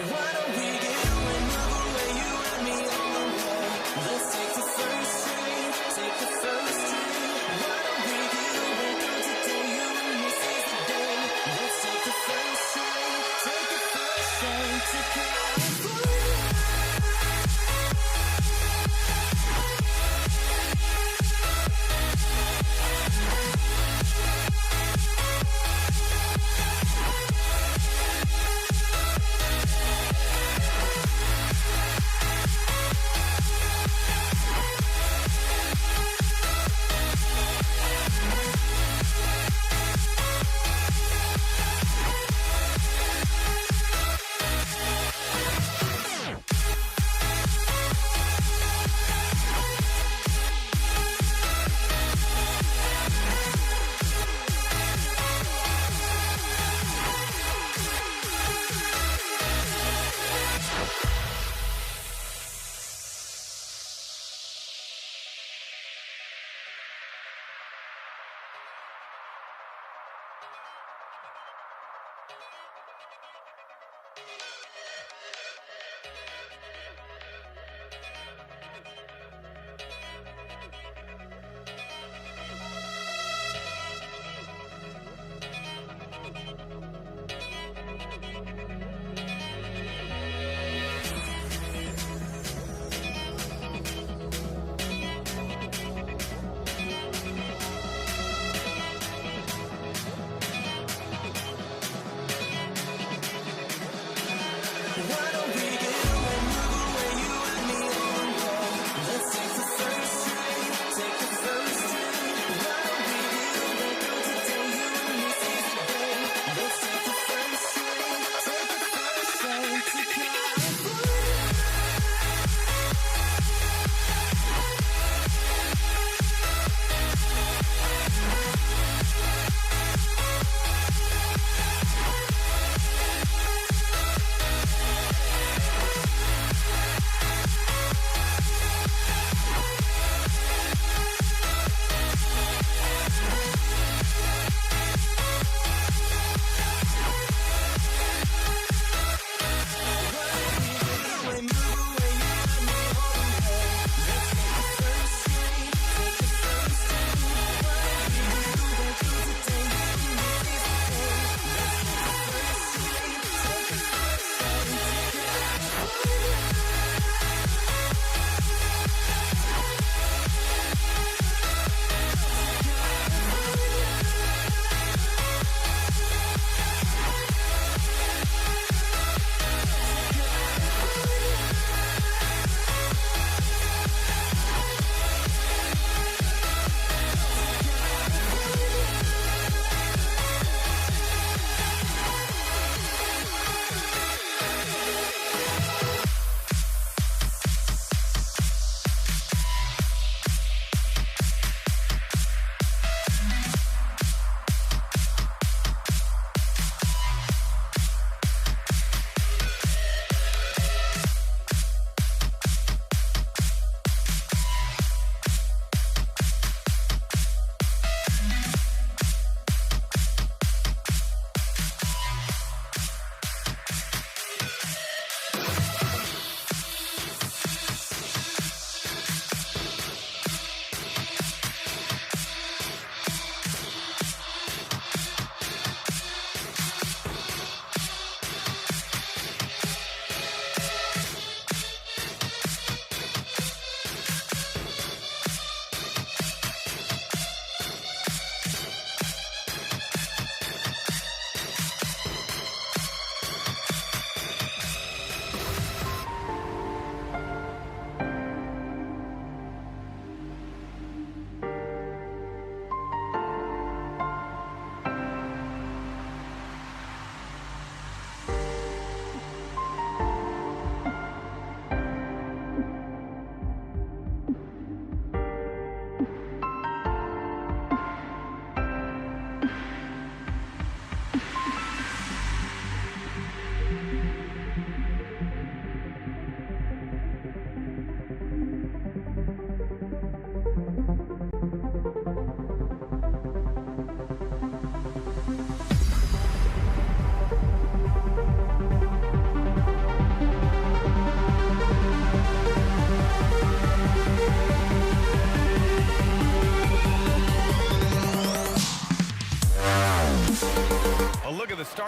Why don't we get away, move away, you and me on? Let's take the first train, take the first train. Why don't we get away, girl, today you and me seize the day. Let's take the first train, take the first train to California.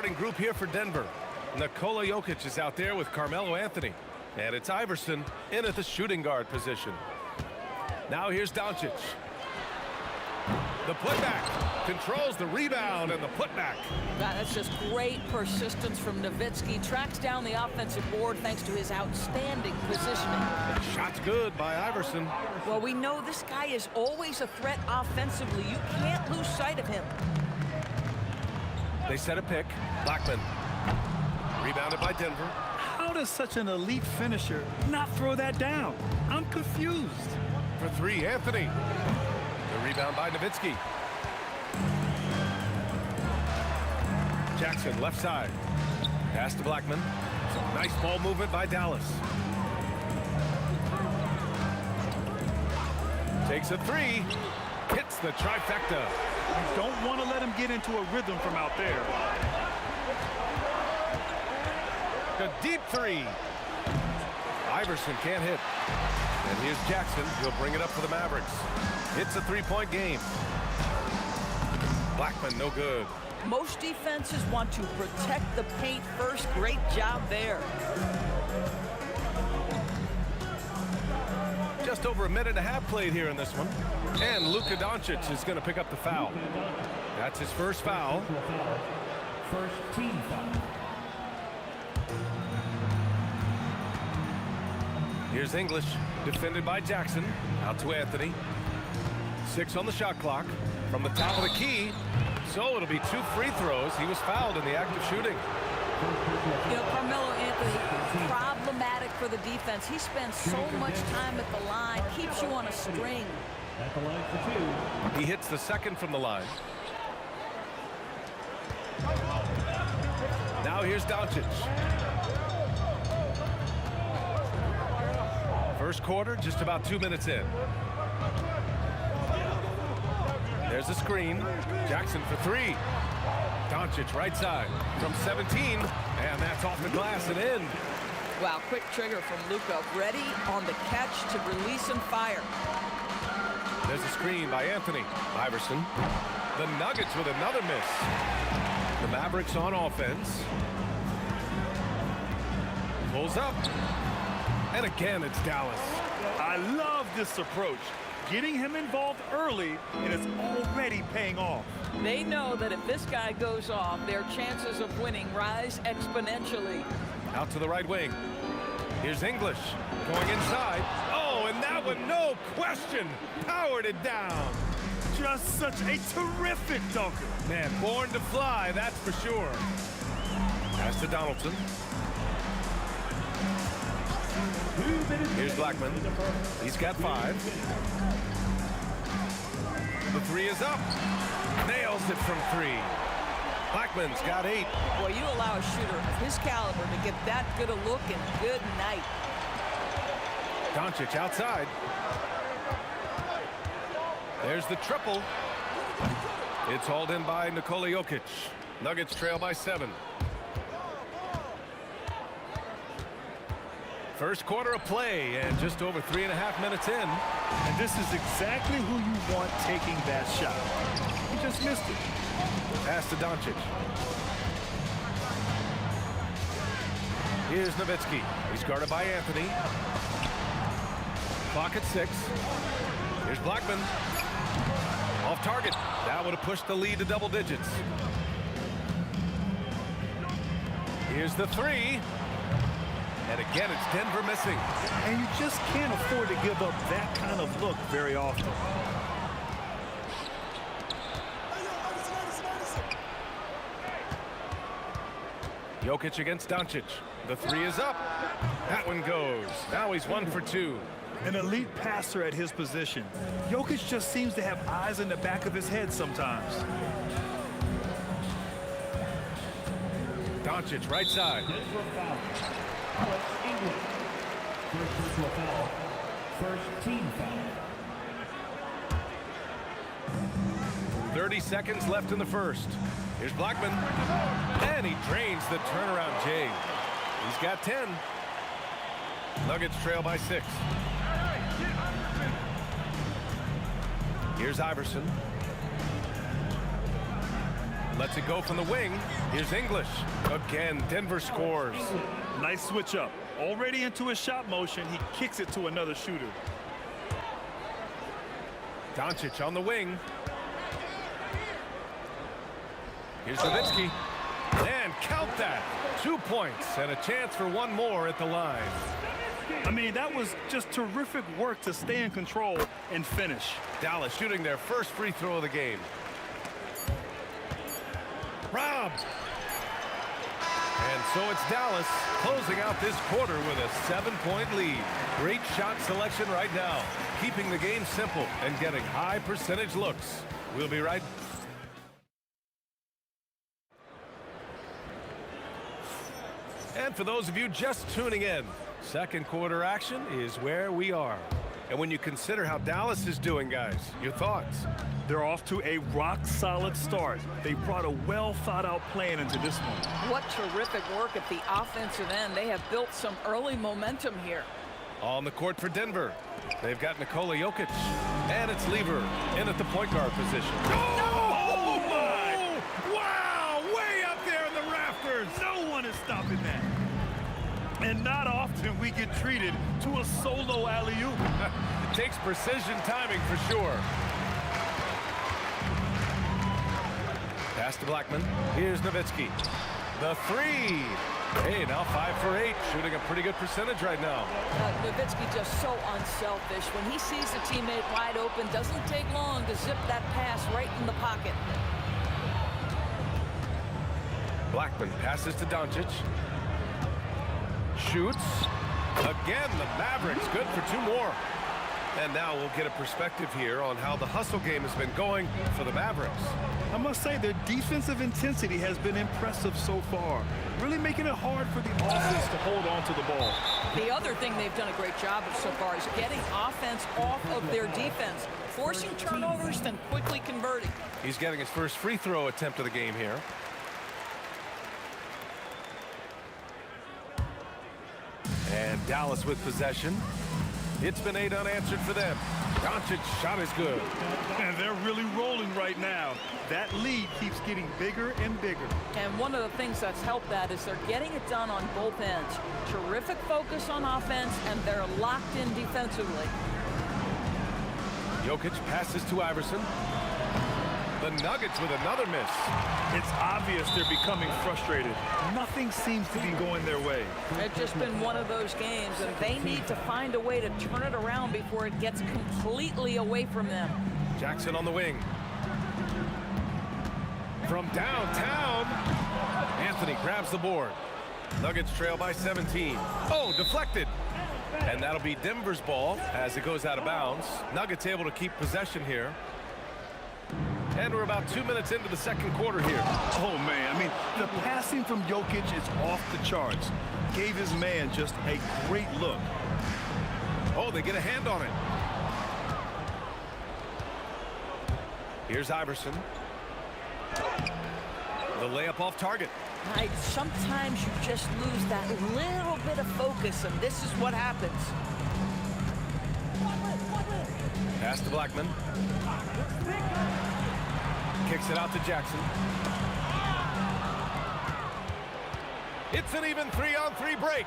starting group here for Denver. Nikola Jokic is out there with Carmelo Anthony. And it's Iverson in at the shooting guard position. Now here's Doncic. The putback controls the rebound and the putback. That's just great persistence from Nowitzki. Tracks down the offensive board thanks to his outstanding positioning. Shot's good by Iverson. Well, we know this guy is always a threat offensively. You can't lose sight of him. They set a pick. Blackman. Rebounded by Denver. How does such an elite finisher not throw that down? I'm confused. For three, Anthony. The rebound by Nowitzki. Jackson, left side. Pass to Blackman. Some nice ball movement by Dallas. Takes a three. Hits the trifecta. You don't want to let him get into a rhythm from out there. A deep three. Iverson can't hit. And here's Jackson. He'll bring it up for the Mavericks. It's a three-point game. Blackman, no good. Most defenses want to protect the paint first. Great job there. Just over a minute and a half played here in this one. And Luka Doncic is going to pick up the foul. That's his first foul. First team foul. Here's English, defended by Jackson. Out to Anthony. 6 on the shot clock. From the top of the key. So it'll be 2 free throws. He was fouled in the act of shooting. You know, Carmelo Anthony, problematic for the defense. He spends so much time at the line, keeps you on a string. At the line for 2. He hits the second from the line. Now here's Doncic. First quarter, just about 2 minutes in. There's a screen. Jackson for 3. Doncic right side from 17, and that's off the glass and in. Wow, quick trigger from Luka. Ready on the catch to release and fire. There's a screen by Anthony. Iverson. The Nuggets with another miss. The Mavericks on offense. Pulls up. And again, it's Dallas. I love this approach. Getting him involved early, and it's already paying off. They know that if this guy goes off, their chances of winning rise exponentially. Out to the right wing. Here's English going inside. Oh, and that one, no question, powered it down. Just such a terrific dunker. Man, born to fly, that's for sure. Pass to Donaldson. Here's Blackman. He's got 5. The 3 is up. Nails it from 3. Blackman's got 8. Boy, you allow a shooter of his caliber to get that good a look, and good night. Doncic outside. There's the triple. It's hauled in by Nikola Jokic. Nuggets trail by 7. First quarter of play, and just over 3.5 minutes in. And this is exactly who you want taking that shot. He just missed it. Pass to Doncic. Here's Nowitzki. He's guarded by Anthony. Clock at 6. Here's Blackman. Off target. That would have pushed the lead to double digits. Here's the 3. And again, it's Denver missing. And you just can't afford to give up that kind of look very often. Jokic against Doncic. The 3 is up. That one goes. Now he's 1 for 2. An elite passer at his position. Jokic just seems to have eyes in the back of his head sometimes. Doncic, right side. English. First personal foul. First team foul. 30 seconds left in the first. Here's Blackman. And he drains the turnaround J. He's got 10. Nuggets trail by 6. Here's Iverson. lets it go from the wing. Here's English. Again, Denver scores. Nice switch up. Already into his shot motion, he kicks it to another shooter. Doncic on the wing. Here's Nowitzki. And count that. 2 points and a chance for one more at the line. I mean, that was just terrific work to stay in control and finish. Dallas shooting their first free throw of the game. Robbed. And so it's Dallas closing out this quarter with a 7-point lead. Great shot selection right now, keeping the game simple and getting high percentage looks. We'll be right back. And for those of you just tuning in, second quarter action is where we are. And when you consider how Dallas is doing, guys, your thoughts? They're off to a rock-solid start. They brought a well-thought-out plan into this one. What terrific work at the offensive end. They have built some early momentum here. On the court for Denver, they've got Nikola Jokic, and it's Lever in at the point guard position. Oh, my! Wow! Way up there in the rafters. No one is stopping that. And not often we get treated to a solo alley-oop. It takes precision timing for sure. Pass to Blackman. Here's Nowitzki. The three. Hey, now 5 for 8. Shooting a pretty good percentage right now. Nowitzki just so unselfish. When he sees a teammate wide open, doesn't take long to zip that pass right in the pocket. Blackman passes to Doncic. Shoots. Again, the Mavericks good for 2 more. And now we'll get a perspective here on how the hustle game has been going for the Mavericks. I must say their defensive intensity has been impressive so far, really making it hard for the offense to hold on to the ball. The other thing they've done a great job of so far is getting offense off of their defense, forcing turnovers, then quickly converting. He's getting his first free throw attempt of the game here. And Dallas with possession. It's been 8 unanswered for them. Doncic's shot is good. And they're really rolling right now. That lead keeps getting bigger and bigger. And one of the things that's helped that is they're getting it done on both ends. Terrific focus on offense, and they're locked in defensively. Jokic passes to Iverson. The Nuggets with another miss. It's obvious they're becoming frustrated. Nothing seems to be going their way. It's just been one of those games, and they need to find a way to turn it around before it gets completely away from them. Jackson on the wing. From downtown, Anthony grabs the board. Nuggets trail by 17. Oh, deflected. And that'll be Denver's ball as it goes out of bounds. Nuggets able to keep possession here. And we're about 2 minutes into the second quarter here. Oh, man. I mean, the passing from Jokic is off the charts. Gave his man just a great look. Oh, they get a hand on it. Here's Iverson. The layup off target. Sometimes you just lose that little bit of focus, and this is what happens. Pass to Blackman. Kicks it out to Jackson. It's an even 3-on-3 break.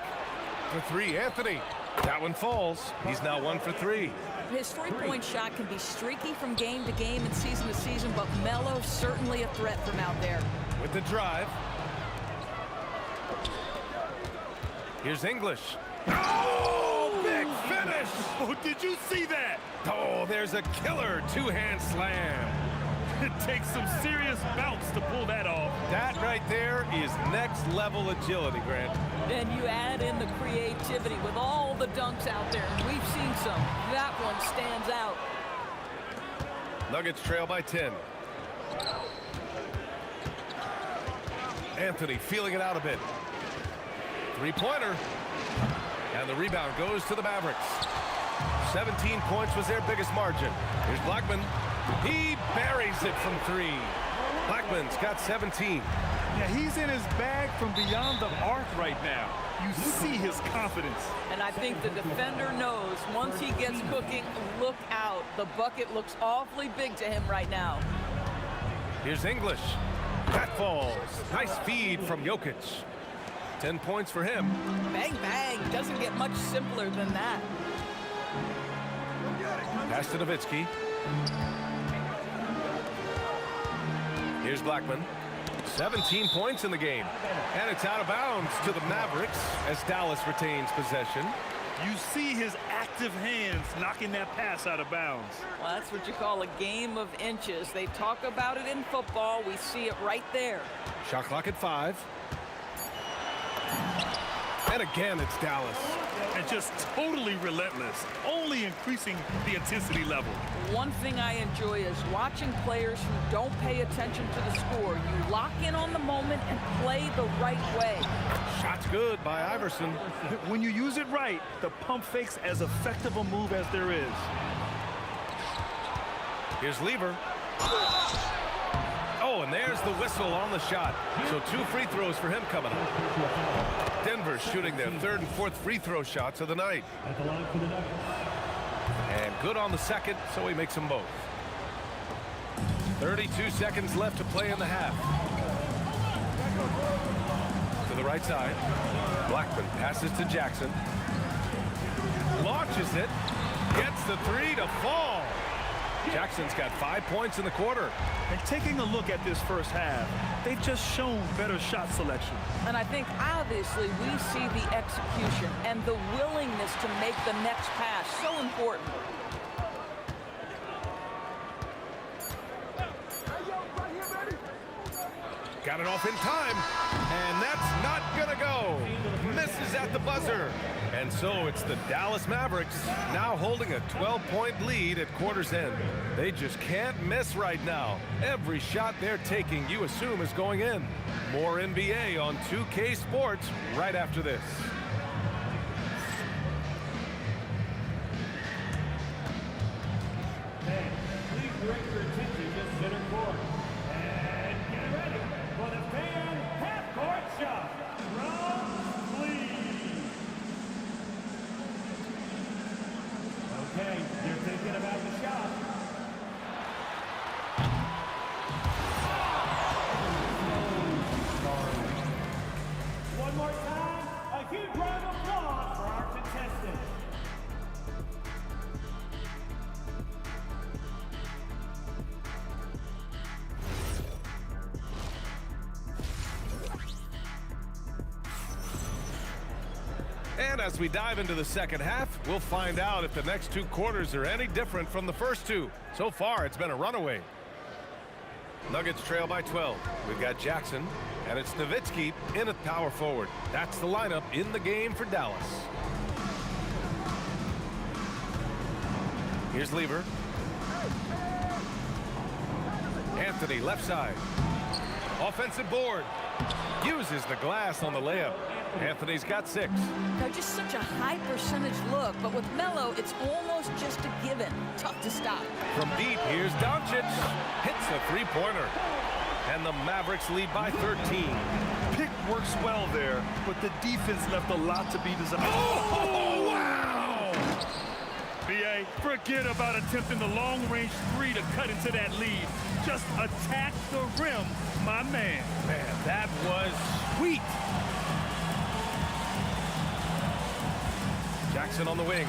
For 3, Anthony. That one falls. He's now 1 for 3. His three-point shot can be streaky from game to game and season to season, but Melo certainly a threat from out there. With the drive. Here's English. Oh, big finish! Oh, did you see that? Oh, there's a killer 2-hand slam. It takes some serious bounce to pull that off. That right there is next level agility, Grant. Then you add in the creativity with all the dunks out there. We've seen some. That one stands out. Nuggets trail by 10. Anthony feeling it out a bit. 3-pointer. And the rebound goes to the Mavericks. 17 points was their biggest margin. Here's Blackman. He buries it from 3. Blackman's got 17. Yeah, he's in his bag from beyond the arc right now. You see his confidence. And I think the defender knows once he gets cooking, look out. The bucket looks awfully big to him right now. Here's English. That falls. Nice feed from Jokic. 10 points for him. Bang, bang. Doesn't get much simpler than that. Pass to Nowitzki. Here's Blackman. 17 points in the game. And it's out of bounds to the Mavericks as Dallas retains possession. You see his active hands knocking that pass out of bounds. Well, that's what you call a game of inches. They talk about it in football. We see it right there. Shot clock at 5. And again, it's Dallas. And just totally relentless, only increasing the intensity level. One thing I enjoy is watching players who don't pay attention to the score. You lock in on the moment and play the right way. Shot's good by Iverson. When you use it right, the pump fake's as effective a move as there is. Here's Lever. Oh, and there's the whistle on the shot. So 2 free throws for him coming up. Denver's shooting their 3rd and 4th free throw shots of the night. And good on the second, so he makes them both. 32 seconds left to play in the half. To the right side. Blackman passes to Jackson. Launches it. Gets the 3 to fall. Jackson's got 5 points in the quarter. And taking a look at this first half, they've just shown better shot selection. And I think obviously we see the execution and the willingness to make the next pass so important. Got it off in time, and that's not gonna go. Misses at the buzzer. And so it's the Dallas Mavericks now holding a 12-point lead at quarter's end. They just can't miss right now. Every shot they're taking, you assume, is going in. More NBA on 2K Sports right after this. Hey, please direct your attention to center court. And get ready for the fan half-court shot. From Lee. Okay, you're thinking about the shot. One more time, a huge round of applause for our contestants. And as we dive into the second half, we'll find out if the next 2 quarters are any different from the first 2. So far, it's been a runaway. Nuggets trail by 12. We've got Jackson, and it's Nowitzki in at power forward. That's the lineup in the game for Dallas. Here's Lever. Anthony, left side. Offensive board. Uses the glass on the layup. Anthony's got 6. Now, just such a high percentage look, but with Melo, it's almost just a given. Tough to stop. From deep, here's Doncic. Hits the 3-pointer. And the Mavericks lead by 13. Pick works well there, but the defense left a lot to be desired. Oh, wow! BA, forget about attempting the long-range 3 to cut into that lead. Just attack the rim, my man. Man, that was sweet. Jackson on the wing.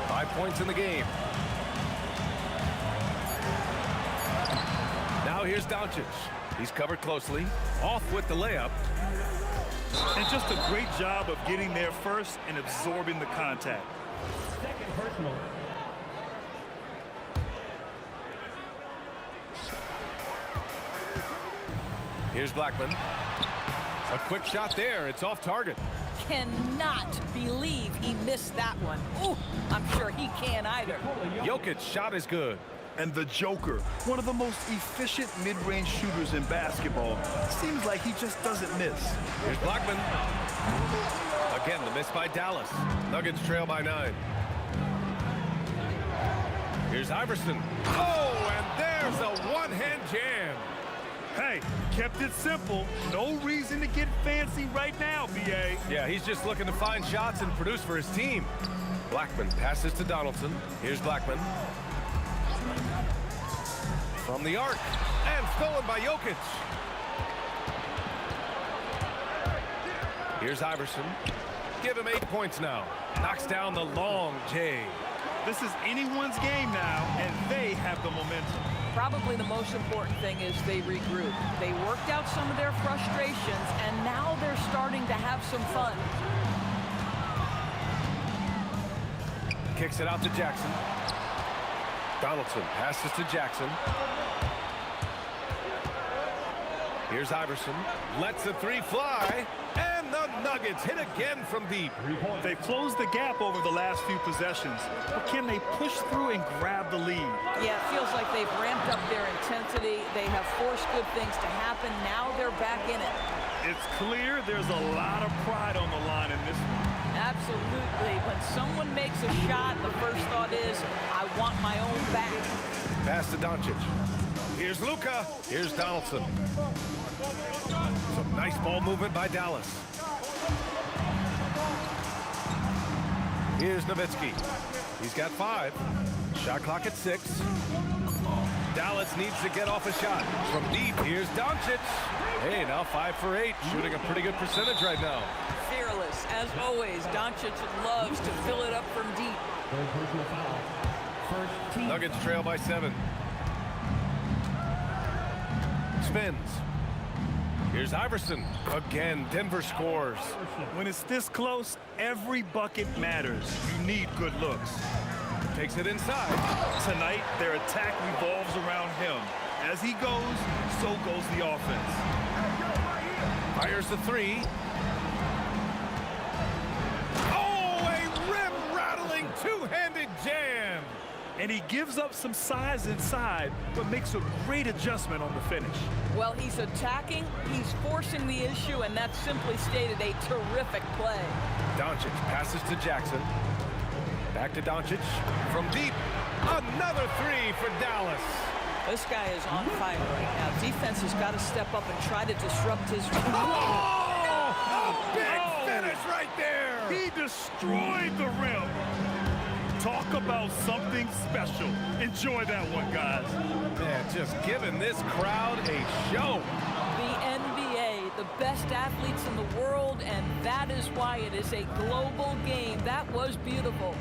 5 points in the game. Now here's Doncic. He's covered closely. Off with the layup. And just a great job of getting there first and absorbing the contact. Second personal. Here's Blackman. A quick shot there. It's off target. Cannot believe he missed that one. Ooh, I'm sure he can't either. Jokic's shot is good. And the Joker, one of the most efficient mid-range shooters in basketball, seems like he just doesn't miss. Here's Blackman. Again, the miss by Dallas. Nuggets trail by 9. Here's Iverson. Oh, and there's a one-hand jam. Hey, kept it simple. No reason to get fancy right now, BA. Yeah, he's just looking to find shots and produce for his team. Blackman passes to Donaldson. Here's Blackman. From the arc. And stolen by Jokic. Here's Iverson. Give him 8 points now. Knocks down the long J. This is anyone's game now, and they have the momentum. Probably the most important thing is they regroup. They worked out some of their frustrations, and now they're starting to have some fun. Kicks it out to Jackson. Donaldson passes to Jackson. Here's Iverson. Lets the three fly. And the Nuggets hit again from deep. They've closed the gap over the last few possessions. But can they push through and grab the lead? Yeah, it feels like they've ramped up their intensity. They have forced good things to happen. Now they're back in it. It's clear there's a lot of pride on the line in this one. Absolutely. When someone makes a shot, the first thought is, I want my own back. Pass to Doncic. Here's Luka. Here's Donaldson. Some nice ball movement by Dallas. Here's Nowitzki. He's got 5. Shot clock at 6. Dallas needs to get off a shot. From deep, here's Doncic. Hey, now 5 for 8. Shooting a pretty good percentage right now. Fearless, as always. Doncic loves to fill it up from deep. Nuggets trail by 7. Spins. Here's Iverson. Again, Denver scores. When it's this close, every bucket matters. You need good looks. Takes it inside. Tonight, their attack revolves around him. As he goes, so goes the offense. Fires the 3. Oh, a rim-rattling two-handed jam. And he gives up some size inside, but makes a great adjustment on the finish. Well, he's attacking, he's forcing the issue, and that's simply stated a terrific play. Doncic passes to Jackson. Back to Doncic. From deep, another 3 for Dallas. This guy is on fire right now. Defense has got to step up and try to disrupt his... Oh! A big finish right there! He destroyed the rim. Talk about something special. Enjoy that one, guys. Man, just giving this crowd a show. The NBA, the best athletes in the world, and that is why it is a global game. That was beautiful.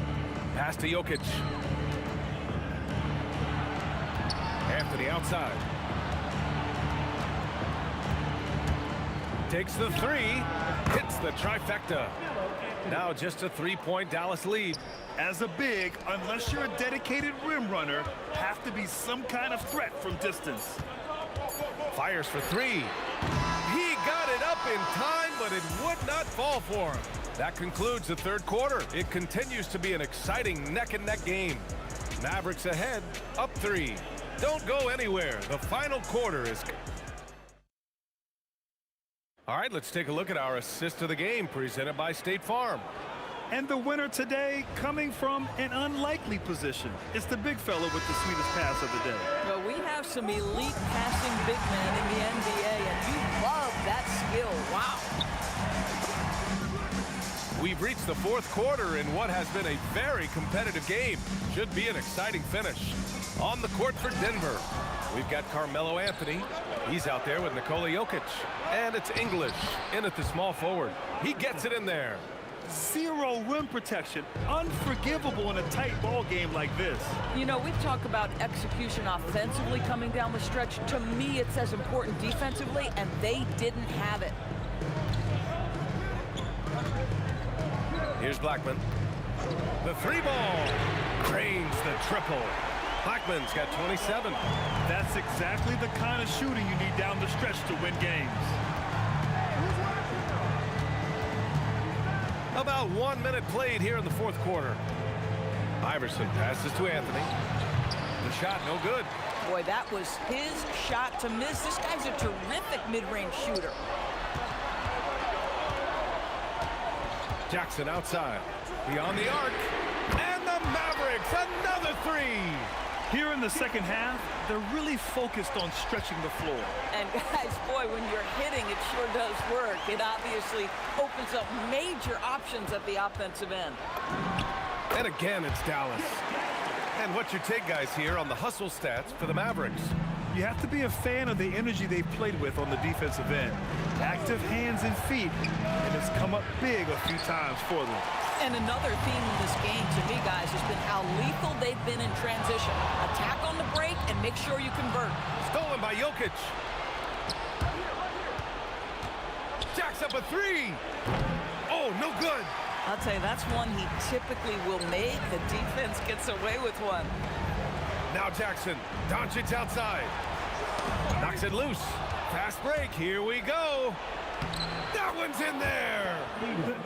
Pass to Jokic. Anthony outside. Takes the 3. Hits the trifecta. Now just a 3-point Dallas lead. As a big, unless you're a dedicated rim runner, have to be some kind of threat from distance. Fires for 3. He got it up in time, but it would not fall for him. That concludes the third quarter. It continues to be an exciting neck-and-neck game. Mavericks ahead, up 3. Don't go anywhere. The final quarter is... All right, let's take a look at our assist of the game presented by State Farm. And the winner today coming from an unlikely position. It's the big fella with the sweetest pass of the day. Well, we have some elite passing big men in the NBA, and you love that skill. Wow. We've reached the fourth quarter in what has been a very competitive game. Should be an exciting finish. On the court for Denver, we've got Carmelo Anthony. He's out there with Nikola Jokic. And it's English in at the small forward. He gets it in there. Zero rim protection. Unforgivable in a tight ball game like this. You know, we talk about execution offensively coming down the stretch. To me, it's as important defensively, and they didn't have it. Here's Blackman. The 3 ball. Drains the triple. Blackman's got 27. That's exactly the kind of shooting you need down the stretch to win games. About 1 minute played here in the fourth quarter. Iverson passes to Anthony. The shot no good. Boy, that was his shot to miss. This guy's a terrific mid-range shooter. Jackson outside. Beyond the arc. And the Mavericks, another 3. Here in the second half, they're really focused on stretching the floor. And guys, boy, when you're hitting, it sure does work. It obviously opens up major options at the offensive end. And again, it's Dallas. And what's your take, guys, here on the hustle stats for the Mavericks? You have to be a fan of the energy they've played with on the defensive end. Active hands and feet, and it's come up big a few times for them. And another theme in this game to me, guys, has been how lethal they've been in transition. Attack on the break and make sure you convert. Stolen by Jokic. Jacks up a three. Oh, no good. I'll tell you, that's one he typically will make. The defense gets away with one. Now Jackson. Doncic outside. Knocks it loose. Fast break. Here we go. That one's in there.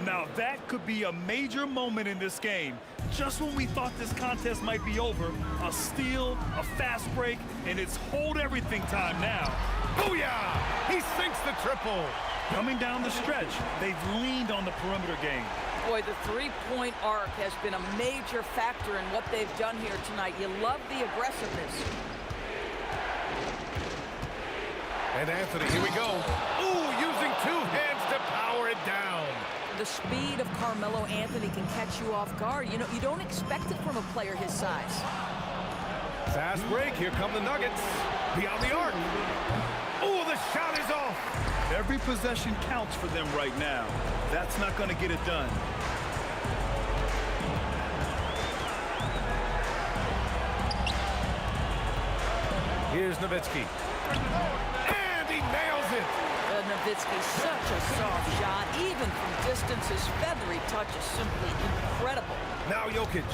Now that could be a major moment in this game. Just when we thought this contest might be over, a steal, a fast break, and it's hold everything time now. Booyah! He sinks the triple. Coming down the stretch, they've leaned on the perimeter game. Boy, the three-point arc has been a major factor in what they've done here tonight. You love the aggressiveness. And Anthony, here we go. Ooh, using two hands to power it down. The speed of Carmelo Anthony can catch you off guard. You know, you don't expect it from a player his size. Fast break. Here come the Nuggets. Beyond the arc. Ooh, the shot is off. Every possession counts for them right now. That's not going to get it done. Here's Nowitzki. And he nails it. Nowitzki, such a soft shot. Even from distance, his feathery touch is simply incredible. Now Jokic.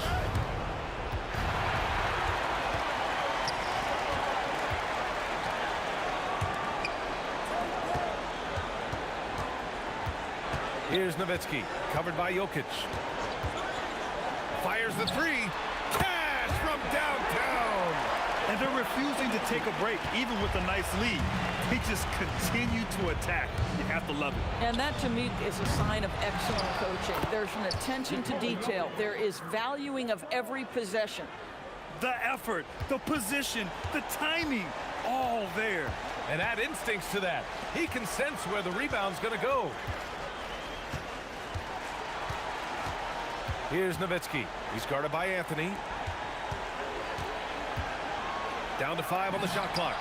Here's Nowitzki, covered by Jokic. Fires the three. Cash from downtown. And they're refusing to take a break, even with a nice lead. They just continue to attack. You have to love it. And that, to me, is a sign of excellent coaching. There's an attention to detail. There is valuing of every possession. The effort, the position, the timing, all there. And add instincts to that. He can sense where the rebound's going to go. Here's Nowitzki. He's guarded by Anthony. Down to 5 on the shot clock.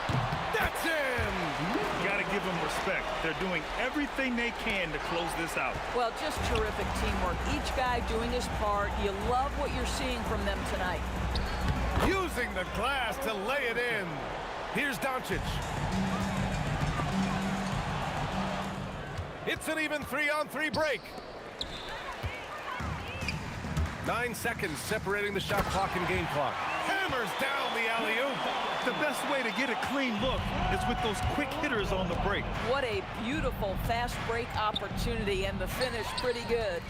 That's in! You got to give them respect. They're doing everything they can to close this out. Well, just terrific teamwork. Each guy doing his part. You love what you're seeing from them tonight. Using the glass to lay it in. Here's Doncic. It's an even 3-on-3 break. 9 seconds separating the shot clock and game clock. Hammers down the alley-oop. The best way to get a clean look is with those quick hitters on the break. What a beautiful fast break opportunity, and the finish pretty good.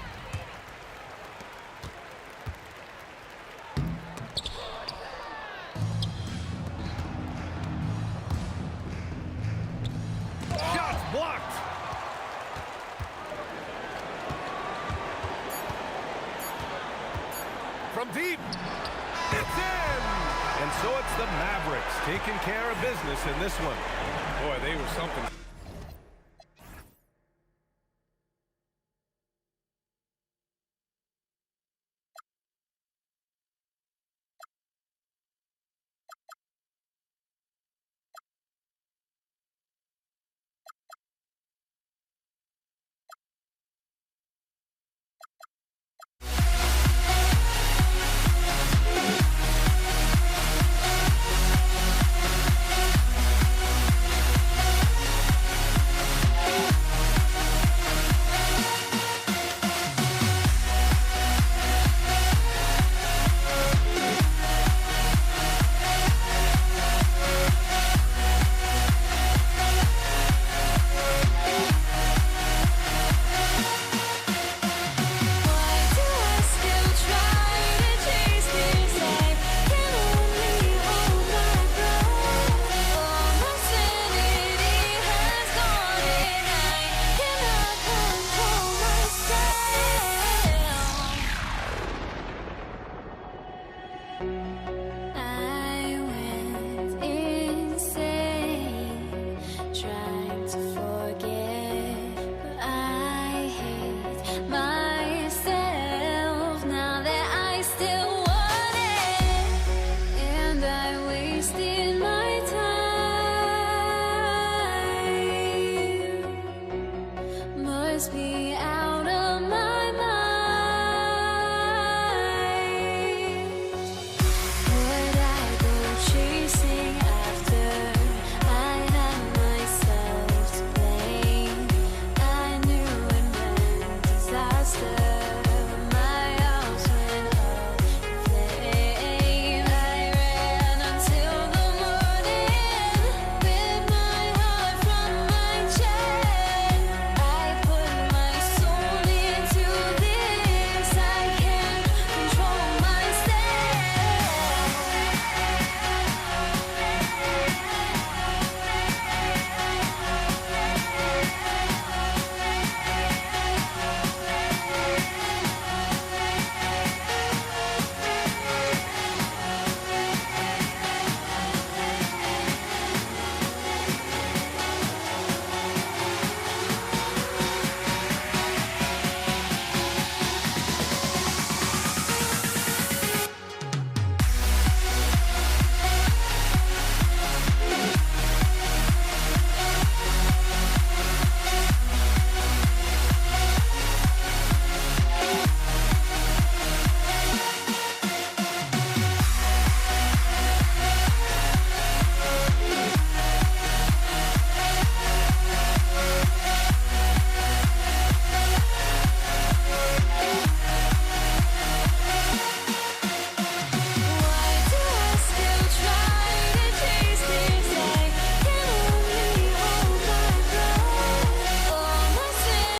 Shots blocked. From deep, it's in! And so it's the Mavericks taking care of business in this one. Boy, they were something.